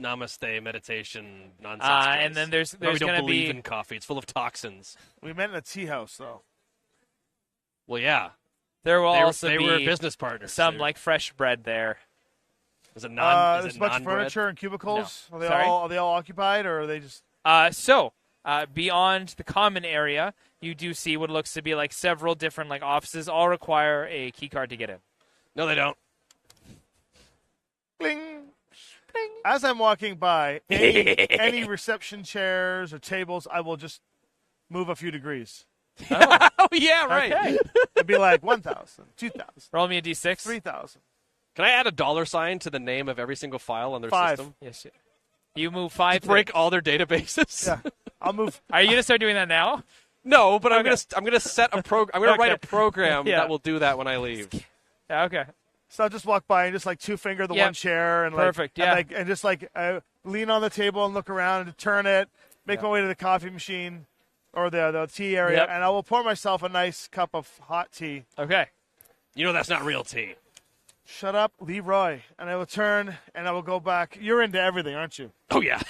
Namaste meditation nonsense. And place. then there's Where we going don't to believe be in coffee. It's full of toxins. We met in a tea house, though. Well, yeah, there will they also were be business partners. some like fresh bread there. Is it non? There's is a it bunch of non-bread? furniture and cubicles. No. Are they Sorry? all occupied, or are they just? Beyond the common area, you do see what looks to be like several different like offices. All require a key card to get in. No, they don't. Bling. Bling. As I'm walking by, any reception chairs or tables, I will just move a few degrees. Oh yeah, right. Okay. It'd be like 1,000, 2,000, Roll me a d6. 3,000. Can I add a $sign to the name of every single file on their 5. system? Yes. You move 5. Break things. all their databases. Yeah, I'll move. Are you gonna start doing that now? No, but Okay. I'm gonna set a I'm gonna write a program Yeah. that will do that when I leave. Yeah, okay. So I'll just walk by and just like two finger the Yeah. one chair and Perfect, like, yeah. and just like lean on the table and look around and turn it, make my way to the coffee machine or the tea area, Yep. and I will pour myself a nice cup of hot tea. Okay. You know that's not real tea. Shut up, Leroy. And I will turn and I will go back. You're into everything, aren't you? Oh yeah.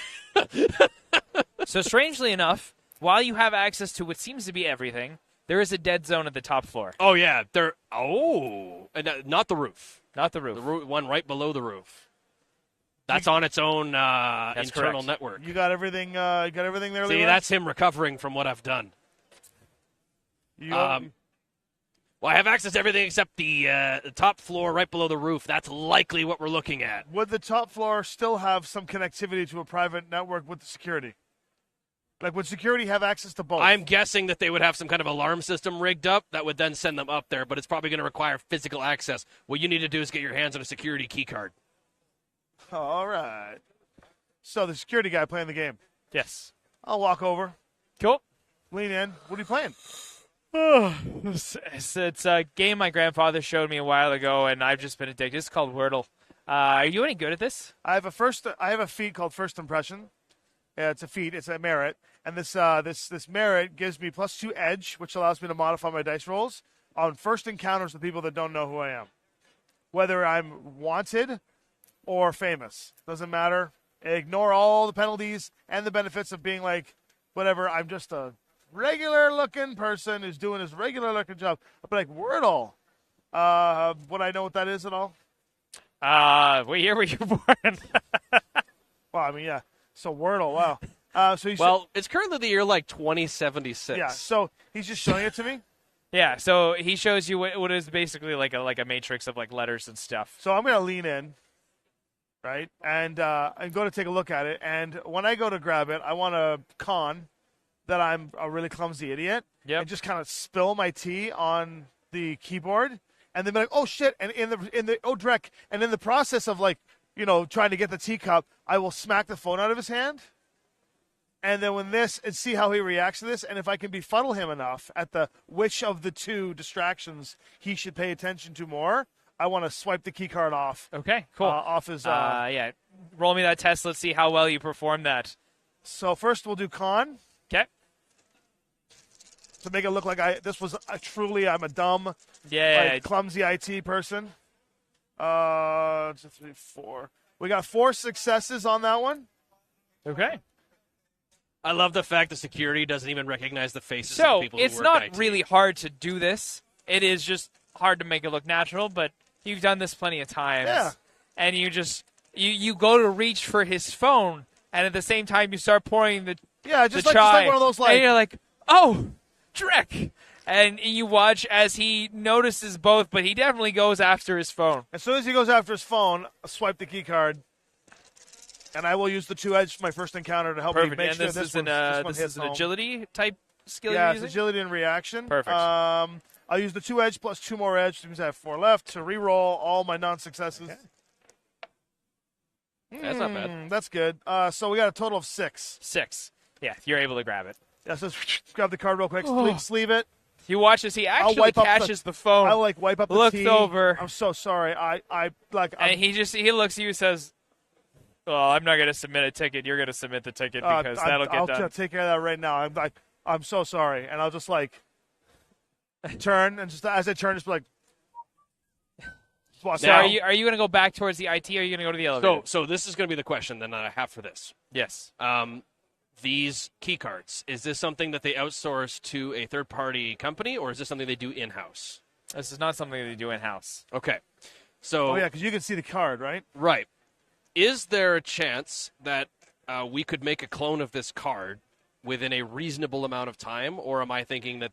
So strangely enough, while you have access to what seems to be everything, there is a dead zone at the top floor. Oh yeah. And not the roof. Not the roof. The one right below the roof. That's on its own internal correct. network. You got everything. You got everything there, See, Leroy? that's him recovering from what I've done. You, Well, I have access to everything except the top floor right below the roof. That's likely what we're looking at. would the top floor still have some connectivity to a private network with the security? Like, would security have access to both? I'm guessing that they would have some kind of alarm system rigged up that would then send them up there, but it's probably going to require physical access. What you need to do is get your hands on a security key card. All right. So the security guy playing the game. Yes. I'll walk over, Cool. lean in. What are you playing? It's a game my grandfather showed me a while ago, and I've just been addicted. It's called Wordle. Are you any good at this? I have a feat called First Impression. Yeah, it's a feat. It's a merit, and this merit gives me +2 edge, which allows me to modify my dice rolls on first encounters with people that don't know who I am, whether I'm wanted or famous. Doesn't matter. Ignore all the penalties and the benefits of being like, whatever. I'm just a regular-looking person who's doing his regular-looking job. I'll be like, Wordle. Would I know what that is at all? What year were you born? Well, I mean, yeah. So Wordle, wow. It's currently the year like 2076. Yeah. So he's just showing it to me. Yeah. So he shows you what is basically like a matrix of like letters and stuff. So I'm gonna lean in, right, and go to take a look at it. And when I go to grab it, I want to con that I'm a really clumsy idiot. Yep. And just kind of spill my tea on the keyboard, and then be like, oh shit! And in the Drek, and in the process of like, trying to get the teacup, I will smack the phone out of his hand. And then and see how he reacts to this, and if I can befuddle him enough at which of the two distractions he should pay attention to more, I want to swipe the key card off. Okay, cool. Off his. Yeah. Roll me that test. Let's see how well you perform that. So first we'll do con. Okay. To make it look like I'm a dumb, clumsy IT person. 2, 3, 4. We got 4 successes on that one. Okay. I love the fact that security doesn't even recognize the faces So of people who it's work not IT. really hard to do this. It is just hard to make it look natural, but you've done this plenty of times. Yeah. And you just you go to reach for his phone, and at the same time you start pouring the just the like chai, one of those and you're like, oh, Drek. And you watch as he notices both, but he definitely goes after his phone. As soon as he goes after his phone, I'll swipe the key card, and I will use the 2 edge my first encounter to help me make and sure this is an home. agility type skill. Yeah, you're it's using? agility and reaction. Perfect. I'll use the 2 edge plus 2 more edge, which means I have 4 left to re-roll all my non-successes. Okay. That's not bad. That's good. So we got a total of 6. 6. Yeah, you're able to grab it. Yeah, so grab the card real quick, sleeve it. You watch as he actually wipe up catches the phone. I'll wipe up the looks tea. over. I'm so sorry. And he looks at you and says, "Well, I'm not going to submit a ticket. You're going to submit the ticket because that'll get done." I'll take care of that right now. I'm so sorry, and I'll just turn and just as I turn, just be like. So are you going to go back towards the IT, or are you going to go to the elevator? So this is going to be the question then that I have for this. Yes. These key cards, is this something that they outsource to a third-party company, or is this something they do in-house? This is not something they do in-house. Okay. So. Oh yeah, because you can see the card, right? Right. Is there a chance that we could make a clone of this card within a reasonable amount of time, or am I thinking that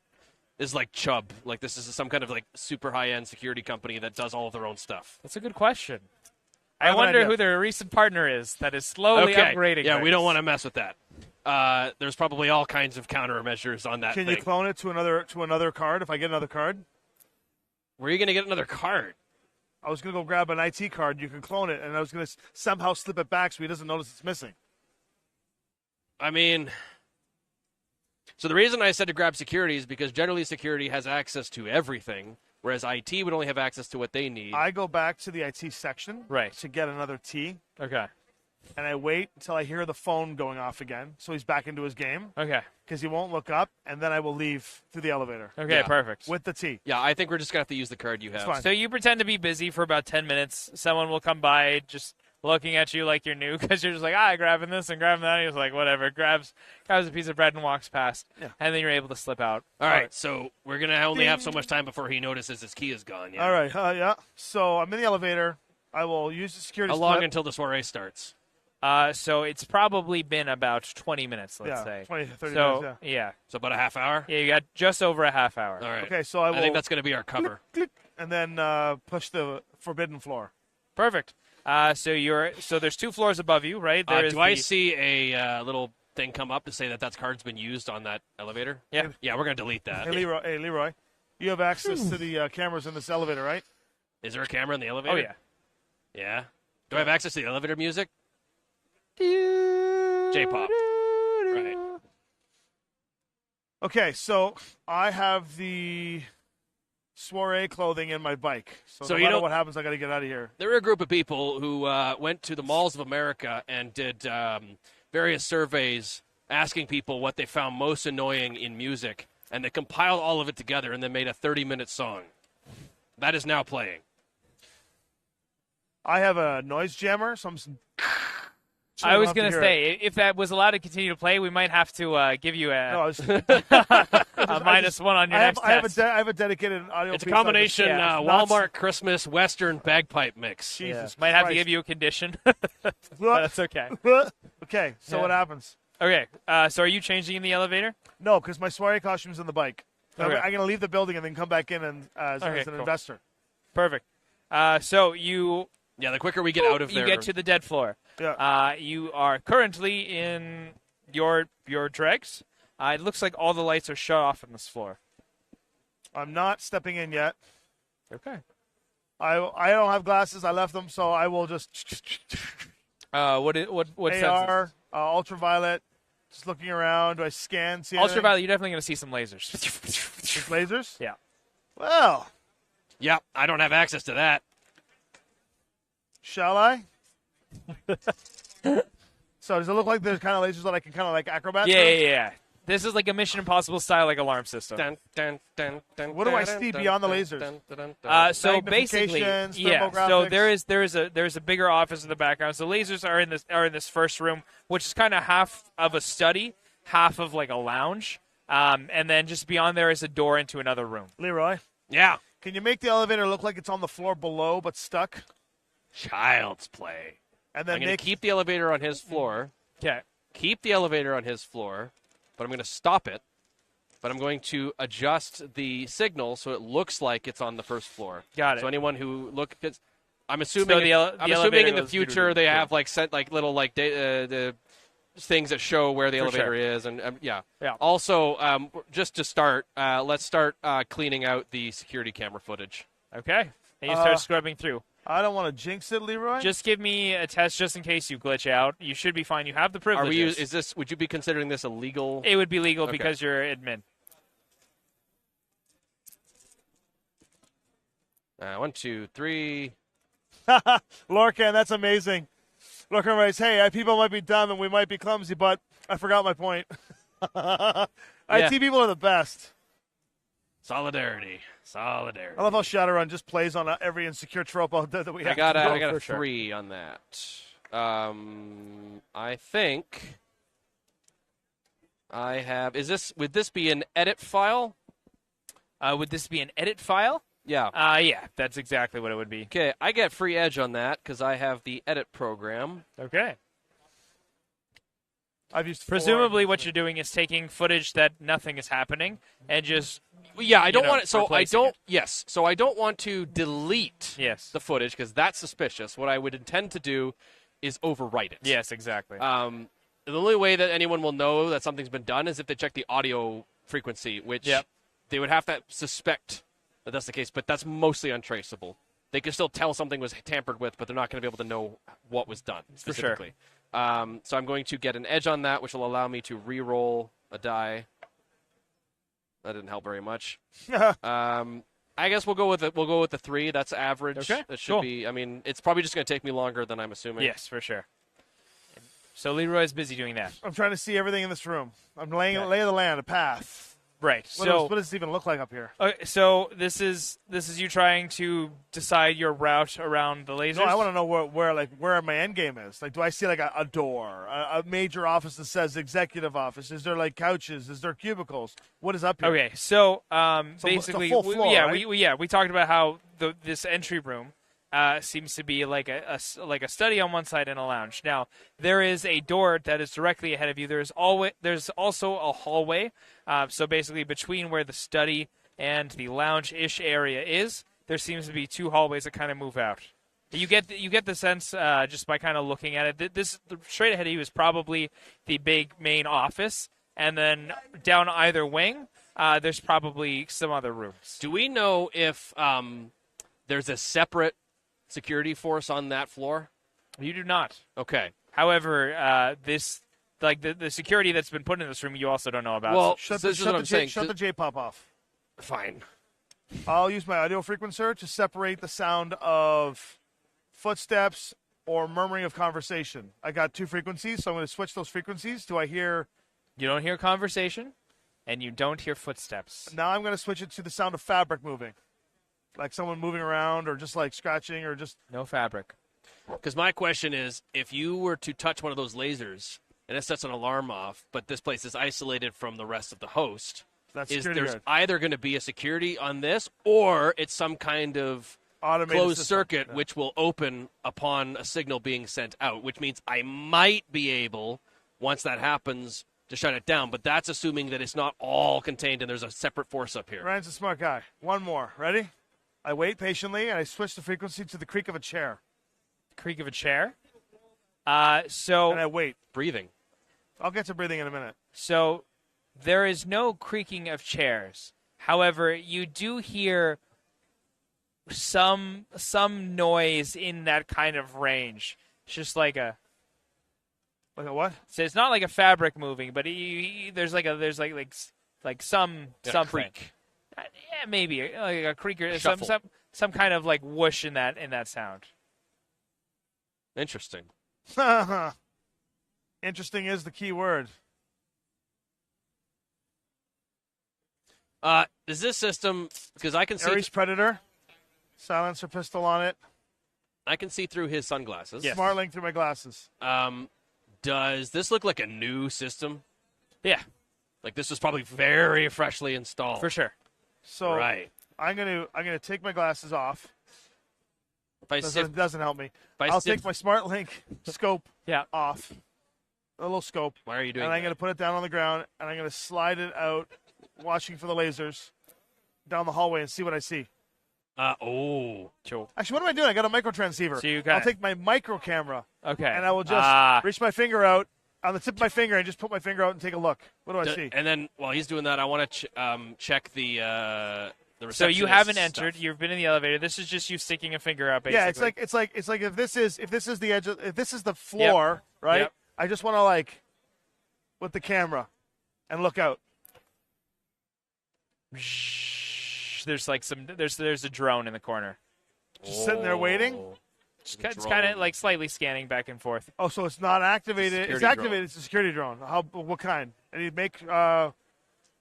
this is like Chubb, like this is some kind of like super high-end security company that does all of their own stuff? That's a good question. I wonder who their recent partner is that is slowly upgrading. Yeah, things. we don't want to mess with that. There's probably all kinds of countermeasures on that. Can you clone it to another card if I get another card? Where are you going to get another card? I was going to go grab an IT card. You can clone it, and I was going to somehow slip it back so he doesn't notice it's missing. I mean, so the reason I said to grab security is because generally security has access to everything, whereas IT would only have access to what they need. I go back to the IT section to get another T. Okay. And I wait until I hear the phone going off again, so he's back into his game. Okay. Because he won't look up, and then I will leave through the elevator. Okay, perfect. With the T. Yeah, I think we're just going to have to use the card you have. So you pretend to be busy for about 10 minutes. Someone will come by just looking at you like you're new because you're just like, grabbing this and grabbing that. And he's like, whatever. Grabs a piece of bread and walks past. Yeah. And then you're able to slip out. All right, so we're going to only have so much time before he notices his key is gone. Yeah. All right, yeah. So I'm in the elevator. I will use the security How long until the soiree starts? So it's probably been about 20 minutes, let's say. 20, 30 so, minutes, yeah. So about a half hour? Yeah, you got just over a half hour. All right. Okay, so I think that's going to be our cover. Click, and then push the forbidden floor. Perfect. So there's 2 floors above you, right? Do I see a little thing come up to say that card's been used on that elevator? Yeah. Yeah, we're going to delete that. Hey, Leroy, you have access to the cameras in this elevator, right? Is there a camera in the elevator? Oh, yeah. Yeah? Do I have access to the elevator music? J-pop. Right. Okay, so I have the soiree clothing in my bike. So So no you matter don't- what happens, I got to get out of here. There were a group of people who went to the malls of America and did various surveys asking people what they found most annoying in music, and they compiled all of it together and then made a 30-minute song. That is now playing. I have a noise jammer, so I was going going to say, if that was allowed to continue to play, we might have to give you a, No, I was, a -1 on your next test. I have a dedicated audio. It's a piece on this. combination Yeah, it's Walmart Christmas Western bagpipe mix. nuts. Jesus, Might have to Christ. give you a condition. That's okay. Okay, so Yeah. what happens? Okay, so are you changing in the elevator? No, because my soiree costume's in the bike. Okay. I'm going to leave the building and then come back in and as an cool. investor. Perfect. So you Yeah, the quicker we get out of there. get to the dead floor. Yeah. You are currently in your dregs. It looks like all the lights are shut off on this floor. I'm not stepping in yet. Okay. I don't have glasses. I left them, so I will just What senses? AR, ultraviolet, just looking around. Do I scan? See anything? Ultraviolet, you're definitely going to see some lasers. Just lasers? Yeah. Well, Yeah, I don't have access to that. shall I? So does it look like there's kind of lasers that I can kind of like acrobat? Yeah. This is like a Mission Impossible style like alarm system. Dun, dun, dun, dun, What do I dun, see dun, beyond the dun, lasers? dun, dun, dun. So basically, Magnifications, yeah. So thermographics. there's a bigger office in the background. So lasers are in this first room, which is kind of half of a study, half of like a lounge, and then just beyond there is a door into another room. Leroy, Yeah, can you make the elevator look like it's on the floor below but stuck? child's play. And I'm then going make to keep the elevator on his floor. Okay. Keep the elevator on his floor, but I'm going to stop it. But I'm going to adjust the signal so it looks like it's on the first floor. Got it. So anyone who I'm assuming. So the I'm assuming elevator in the goes future they have like sent like little like the things that show where the For elevator sure. is, and yeah. Yeah. Also, just to start, let's start cleaning out the security camera footage. Okay. And you start scrubbing through. I don't want to jinx it, Leroy. Just give me a test just in case you glitch out. You should be fine. You have the Are we? privileges. Would you be considering this illegal? It would be legal Okay. because you're admin. 1, 2, 3. Lorcan, that's amazing. Lorcan writes, hey, people might be dumb and we might be clumsy, but I forgot my point. IT people are the best. Solidarity. I love how Shadowrun just plays on every insecure trope out there that we have. I got to a 3 on that. I think I have. Would this be an edit file? Would this be an edit file? Yeah. Yeah, that's exactly what it would be. Okay, I get free edge on that because I have the edit program. Okay. I've used Presumably, what you're doing is taking footage that nothing is happening and just Yeah, I don't know, want it. So I replacing don't. it. Yes. So I don't want to delete Yes. the footage because that's suspicious. What I would intend to do is overwrite it. Yes, exactly. The only way that anyone will know that something's been done is if they check the audio frequency, which they would have to suspect that that's the case, but that's mostly untraceable. They can still tell something was tampered with, but they're not going to be able to know what was done specifically. So I'm going to get an edge on that, which will allow me to re-roll a die. That didn't help very much. I guess we'll go with it. We'll go with the 3. That's average. Okay, That should cool. be. I mean, it's probably just going to take me longer than I'm assuming. Yes, for sure. So Leroy's busy doing that. I'm trying to see everything in this room. I'm laying lay of the land, a path. Right. What does this even look like up here? So this is you trying to decide your route around the lasers? No, I want to know where my end game is. Like, do I see like a door, a major office that says executive office? Is there like couches? Is there cubicles? What is up here? Okay, so it's a basically, full floor, right? we talked about how this entry room seems to be like a study on one side and a lounge. Now there is a door that is directly ahead of you. There's also a hallway. So basically, between where the study and the lounge-ish area is, there seems to be 2 hallways that kind of move out. You get the sense just by kind of looking at it. This straight ahead of you is probably the big main office, and then down either wing, there's probably some other rooms. Do we know if there's a separate security force on that floor? You do not. Okay. However, the security that's been put in this room, you also don't know about. Well, Shut this is what I'm saying. the J-pop off. Fine. I'll use my audio frequencer to separate the sound of footsteps or murmuring of conversation. I got 2 frequencies, so I'm going to switch those frequencies. Do I hear... You don't hear conversation, and you don't hear footsteps. Now I'm going to switch it to the sound of fabric moving. Like someone moving around or just like scratching or just... No fabric. Because my question is, if you were to touch one of those lasers and it sets an alarm off, but this place is isolated from the rest of the host, there's either going to be a security on this or it's some kind of automated closed system. circuit which will open upon a signal being sent out, which means I might be able, once that happens, to shut it down. But that's assuming that it's not all contained and there's a separate force up here. Ryan's a smart guy. One more. Ready? I wait patiently, and I switch the frequency to the creak of a chair. Creak of a chair? And I wait. Breathing. I'll get to breathing in a minute. So there is no creaking of chairs. However, you do hear some noise in that kind of range. It's just like a... Like a what? So it's not like a fabric moving, but there's some something. Creak. Yeah, maybe like a creak or Shuffle. some kind of like whoosh in that sound. Interesting. Interesting is the key word. Is this system, because I can see Ares Predator, silencer pistol on it. I can see through his sunglasses. Yes. Smart link through my glasses. Does this look like a new system? Yeah, Like this was probably very freshly installed. for sure. So Right. I'm gonna take my glasses off. If I Doesn't help me. I I'll sift- take my smart link scope Yeah. off. A little scope. Why are you doing And I'm that? going to put it down on the ground, and I'm going to slide it out, watching for the lasers, down the hallway and see what I see. Cool. Actually, what am I doing? I got a micro transceiver. So you got I'll take my micro camera, Okay. and I will just reach my finger out on the tip of my finger and just put my finger out and take a look. What do I see? And then while he's doing that, I want to check the So receptionist you haven't stuff. entered. You've been in the elevator. This is just you sticking a finger out. Basically. Yeah, it's like if this is the edge of, if this is the floor, right? Yep. I just want to with the camera and look out. There's like there's a drone in the corner. Just sitting there waiting. It's kind of like slightly scanning back and forth. Oh, so it's not activated. It's Security activated. drone. It's a security drone. What kind? And you make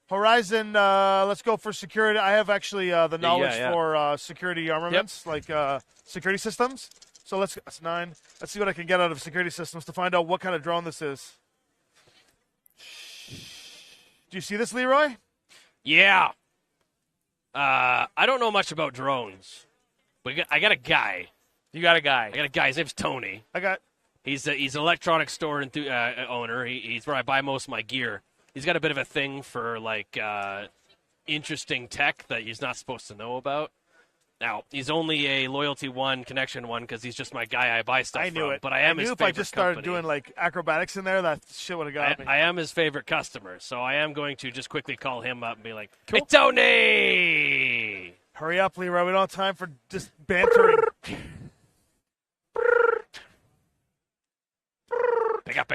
Horizon. Let's go for security. I have actually the knowledge for security armaments, like security systems. So that's 9. Let's see what I can get out of security systems to find out what kind of drone this is. Do you see this, Leroy? Yeah. I don't know much about drones, but I got a guy. You got a guy. I got a guy. His name's Tony. He's an electronics store owner. He's where I buy most of my gear. He's got a bit of a thing for interesting tech that he's not supposed to know about. Now he's only a loyalty 1, connection 1 because he's just my guy. I buy stuff. I knew from, it. But I am his knew if favorite I just started company. doing acrobatics in there, that shit would have got me. I am his favorite customer, so I am going to just quickly call him up and be like, "Hey, Tony! Hurry up, Leroy. We don't have time for just bantering. Pick up.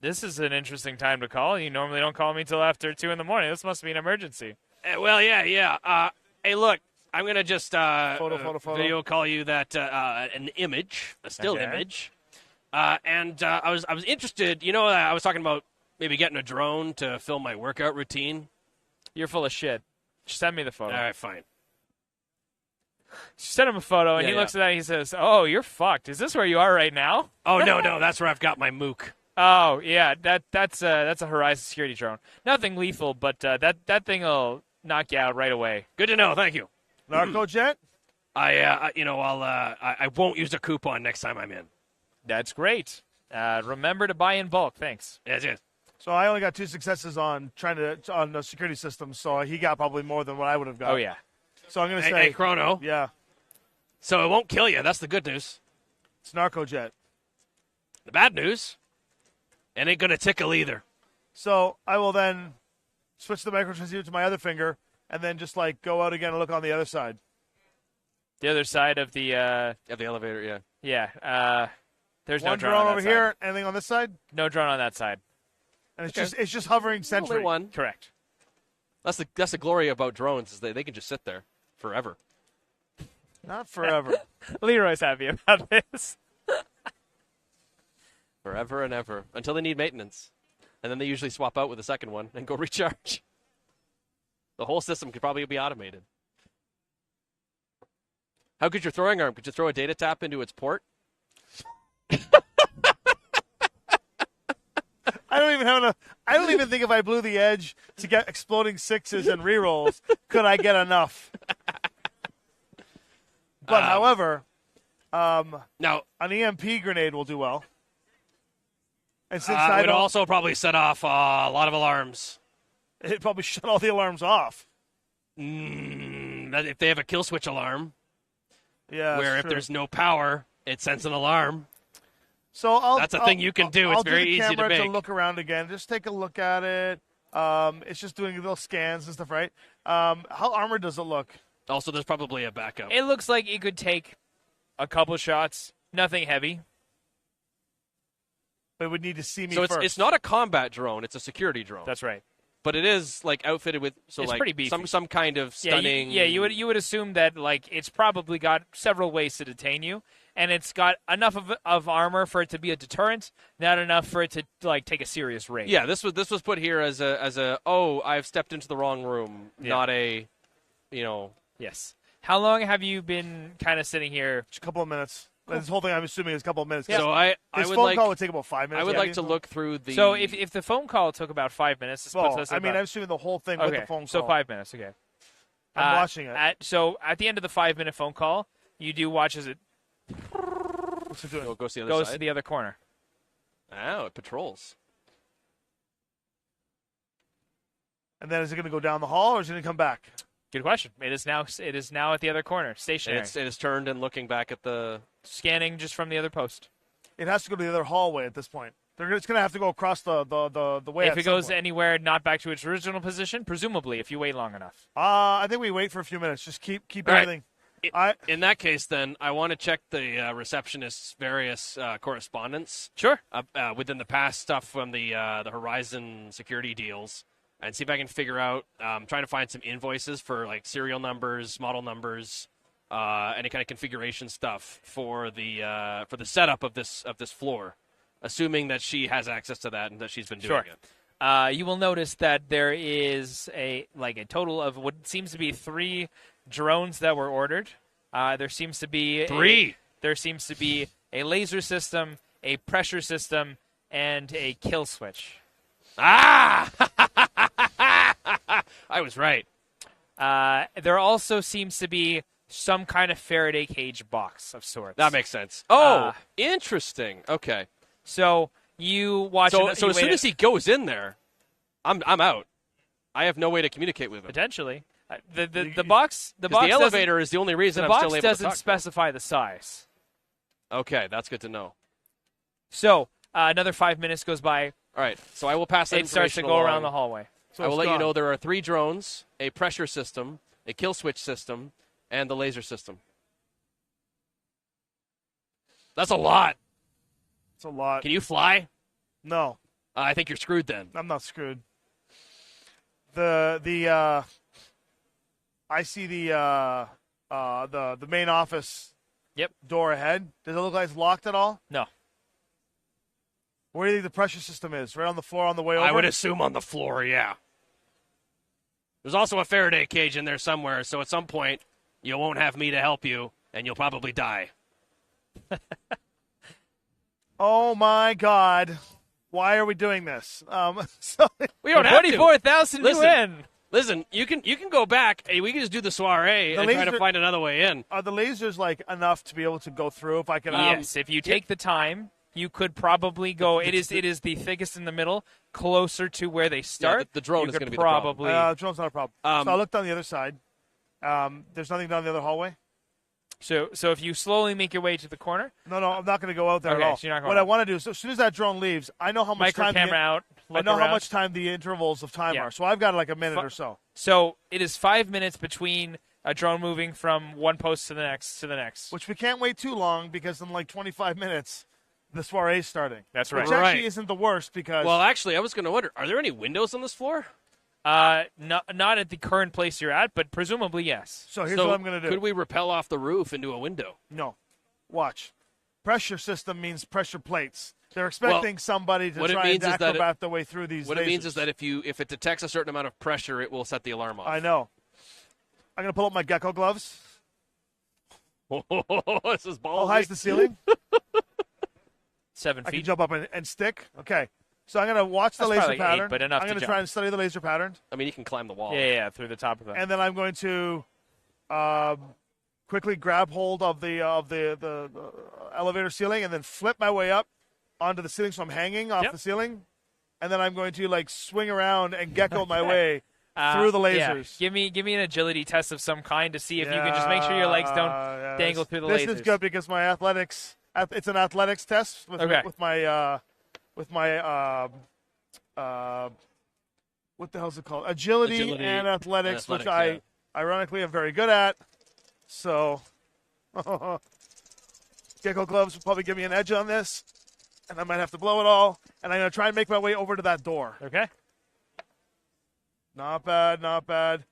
This is an interesting time to call. You normally don't call me till after 2 in the morning. This must be an emergency. Well, yeah. Hey, look, I'm going to just Photo. video call you that an image, a still image. And I was interested. I was talking about maybe getting a drone to film my workout routine. You're full of shit. Just send me the photo. All right, fine. Send him a photo, and he looks at that and he says, "Oh, you're fucked. Is this where you are right now?" Oh, no, that's where I've got my mook. Oh, yeah, that's a Horizon security drone. Nothing lethal, but that thing will knock you out right away. Good to know. Thank you. Narco jet? I won't use a coupon next time I'm in. That's great. Remember to buy in bulk. Thanks. Yes. So I only got 2 successes on on the security system, so he got probably more than what I would have got. Oh, yeah. So I'm going to say... Hey, Chrono. Yeah. So it won't kill you. That's the good news. It's Narco jet. The bad news, it ain't going to tickle either. So I will then switch the micro transceiver to my other finger and then just go out again and look on the other side. The other side of the... Of the elevator, yeah. Yeah. There's no One drone drone on over that here. Anything on this side? No drone on that side. And it's just hovering century. Only one. Correct. That's the glory about drones is they can just sit there forever. Not forever. Leroy's happy about this. Forever and ever. Until they need maintenance. And then they usually swap out with the second one and go recharge. The whole system could probably be automated. How good your throwing arm? Could you throw a data tap into its port? I don't even think if I blew the edge to get exploding sixes and rerolls, could I get enough. But however, Now, an EMP grenade will do well. And since it would also probably set off a lot of alarms. it probably shut all the alarms off. If they have a kill switch alarm, Yeah, where that's if true. there's no power, it sends an alarm. So That's a thing you can do. It's I'll very do the easy to camera make. look around again. Just take a look at it. It's just doing little scans and stuff, right? How armored does it look? Also, there's probably a backup. It looks like it could take a couple shots. Nothing heavy. But it would need to see me So first. it's not a combat drone, it's a security drone. That's right. But it is like outfitted with It's like pretty beefy. some kind of stunning You would assume that like it's probably got several ways to detain you, and it's got enough of armor for it to be a deterrent, not enough for it to like take a serious raid. Yeah, this was put here as a I've stepped into the wrong room, not a Yes. How long have you been kind of sitting here? Just a couple of minutes. This whole thing, I'm assuming, is a couple of minutes. So I His would phone like call would take about 5 minutes. I would maybe. like to look through the So if the phone call took about 5 minutes, this puts us at I'm assuming the whole thing okay, with the phone call. so 5 minutes. Okay. I'm watching it. So at the end of the 5-minute phone call, you do watch as it What's it doing? go see the other goes side. to the other corner. Oh, it patrols. And then is it going to go down the hall or is it going to come back? Good question. It is now at the other corner, And stationary, it is turned and looking back at the. scanning just from the other post. It has to go to the other hallway at this point. It's going to have to go across the way. If at it some goes point. anywhere not back to its original position, presumably, if you wait long enough. I think we wait for a few minutes. Just keep All right. everything. In that case, then, I want to check the receptionist's various correspondence. Sure. Within the past stuff from the Horizon security deals, and see if I can figure out. Trying to find some invoices for like serial numbers, model numbers, any kind of configuration stuff for the setup of this floor. Assuming that she has access to that and that she's been doing it. You will notice that there is a total of what seems to be 3 drones that were ordered. There seems to be 3. There seems to be a laser system, a pressure system, and a kill switch. Ah! I was right. There also seems to be some kind of Faraday cage box of sorts. That makes sense. Oh, interesting. Okay. So you watch. So as soon as he goes in there, I'm out. I have no way to communicate with him. Potentially, the box. The box. The elevator is the only reason the I'm box still able to doesn't talk to him. specify the size. Okay, that's good to know. So another 5 minutes goes by. All right, so I will pass that It starts to information go along. around the hallway. So I will it's let you gone. know there are 3 drones, a pressure system, a kill switch system, and the laser system. That's a lot. It's a lot. Can you fly? No, I think you're screwed then. I'm not screwed. I see the main office. Yep. Door ahead. Does it look like it's locked at all? No. Where do you think the pressure system is? Right on the floor on the way over? I would assume on the floor, yeah. There's also a Faraday cage in there somewhere, so at some point you won't have me to help you, and you'll probably die. Oh my God! Why are we doing this? So We don't have to. 24,000 to win. Listen, you can go back. Hey, we can just do the soiree and try to find another way in. Are the lasers like enough to be able to go through? If I can, Yes, if you take the time, you could probably go. It is the thickest in the middle, closer to where they start. the drone You is could going to be the problem. probably. drone's not a problem. So I looked down the other side. There's nothing down the other hallway. So if you slowly make your way to the corner, No, I'm not going to go out there Okay, at all. so you're not going What I out. want to do is, as soon as that drone leaves, I know how much micro time. camera out. I Look know around. how much time the intervals of time Yeah. are. So I've got like a minute or so. So it is 5 minutes between a drone moving from one post to the next Which we can't wait too long because in like 25 minutes, the soiree is starting. That's right. Which Right. actually isn't the worst because Well, actually, I was going to wonder, are there any windows on this floor? Not at the current place you're at, but presumably yes. So here's what I'm going to do. Could we rappel off the roof into a window? No. Watch. Pressure system means pressure plates. They're expecting somebody to try and acrobat their way through these What lasers. it means is that if it detects a certain amount of pressure, it will set the alarm off. I know. I'm going to pull up my gecko gloves. This is ballsy. How high is the ceiling? 7 I feet. can jump up and stick. Okay. So I'm going to watch the That's laser probably pattern. 8, but enough I'm going to to try jump. and study the laser pattern. I mean, you can climb the wall. Yeah, through the top of that. And then I'm going to quickly grab hold of the elevator ceiling and then flip my way up onto the ceiling so I'm hanging off the ceiling. And then I'm going to swing around and gecko my way through the lasers. Yeah. Give me an agility test of some kind to see if you can just make sure your legs don't dangle through the lasers. This is good because my athletics. It's an athletics test with my what the hell's it called? Agility and athletics, which I ironically am very good at. So, gecko gloves will probably give me an edge on this, and I might have to blow it all. And I'm going to try and make my way over to that door. Okay. Not bad, not bad.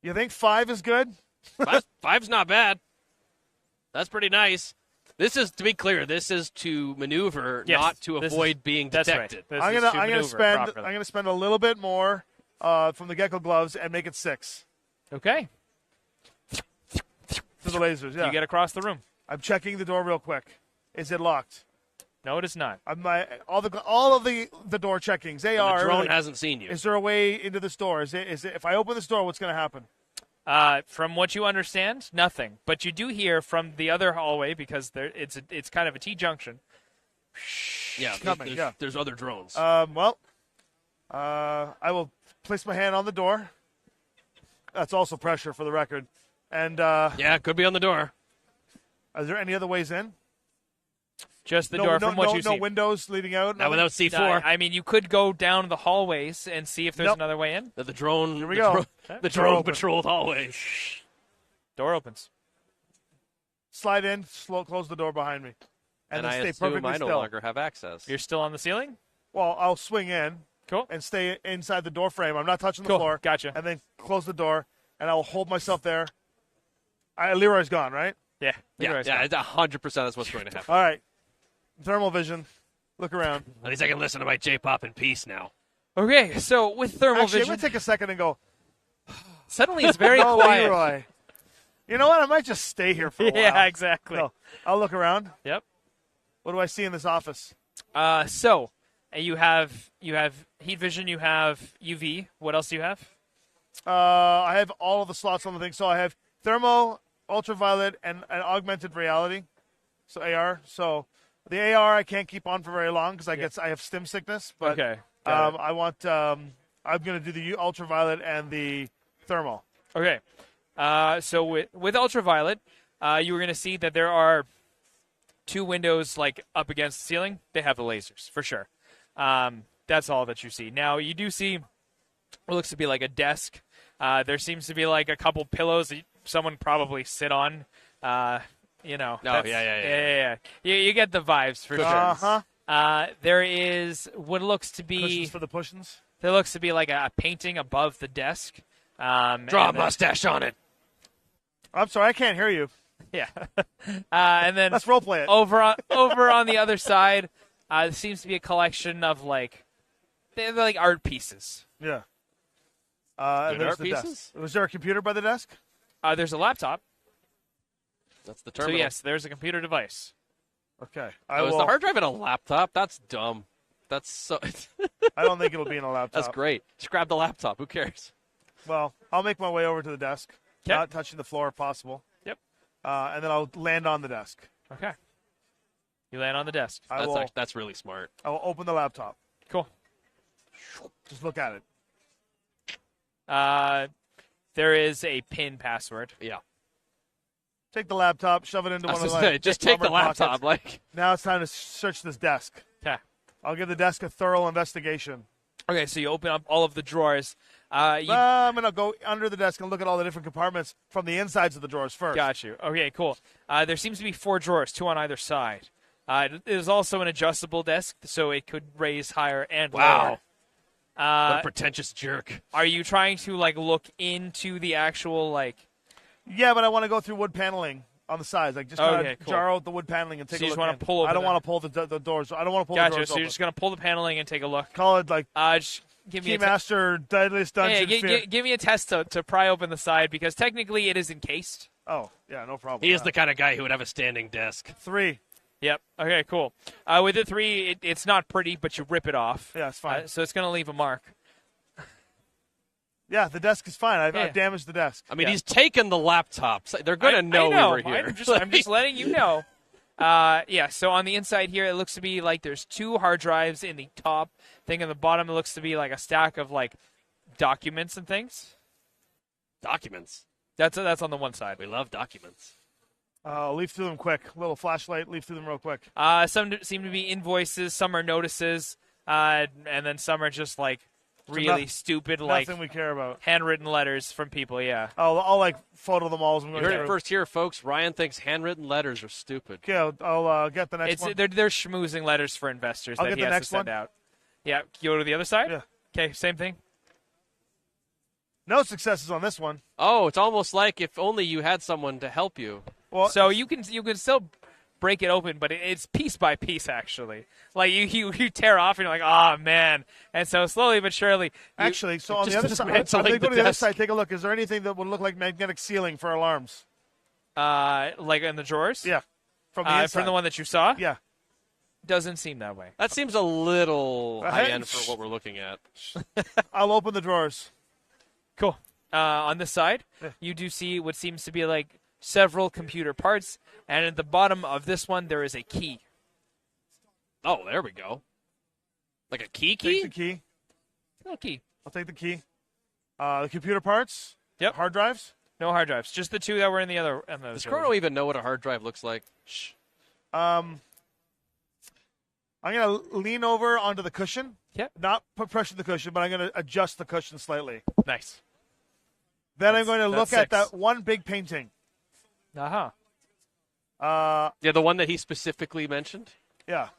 You think 5 is good? Five's not bad. That's pretty nice. This is, to be clear, this is to maneuver, not to avoid being detected. Right. I'm gonna spend a little bit more from the gecko gloves and make it 6. Okay. To the lasers, yeah. You get across the room. I'm checking the door real quick. Is it locked? No, it is not. All of the door checkings. They are. The drone hasn't seen you. Is there a way into this door? Is it? If I open this door, what's going to happen? From what you understand, nothing. But you do hear from the other hallway because it's kind of a T-junction. Yeah, coming. There's other drones. I will place my hand on the door. That's also pressure for the record. And it could be on the door. Is there any other ways in? Just the door from what you see. No windows leading out? Not without C4. I mean, you could go down the hallways and see if there's another way in. The drone. Here we go. The drone patrolled hallway. Door opens. Slide in, close the door behind me. And then I stay assume perfectly I no still. longer have access. You're still on the ceiling? Well, I'll swing in. Cool. And stay inside the door frame. I'm not touching the Cool. floor. Gotcha. And then close the door, and I'll hold myself there. Leroy's gone, right? Yeah. Yeah, 100% that's what's going to happen. All right. Thermal vision. Look around. At least I can listen to my J-pop in peace now. Okay, so with thermal Actually, vision, I'm going to take a second and go, suddenly it's very no, quiet. Leroy. You know what? I might just stay here for a while. Yeah, exactly. So, I'll look around. Yep. What do I see in this office? So you have heat vision, you have UV. What else do you have? I have all of the slots on the thing. So I have thermo, ultraviolet, and augmented reality. So AR. So the AR I can't keep on for very long because I have stim sickness. But Okay. I want. I'm going to do the ultraviolet and the thermal. Okay. So with ultraviolet, you were going to see that there are 2 windows like up against the ceiling. They have the lasers for sure. That's all that you see. Now you do see what looks to be like a desk. There seems to be like a couple pillows that someone probably sit on. You know. No, yeah. You get the vibes for sure. There is what looks to be Cushions for the pushins. There looks to be like a painting above the desk. Draw a mustache on it. I'm sorry, I can't hear you. Yeah. And then let's role play it. Over on the other side, there seems to be a collection of they're like art pieces. Yeah. Good there's art the pieces? desk. Was there a computer by the desk? There's a laptop. That's the terminal. So yes, there's a computer device. Okay. Is the hard drive in a laptop? That's dumb. That's so. I don't think it'll be in a laptop. That's great. Just grab the laptop. Who cares? Well, I'll make my way over to the desk, not touching the floor if possible. Yep. And then I'll land on the desk. Okay. You land on the desk. That's really smart. I will open the laptop. Cool. Just look at it. There is a PIN password. Yeah. Take the laptop, shove it into one of the just take the laptop. Now it's time to search this desk. Okay. I'll give the desk a thorough investigation. Okay, so you open up all of the drawers. I'm going to go under the desk and look at all the different compartments from the insides of the drawers first. Got you. Okay, cool. There seems to be 4 drawers, 2 on either side. It is also an adjustable desk, so it could raise higher and lower. What a pretentious jerk. Are you trying to like look into the actual like? Yeah, but I want to go through wood paneling on the sides, like just kind of cool. jar out the wood paneling and take So a you look. just want in. to pull open I don't the- want to pull the doors. I don't want to pull the Gotcha. doors So open. you're just gonna pull the paneling and take a look. Call it like Just give me a Keymaster Deadliest Dungeon. give me a test to pry open the side because technically it is encased. Oh, yeah, no problem. He is the kind of guy who would have a standing desk. 3. Yep. Okay. Cool. With the 3, it's not pretty, but you rip it off. Yeah, it's fine. So it's gonna leave a mark. Yeah, the desk is fine. I've damaged the desk. I mean, he's taken the laptops. They're going to know we were here. I'm just letting you know. So on the inside here, it looks to be like there's 2 hard drives in the top thing. On the bottom, it looks to be like a stack of like documents and things. Documents. That's on the one side. We love documents. Leaf through them quick. Little flashlight. Leaf through them real quick. Some seem to be invoices. Some are notices, and then some are just like really stupid, like nothing we care about. Handwritten letters from people. Yeah. I'll like photo them all as I'm You going heard through. it first here, folks. Ryan thinks handwritten letters are stupid. Okay, I'll get the next one. They're schmoozing letters for investors I'll that get he the has next to send one. out. Yeah. Go to the other side. Yeah. Okay. Same thing. No successes on this one. Oh, it's almost like if only you had someone to help you. Well, So you can still break it open, but it's piece by piece actually. Like you tear off and you're like, oh man, and so slowly but surely. actually, so on the just other side, I'm dismantle, going like, to go the to the other desk. side. Take a look. Is there anything that would look like magnetic sealing for alarms? Like in the drawers. Yeah, from the inside. From the one that you saw. Yeah. Doesn't seem that way. That seems a little Hey. high end for what we're looking at. I'll open the drawers. Cool. On this side, you do see what seems to be like several computer parts, and at the bottom of this one, there is a key. Oh, there we go. Like a key? Take the key. No key. I'll take the key. The computer parts. Yep. Hard drives. No hard drives. Just the 2 that were in the other. Does Chrono even know what a hard drive looks like? Shh. I'm going to lean over onto the cushion. Yep. Not put pressure on the cushion, but I'm going to adjust the cushion slightly. Nice. Then I'm going to look that's at 6. that one big painting. Uh-huh. Yeah, the one that he specifically mentioned? Yeah.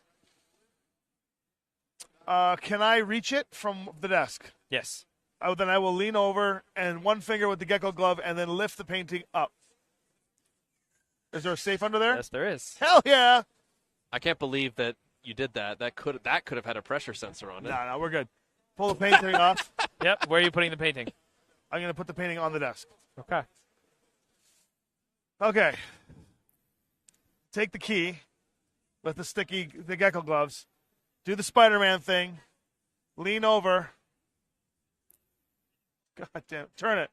Can I reach it from the desk? Yes. Then I will lean over and one finger with the gecko glove and then lift the painting up. Is there a safe under there? Yes, there is. Hell yeah! I can't believe that you did that. That could have had a pressure sensor on it. No, we're good. Pull the painting off. Yep. Where are you putting the painting? I'm going to put the painting on the desk. Okay. Okay. Take the key with the gecko gloves. Do the Spider-Man thing. Lean over. God damn. Turn it.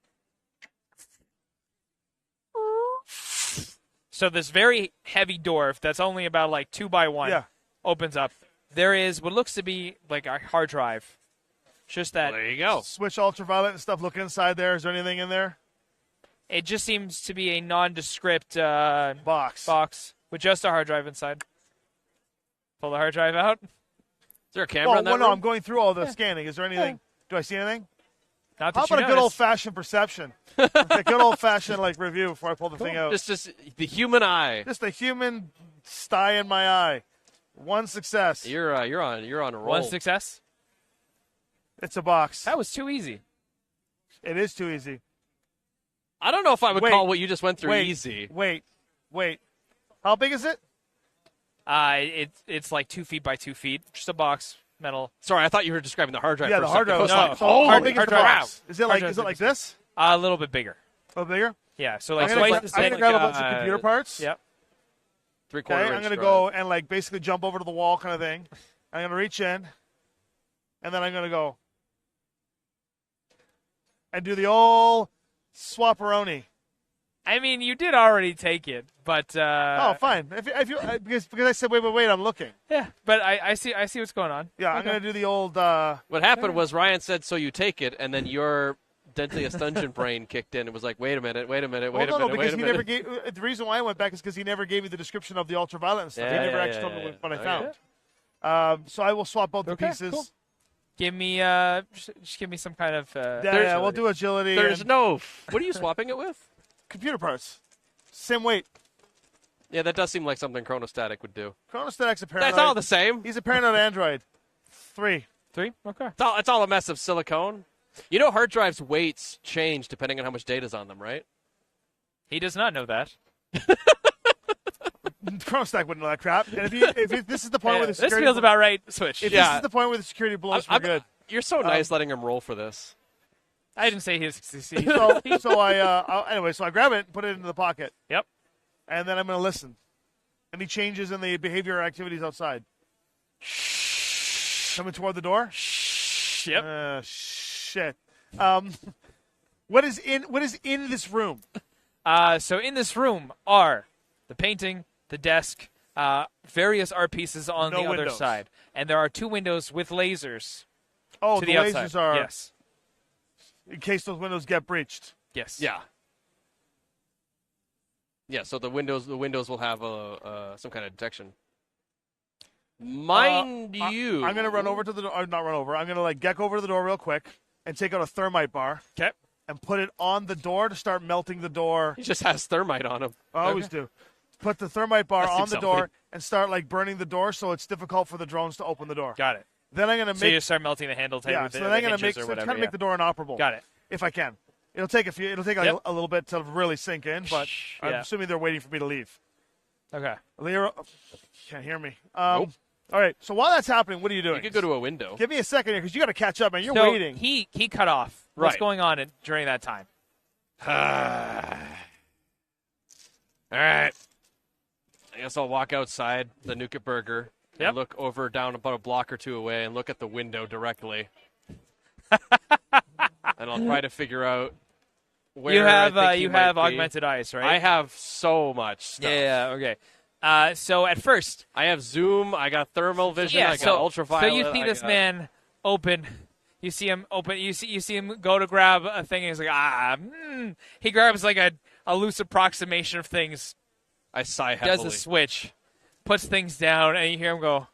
So this very heavy door that's only about like 2 by 1 Yeah. opens up. There is what looks to be like a hard drive. Just that Well, there you go. Switch ultraviolet and stuff. Look inside there. Is there anything in there? it just seems to be a nondescript Box. with just a hard drive inside. Pull the hard drive out. Is there a camera in that no, room? I'm going through all the scanning. Is there anything? Do I see anything? Not How that you about a good noticed. old-fashioned perception? A good old-fashioned review before I pull the thing out. Just the human eye. Just a human sty in my eye. One success. You're on a roll. One success. It's a box. That was too easy. It is too easy. I don't know if I would call what you just went through wait, easy. Wait. How big is it? It's like 2 feet by 2 feet. Just a box, metal. Sorry, I thought you were describing the hard drive. Yeah, for the a hard drive. second. No, I was like, how holy big is hard the drive. box? Is it like this? A little bit bigger. A little bigger? Yeah, so like I'm twice gonna the same. grab a bunch of computer parts. Yep. Okay, I'm going to go and basically jump over to the wall kind of thing. I'm going to reach in, and then I'm going to go and do the old swapperoni. I mean, you did already take it, but oh, fine. If you because I said wait, I'm looking. yeah, but I see what's going on. Yeah, I'm Okay. going to do the old. What happened was Ryan said, "So you take it," and then your Deadliest Dungeon brain kicked in. It was like, "Wait a minute, wait a minute, wait a minute, because wait a he minute." never gave. The reason why I went back is because he never gave me the description of the ultraviolet and stuff. He never actually told me what I found. So I will swap both the Okay, pieces. cool. Give me just give me some kind of Yeah, we'll do agility. There's and no. What are you swapping it with? computer parts. Same weight. Yeah, that does seem like something Chronostatic would do. Chronostatic's a paranoid. That's all the same. He's a paranoid android. 3. 3? Okay. It's all a mess of silicone. You know, hard drives' weights change depending on how much data's on them, right? He does not know that. Chronostack wouldn't know that crap. And if this is the point where the security... This feels about right, Switch. If this is the point where the security blows for good... You're so nice letting him roll for this. I didn't say he was succeed. So I grab it and put it into the pocket. Yep. And then I'm going to listen. Any changes in the behavior or activities outside? Coming toward the door? Yep. Shit. What is in this room? So in this room are the painting, the desk, various art pieces on the other side. And there are 2 windows with lasers. Oh, to the outside. lasers are... Yes. In case those windows get breached. Yes. Yeah. Yeah, so the windows will have some kind of detection. Mind you... I'm going to run over to the door. Not run over. I'm going to geck over to the door real quick and take out a thermite bar. Okay. And put it on the door to start melting the door. He just has thermite on him. I always do. Put the thermite bar on the door funny. and start burning the door so it's difficult for the drones to open the door. Got it. Then I'm going to make... So you start melting the handle tape with so the then I'm going hinges to or whatever. kind of make the door inoperable. Got it. If I can. It'll take a little bit to really sink in, but I'm assuming they're waiting for me to leave. Okay. Leo, can't hear me. Nope. All right, so while that's happening, what are you doing? You could go to a window. Give me a second here because you got to catch up, man. You're So waiting. he cut off. What's Right. going on during that time? All right. I guess I'll walk outside the Nuka Burger and look over down about a block or 2 away and look at the window directly. And I'll try to figure out where You have I think he might be. augmented eyes, right? I have so much stuff. Yeah. Okay. So at first, I have zoom. I got thermal vision. I got so ultraviolet. So you see this man open. You see him open. You see him go to grab a thing, and he's like, He grabs a loose approximation of things. I sigh heavily. Does a switch, puts things down, and you hear him go.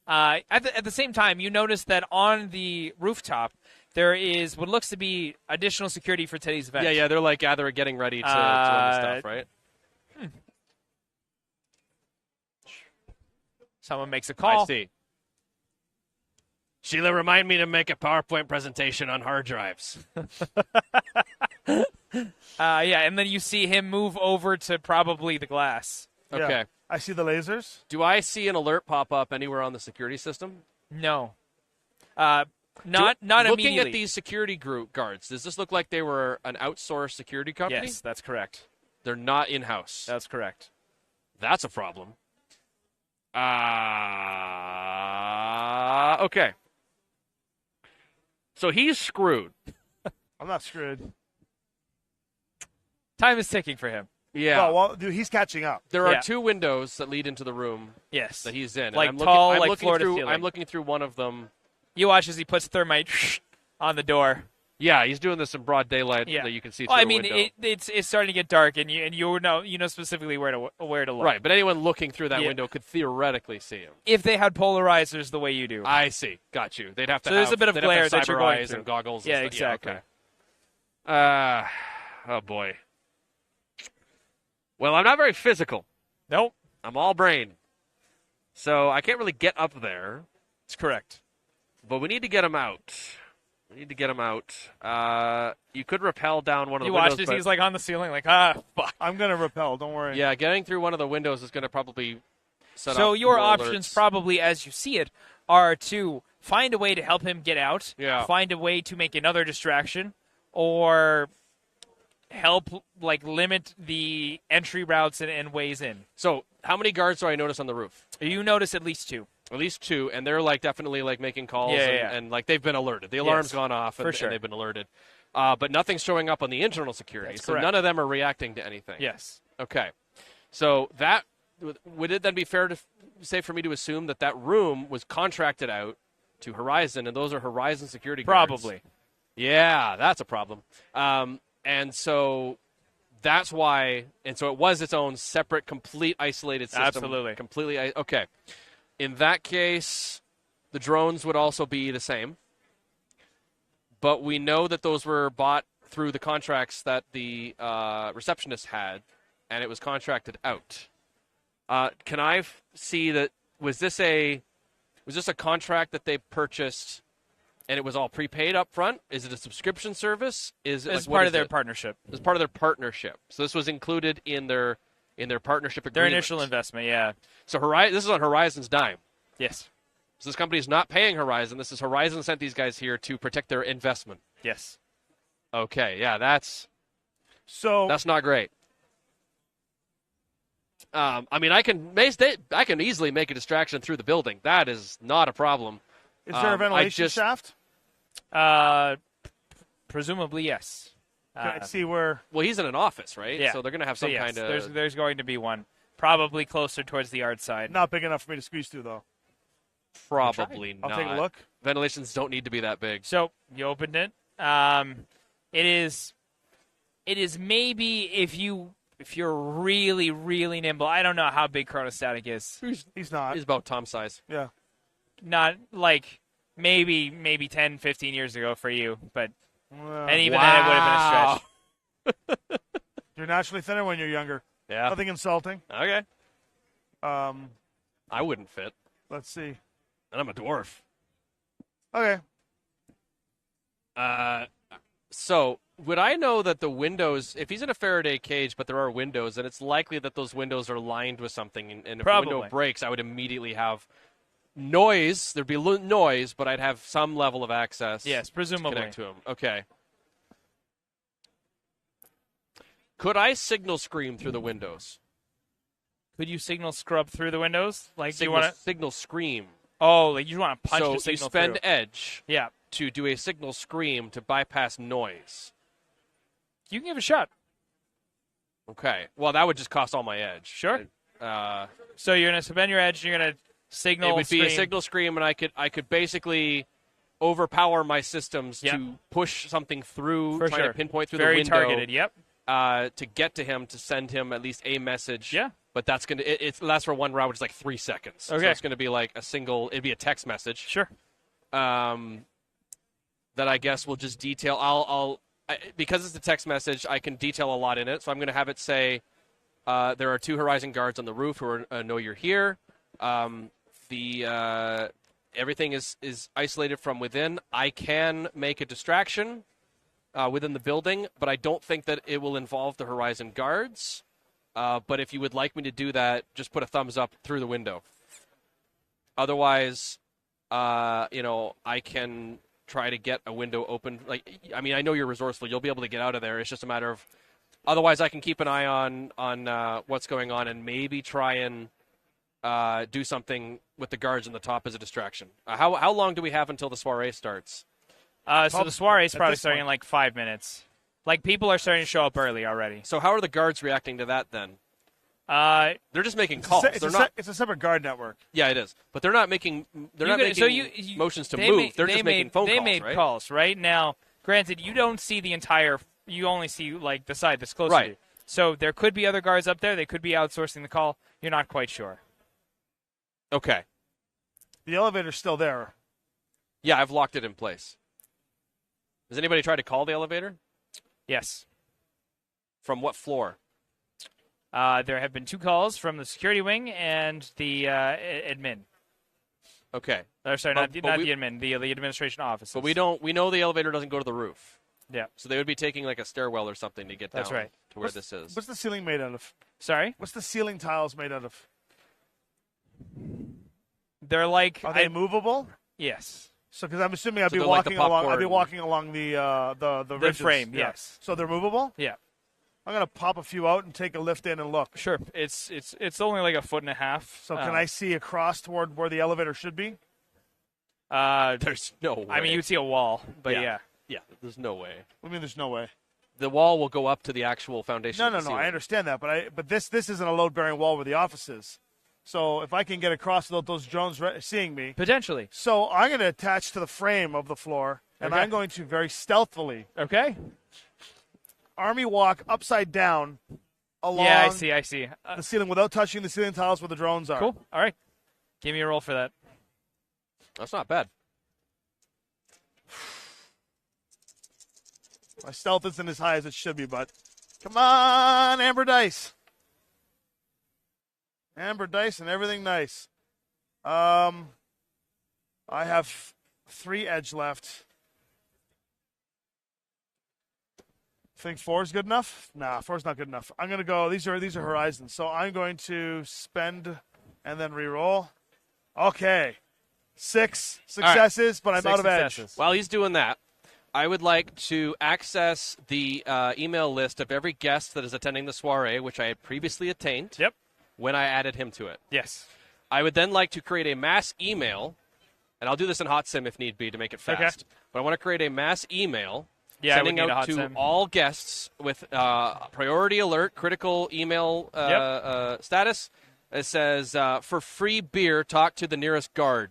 At the same time, you notice that on the rooftop there is what looks to be additional security for today's event. Yeah. They're getting ready to run the stuff, right? Someone makes a call. I see. Sheila, remind me to make a PowerPoint presentation on hard drives. And then you see him move over to probably the glass. Okay. Yeah. I see the lasers. Do I see an alert pop up anywhere on the security system? No. Not immediately. Looking at these security guards, does this look like they were an outsourced security company? Yes, that's correct. They're not in-house. That's correct. That's a problem. Okay. So he's screwed. I'm not screwed. Time is ticking for him. Yeah. Well, dude, he's catching up. There are 2 windows that lead into the room Yes. that he's in. Like and tall, I'm like looking floor to through, ceiling. I'm looking through one of them. You watch as he puts thermite on the door. Yeah, he's doing this in broad daylight Yeah. that you can see Well, through I mean, a window. it's starting to get dark, and you know specifically where to look. Right, but anyone looking through that window could theoretically see him. If they had polarizers the way you do. I see. Got you. They'd have to. So there's a bit of they'd have to glare have that you're cyber going eyes through. and goggles. Yeah, and stuff. exactly. Okay. Oh boy. Well, I'm not very physical. Nope. I'm all brain, so I can't really get up there. That's correct. But we need to get him out. You could rappel down one of the You windows. watched as but- he's on the ceiling, fuck. I'm going to repel. Don't worry. Yeah, getting through one of the windows is going to probably set So off your more options, alerts. probably as you see it, are to find a way to help him get out, Yeah. find a way to make another distraction, or help limit the entry routes and ways in. So how many guards do I notice on the roof? You notice at least 2. At least 2, and they're definitely making calls Yeah. and they've been alerted. The alarm's Yes, gone off and, for sure. and they've been alerted. But nothing's showing up on the internal security. That's so correct. none of them are reacting to anything. Yes. Okay. So that would it then be fair to say for me to assume that room was contracted out to Horizon, and those are Horizon security guards? Probably. Yeah, that's a problem. And so that's why, and so it was its own separate, complete, isolated system. Absolutely. Completely. Okay. In that case, the drones would also be the same. But we know that those were bought through the contracts that the receptionist had, and it was contracted out. Can I see that? Was this a Was this a contract that they purchased and it was all prepaid up front? Is it a subscription service? It's part of their partnership. It's part of their partnership. So this was included in their partnership agreement. Their initial investment, yeah. So this is on Horizon's dime. Yes. So this company is not paying Horizon. This is Horizon sent these guys here to protect their investment. Yes. Okay, yeah, that's not great. I mean, I can easily make a distraction through the building. That is not a problem. Is there a ventilation shaft? Presumably, yes. Can I see where? Well, he's in an office, right? Yeah. So they're going to have some kind of. There's going to be one, probably closer towards the art side. Not big enough for me to squeeze through, though. Probably not. I'll take a look. Ventilations don't need to be that big. So you opened it. It is maybe if you're really, really nimble. I don't know how big chronostatic is. He's not. He's about Tom's size. Yeah. Not like maybe 10, 15 years ago for you, but and even wow. then it would have been a stretch. You're naturally thinner when you're younger. Yeah. Nothing insulting. Okay. I wouldn't fit. Let's see. And I'm a dwarf. Okay. So would I know that the windows, if he's in a Faraday cage, but there are windows, then it's likely that those windows are lined with something. And if Probably. the window breaks, I would immediately have noise. There'd be noise, but I'd have some level of access. Yes, presumably. To connect to him. Okay. Could I signal scream through the windows? Could you signal scrub through the windows? Like Signal, you want to signal scream. Oh, like you want to punch So the signal you spend through. edge Yeah. to do a signal scream to bypass noise. You can give it a shot. Okay. Well, that would just cost all my edge. Sure. So you're gonna spend your edge. You're gonna signal. It would be a scream. signal scream, and I could basically overpower my systems to push something through, For trying sure. to pinpoint through Very the window. targeted. Yep. To get to him, to send him at least a message. Yeah. But that's gonna it lasts for one round, which is like 3 seconds. Okay. So it's gonna be like it'd be a text message. Sure. That I guess will just detail. Because it's a text message, I can detail a lot in it. So I'm gonna have it say, there are 2 Horizon guards on the roof who know you're here. Everything is isolated from within. I can make a distraction within the building, but I don't think that it will involve the Horizon guards. But if you would like me to do that, just put a thumbs up through the window. Otherwise, I can try to get a window open. I know you're resourceful. You'll be able to get out of there. It's just a matter of. Otherwise, I can keep an eye on what's going on and maybe try and do something with the guards on the top as a distraction. How long do we have until the soiree starts? So the soiree is probably starting in like 5 minutes. Like people are starting to show up early already. So how are the guards reacting to that then? They're just making calls. It's a separate guard network. Yeah, it is. But they're not making. Motions to move. They're just making phone calls. They made right? calls right now. Granted, you don't see the entire. You only see like the side that's closer to you. So there could be other guards up there. They could be outsourcing the call. You're not quite sure. Okay. The elevator's still there. Yeah, I've locked it in place. Has anybody tried to call the elevator? Yes. From what floor? There have been 2 calls from the security wing and the admin. Okay. Sorry, not the admin, the administration office. But we know the elevator doesn't go to the roof. Yeah. So they would be taking like a stairwell or something to get down That's right. to where this is. What's the ceiling made out of? Sorry? What's the ceiling tiles made out of? They're like. Are they movable? Yes. So, because I'm assuming I'd be like walking along. I'd be walking along the ridges. frame. Yeah. Yes. So they're movable. Yeah. I'm gonna pop a few out and take a lift in and look. Sure. It's only like 1.5 feet. So can I see across toward where the elevator should be? There's no way. I mean, you'd see a wall, but yeah. Yeah, there's no way. What do you mean there's no way? The wall will go up to the actual foundation. No. I understand that, but this isn't a load-bearing wall where the office is. So if I can get across without those drones seeing me. Potentially. So I'm going to attach to the frame of the floor, and I'm going to very stealthily. Okay. Army walk upside down along I see. The ceiling without touching the ceiling tiles where the drones are. Cool. All right. Give me a roll for that. That's not bad. My stealth isn't as high as it should be, but come on, Amber Dice. Amber Dice and everything nice. I have 3 edge left. Think 4 is good enough? Nah, 4 is not good enough. I'm gonna go. These are horizons. So I'm going to spend and then re-roll. Okay, 6 successes, but I'm out of edge. While he's doing that, I would like to access the email list of every guest that is attending the soiree, which I had previously attained. Yep. When I added him to it. Yes. I would then like to create a mass email, and I'll do this in Hot Sim if need be to make it fast. Okay. But I want to create a mass email sending out to all guests with priority alert, critical email status. It says, for free beer, talk to the nearest guard.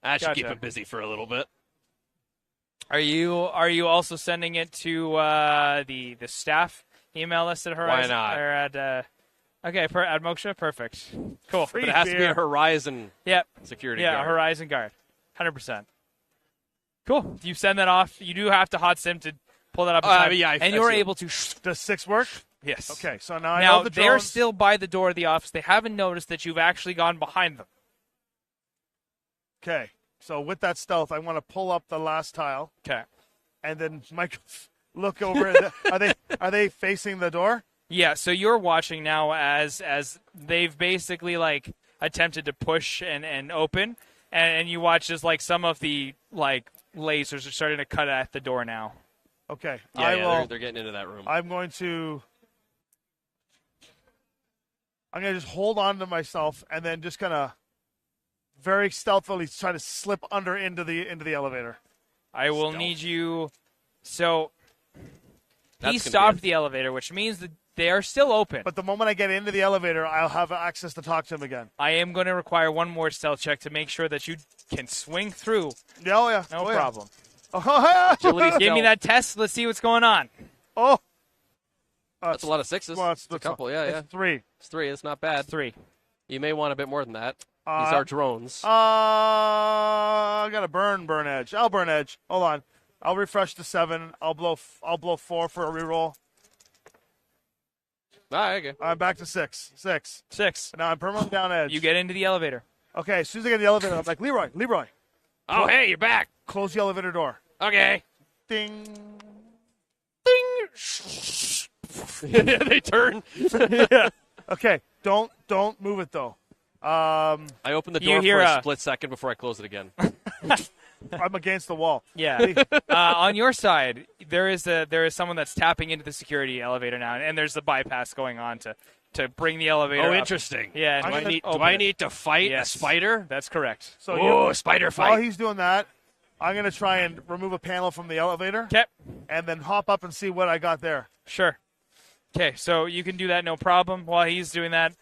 That should keep him busy for a little bit. Are you also sending it to the staff email list at Horizon? Why not? Or at at Moksha? Perfect. Cool. But it has to be a Horizon security guard. Yeah, Horizon guard. 100%. Cool. You send that off. You do have to hot sim to pull that up in time. And you're able to... Does 6 work? Yes. Okay, so now I know the drones. They're still by the door of the office. They haven't noticed that you've actually gone behind them. Okay, so with that stealth, I want to pull up the last tile. Okay. And then Mike, look over. Are they facing the door? Yeah. So you're watching now as they've basically like attempted to push and open, and you watch as like some of the like lasers are starting to cut at the door now. Okay. They're getting into that room. I'm going to just hold on to myself and then just kind of very stealthily try to slip into the elevator. I will need you. So he stopped the elevator, which means that they are still open. But the moment I get into the elevator, I'll have access to talk to him again. I am going to require one more stealth check to make sure that you can swing through. Yeah, oh yeah. No problem. Yeah. Give me that test. Let's see what's going on. Oh. That's a lot of 6s. Well, it's a couple, yeah. It's 3. It's 3. It's not bad. 3. You may want a bit more than that. These are drones. I got a burn edge. I'll burn edge. Hold on. I'll refresh to 7. I'll blow 4 for a reroll. Okay. I'm back to 6. 6. Now I'm permanently down edge. You get into the elevator. Okay, as soon as I get in the elevator, I'm like, Leroy. Oh, hey, you're back. Close the elevator door. Okay. Ding. They turn. Okay, don't move it though. I opened the door for a split second before I close it again. I'm against the wall. Yeah. On your side, there is someone that's tapping into the security elevator now, and there's the bypass going on to bring the elevator up. Interesting. Yeah. Do I need to fight a spider? That's correct. So spider fight. While he's doing that, I'm going to try and remove a panel from the elevator. Okay. And then hop up and see what I got there. Sure. Okay, so you can do that, no problem. While he's doing that,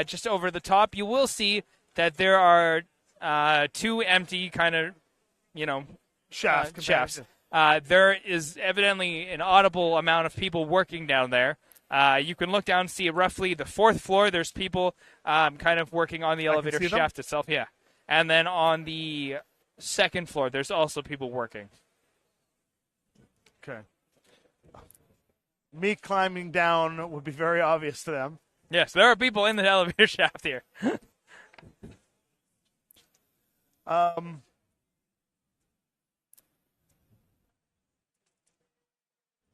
just over the top, you will see that there are 2 empty kind of, shafts. There is evidently an audible amount of people working down there. You can look down and see roughly the 4th floor. There's people kind of working on the elevator shaft itself. Yeah. And then on the 2nd floor, there's also people working. Okay. Me climbing down would be very obvious to them. Yes, there are people in the elevator shaft here.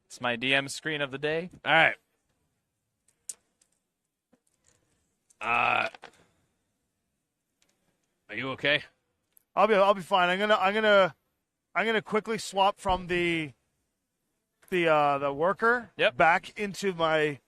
It's my DM screen of the day. All right. Are you okay? I'll be fine. I'm gonna quickly swap from the worker back into my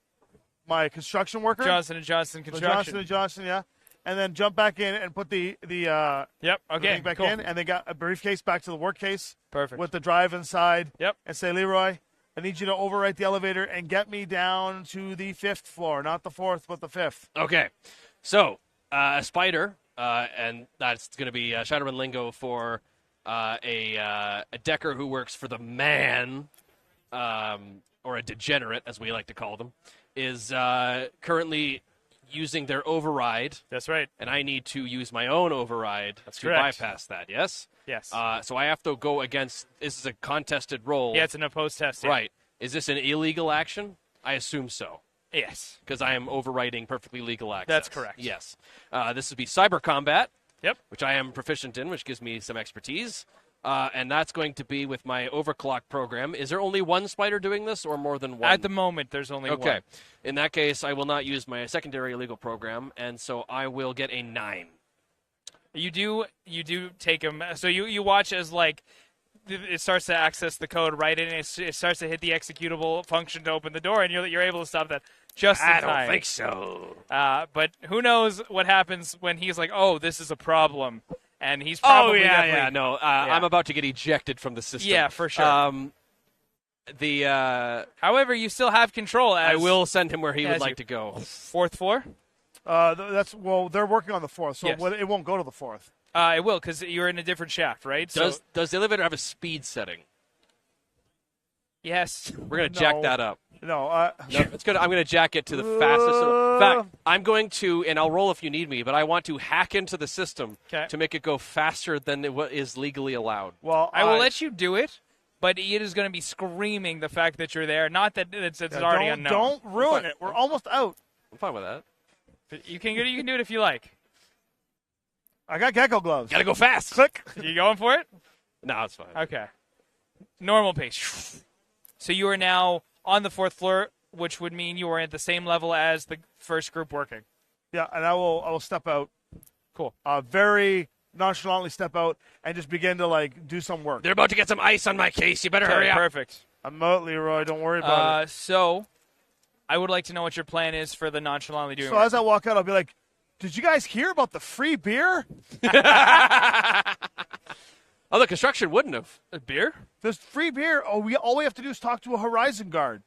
construction worker. Johnson & Johnson Construction. Johnson & Johnson, yeah. And then jump back in and put the okay, back cool. in, and they got a briefcase back to the work case. Perfect. With the drive inside. Yep. And say, Leroy, I need you to overwrite the elevator and get me down to the 5th floor, not the 4th, but the 5th. Okay. So, a spider, and that's going to be Shadowrun lingo for a decker who works for the man, or a degenerate, as we like to call them, is currently using their override. That's right. And I need to use my own override to bypass that, yes? Yes. So I have to go against, this is a contested roll. Yeah, it's an opposed test. Yeah. Right. Is this an illegal action? I assume so. Yes. Because I am overriding perfectly legal access. That's correct. Yes. This would be cyber combat. Yep. Which I am proficient in, which gives me some expertise. And that's going to be with my overclock program. Is there only one spider doing this or more than one? At the moment, there's only one. Okay. In that case, I will not use my secondary illegal program, and so I will get a 9. You do take him. So you watch as, like, it starts to access the code, right? And it starts to hit the executable function to open the door, and you're able to stop that just in time. I don't think so. But who knows what happens when he's like, oh, this is a problem. And he's probably I'm about to get ejected from the system. Yeah, for sure. However, you still have control. I will send him where he would like to go. 4th floor? They're working on the 4th, so Yes. it won't go to the 4th. It will, because you're in a different shaft, right? Does the elevator have a speed setting? Yes. We're going to jack that up. No, it's good. I'm going to jack it to the fastest. In fact, I'm going to, and I'll roll if you need me, but I want to hack into the system to make it go faster than what is legally allowed. Well, I will let you do it, but it is going to be screaming the fact that you're there. Not that it's already unknown. Don't ruin it. We're almost out. I'm fine with that. You can do it if you like. I got gecko gloves. Got to go fast. Click. You going for it? No, it's fine. Okay. Normal pace. So you are now on the 4th floor, which would mean you are at the same level as the first group working. Yeah, and I will step out. Cool. Very nonchalantly step out and just begin to do some work. They're about to get some ice on my case. You better hurry up. Perfect. I'm out, Leroy. Don't worry about it. So, I would like to know what your plan is for the nonchalantly doing. So as I walk out, I'll be like, "Did you guys hear about the free beer?" Oh, the construction wouldn't have. Beer? There's free beer. Oh, all we have to do is talk to a Horizon guard.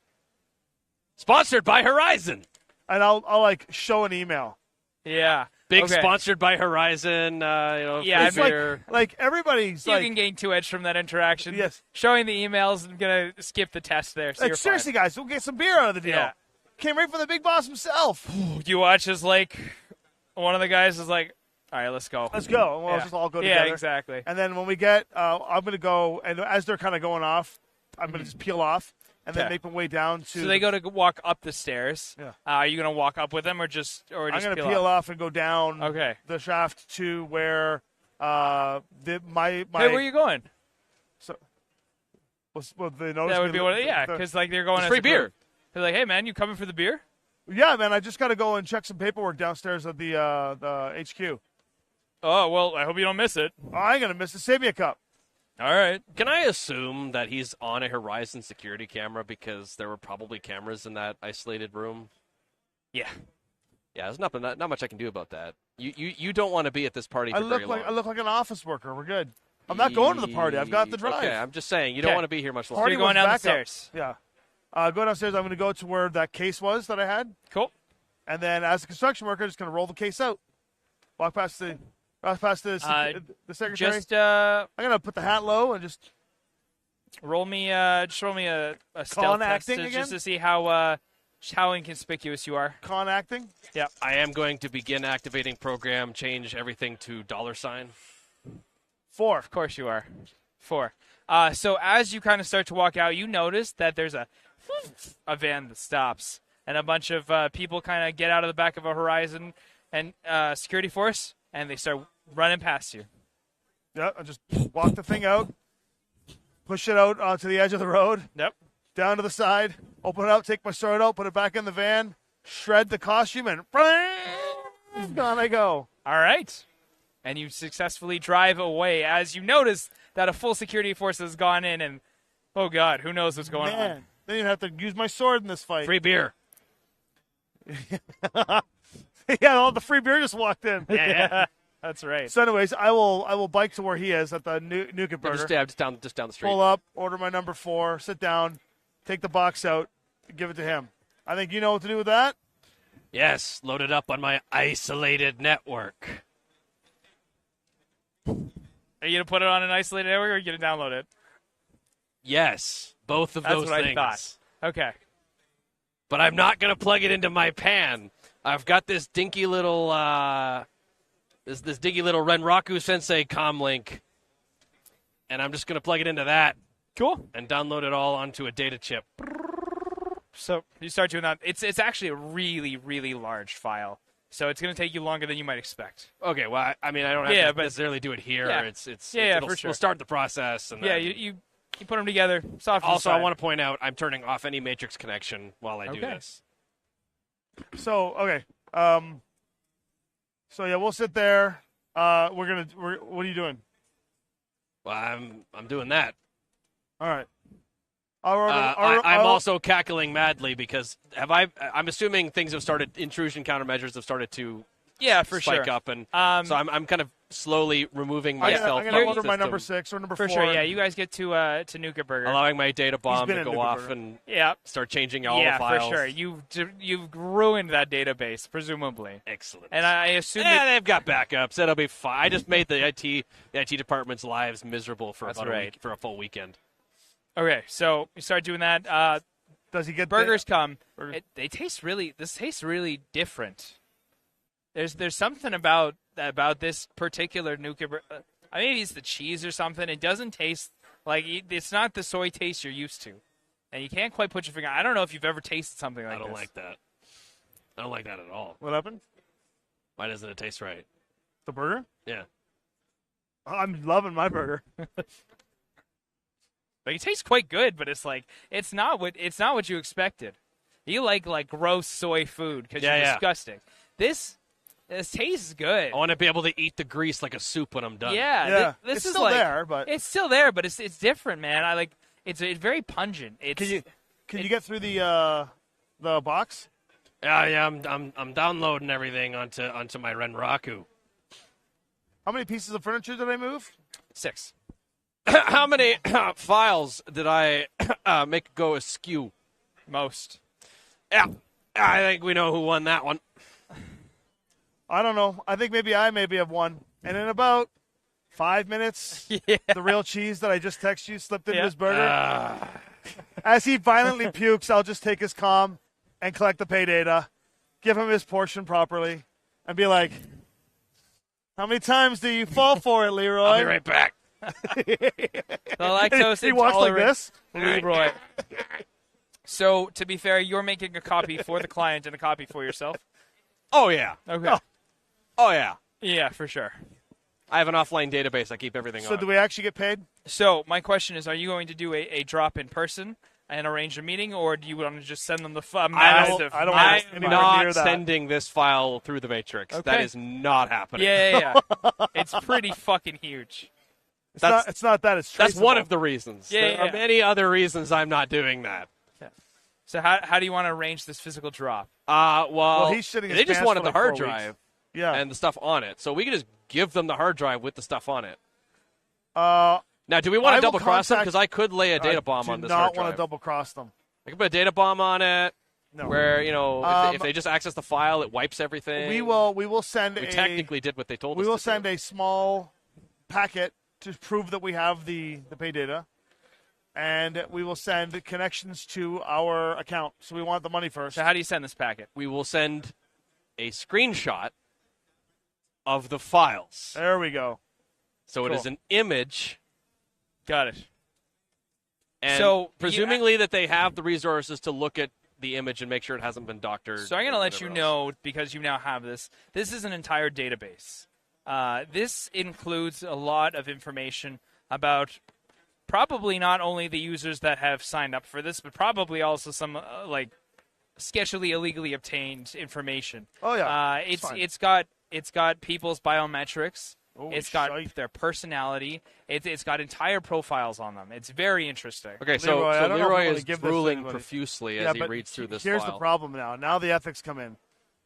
Sponsored by Horizon. And I'll show an email. Yeah. Big sponsored by Horizon. Yeah, beer. Everybody's you can gain 2 edge from that interaction. Yes. Showing the emails and gonna skip the test there. So you're seriously, fine. guys, we'll get some beer out of the deal. Yeah. Came right from the big boss himself. You watch as one of the guys is like, all right, let's go. Let's go. We'll just all go together. Yeah, exactly. And then when we get, I'm going to go, and as they're kind of going off, I'm going to just peel off and then make my way down to. So they go to walk up the stairs. Yeah. Are you going to walk up with them or just I'm going to peel off and go down the shaft to where my. Hey, where are you going? So, well, they notice that would be because they're going as free beer. They're like, hey man, you coming for the beer? Yeah, man, I just got to go and check some paperwork downstairs at the HQ. Oh, well, I hope you don't miss it. Oh, I ain't going to miss it. Save me a cup. All right. Can I assume that he's on a Horizon security camera because there were probably cameras in that isolated room? Yeah. Yeah, there's not much I can do about that. You don't want to be at this party for very long. I look like an office worker. We're good. I'm not going to the party. I've got the drive. Okay, I'm just saying, you don't want to be here much longer. So you're going down the stairs. Yeah. Go downstairs. I'm going to go to where that case was that I had. Cool. And then as a construction worker, I'm just going to roll the case out. Walk past the secretary. Just I'm going to put the hat low and just roll me a stealth test just to see how inconspicuous you are. Con acting? Yeah. I am going to begin activating program, change everything to $. 4. Of course you are. 4. So as you kind of start to walk out, you notice that there's a van that stops, and a bunch of people kind of get out of the back of a Horizon and security force, and they start running past you. Yep, I just walk the thing out, push it out onto the edge of the road. Yep. Down to the side, open it up, take my sword out, put it back in the van, shred the costume, and down I go. All right. And you successfully drive away as you notice that a full security force has gone in, and, oh, God, who knows what's going on. Then you have to use my sword in this fight. Free beer. Yeah, all the free beer just walked in. Yeah, that's right. So, anyways, I will bike to where he is at the Nuka Burger. Just down the street. Pull up, order my number 4, sit down, take the box out, give it to him. I think you know what to do with that. Yes, load it up on my isolated network. Are you going to put it on an isolated network, or are you going to download it? Yes, both of those That's things. what I thought. Okay. But I'm not going to plug it into my pan. I've got this dinky little this dinky little Renraku Sensei comlink, and I'm just going to plug it into that. Cool. And download it all onto a data chip. So you start doing that. It's actually a really, really large file. So it's going to take you longer than you might expect. Okay, well, I mean, I don't have to necessarily do it here. Yeah. For sure. We'll start the process. And yeah, then... you put them together. Also, I want to point out I'm turning off any matrix connection while I do this. So, okay. So, yeah, we'll sit there. What are you doing? Well, I'm doing that. All right. I'm also cackling madly because I'm assuming things have started, intrusion countermeasures have started to spike up, and so I'm kind of slowly removing myself. I'm going to order my number 6 or number 4. For sure, yeah. You guys get to Nuka Burger. Allowing my data bomb to go off and start changing all the files. Yeah, for sure. You've ruined that database, presumably. Excellent. And I assume they've got backups. It'll be fine. I just made the IT department's lives miserable for for a full weekend. Okay, so you start doing that. Does he get burgers? They taste really. This tastes really different. There's something about this particular Nuka. Maybe it's the cheese or something. It doesn't taste like it's not the soy taste you're used to, and you can't quite put your finger. I don't know if you've ever tasted something like this. I don't like that. I don't like that at all. What happened? Why doesn't it taste right? The burger? Yeah. I'm loving my burger. Like, it tastes quite good, but it's not what you expected. You like gross soy food because you're disgusting. This tastes good. I want to be able to eat the grease like a soup when I'm done. Yeah. This it's is still there, but it's still there, but it's different, man. It's very pungent. Can you get through the box? Yeah. I'm downloading everything onto my Renraku. How many pieces of furniture did I move? 6. How many files did I make go askew? Most. Yeah, I think we know who won that one. I don't know. I think maybe I have won. And in about 5 minutes, the real cheese that I just texted you slipped into his burger. As he violently pukes, I'll just take his comm and collect the pay data, give him his portion properly, and be like, how many times do you fall for it, Leroy? I'll be right back. The lactose he walks like this. Leroy. So, to be fair, you're making a copy for the client and a copy for yourself? Oh, yeah. Okay. Oh, yeah. Yeah, for sure. I have an offline database. I keep everything on. So do we actually get paid? So my question is, are you going to do a drop in person and arrange a meeting, or do you want to just send them the massive? I'm not sending this file through the Matrix. Okay. That is not happening. Yeah. It's pretty fucking huge. It's not that. It's traceable. That's one of the reasons. There are many other reasons I'm not doing that. Yeah. So how do you want to arrange this physical drop? Well, he's shitting his they just pants wanted for the like hard 4 drive, weeks. and the stuff on it. So we can just give them the hard drive with the stuff on it. Now, do we want to double cross them? Because I could lay a data bomb on this hard drive. I do not want to double cross them. I could put a data bomb on it. No. Where, you know, if they just access the file, it wipes everything. We will send We technically did what they told us. We will send a small packet to prove that we have the pay data, and we will send connections to our account. So we want the money first. So how do you send this packet? We will send a screenshot of the files. There we go. So it is an image. Got it. And so presumably that they have the resources to look at the image and make sure it hasn't been doctored. So I'm going to let you know, because you now have this. This is an entire database. This includes a lot of information about probably not only the users that have signed up for this, but probably also some sketchily illegally obtained information. Oh yeah, it's got people's biometrics. Oh, it's got their personality. It's got entire profiles on them. It's very interesting. Okay, so Leroy is drooling profusely as he reads through this Here's file. the problem now. Now the ethics come in.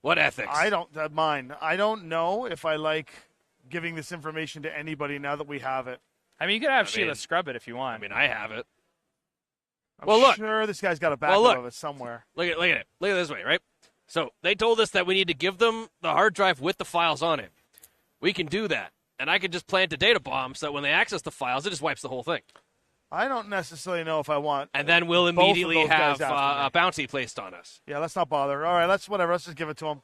What ethics? I don't mind. I don't know if I like giving this information to anybody now that we have it. I mean, you could have Sheila scrub it if you want. I mean, I have it. I'm sure this guy's got a backup of it somewhere. Look at it. Look at it this way, right? So they told us that we need to give them the hard drive with the files on it. We can do that. And I can just plant a data bomb so that when they access the files, it just wipes the whole thing. I don't necessarily know if I want. And then we'll immediately have a bounty placed on us. Yeah, let's not bother. All right, let's just give it to them.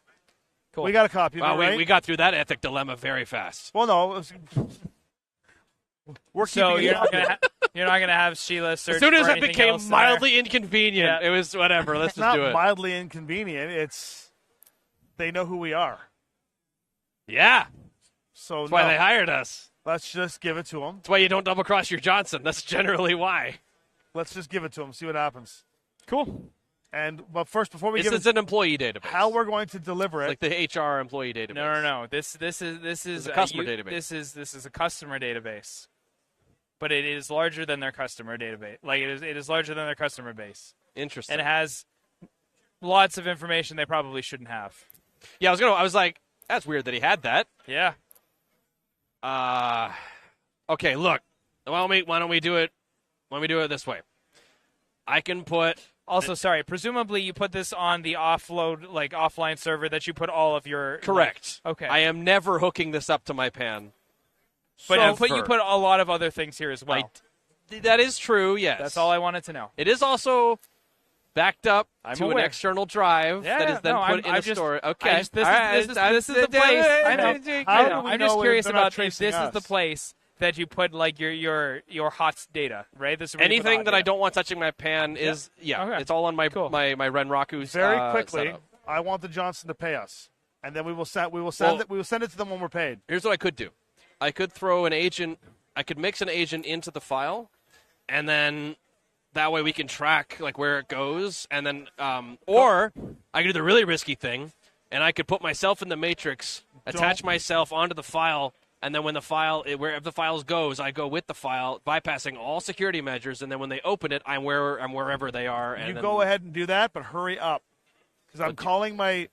Cool. We got a copy of it, right? We got through that ethic dilemma very fast. Well, no. We're so keeping it. You're not going to have Sheila search As soon as for it anything became else in mildly inconvenient, it was whatever. Let's It's just not do it. mildly inconvenient. It's they know who we are. Yeah. So That's why they hired us. Let's just give it to them. That's why you don't double cross your Johnson. That's generally why. Let's just give it to them. See what happens. Cool. But first, before we This give is an employee database. how we're going to deliver it. Like the HR employee database. No. This is a customer database. This is a customer database, but it is larger than their customer database. Like it is larger than their customer base. Interesting. And it has lots of information they probably shouldn't have. Yeah, I was like, that's weird that he had that. Yeah. Okay, look. Why don't we do it? Why don't we do it this way? I can put. Also, sorry. Presumably, you put this on the offline server that you put all of your. Correct. Okay. I am never hooking this up to my pan. But you put a lot of other things here as well. That is true. Yes. That's all I wanted to know. It is also backed up to aware. an external drive that is then put in a storage. Okay. This is the place. I know. How do we I'm know just if curious they're not about if tracing this is the us? place that you put like your hot data, right? This is where you put Anything hot that I data. don't want touching my pan is Okay. it's all on my Cool. my Renraku's Very quickly, setup. I want the Johnson to pay us, and then we will send Well- it to them when we're paid. Here's what I could do. I could throw an agent. I could mix an agent into the file, and then that way we can track like where it goes, and then or I could do the really risky thing, and I could put myself in the matrix, attach myself onto the file, and then when the file wherever the files goes, I go with the file, bypassing all security measures, and then when they open it, I'm wherever they are. And You then, go ahead and do that, but hurry up, because I'm calling my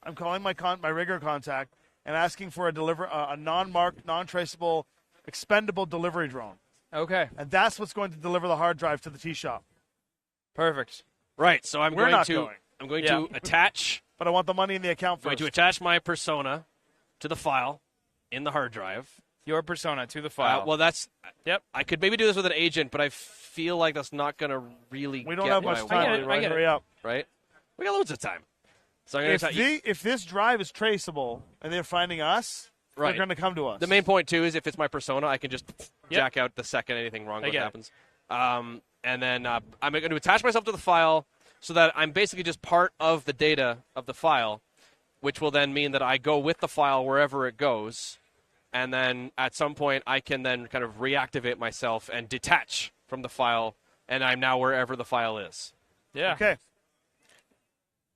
rigger contact and asking for a non-marked, non-traceable, expendable delivery drone, Okay. and that's what's going to deliver the hard drive to the tea shop. Perfect. Right. So I'm We're going not to going. I'm going to attach. But I want the money in the account Going first. to attach my persona to the file in the hard drive. Your persona to the file. Well, that's. Yep. I could maybe do this with an agent, but I feel like that's not going to really. We don't get have what much I time. want, Leroy. get it. Hurry up. right? We got loads of time. So I'm going to. If this drive is traceable and they're finding us, Right. they're going to come to us. The main point too is if it's my persona, I can just jack out the second anything wrong I get it. happens. And then I'm going to attach myself to the file so that I'm basically just part of the data of the file, which will then mean that I go with the file wherever it goes. And then at some point, I can then kind of reactivate myself and detach from the file, and I'm now wherever the file is. Yeah. Okay.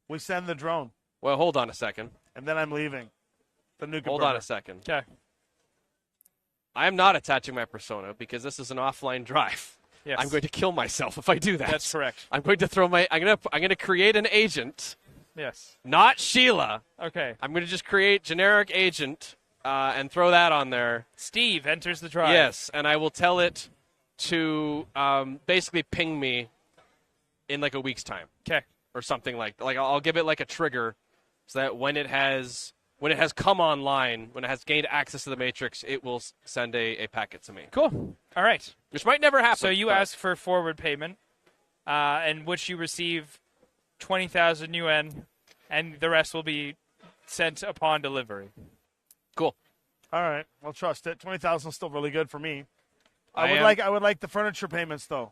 We send the drone, Well, hold on a second. and then I'm leaving. The nuke. Hold on a second. Okay. I am not attaching my persona because this is an offline drive. Yes. I'm going to kill myself if I do that. That's correct. I'm going to throw my. I'm going to create an agent, Yes. not Sheila. Okay. I'm going to just create generic agent and throw that on there. Steve enters the drive. Yes, and I will tell it to basically ping me in like a week's time. Okay. Or something like I'll give it like a trigger so that when it has come online, when it has gained access to the matrix, it will send a packet to me. Cool. All right. Which might never happen. So you but- ask for forward payment, in which you receive 20,000 UN, and the rest will be sent upon delivery. Cool. All right, I'll trust it. 20,000 is still really good for me. I I would like the furniture payments though.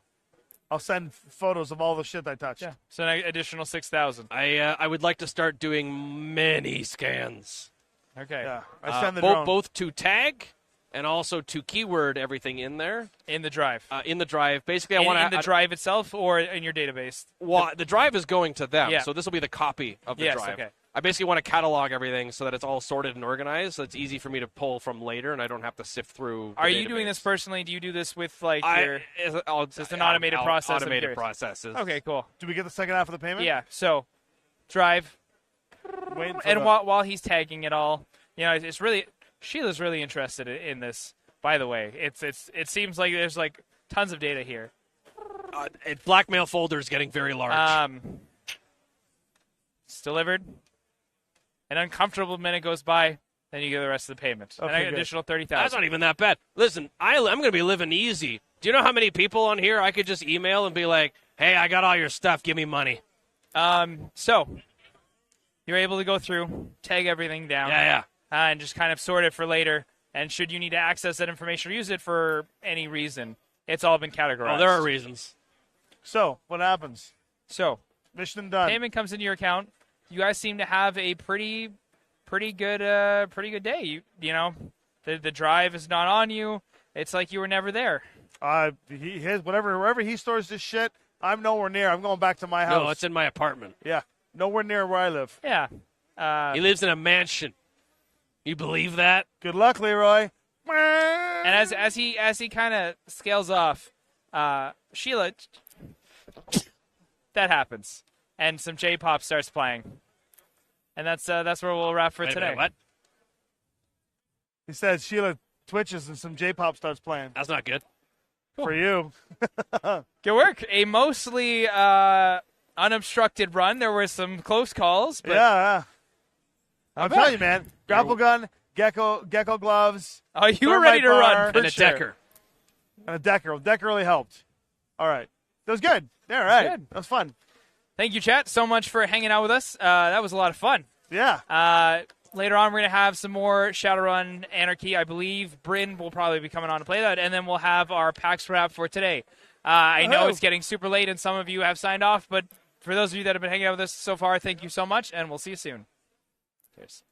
I'll send photos of all the shit I touched. Yeah. So an additional 6,000. I would like to start doing many scans. Okay. Yeah. I send the drone. Both to tag and also to keyword everything in there. In the drive. In the drive. Basically, I want in the drive itself or in your database? Well, the drive is going to them, Yeah. so this will be the copy of the Yes, drive. okay. I basically want to catalog everything so that it's all sorted and organized, so it's easy for me to pull from later, and I don't have to sift through. Are you doing this personally? Do you do this with your? It's just an automated process. I'm Automated curious. processes. Okay, cool. Do we get the second half of the payment? Yeah. So, drive, Waiting for and the- while he's tagging it all, it's really Sheila's really interested in this. By the way, it seems like there's like tons of data here. Blackmail folder is getting very large. It's delivered. An uncomfortable minute goes by, then you get the rest of the payment. Okay, An good. additional 30,000. That's not even that bad. Listen, I'm going to be living easy. Do you know how many people on here I could just email and be like, hey, I got all your stuff. Give me money. So, you're able to go through, tag everything down. Yeah. And just kind of sort it for later. And should you need to access that information or use it for any reason, it's all been categorized. Oh, there are reasons. So, what happens? So, mission done. Payment comes into your account. You guys seem to have a pretty good day. You know, the drive is not on you. It's like you were never there. Wherever he stores this shit, I'm nowhere near. I'm going back to my house. No, it's in my apartment. Yeah, nowhere near where I live. Yeah. He lives in a mansion. You believe that? Good luck, Leroy. And as he kind of scales off, Sheila, that happens, and some J-pop starts playing, and that's where we'll wrap for Wait a today. minute, what? He says Sheila twitches and some J-pop starts playing. That's not good. For you. Good work. A mostly unobstructed run. There were some close calls, but yeah. I'm telling you, man. Grapple gun, gecko gloves. Oh, you were ready to run. And a decker. And a decker. Well, decker really helped. All right. That was good. Yeah, all right. Good. That was fun. Thank you, chat, so much for hanging out with us. That was a lot of fun. Yeah. Later on, we're going to have some more Shadowrun Anarchy. I believe Bryn will probably be coming on to play that, and then we'll have our PAX wrap for today. I know it's getting super late, and some of you have signed off, but for those of you that have been hanging out with us so far, thank you so much, and we'll see you soon. Cheers.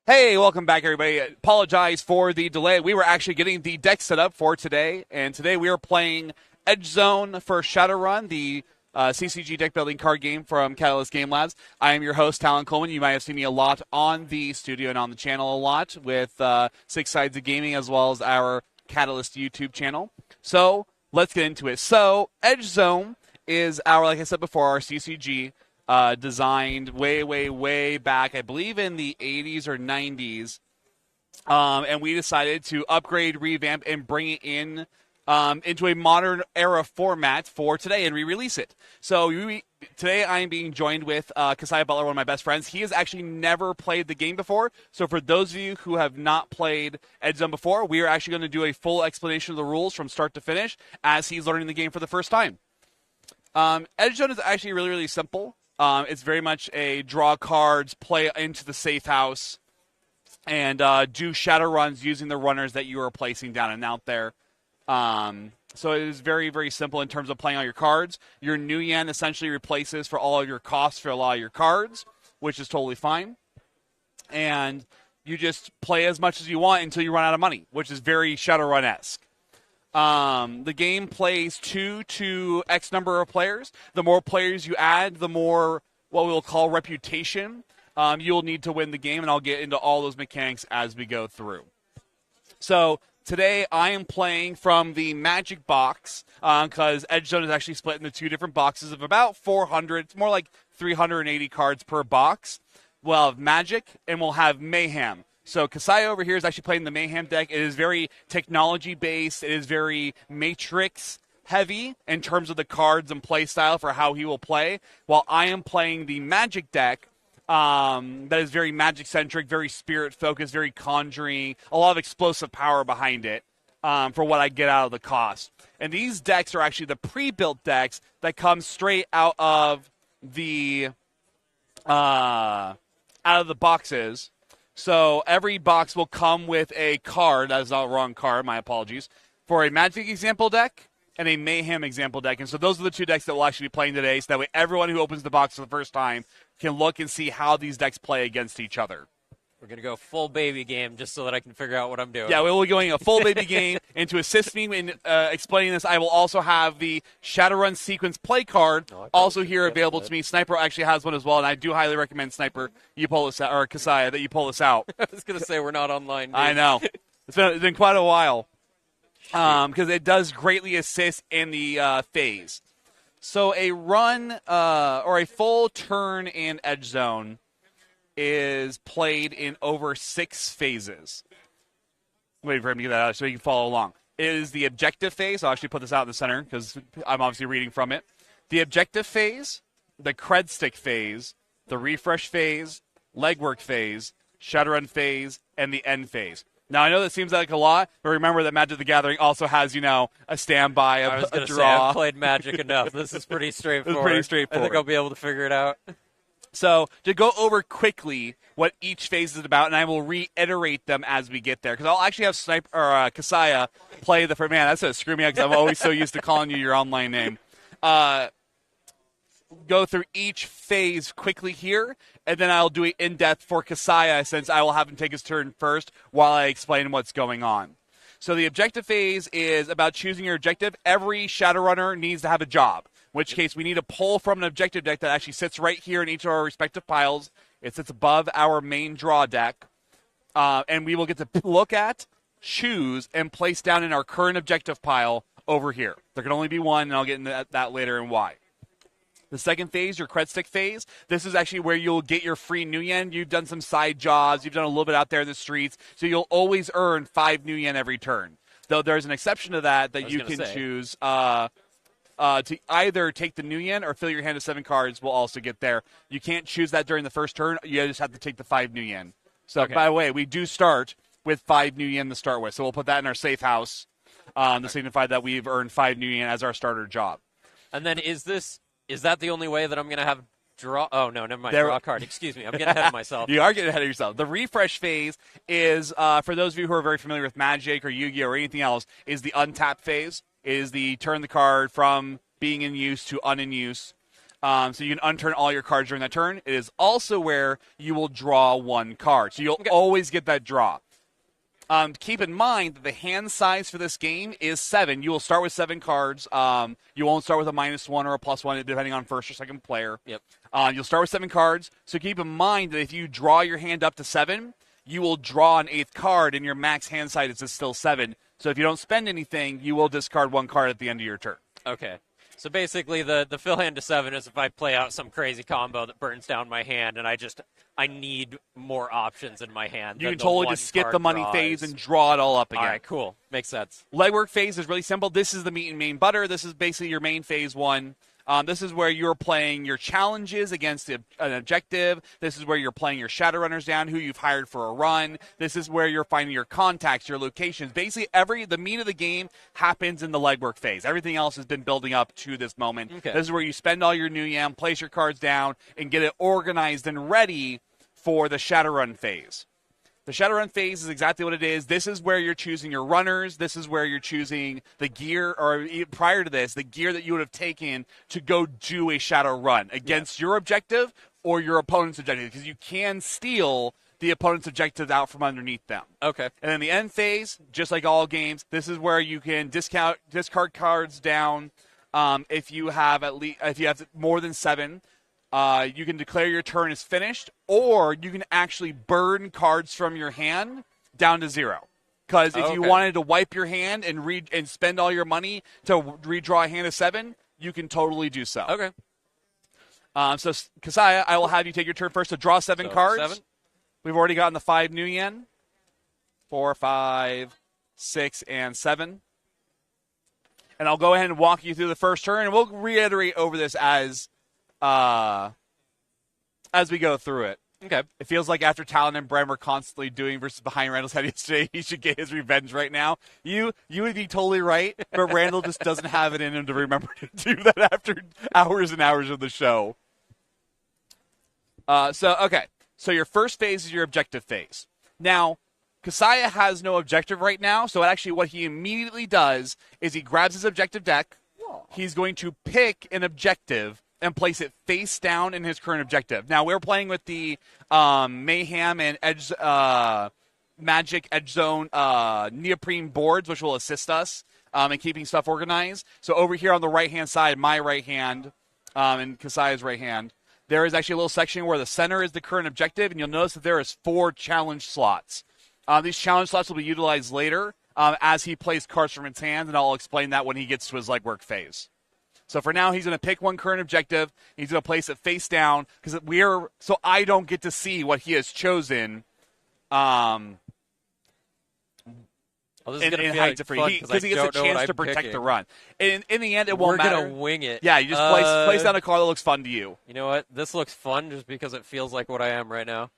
Hey, welcome back, everybody. Apologize for the delay. We were actually getting the deck set up for today, and today we are playing Edge Zone for Shadowrun, the CCG deck building card game from Catalyst Game Labs. I am your host, Talon Coleman. You might have seen me a lot on the studio and on the channel a lot with Six Sides of Gaming as well as our Catalyst YouTube channel. So let's get into it. So Edge Zone is our, like I said before, our CCG designed way back, I believe in the 80s or 90s. And we decided to upgrade, revamp, and bring it in into a modern era format for today and re-release it. So today I am being joined with Kasaya Butler, one of my best friends. He has actually never played the game before. So for those of you who have not played Edge Zone before, we are actually going to do a full explanation of the rules from start to finish as he's learning the game for the first time. Edge Zone is actually really simple. It's very much a draw cards, play into the safe house, and do shadow runs using the runners that you are placing down and out there. So it is very simple in terms of playing all your cards. Your new yen essentially replaces for all of your costs for a lot of your cards, which is totally fine. And you just play as much as you want until you run out of money, which is very Shadowrun-esque. The game plays 2 to X number of players. The more players you add, the more what we'll call reputation you'll need to win the game, and I'll get into all those mechanics as we go through. So today I am playing from the Magic box because Edge Zone is actually split into 2 different boxes of about 400. It's more like 380 cards per box. We'll have Magic, and we'll have Mayhem. So Kasaya over here is actually playing the Mayhem deck. It is very technology-based. It is very Matrix-heavy in terms of the cards and play style for how he will play, while I am playing the Magic deck that is very Magic-centric, very Spirit-focused, very Conjuring, a lot of explosive power behind it for what I get out of the cost. And these decks are actually the pre-built decks that come straight out of the boxes. So every box will come with a card, that is not a wrong card, my apologies, for a Magic example deck and a Mayhem example deck. And so those are the 2 decks that we'll actually be playing today, so that way everyone who opens the box for the first time can look and see how these decks play against each other. We're going to go full baby game just so that I can figure out what I'm doing. Yeah, we will be going a full baby game. And to assist me in explaining this, I will also have the Shadowrun sequence play card also here available to me. Sniper actually has one as well, and I do highly recommend Sniper, you pull this out, or Kasaya, that you pull this out. I was going to say we're not online. Dude. I know. It's been quite a while because it does greatly assist in the phase. So a run or a full turn in Edge Zone is played in over 6 phases. Wait for him to get that out so you can follow along. It is the objective phase. I'll actually put this out in the center because I'm obviously reading from it. The objective phase, the cred stick phase, the refresh phase, legwork phase, Shadowrun phase, and the end phase. Now, I know that seems like a lot, but remember that Magic the Gathering also has, a standby, I was a draw. Say, I've played Magic enough. This is pretty straightforward. I think I'll be able to figure it out. So to go over quickly what each phase is about, and I will reiterate them as we get there, because I'll actually have Kasaya play the first. Man, that's a screw me out because I'm always so used to calling you your online name. Go through each phase quickly here, and then I'll do it in depth for Kasaya since I will have him take his turn first while I explain what's going on. So the objective phase is about choosing your objective. Every Shadowrunner needs to have a job. In which case we need to pull from an objective deck that actually sits right here in each of our respective piles. It sits above our main draw deck. And we will get to look at, choose, and place down in our current objective pile over here. There can only be one, and I'll get into that later and why. The second phase, your cred stick phase, this is actually where you'll get your free new yen. You've done some side jobs. You've done a little bit out there in the streets. So you'll always earn 5 new yen every turn. Though there's an exception to that you can choose to either take the new yen or fill your hand to 7 cards will also get there. You can't choose that during the first turn. You just have to take the 5 new yen. So, okay. By the way, we do start with 5 new yen to start with. So we'll put that in our safe house to signify that we've earned 5 new yen as our starter job. And then is that the only way that I'm going to have draw? Oh, no, never mind. Draw a card. Excuse me. I'm getting ahead of myself. You are getting ahead of yourself. The refresh phase is, for those of you who are very familiar with Magic or Yu-Gi-Oh! Or anything else, is the untap phase. Is the turn the card from being in use to un-in use. So you can unturn all your cards during that turn. It is also where you will draw 1 card. So you'll always get that draw. Keep in mind that the hand size for this game is 7. You will start with 7 cards. You won't start with a -1 or a +1, depending on first or second player. Yep. You'll start with 7 cards. So keep in mind that if you draw your hand up to 7, you will draw an 8th card, and your max hand size is still 7. So if you don't spend anything, you will discard 1 card at the end of your turn. Okay. So basically, the fill hand to 7 is if I play out some crazy combo that burns down my hand, and I need more options in my hand. You can totally just skip the money phase and draw it all up again. All right, cool. Makes sense. Legwork phase is really simple. This is the meat and main butter. This is basically your main phase 1. This is where you're playing your challenges against an objective. This is where you're playing your Shadowrunners down, who you've hired for a run. This is where you're finding your contacts, your locations. Basically, the meat of the game happens in the legwork phase. Everything else has been building up to this moment. Okay. This is where you spend all your new yam, place your cards down, and get it organized and ready for the Shadowrun phase. The Shadowrun phase is exactly what it is. This is where you're choosing your runners. This is where you're choosing the gear, or prior to this, the gear that you would have taken to go do a Shadowrun against your objective or your opponent's objective, because you can steal the opponent's objectives out from underneath them. Okay. And then the end phase, just like all games, this is where you can discard cards down. If you have more than 7. You can declare your turn is finished, or you can actually burn cards from your hand down to 0. Because if you wanted to wipe your hand and spend all your money to redraw a hand of 7, you can totally do so. Okay. So, Kasaya, I will have you take your turn first to draw 7 cards. 7. We've already gotten the 5 new yen. 4, 5, 6, and 7. And I'll go ahead and walk you through the first turn, and we'll reiterate over this as we go through it. Okay. It feels like after Talon and Bren were constantly doing versus behind Randall's head yesterday, he should get his revenge right now. You would be totally right, but Randall just doesn't have it in him to remember to do that after hours and hours of the show. So your first phase is your objective phase. Now, Kasaya has no objective right now, so actually what he immediately does is he grabs his objective deck. He's going to pick an objective and place it face down in his current objective. Now, we're playing with the Mayhem and Magic Edge Zone neoprene boards, which will assist us in keeping stuff organized. So over here on the right-hand side, my right hand, and Kasaya's right hand, there is actually a little section where the center is the current objective, and you'll notice that there is 4 challenge slots. These challenge slots will be utilized later as he plays cards from his hands, and I'll explain that when he gets to his legwork phase. So for now, he's going to pick one current objective. He's going to place it face down so I don't get to see what he has chosen. This is going to be fun because he gets a chance to protect the run. In the end, it won't matter. matter. We're going to wing it. Yeah, you just place down a card that looks fun to you. You know what? This looks fun just because it feels like what I am right now.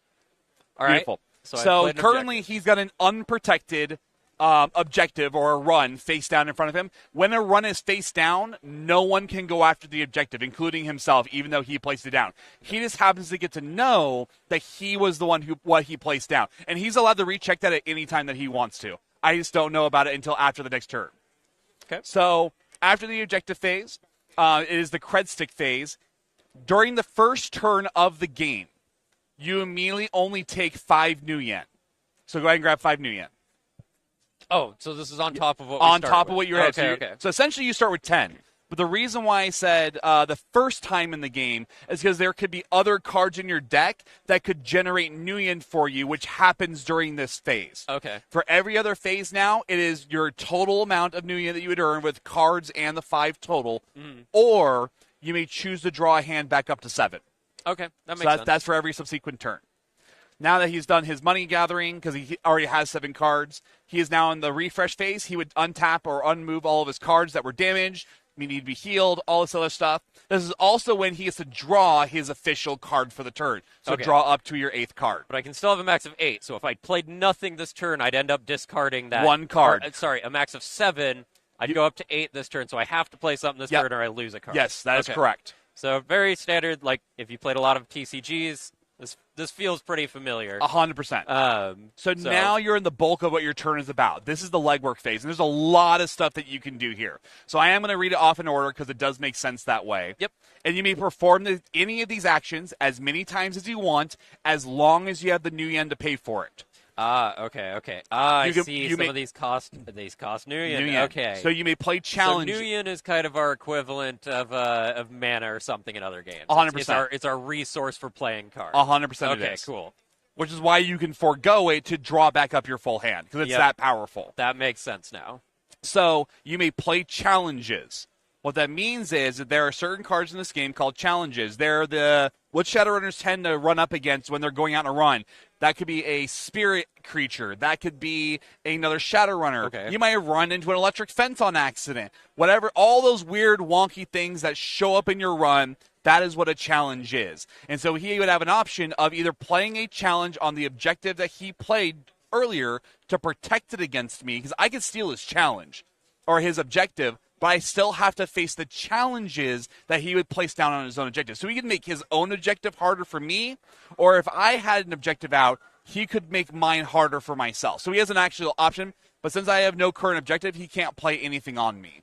All right. Beautiful. So currently, he's got an unprotected objective or a run face down in front of him. When a run is face down, no one can go after the objective, including himself, even though he placed it down. He just happens to get to know that he was the one what he placed down. And he's allowed to recheck that at any time that he wants to. I just don't know about it until after the next turn. Okay. So after the objective phase, it is the cred stick phase. During the first turn of the game, you immediately only take 5 new yen. So go ahead and grab 5 new yen. Oh, so this is on top of what you're at. Okay. So essentially you start with 10. But the reason why I said the first time in the game is because there could be other cards in your deck that could generate new yen for you, which happens during this phase. Okay. For every other phase now, it is your total amount of new yen that you would earn with cards and the 5 total, or you may choose to draw a hand back up to 7. Okay, that makes sense. That's for every subsequent turn. Now that he's done his money gathering, because he already has 7 cards, he is now in the refresh phase. He would untap or unmove all of his cards that were damaged, need to be healed, all this other stuff. This is also when he has to draw his official card for the turn. So draw up to your 8th card. But I can still have a max of 8, so if I played nothing this turn, I'd end up discarding that. 1 card. A max of 7. I'd go up to 8 this turn, so I have to play something this turn or I lose a card. Yes, that is correct. So very standard, like if you played a lot of TCGs, This feels pretty familiar. 100%. So now you're in the bulk of what your turn is about. This is the legwork phase, and there's a lot of stuff that you can do here. So I am going to read it off in order because it does make sense that way. Yep. And you may perform any of these actions as many times as you want, as long as you have the new yen to pay for it. Okay. I see. Some of these cost new yen. Okay. So you may play challenge. So new yen is kind of our equivalent of mana or something in other games. 100%. It's our resource for playing cards. 100% Okay, it is. cool. Which is why you can forego it to draw back up your full hand, because it's that powerful. That makes sense now. So you may play challenges. What that means is that there are certain cards in this game called challenges. They're what Shadowrunners tend to run up against when they're going out on a run. That could be a spirit creature. That could be another Shadowrunner. Okay. You might have run into an electric fence on accident. Whatever, all those weird, wonky things that show up in your run, that is what a challenge is. And so he would have an option of either playing a challenge on the objective that he played earlier to protect it against me, because I could steal his challenge or his objective, but I still have to face the challenges that he would place down on his own objective. So he could make his own objective harder for me, or if I had an objective out, he could make mine harder for myself. So he has an actual option, but since I have no current objective, he can't play anything on me.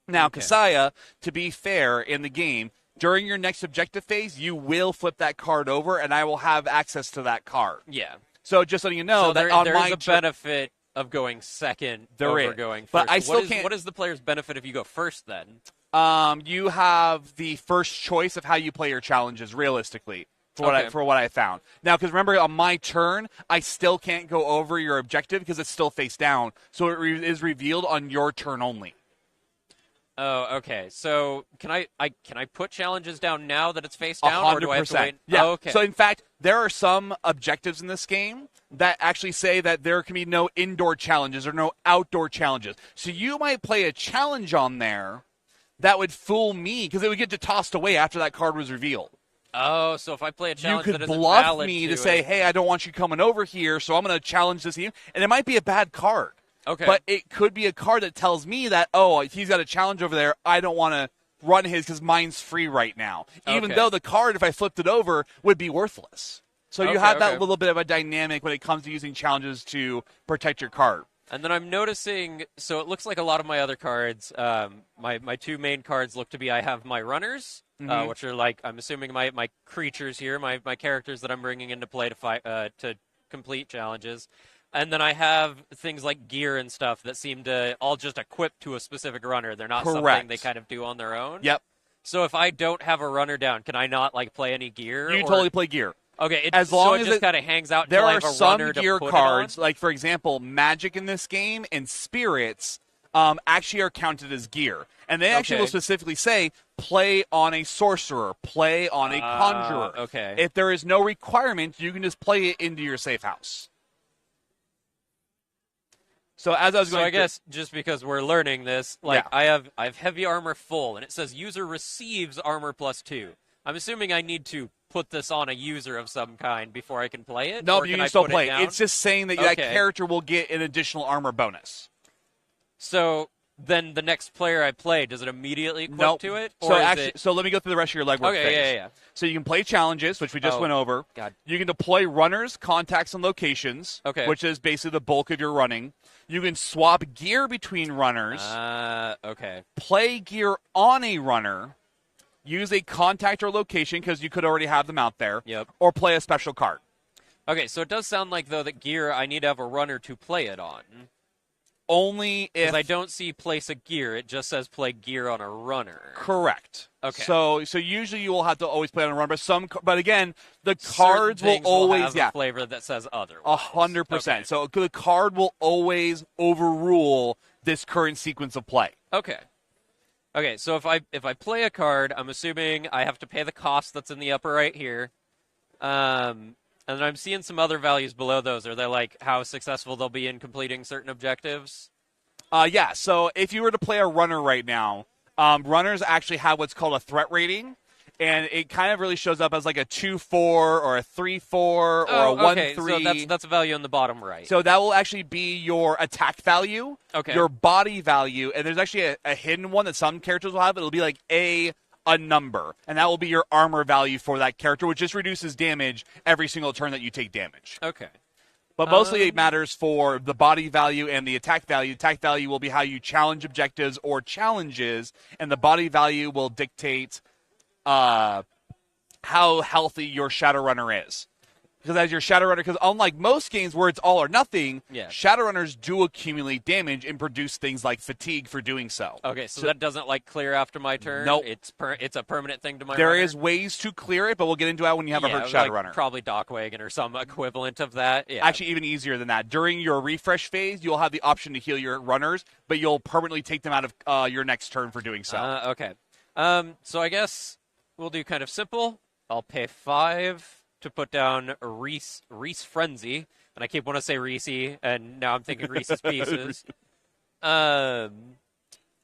Now, Kasaya, to be fair in the game, during your next objective phase, you will flip that card over, and I will have access to that card. Yeah. So just letting you know so that on my there's a benefit of going second over going first. But I still can't. What is the player's benefit if you go first then? You have the first choice of how you play your challenges realistically. For what I found. Now, because remember, on my turn, I still can't go over your objective because it's still face down. So it is revealed on your turn only. Oh, okay. So can I put challenges down now that it's face down, 100%. or do I have to wait? Yeah. Oh, okay. So in fact, there are some objectives in this game that actually say that there can be no indoor challenges or no outdoor challenges. So you might play a challenge on there that would fool me because it would get tossed away after that card was revealed. Oh, so if I play a challenge you that could isn't bluff valid me to say, it. hey, I don't want you coming over here, so I'm going to challenge this game. And it might be a bad card. Okay. But it could be a card that tells me that, oh, he's got a challenge over there. I don't want to run his because mine's free right now. Even though the card, if I flipped it over, would be worthless. So you have that little bit of a dynamic when it comes to using challenges to protect your card. And then I'm noticing, so it looks like a lot of my other cards, my two main cards look to be, I have my runners, which are like, I'm assuming my creatures here, my characters that I'm bringing into play to fight, to complete challenges. And then I have things like gear and stuff that seem to all just equip to a specific runner. They're not something they kind of do on their own. Yep. So if I don't have a runner down, can I not like play any gear? You totally play gear. Okay, as long as it just kind of hangs out. There I are have a some runner gear to put cards, it on? like for example, magic in this game and spirits actually are counted as gear, and they actually will specifically say play on a sorcerer, play on a conjurer. Okay. If there is no requirement, you can just play it into your safe house. So as I was going, I guess just because we're learning this, like I have heavy armor full, and it says user receives armor +2. I'm assuming I need to put this on a user of some kind before I can play it? No, or you can can I still put play it it. down? It's just saying that that character will get an additional armor bonus. So then the next player I play, does it immediately equip to it? Or So is actually, so let me go through the rest of your legwork phase. Yeah. So you can play challenges, which we just went over. God. You can deploy runners, contacts, and locations, which is basically the bulk of your running. You can swap gear between runners. Play gear on a runner. Use a contact or location because you could already have them out there. Yep. Or play a special card. Okay, so it does sound like, though, that gear, I need to have a runner to play it on. Only if... Because I don't see place a gear. It just says play gear on a runner. Correct. Okay. So usually you will have to always play on a runner, but again, the cards will always... have a flavor that says otherwise. 100%. So the card will always overrule this current sequence of play. Okay, so if I play a card, I'm assuming I have to pay the cost that's in the upper right here. And then I'm seeing some other values below those. Are they like how successful they'll be in completing certain objectives? Yeah, so if you were to play a runner right now, runners actually have what's called a threat rating. And it kind of really shows up as like a 2-4 or a 3-4 or a 1-3. So that's a value on the bottom right. So that will actually be your attack value, your body value, and there's actually a hidden one that some characters will have. It'll be like a a number, and that will be your armor value for that character, which just reduces damage every single turn that you take damage. Okay. But mostly it matters for the body value and the attack value. Attack value will be how you challenge objectives or challenges, and the body value will dictate how healthy your Shadowrunner is. Because as your Shadowrunner, because unlike most games where it's all or nothing, Shadowrunners do accumulate damage and produce things like fatigue for doing so. Okay, so that doesn't clear after my turn? Nope. It's a permanent thing to my There runner? is ways to clear it, but we'll get into that when you have a hurt Shadowrunner. Probably Dockwagon or some equivalent of that. Yeah. Actually, even easier than that. During your refresh phase, you'll have the option to heal your runners, but you'll permanently take them out of your next turn for doing so. Okay. So I guess we'll do kind of simple. I'll pay 5 to put down Reese Frenzy, and I keep wanting to say Reese, and now I'm thinking Reese's Pieces. And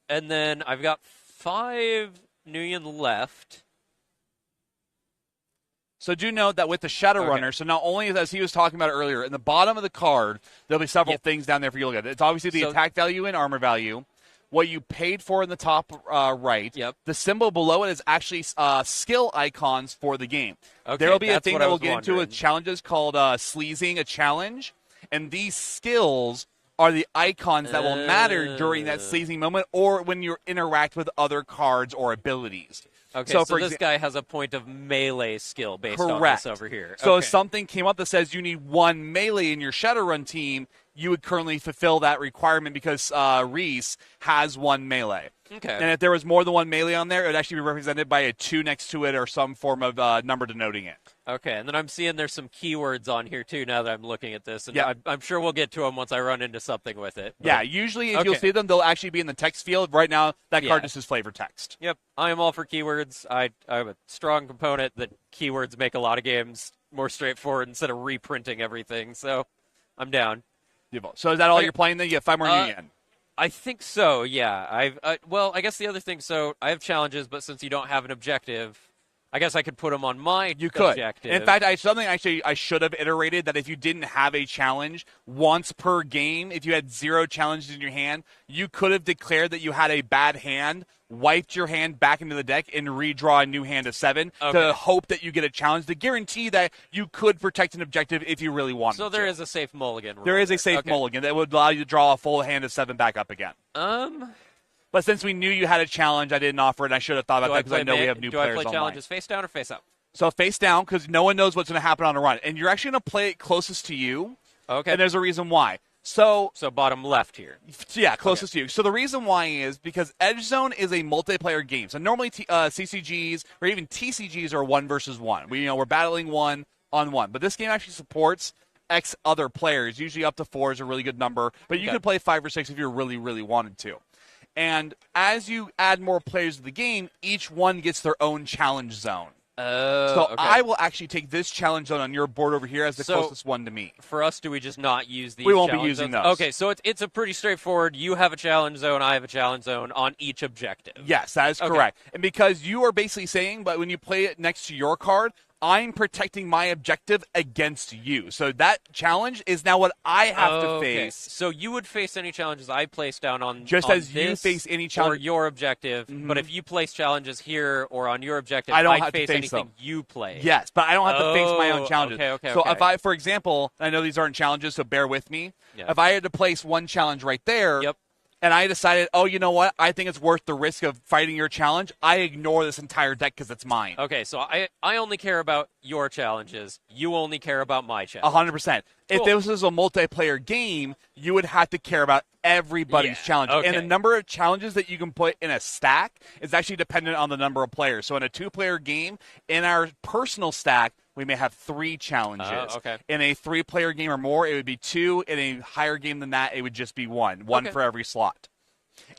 then I've got 5 Nuyen left. So do note that with the Shadowrunner, so not only as he was talking about earlier, in the bottom of the card, there'll be several things down there for you to look at. It's obviously the attack value and armor value. What you paid for in the top right. Yep. The symbol below it is actually skill icons for the game. Okay, there will be a thing that we'll get into with challenges called Sleazing a Challenge. And these skills are the icons that will matter during that sleazing moment or when you interact with other cards or abilities. Okay, so this guy has a point of melee skill based on this over here. So if something came up that says you need 1 melee in your Shadowrun team, you would currently fulfill that requirement because Reese has 1 melee. Okay. And if there was more than 1 melee on there, it would actually be represented by a 2 next to it or some form of number denoting it. Okay, and then I'm seeing there's some keywords on here, too, now that I'm looking at this. And I'm sure we'll get to them once I run into something with it. Yeah, usually if you'll see them, they'll actually be in the text field. Right now, that card just is flavor text. Yep, I am all for keywords. I'm a strong component that keywords make a lot of games more straightforward instead of reprinting everything, so I'm down. So is that all you're playing then? You have 5 more Nuyen. I think so, yeah. Well, I guess the other thing, so I have challenges, but since you don't have an objective, I guess I could put them on my objective. In fact, I should have iterated that if you didn't have a challenge once per game, if you had 0 challenges in your hand, you could have declared that you had a bad hand, wiped your hand back into the deck, and redraw a new hand of 7 to hope that you get a challenge to guarantee that you could protect an objective if you really wanted to. So there is a safe mulligan. There is a safe mulligan that would allow you to draw a full hand of 7 back up again. But since we knew you had a challenge, I didn't offer it, and I should have thought about that because I know we have new players online. Do I play challenges face down or face up? So face down because no one knows what's going to happen on a run. And you're actually going to play it closest to you. Okay. And there's a reason why. So bottom left here. Yeah, closest to you. So the reason why is because Edge Zone is a multiplayer game. So normally CCGs or even TCGs are 1 versus 1. We're battling 1-on-1. But this game actually supports X other players. Usually up to 4 is a really good number. But you could play 5 or 6 if you really, really wanted to. And as you add more players to the game, each one gets their own challenge zone. I will actually take this challenge zone on your board over here as the closest one to me. For us, do we just not use these? We won't be using those. Okay, so it's a pretty straightforward. You have a challenge zone, I have a challenge zone on each objective. Yes, that is correct. And because you are basically saying, but when you play it next to your card, I'm protecting my objective against you. So that challenge is now what I have to face. So you would face any challenges I place down on just on as you face any challenge or your objective. Mm-hmm. But if you place challenges here or on your objective, I don't I'd have face to face anything them. you play. Yes, but I don't have to face my own challenges. Okay. So if I, for example, I know these aren't challenges, so bear with me. Yeah. If I had to place one challenge right there. Yep. And I decided, oh, you know what? I think it's worth the risk of fighting your challenge. I ignore this entire deck because it's mine. Okay, so I only care about your challenges. You only care about my challenge. 100%. If this was a multiplayer game, you would have to care about everybody's challenge. Okay. And the number of challenges that you can put in a stack is actually dependent on the number of players. So in a 2-player game, in our personal stack, we may have 3 challenges. In a 3-player game or more, it would be 2. In a higher game than that, it would just be 1. 1 for every slot.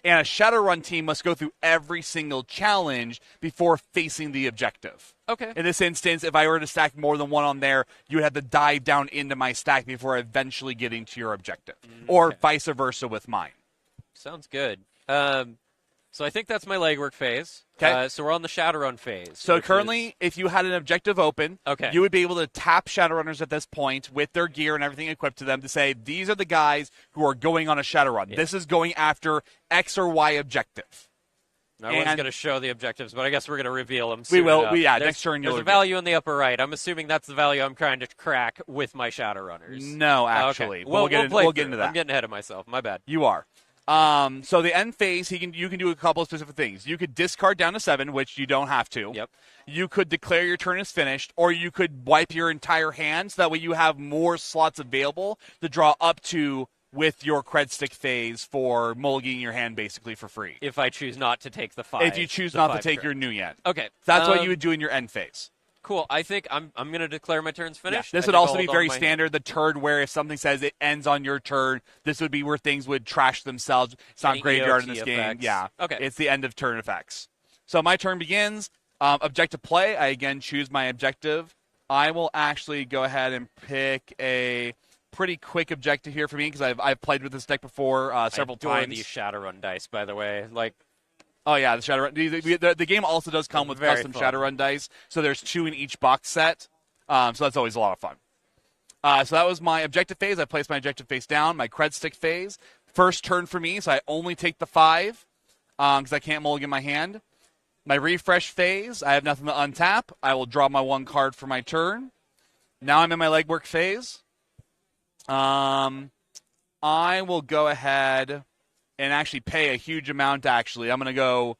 And a Shadowrun team must go through every single challenge before facing the objective. Okay. In this instance, if I were to stack more than 1 on there, you would have to dive down into my stack before eventually getting to your objective. Or vice versa with mine. Sounds good. So I think that's my legwork phase. Okay. So we're on the Shadowrun phase. So currently, if you had an objective open, you would be able to tap Shadowrunners at this point with their gear and everything equipped to them to say, these are the guys who are going on a Shadowrun. This is going after X or Y objective. I was going to show the objectives, but I guess we're going to reveal them We soon will. enough. Next turn you'll There's a reveal. value in the upper right. I'm assuming that's the value I'm trying to crack with my Shadowrunners. No, actually. Okay. We'll get into that. I'm getting ahead of myself. My bad. You are. So the end phase, you can do a couple of specific things. You could discard down to 7, which you don't have to. Yep. You could declare your turn is finished, or you could wipe your entire hand, so that way you have more slots available to draw up to with your cred stick phase for mulliganing your hand basically for free. If I choose not to take the 5. If you choose not to take your new yen. Okay. That's what you would do in your end phase. Cool. I think I'm going to declare my turns finished. Yeah. This would also be very standard, the turn where if something says it ends on your turn, this would be where things would trash themselves. It's not graveyard in this game. Yeah. Okay. It's the end of turn effects. So my turn begins. Objective play. I again choose my objective. I will actually go ahead and pick a pretty quick objective here for me because I've played with this deck before several times. These Shadowrun dice, by the way. Oh, yeah, the Shadowrun. The game also does come with custom Shadowrun dice, so there's 2 in each box set. So that's always a lot of fun. So that was my objective phase. I placed my objective face down. My cred stick phase. First turn for me, so I only take the 5 because I can't mulligan my hand. My refresh phase, I have nothing to untap. I will draw my 1 card for my turn. Now I'm in my legwork phase. I will go ahead and actually pay a huge amount. Actually, I'm gonna go.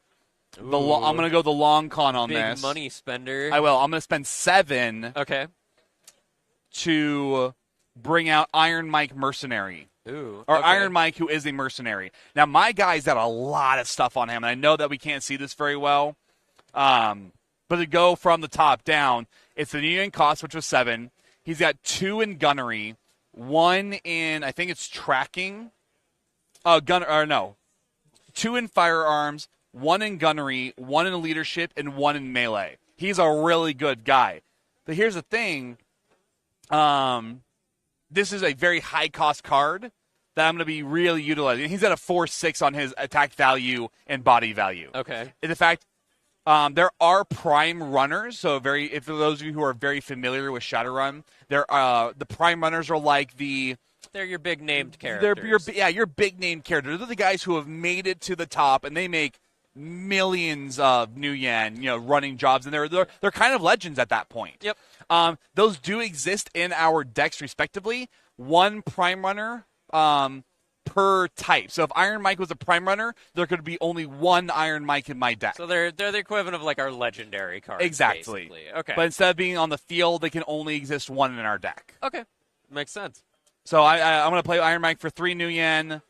I'm gonna go the long con on big this. Big money spender. I will. I'm gonna spend 7. Okay. To bring out Iron Mike Mercenary. Ooh. Or Iron Mike, who is a mercenary. Now my guy's got a lot of stuff on him, and I know that we can't see this very well. But to go from the top down, it's the New Yen cost, which was 7. He's got 2 in gunnery. 1 in, I think it's tracking. 2 in firearms, 1 in gunnery, 1 in leadership, and 1 in melee. He's a really good guy. But here's the thing. This is a very high-cost card that I'm going to be really utilizing. He's got a 4/6 on his attack value and body value. Okay. In fact, there are prime runners. So if for those of you who are very familiar with Shadowrun, the prime runners are like they're your big named characters. Your big named characters. They're the guys who have made it to the top, and they make millions of new yen, running jobs, and they're kind of legends at that point. Yep. Those do exist in our decks respectively. 1 prime runner per type. So if Iron Mike was a prime runner, there could be only 1 Iron Mike in my deck. So they're the equivalent of like our legendary cards. Exactly. Basically. Okay. But instead of being on the field, they can only exist 1 in our deck. Okay. Makes sense. So I'm going to play Iron Mike for 3 new yen,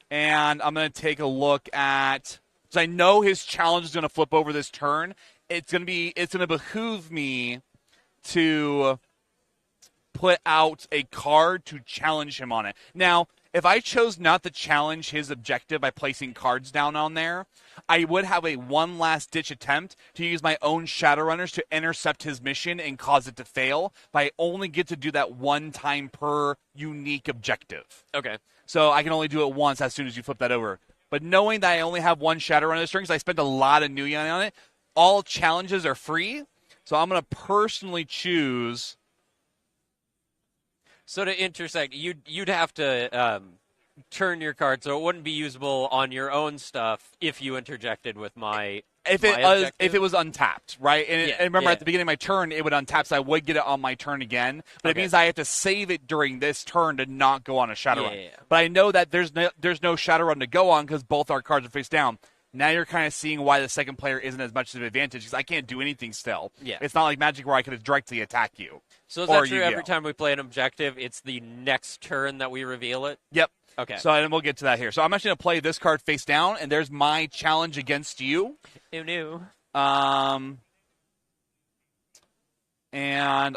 and I'm going to take a look at, because I know his challenge is going to flip over this turn. It's going to behoove me to put out a card to challenge him on it. Now, if I chose not to challenge his objective by placing cards down on there, I would have a one last ditch attempt to use my own Shadowrunners to intercept his mission and cause it to fail, but I only get to do that 1 time per unique objective. Okay. So I can only do it once as soon as you flip that over. But knowing that I only have 1 Shadowrunner this turn, because I spent a lot of new yen on it, all challenges are free, so I'm going to personally choose. So to intersect, you'd have to turn your card so it wouldn't be usable on your own stuff if you interjected with my. If it was untapped, right? And remember, at the beginning of my turn, it would untap, so I would get it on my turn again. But it means I have to save it during this turn to not go on a Shadowrun. Yeah. But I know that there's no Shadowrun to go on because both our cards are face down. Now you're kind of seeing why the second player isn't as much of an advantage because I can't do anything still. Yeah. It's not like Magic where I could directly attack you. So is that true every time we play an objective, it's the next turn that we reveal it? Yep. Okay. So and we'll get to that here. So I'm actually going to play this card face down, and there's my challenge against you. Who knew? And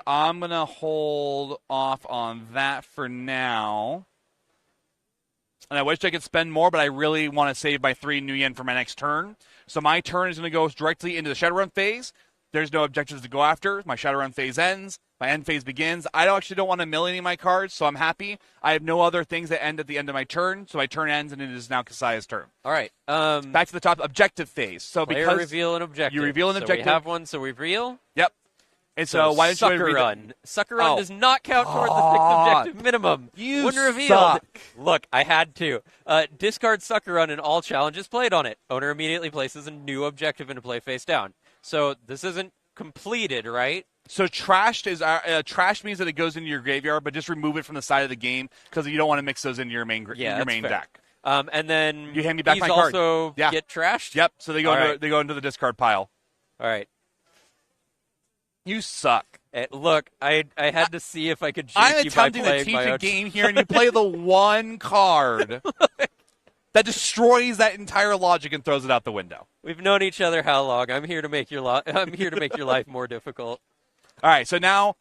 I'm going to hold off on that for now. And I wish I could spend more, but I really want to save my 3 new yen for my next turn. So my turn is going to go directly into the Shadowrun phase. There's no objectives to go after. My Shadowrun phase ends. My end phase begins. I actually don't want to mill any of my cards, so I'm happy. I have no other things that end at the end of my turn, so my turn ends, and it is now Kasaya's turn. All right. Back to the top, objective phase. So player because reveal an objective. you reveal an objective. We have one, so we reveal. Yep. And so why don't you Sucker read Run? Sucker Run does not count toward the 6 objective minimum. You when revealed, suck. Look, I had to. Discard Sucker Run and all challenges played on it. Owner immediately places a new objective into play face down. So this isn't completed, right? So trashed is trash means that it goes into your graveyard, but just remove it from the side of the game because you don't want to mix those into your main deck. And then you hand me back these my card. also Yeah. get trashed? Yep. So they go into the discard pile. All right. You suck. Look, I had to see if I could cheat I'm you by attempting to playing teach my a own. game here, and you play the one card that destroys that entire logic and throws it out the window. We've known each other how long? I'm here to make your life more difficult. All right, so now,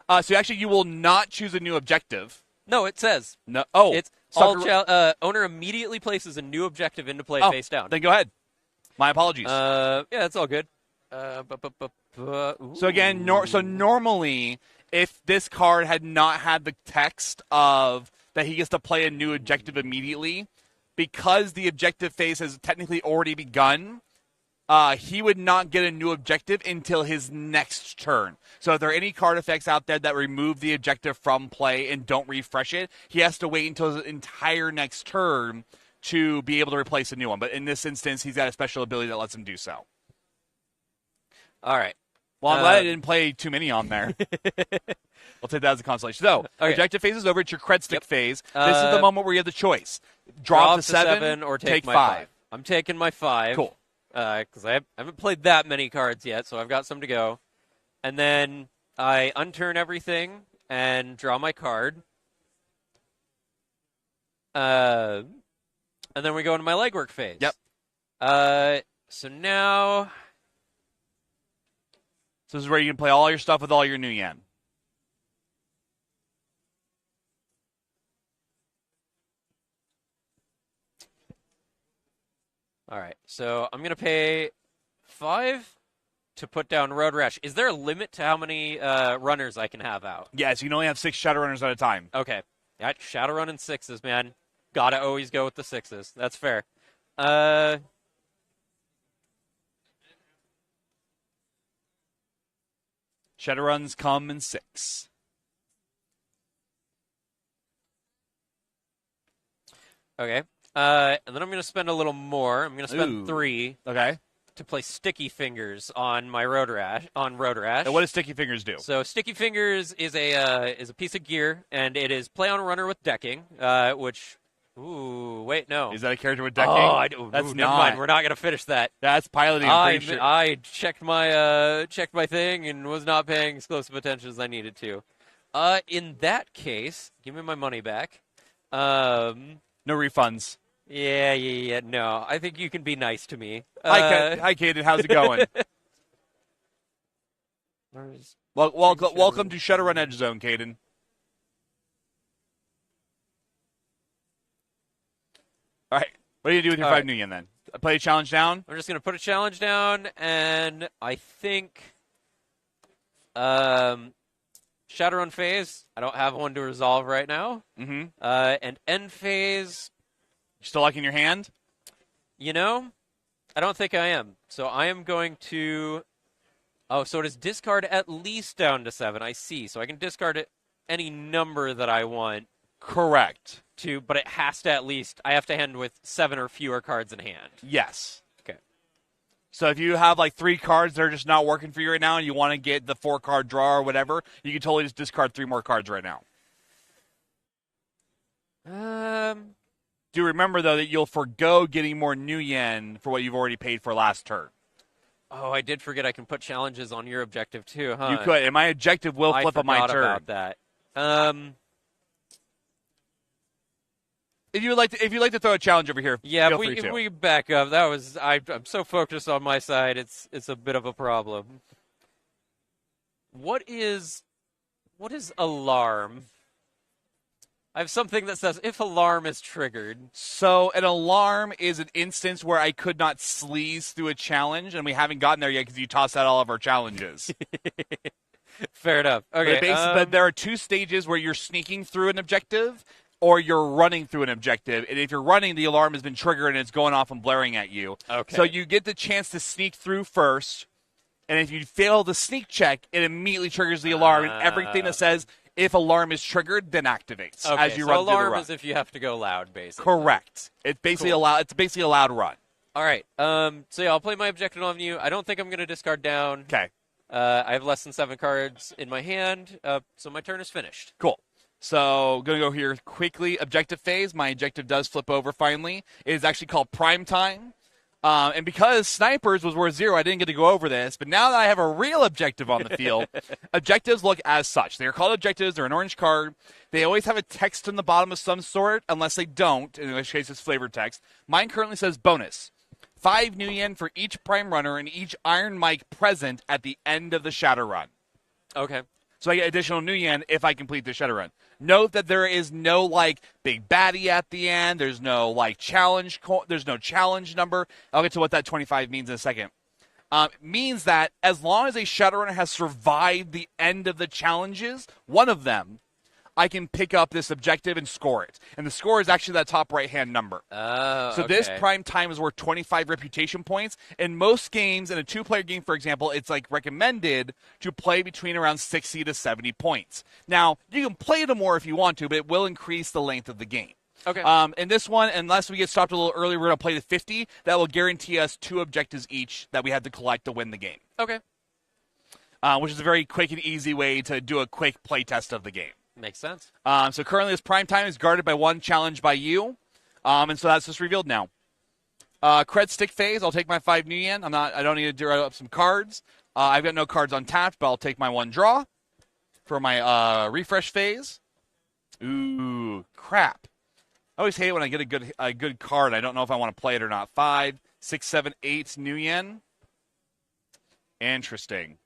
you will not choose a new objective. No, it says. No. Oh, it's owner immediately places a new objective into play face down. Then go ahead. My apologies. Yeah, it's all good. So again, normally, if this card had not had the text of that he gets to play a new objective immediately, because the objective phase has technically already begun, he would not get a new objective until his next turn. So if there are any card effects out there that remove the objective from play and don't refresh it, he has to wait until his entire next turn to be able to replace a new one. But in this instance, he's got a special ability that lets him do so. All right. Well, I'm glad I didn't play too many on there. We'll take that as a consolation. So, objective phase is over. It's your cred stick phase. This is the moment where you have the choice. Drop to 7 or take my 5. I'm taking my 5. Cool. Because I haven't played that many cards yet, so I've got some to go. And then I unturn everything and draw my card. And then we go into my legwork phase. Yep. So now... So this is where you can play all your stuff with all your new yen. All right, so I'm going to pay 5 to put down Road Rash. Is there a limit to how many runners I can have out? Yes, you can only have 6 Shadowrunners at a time. Okay. Yeah, Shadowrun and 6s, man. Gotta always go with the 6s. That's fair. Shadowruns come in 6. Okay. And then I'm going to spend a little more. I'm going to spend 3. Okay. To play Sticky Fingers on my Road Rash. On Road Rash. And what does Sticky Fingers do? So Sticky Fingers is a piece of gear, and it is play on a runner with decking, which. Ooh, wait, no. Is that a character with decking? Oh, that's never not. mind. We're not going to finish that. That's piloting. I checked my thing and was not paying as close of attention as I needed to. In that case, give me my money back. No refunds. Yeah. No, I think you can be nice to me. Hi, Kaden. How's it going? Welcome to Shadowrun Edge Zone, Kaden. All right. What do you do with your 5 new yen then? Play a challenge down? I'm just going to put a challenge down, and I think Shadowrun phase, I don't have one to resolve right now. Mm-hmm. And end phase. You still liking your hand? You know, I don't think I am. So I am going to... Oh, so it is discard at least down to 7. I see. So I can discard it any number that I want. Correct. But it has to at least... I have to end with 7 or fewer cards in hand. Yes. Okay. So if you have like 3 cards that are just not working for you right now and you want to get the 4-card draw or whatever, you can totally just discard 3 more cards right now. Do remember, though, that you'll forgo getting more new yen for what you've already paid for last turn. Oh, I did forget I can put challenges on your objective, too, huh? You could, and my objective will flip on my turn. I forgot about that. If you'd like to throw a challenge over here, yeah, feel if free to. we back up, that was I'm so focused on my side, it's a bit of a problem. What is alarm? I have something that says if alarm is triggered. So an alarm is an instance where I could not sleaze through a challenge, and we haven't gotten there yet because you tossed out all of our challenges. Fair enough. Okay. But there are 2 stages where you're sneaking through an objective or you're running through an objective. And if you're running, the alarm has been triggered and it's going off and blaring at you. Okay. So you get the chance to sneak through first, And if you fail the sneak check, it immediately triggers the alarm, and everything that says if alarm is triggered, then activates as you run through the alarm run. is if you have to go loud, basically. Correct. It's basically It's basically a loud run. All right. So yeah, I'll play my objective on you. I don't think I'm going to discard down. Okay. I have less than 7 cards in my hand, so my turn is finished. Cool. So, going to go here quickly. Objective phase. My objective does flip over finally. It is actually called Prime Time. And because snipers was worth 0, I didn't get to go over this. But now that I have a real objective on the field, objectives look as such. They are called objectives. They're an orange card. They always have a text on the bottom of some sort, unless they don't, in which case it's flavored text. Mine currently says bonus. 5 new yen for each Prime Runner and each Iron Mike present at the end of the Shadowrun. Okay. So I get additional new yen if I complete the Shadowrun. Note that there is no, big baddie at the end. There's no, challenge. There's no challenge number. I'll get to what that 25 means in a second. It means that as long as a Shadowrunner has survived the end of the challenges, one of them, I can pick up this objective and score it. And the score is actually that top right-hand number. So this Prime Time is worth 25 reputation points. In most games, in a 2-player game, for example, it's recommended to play between around 60 to 70 points. Now, you can play them more if you want to, but it will increase the length of the game. Okay. In this one, unless we get stopped a little early, we're going to play to 50. That will guarantee us 2 objectives each that we have to collect to win the game. Okay. Which is a very quick and easy way to do a quick play test of the game. Makes sense. So currently this Prime Time is guarded by 1 challenge by you. And so that's just revealed now. Cred stick phase, I'll take my 5 new yen. I don't need to draw up some cards. I've got no cards untapped, but I'll take my 1 draw for my refresh phase. Ooh, crap. I always hate when I get a good card. I don't know if I want to play it or not. 5, 6, 7, 8 new yen. Interesting.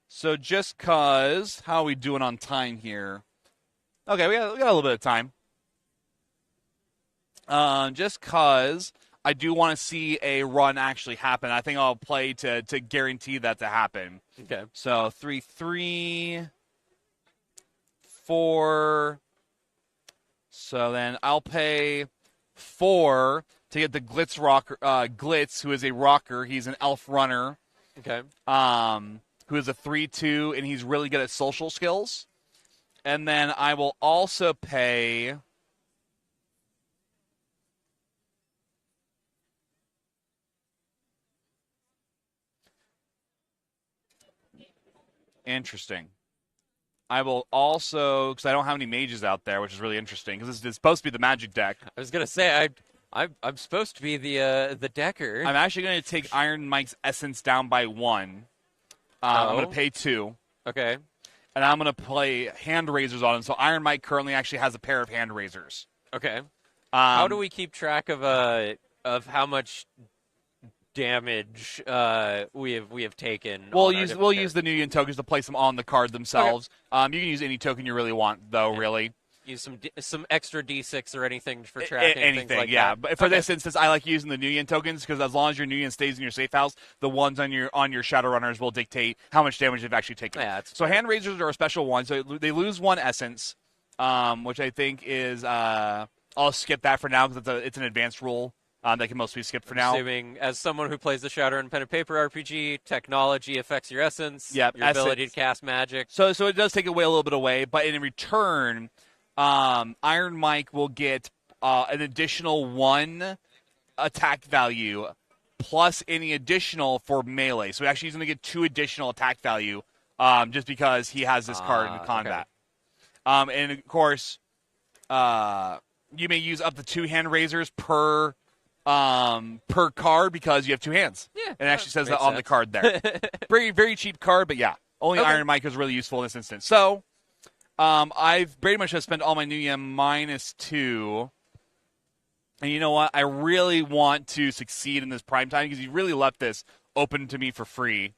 So just cause, how are we doing on time here? Okay, we got a little bit of time. Just cause I do want to see a run actually happen. I think I'll play to guarantee that to happen. Okay. So 3, 3, 4. So then I'll pay 4 to get the Glitz rocker. Glitz, who is a rocker, he's an elf runner. Okay. Who is a 3/2, and he's really good at social skills. And then I will also pay interesting. I will also, because I don't have any mages out there, which is really interesting, because it's supposed to be the magic deck. I was gonna say I'm supposed to be the decker. I'm actually going to take Iron Mike's essence down by 1. I'm going to pay 2. Okay. And I'm going to play hand raisers on him. So Iron Mike currently actually has a pair of hand raisers. Okay. How do we keep track of how much damage we have taken? We'll use the new yen tokens to place them on the card themselves. Okay. You can use any token you really want, though. Really. Use some extra D6 or anything for tracking. Anything, things like yeah. that. But for this instance, I like using the new yen tokens because as long as your new yen stays in your safe house, the ones on your Shadowrunners will dictate how much damage they've actually taken. Yeah, so hand raisers are a special one. So they lose 1 essence, which I think is I'll skip that for now because it's an advanced rule that can mostly be skipped for now. Assuming, as someone who plays the Shadowrun pen and paper RPG, technology affects your essence. Yep, your ability to cast magic. So it does take a little bit away, but in return. Iron Mike will get an additional 1 attack value plus any additional for melee. So actually he's going to get 2 additional attack value just because he has this card in combat. Okay. And, of course, you may use up to 2 hand raisers per card because you have 2 hands. Yeah, and it actually says that on the card there. Very, very cheap card, but yeah. Only Iron Mike is really useful in this instance. So... I've pretty much spent all my new yen minus 2. And you know what? I really want to succeed in this Prime Time because you really left this open to me for free.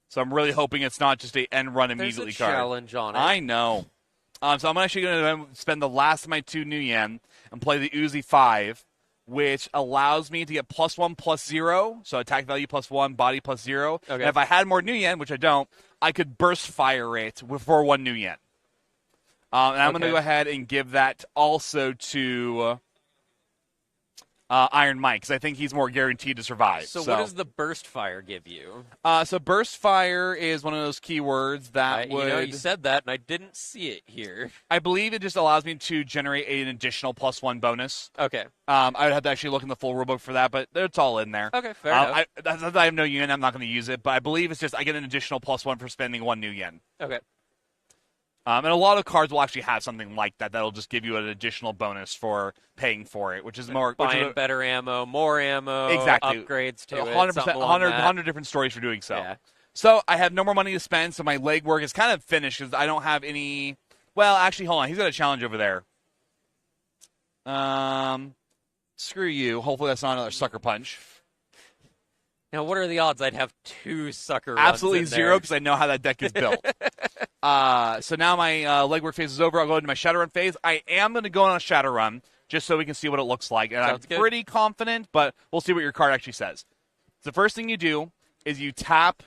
So I'm really hoping it's not just a end run immediately card. There's a challenge on it. I know. So I'm actually going to spend the last of my 2 new yen and play the Uzi 5, which allows me to get +1/+0. So attack value +1, body +0. Okay. And if I had more new yen, which I don't, I could burst fire it for 1 new yen. And I'm going to go ahead and give that also to Iron Mike, because I think he's more guaranteed to survive. So what does the burst fire give you? So burst fire is one of those keywords that would... you said that, and I didn't see it here. I believe it just allows me to generate an additional +1 bonus. Okay. I would have to actually look in the full rulebook for that, but it's all in there. Okay, fair enough. I have no yen. I'm not going to use it, but I believe it's just I get an additional +1 for spending 1 new yen. Okay. And a lot of cards will actually have something like that. That'll just give you an additional bonus for paying for it, which is more... Buying better ammo, more ammo, exactly. upgrades to 100%, it, 100 different stories for doing so. Yeah. So I have no more money to spend, so my legwork is kind of finished because I don't have any... Well, actually, hold on. He's got a challenge over there. Screw you. Hopefully that's not another sucker punch. Now, what are the odds I'd have 2 sucker runs Absolutely in zero, because I know how that deck is built. So now my legwork phase is over. I'll go into my Shadowrun phase. I am going to go on a Shadowrun just so we can see what it looks like. And Sounds I'm good. pretty confident, but we'll see what your card actually says. The first thing you do is you tap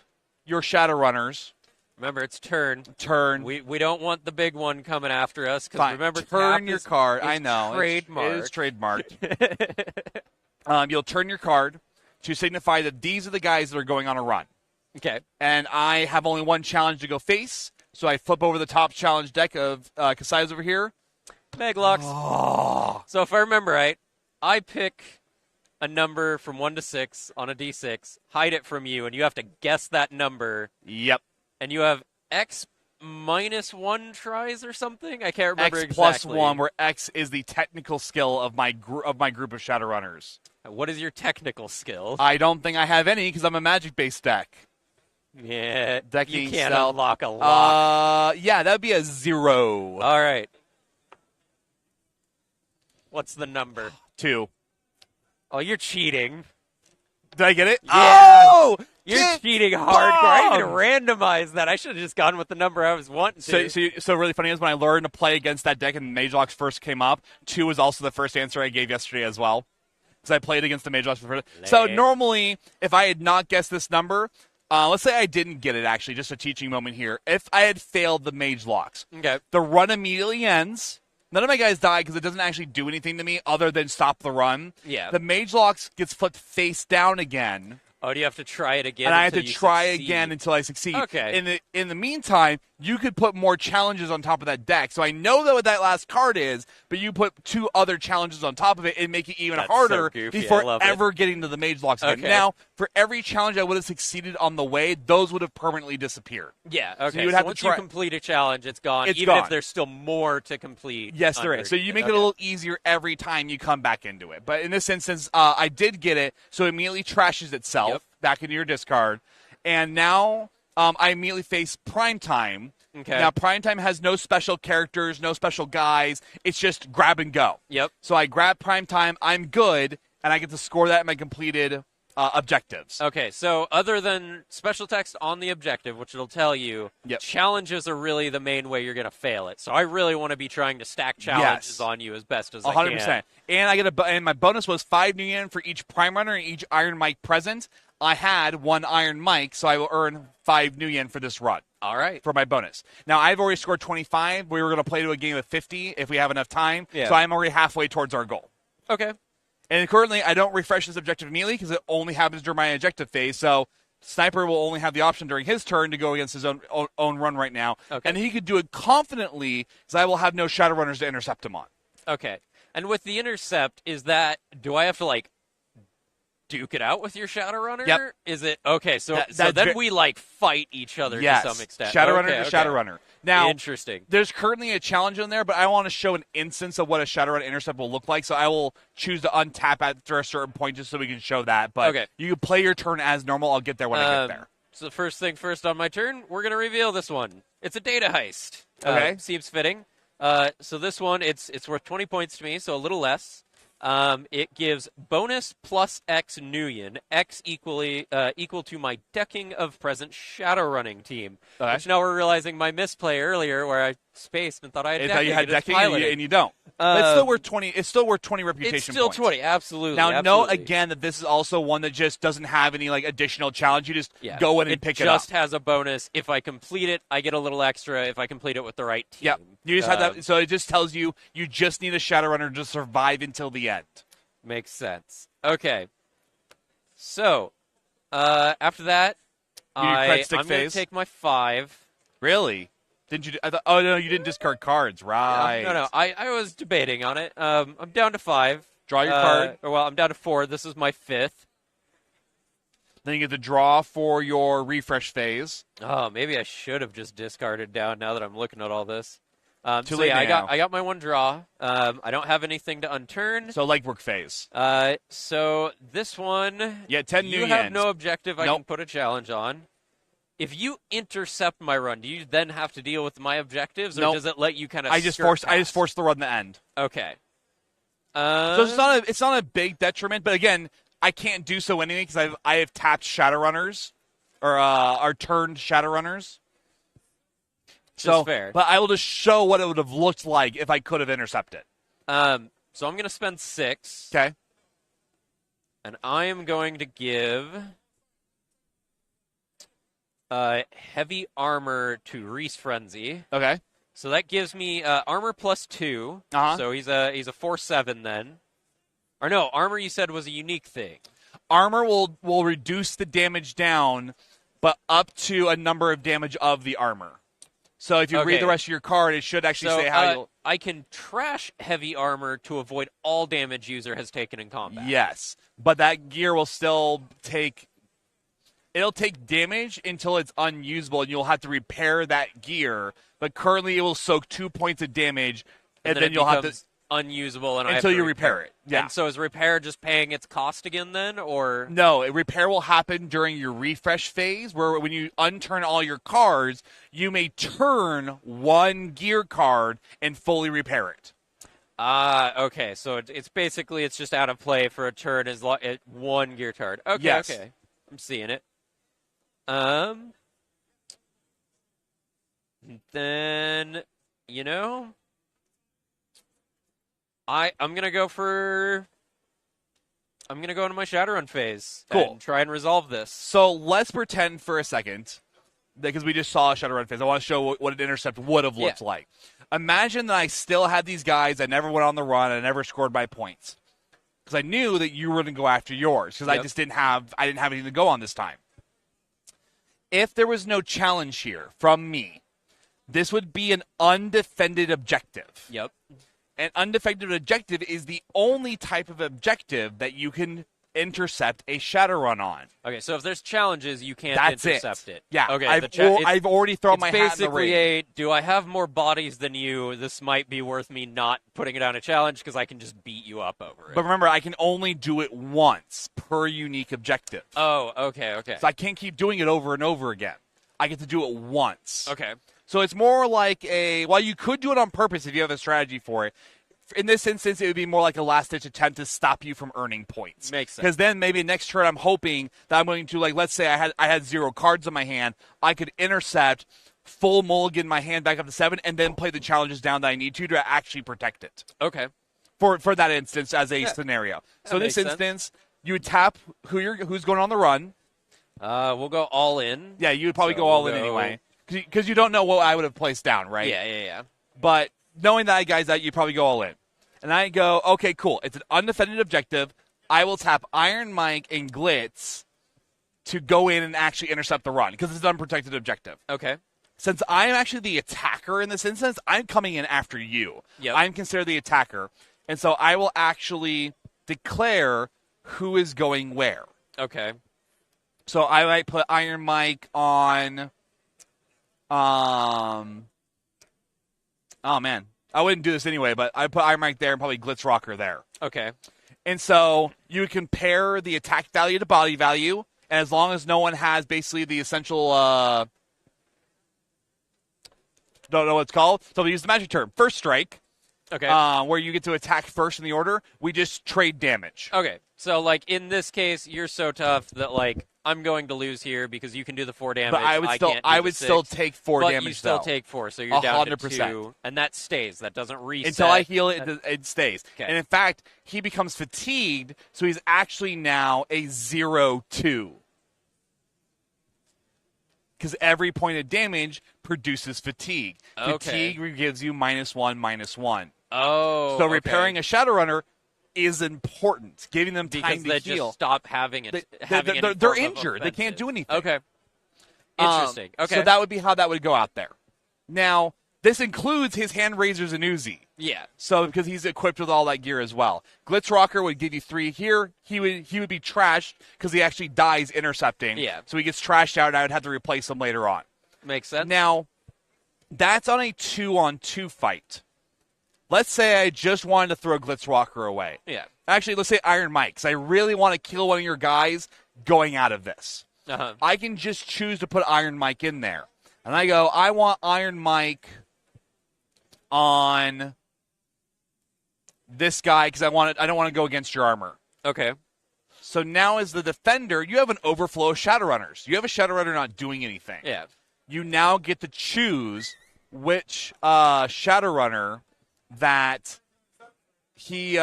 your Shadowrunners. Remember, it's turn. Turn. We don't want the big one coming after us. Because Fine. remember, turn tap your is, card. is I know. trademarked. It is trademarked. You'll turn your card to signify that these are the guys that are going on a run. Okay. And I have only 1 challenge to go face, so I flip over the top challenge deck of Kasai's over here. Meglocks. Oh. So if I remember right, I pick a number from 1 to 6 on a d6, hide it from you, and you have to guess that number. Yep. And you have X -1 tries or something? I can't remember X exactly. +1, where X is the technical skill of my group of Shadowrunners. What is your technical skill? I don't think I have any because I'm a magic-based deck. Yeah, Decking you can't stealth. unlock a lock. Yeah, that would be a 0. All right. What's the number? 2. Oh, you're cheating. Did I get it? Yeah. Oh! You're cheating hardcore. I need to randomize that. I should have just gone with the number I was wanting to. So really funny is when I learned to play against that deck and Mage Locks first came up, 2 was also the first answer I gave yesterday as well. Because I played against the Mage Locks first. So normally, if I had not guessed this number, let's say I didn't get it actually, just a teaching moment here. If I had failed the Mage Locks, okay, the run immediately ends. None of my guys die because it doesn't actually do anything to me other than stop the run. Yeah. The Mage Locks gets flipped face down again. Oh, do you have to try it again? And I have to try succeed? again until I succeed. Okay. In the meantime, you could put more challenges on top of that deck. So I know that what that last card is, but you put 2 other challenges on top of it and make it even That's harder so goofy. before I love ever getting to the Mage Locks again. Okay. Now, for every challenge I would have succeeded on the way, those would have permanently disappeared. Yeah, okay. So you would have once to try. you complete a challenge, it's gone, It's even gone. if there's still more to complete. Yes, there is. So you make it a little easier every time you come back into it. But in this instance, I did get it, so it immediately trashes itself back into your discard. And now I immediately face Primetime. Okay. Now, Primetime has no special characters, no special guys. It's just grab and go. Yep. So I grab Primetime, I'm good, and I get to score that in my completed objectives. Okay, so other than special text on the objective, which it'll tell you, challenges are really the main way you're going to fail it. So I really want to be trying to stack challenges on you as best as I can. 100%. And I get and my bonus was 5 new yen for each Prime Runner and each Iron Mike present. I had 1 Iron Mike, so I will earn 5 new yen for this run. All right. For my bonus. Now, I've already scored 25. We were going to play to a game of 50 if we have enough time. Yeah. So I'm already halfway towards our goal. Okay. And currently, I don't refresh this objective immediately because it only happens during my objective phase. So Sniper will only have the option during his turn to go against his own run right now. Okay. And he could do it confidently because I will have no Shadowrunners to intercept him on. Okay. And with the intercept, do I have to, duke it out with your Shadowrunner? Yep. Is it okay? So then we fight each other to some extent. Shadowrunner to Shadowrunner. Now, interesting. There's currently a challenge in there, but I want to show an instance of what a Shadowrun intercept will look like. So I will choose to untap after a certain point just so we can show that. But you can play your turn as normal. I'll get there when I get there. So first thing first on my turn, we're gonna reveal this one. It's a data heist. Okay. Seems fitting. So this one, it's worth 20 points to me, so a little less. It gives bonus plus X new yen, X equal to my decking of present Shadowrunning team. Okay. Which now we're realizing my misplay earlier where I spaced and thought I had decking. You had decking and you don't. It's still worth 20. It's still worth 20 reputation It's still points. 20, absolutely. Now, absolutely. note again that this is also one that just doesn't have any additional challenge. You just go in and pick it up. It just has a bonus. If I complete it, I get a little extra. If I complete it with the right team. Yep. You just have that. So it just tells you just need a Shadowrunner to survive until the end. Makes sense. Okay. So, after that, I'm going to take my 5. Really? Didn't you? Oh no, you didn't discard cards, right? No. I was debating on it. I'm down to 5. Draw your card. Well, I'm down to 4. This is my 5th. Then you get to draw for your refresh phase. Oh, maybe I should have just discarded down now that I'm looking at all this. Too late now. I got my 1 draw. I don't have anything to unturn. So legwork phase. So this one, yeah, 10 new you have no objective I can put a challenge on. If you intercept my run, do you then have to deal with my objectives, or does it let you kind of? I just forced the run to end. Okay. So it's not a big detriment, but again, I can't do so anyway because I have tapped Shadowrunners, or turned Shadowrunners. So fair. But I will just show what it would have looked like if I could have intercepted. So I'm going to spend 6. Okay. And I am going to give heavy armor to Reese Frenzy. Okay. So that gives me armor plus 2. Uh-huh. So he's a 4/7 then. Or no, armor you said was a unique thing. Armor will reduce the damage down, but up to a number of damage of the armor. So if you read the rest of your card, it should actually say how you'll... I can trash heavy armor to avoid all damage user has taken in combat. Yes, but that gear will still take... It'll take damage until it's unusable, and you'll have to repair that gear. But currently, it will soak 2 points of damage, and then you'll have to... unusable and until you repair it. Yeah. And so is repair just paying its cost again then, or no? Repair will happen during your refresh phase, where when you unturn all your cards, you may turn 1 gear card and fully repair it. Okay. So it's basically it's just out of play for a turn as 1 gear card. Okay. Yes. Okay. I'm seeing it. Then I'm gonna go into my Shadowrun phase. Cool. And try and resolve this. So let's pretend for a second, because we just saw a Shadowrun phase. I want to show what an intercept would have looked like. Imagine that I still had these guys. I never went on the run. I never scored my points because I knew that you were going to go after yours because I just didn't have anything to go on this time. If there was no challenge here from me, this would be an undefended objective. Yep. An undefended objective is the only type of objective that you can intercept a Shadowrun on. Okay, so if there's challenges, you can't intercept it. Yeah, okay, I've already thrown my hat in the ring. Basically, do I have more bodies than you? This might be worth me not putting it on a challenge because I can just beat you up over it. But remember, I can only do it once per unique objective. Oh, okay. So I can't keep doing it over and over again. I get to do it once. Okay. So it's more like while you could do it on purpose if you have a strategy for it, in this instance, it would be more like a last-ditch attempt to stop you from earning points. Makes sense. Because then maybe next turn I'm hoping that I'm going to, let's say I had 0 cards in my hand, I could intercept, full mulligan my hand back up to 7, and then play the challenges down that I need to actually protect it. Okay. For that instance as a scenario. So in this instance, you would tap who's going on the run. We'll go all in. Yeah, you would probably go all in anyway. Because you don't know what I would have placed down, right? Yeah. But knowing that, guys, that you probably go all in. And I go, okay, cool. It's an undefended objective. I will tap Iron Mike and Glitz to go in and actually intercept the run because it's an unprotected objective. Okay. Since I'm actually the attacker in this instance, I'm coming in after you. Yep. I'm considered the attacker. And so I will actually declare who is going where. Okay. So I might put Iron Mike on... oh, man. I wouldn't do this anyway, but I put Iron Mike there and probably Glitz Rocker there. Okay. And so you would compare the attack value to body value, and as long as no one has basically the essential, don't know what it's called, so we use the magic term, first strike, okay, where you get to attack first in the order, we just trade damage. Okay, so, in this case, you're so tough that, I'm going to lose here because you can do the 4 damage. But I would still take 4 damage, But you still take 4, so you're 100%. down to 2. And that stays. That doesn't reset. Until I heal it, it stays. Okay. And in fact, he becomes fatigued, so he's actually now a 0-2. Because every point of damage produces fatigue. Okay. Fatigue gives you -1/-1. Oh, so repairing a Shadowrunner is important. Giving them time because to they heal. just stop having it. They're injured. They can't do anything. Okay. Interesting. Okay. So that would be how that would go out there. Now, this includes his hand razors and Uzi. Yeah. So because he's equipped with all that gear as well. Glitzrocker would give you 3 here. He would be trashed because he actually dies intercepting. Yeah. So he gets trashed out, and I would have to replace him later on. Makes sense. Now, that's on a 2-on-2 fight. Let's say I just wanted to throw Glitzrocker away. Yeah. Actually, let's say Iron Mike, because I really want to kill one of your guys going out of this. Uh-huh. I can just choose to put Iron Mike in there. And I go, I want Iron Mike on this guy because I don't want to go against your armor. Okay. So now as the defender, you have an overflow of Shadowrunners. You have a Shadowrunner not doing anything. Yeah. You now get to choose which Shadowrunner that he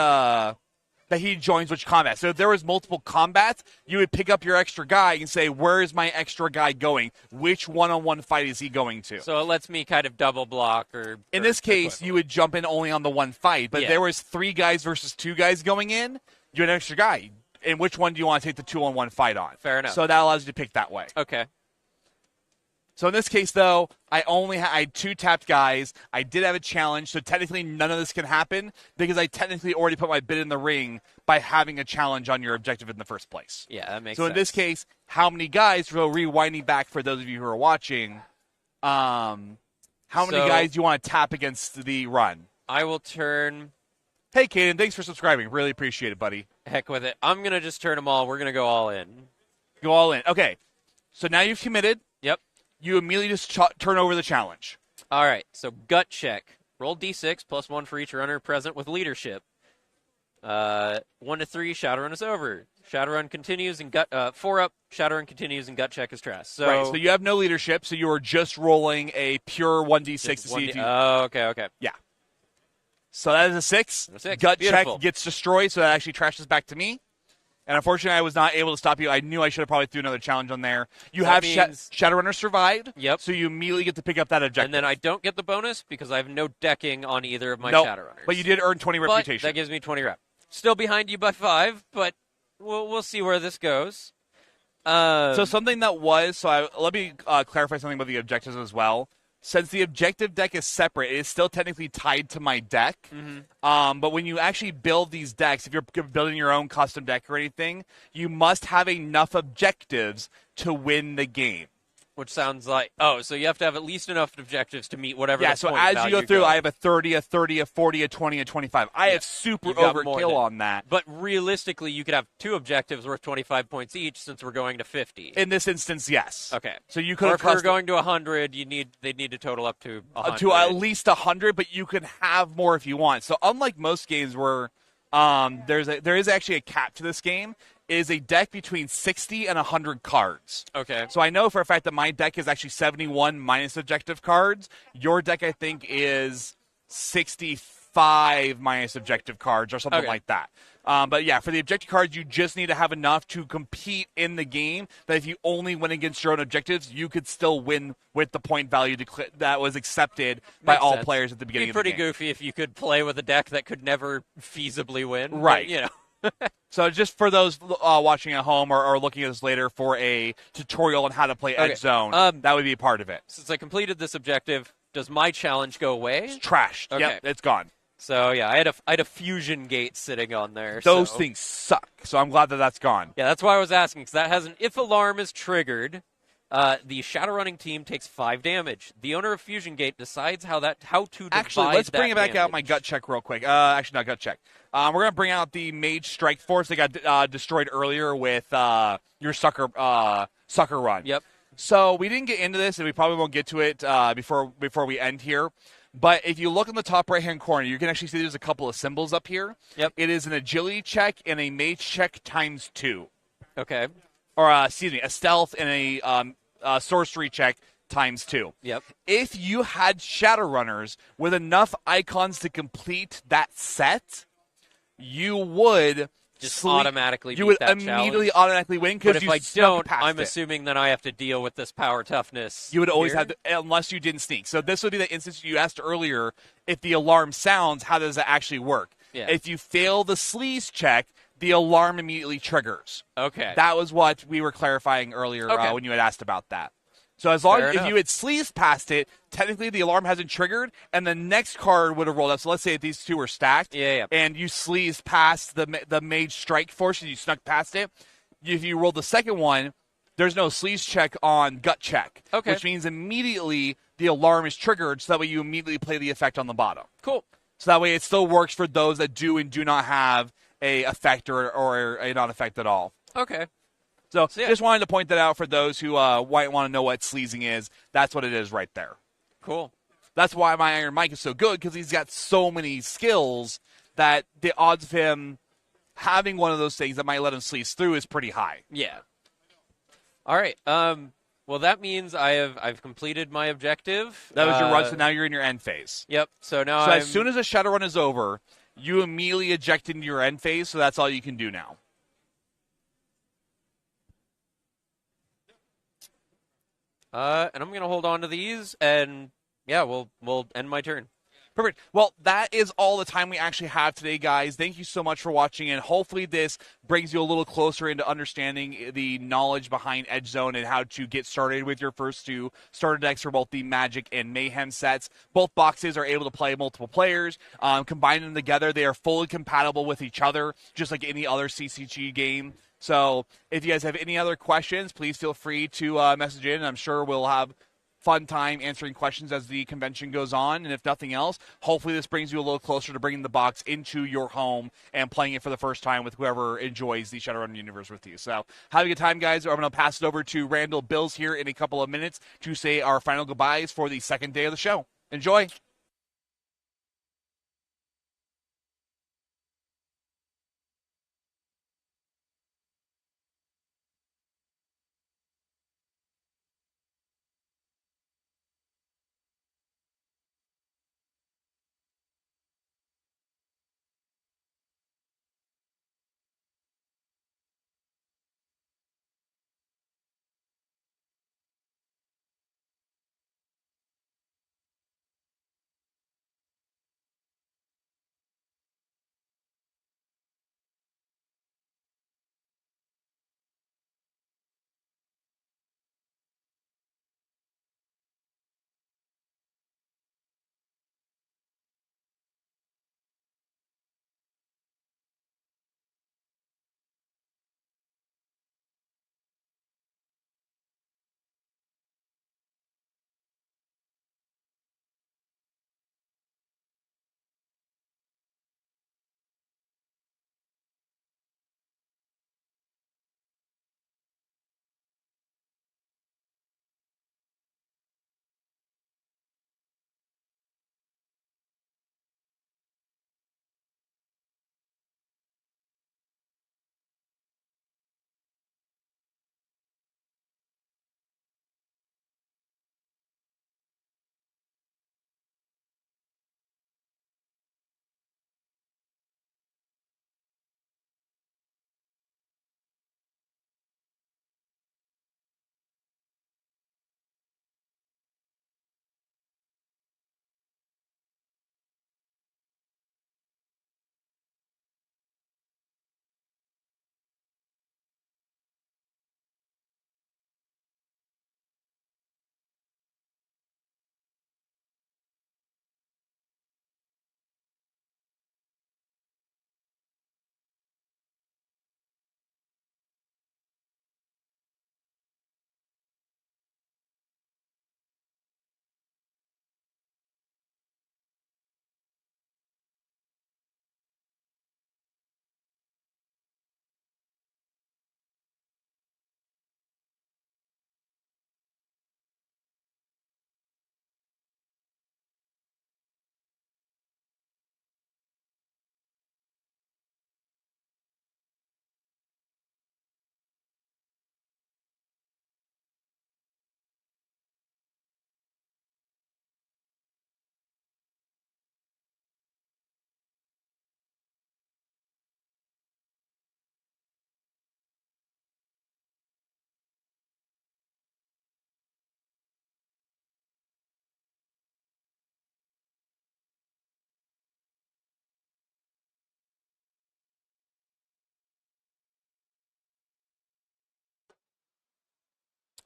joins which combat. So if there was multiple combats, you would pick up your extra guy and say, where is my extra guy going? Which one-on-one fight is he going to? So it lets me kind of double block or... In this case, you would jump in only on the one fight. But if there was 3 guys versus 2 guys going in, you had an extra guy. And which one do you want to take the 2-on-1 fight on? Fair enough. So that allows you to pick that way. Okay. So in this case, though, I had 2 tapped guys. I did have a challenge, so technically none of this can happen because I technically already put my bid in the ring by having a challenge on your objective in the first place. Yeah, that makes sense. So in this case, how many guys, so rewinding back for those of you who are watching, how many guys do you want to tap against the run? I will turn... Hey, Caden, thanks for subscribing. Really appreciate it, buddy. Heck with it. I'm going to just turn them all. We're going to go all in. Go all in. Okay. So now you've committed. Yep. You immediately just turn over the challenge. All right, so gut check. Roll d6 plus 1 for each runner present with leadership. 1 to 3, Shadowrun is over. Shadowrun continues and 4 up. Shadowrun continues and gut check is trash. So right, so you have no leadership, so you are just rolling a pure 1d6 to see if you... Oh, okay. Yeah. So that is a 6. Gut check gets destroyed, so that actually trashes back to me. And unfortunately, I was not able to stop you. I knew I should have probably threw another challenge on there. You have Shadowrunner survived. Yep. So you immediately get to pick up that objective. And then I don't get the bonus because I have no decking on either of my Shadowrunners. But you did earn 20 reputation. That gives me 20 rep. Still behind you by 5, but we'll see where this goes. So something that was... So let me clarify something about the objectives as well. Since the objective deck is separate, it is still technically tied to my deck. Mm-hmm. But when you actually build these decks, if you're building your own custom deck or anything, you must have enough objectives to win the game. Which sounds like... Oh, so you have to have at least enough objectives to meet whatever Yeah, the so point as value you go through, goes. I have a 30, a 30, a 40, a 20, a 25. I have super overkill on that. But realistically, you could have 2 objectives worth 25 points each since we're going to 50. In this instance, yes. Okay. So you could or if we're going to 100, they'd need to total up to 100. To at least 100, but you can have more if you want. So unlike most games where there is actually a cap to this game, is a deck between 60 and 100 cards. Okay. So I know for a fact that my deck is actually 71 minus objective cards. Your deck, I think, is 65 minus objective cards or something like that. But yeah, for the objective cards, you just need to have enough to compete in the game. That if you only win against your own objectives, you could still win with the point value that was accepted by all players at the beginning of the game. It'd be pretty goofy if you could play with a deck that could never feasibly win. Right. But, you know. So just for those watching at home or looking at this later for a tutorial on how to play Edge Zone, that would be a part of it. Since I completed this objective, does my challenge go away? It's trashed. Okay. Yep, it's gone. So yeah, I had a fusion gate sitting on there. Those things suck. So I'm glad that that's gone. Yeah, that's why I was asking, because that has an if alarm is triggered, the Shadowrunning team takes 5 damage. The owner of Fusion Gate decides how to divide Actually, let's bring it back damage. out my gut check real quick. Actually, not gut check. We're going to bring out the Mage Strike Force that got destroyed earlier with your Sucker Run. Yep. So we didn't get into this, and we probably won't get to it before we end here. But if you look in the top right-hand corner, you can actually see there's a couple of symbols up here. Yep. It is an agility check and a mage check times 2. Okay. Or, excuse me, a stealth and a sorcery check times 2. Yep. If you had Shadowrunners with enough icons to complete that set, you would just automatically you would beat that immediately challenge. automatically win because But if you I snuck don't, past I'm it. assuming that I have to deal with this power toughness. You would always here? have, unless you didn't sneak. So this would be the instance you asked earlier. If the alarm sounds, how does that actually work? Yeah. If you fail the sleaze check, the alarm immediately triggers. Okay. That was what we were clarifying earlier Okay. when you had asked about that. So as long Fair as if enough. you had sleazed past it, technically the alarm hasn't triggered, and the next card would have rolled up. So let's say if these two were stacked, and you sleazed past the mage strike force, and you snuck past it. If you roll the second one, there's no sleaze check on gut check, which means immediately the alarm is triggered, so that way you immediately play the effect on the bottom. Cool. So that way it still works for those that do and do not have a effect or a non-effect at all. Okay. So just wanted to point that out for those who might want to know what sleazing is. That's what it is right there. Cool. That's why my Iron Mike is so good, because he's got so many skills that the odds of him having one of those things that might let him sleaze through is pretty high. Yeah. All right. Well, that means I've completed my objective. That was your run, so now you're in your end phase. Yep. So now as soon as the Shadowrun is over, you immediately eject into your end phase, so that's all you can do now. And I'm going to hold on to these, and yeah, we'll end my turn. Perfect. Well, that is all the time we actually have today, guys. Thank you so much for watching, and hopefully this brings you a little closer into understanding the knowledge behind Edge Zone and how to get started with your first two starter decks for both the Magic and Mayhem sets. Both boxes are able to play multiple players. Combining them together, they are fully compatible with each other, just like any other CCG game. So if you guys have any other questions, please feel free to message in. I'm sure we'll have fun time answering questions as the convention goes on. And if nothing else, hopefully this brings you a little closer to bringing the box into your home and playing it for the first time with whoever enjoys the Shadowrun universe with you. So have a good time, guys. I'm going to pass it over to Randall Bills here in a couple of minutes to say our final goodbyes for the second day of the show. Enjoy.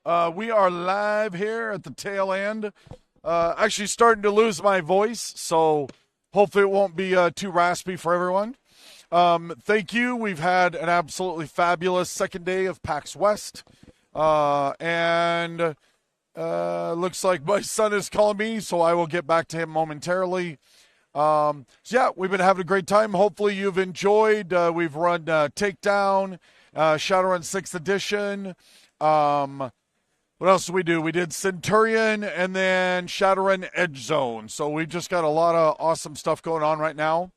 We are live here at the tail end. Actually starting to lose my voice, so hopefully it won't be too raspy for everyone. Thank you. We've had an absolutely fabulous second day of PAX West. And looks like my son is calling me, so I will get back to him momentarily. So yeah, we've been having a great time. Hopefully you've enjoyed. We've run Takedown, Shadowrun 6th edition. What else did we do? We did Centurion and then Shadowrun Edge Zone. So we just got a lot of awesome stuff going on right now.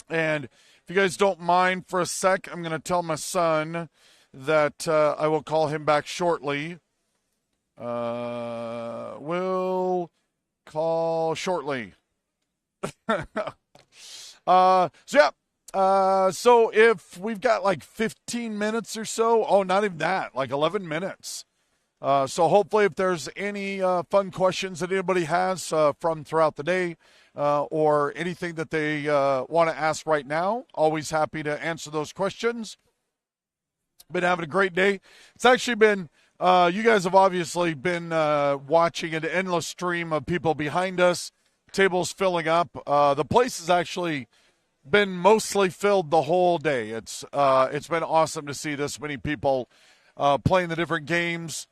And if you guys don't mind for a sec, I'm going to tell my son that I will call him back shortly. We'll call shortly. So if we've got like 15 minutes or so, not even that, like 11 minutes. So hopefully if there's any fun questions that anybody has from throughout the day or anything that they want to ask right now, always happy to answer those questions. Been having a great day. It's actually been, you guys have obviously been watching an endless stream of people behind us, tables filling up. The place has actually been mostly filled the whole day. It's been awesome to see this many people playing the different games.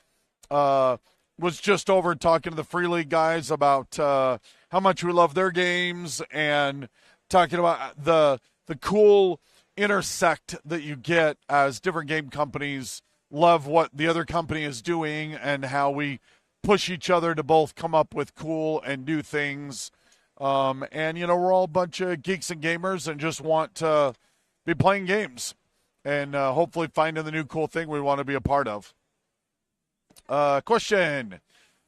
Was just over talking to the Free League guys about how much we love their games and talking about the cool intersect that you get as different game companies love what the other company is doing and how we push each other to both come up with cool and new things. And, we're all a bunch of geeks and gamers and just want to be playing games and hopefully finding the new cool thing we want to be a part of. Question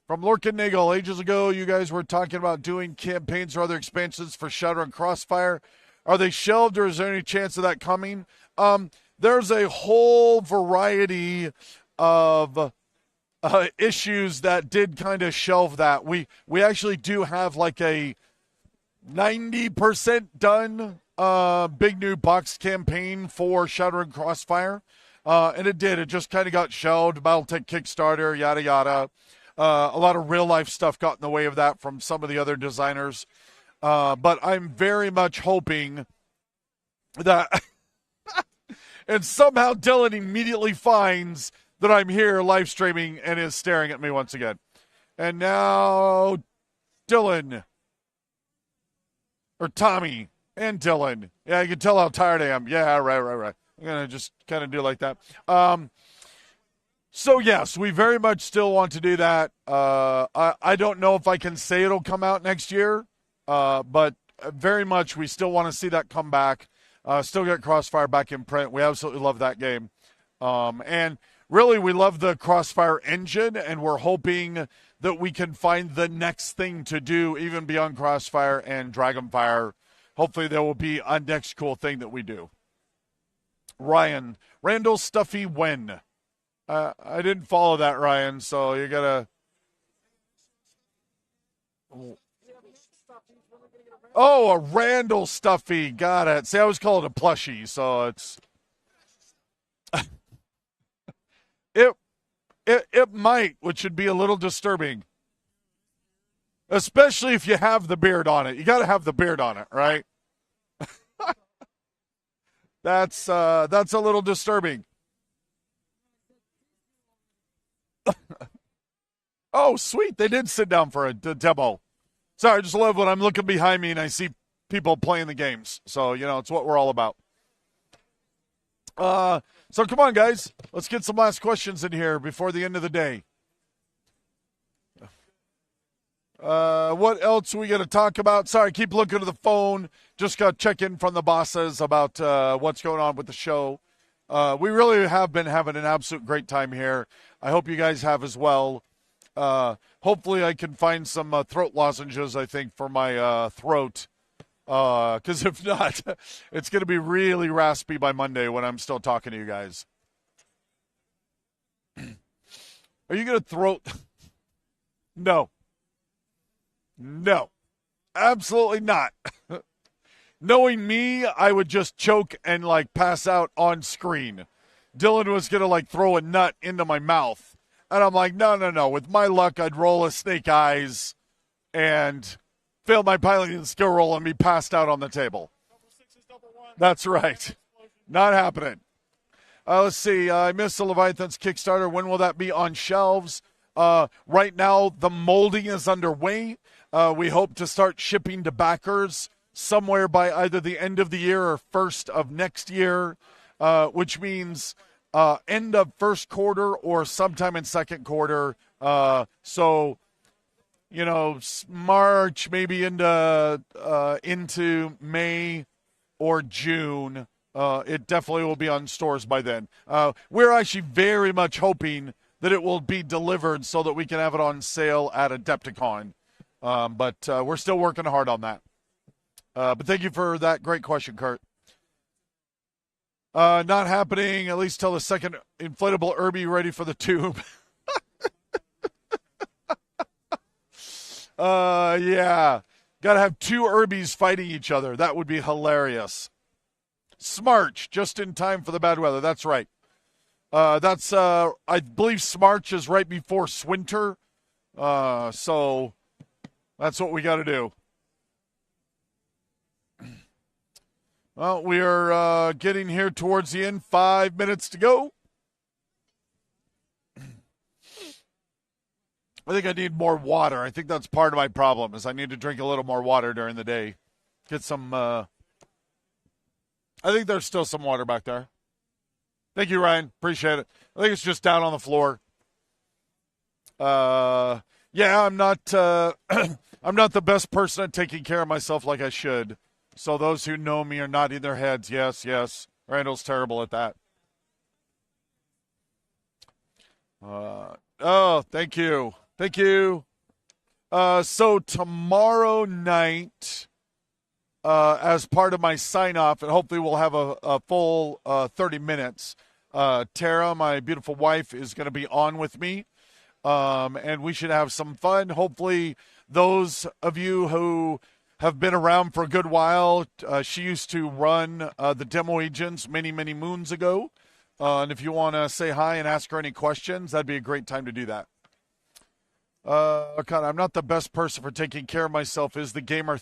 from Lorcan Nagel. Ages ago, you guys were talking about doing campaigns or other expansions for Shadowrun Crossfire. Are they shelved, or is there any chance of that coming? There's a whole variety of issues that did kind of shelve that. We actually do have like a 90% done big new box campaign for Shadowrun Crossfire. And it did. It just kind of got shelved. Battletech Kickstarter, yada, yada. A lot of real-life stuff got in the way of that from some of the other designers. But I'm very much hoping that... and somehow Dylan immediately finds that I'm here live streaming and is staring at me once again. And now Dylan. Or Tommy and Dylan. Yeah, you can tell how tired I am. Yeah, right. I'm going to just kind of do like that. So, yes, we very much still want to do that. I don't know if I can say it'll come out next year, but very much we still want to see that come back. Still get Crossfire back in print. We absolutely love that game. And really, we love the Crossfire engine, and we're hoping that we can find the next thing to do, even beyond Crossfire and Dragonfire. Hopefully, there will be a next cool thing that we do. Randall Stuffy when? I didn't follow that, Ryan, so you gotta... Oh, a Randall Stuffy. Got it. See, I always call it a plushie, so it's... It might, which would be a little disturbing. Especially if you have the beard on it. You got to have the beard on it, right? That's a little disturbing. Oh, sweet. They did sit down for a demo. Sorry, I just love when I'm looking behind me and I see people playing the games. So, it's what we're all about. So come on, guys. Let's get some last questions in here before the end of the day. What else are we going to talk about? Sorry, keep looking at the phone. Just got to check in from the bosses about what's going on with the show. We really have been having an absolute great time here. I hope you guys have as well. Hopefully I can find some throat lozenges, I think, for my throat. Because if not, it's going to be really raspy by Monday when I'm still talking to you guys. Are you going to throat? No. No. Absolutely not. Knowing me, I would just choke and, pass out on screen. Dylan was going to, throw a nut into my mouth And I'm like, no. With my luck, I'd roll a snake eyes and fail my piloting skill roll and be passed out on the table. That's right. Not happening. Let's see. I missed the Leviathan's Kickstarter. When will that be on shelves? Right now, the molding is underway. We hope to start shipping to backers somewhere by either the end of the year or first of next year, which means end of first quarter or sometime in second quarter. So, March, maybe into May or June. It definitely will be on stores by then. We're actually very much hoping that it will be delivered so that we can have it on sale at Adepticon. But we're still working hard on that. But thank you for that great question, Kurt. Not happening, at least till the second inflatable Irby ready for the tube. Yeah. Got to have two Irbies fighting each other. That would be hilarious. Smarch, just in time for the bad weather. That's right. That's I believe Smarch is right before Swinter. So that's what we got to do. Well, we are getting here towards the end. 5 minutes to go. I think I need more water. I think that's part of my problem is I need to drink a little more water during the day. Get some, I think there's still some water back there. Thank you, Ryan. Appreciate it. I think it's just down on the floor. Yeah, I'm not, I'm not the best person at taking care of myself like I should. So those who know me are nodding their heads. Yes, yes. Randall's terrible at that. Oh, thank you. Thank you. So tomorrow night, as part of my sign-off, and hopefully we'll have a full 30 minutes, Tara, my beautiful wife, is going to be on with me, and we should have some fun. Hopefully those of you who have been around for a good while, she used to run the Demo Agents many, many moons ago, and if you want to say hi and ask her any questions, that'd be a great time to do that. God, I'm not the best person for taking care of myself is the gamer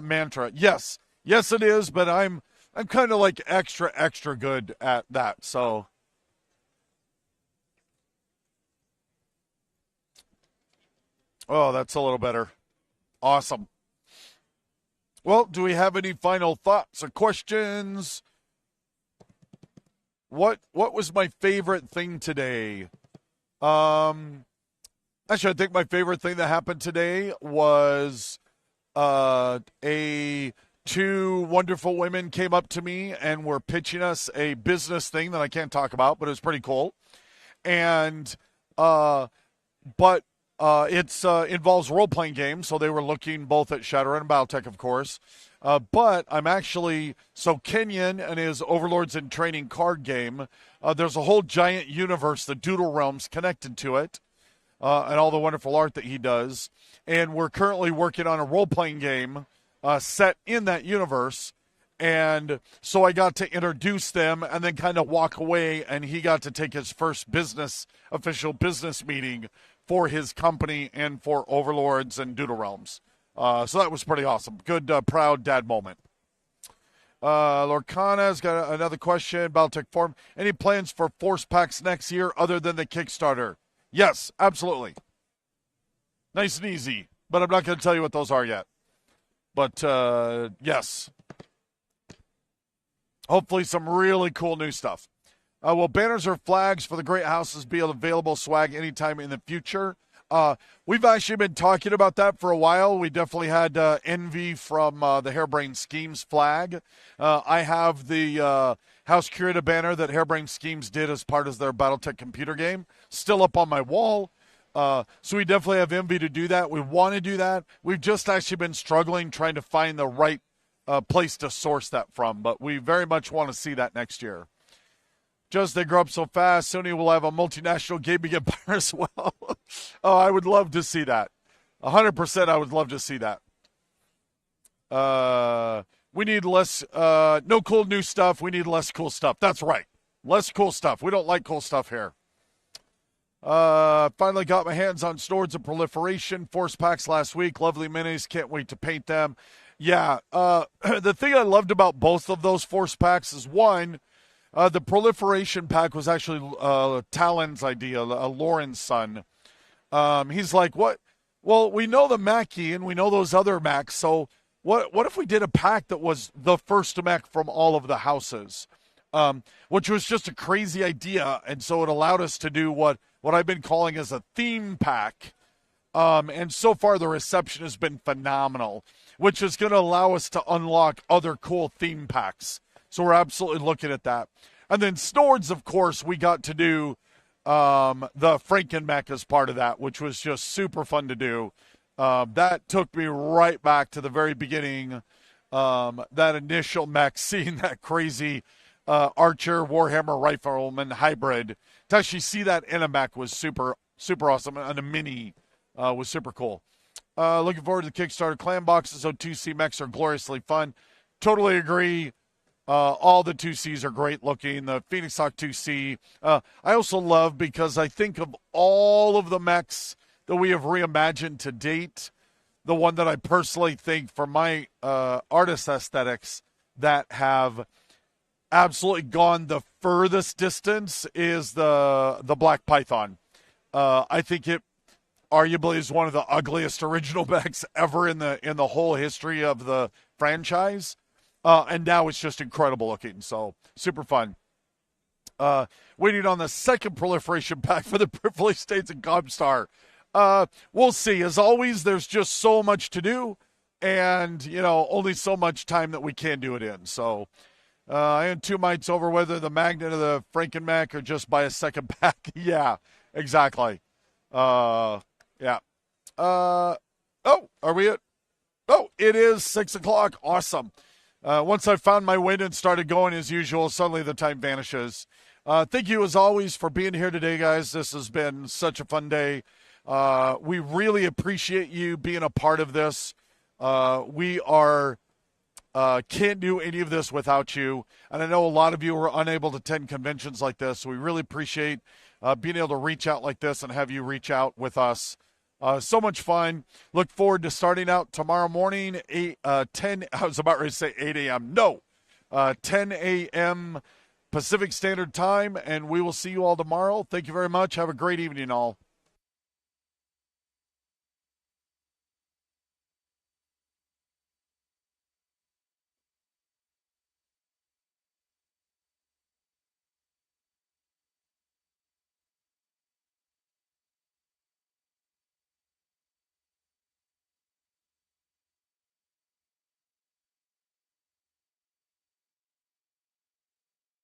mantra. Yes, it is, but I'm kind of like extra good at that. So, oh, that's a little better. Awesome. Well, do we have any final thoughts or questions? What was my favorite thing today? Actually, I think my favorite thing that happened today was two wonderful women came up to me and were pitching us a business thing that I can't talk about, but it was pretty cool. And it involves role-playing games, so they were looking both at Shadowrun and Battletech, of course. But I'm actually, so Kenyon and his Overlords in Training card game, there's a whole giant universe, the Doodle Realms, connected to it. And all the wonderful art that he does. And we're currently working on a role-playing game set in that universe. And so I got to introduce them and then kind of walk away, and he got to take his first official business meeting for his company and for Overlords and Doodle Realms. So that was pretty awesome. Good, proud dad moment. Lorcana's got another question. Battletech Forum. Any plans for Force PAX next year other than the Kickstarter? Yes, absolutely. Nice and easy, but I'm not going to tell you what those are yet. But, yes. Hopefully some really cool new stuff. Will banners or flags for the great houses be available swag anytime in the future? We've actually been talking about that for a while. We definitely had envy from the Harebrained Schemes flag. I have the House Curator banner that Harebrained Schemes did as part of their Battletech computer game, still up on my wall. So we definitely have envy to do that. We want to do that. We've just actually been struggling trying to find the right place to source that from, but we very much want to see that next year. Just they grow up so fast, Sony will have a multinational gaming empire as well. Oh, I would love to see that. 100% I would love to see that. We need less, no cool new stuff. We need less cool stuff. That's right. Less cool stuff. We don't like cool stuff here. Finally got my hands on Swords of Proliferation Force Packs last week. Lovely minis. Can't wait to paint them. Yeah, the thing I loved about both of those Force Packs is, one, the Proliferation Pack was actually Talon's idea, Lauren's son. He's like, what? Well, we know the Mackie and we know those other Macs, so what if we did a pack that was the first Mac from all of the houses? Which was just a crazy idea, and so it allowed us to do what I've been calling as a theme pack. And so far the reception has been phenomenal, which is going to allow us to unlock other cool theme packs. So we're absolutely looking at that. And then Swords, of course, we got to do the Franken-Mech as part of that, which was just super fun to do. That took me right back to the very beginning, that initial mech, seeing that crazy Archer Warhammer Rifleman hybrid. To actually see that in a mech was super, super awesome, and a mini was super cool. Looking forward to the Kickstarter clan boxes. So 2C mechs are gloriously fun. Totally agree. All the 2Cs are great looking. The Phoenix Hawk 2C. I also love, because I think of all of the mechs that we have reimagined to date, the one that I personally think, for my artist aesthetics, that have absolutely gone the furthest distance is the Black Python. I think it arguably is one of the ugliest original mechs ever in the whole history of the franchise. And now it's just incredible looking, so super fun. Waiting on the second Proliferation pack for the Privileged States and Comstar. We'll see. As always, there's just so much to do, and, only so much time that we can do it in. So I am 2 mites over whether the Magnet or the Franken-Mech, or just buy a second pack. Yeah, exactly. Yeah. Are we at? Oh, it is 6 o'clock. Awesome. Once I found my wind and started going as usual, suddenly the time vanishes. Thank you, as always, for being here today, guys. This has been such a fun day. We really appreciate you being a part of this. We can't do any of this without you. And I know a lot of you are unable to attend conventions like this, so we really appreciate being able to reach out like this and have you reach out with us. So much fun. Look forward to starting out tomorrow morning, 10, I was about ready to say 8 a.m. No, 10 a.m. Pacific Standard Time, and we will see you all tomorrow. Thank you very much. Have a great evening, all.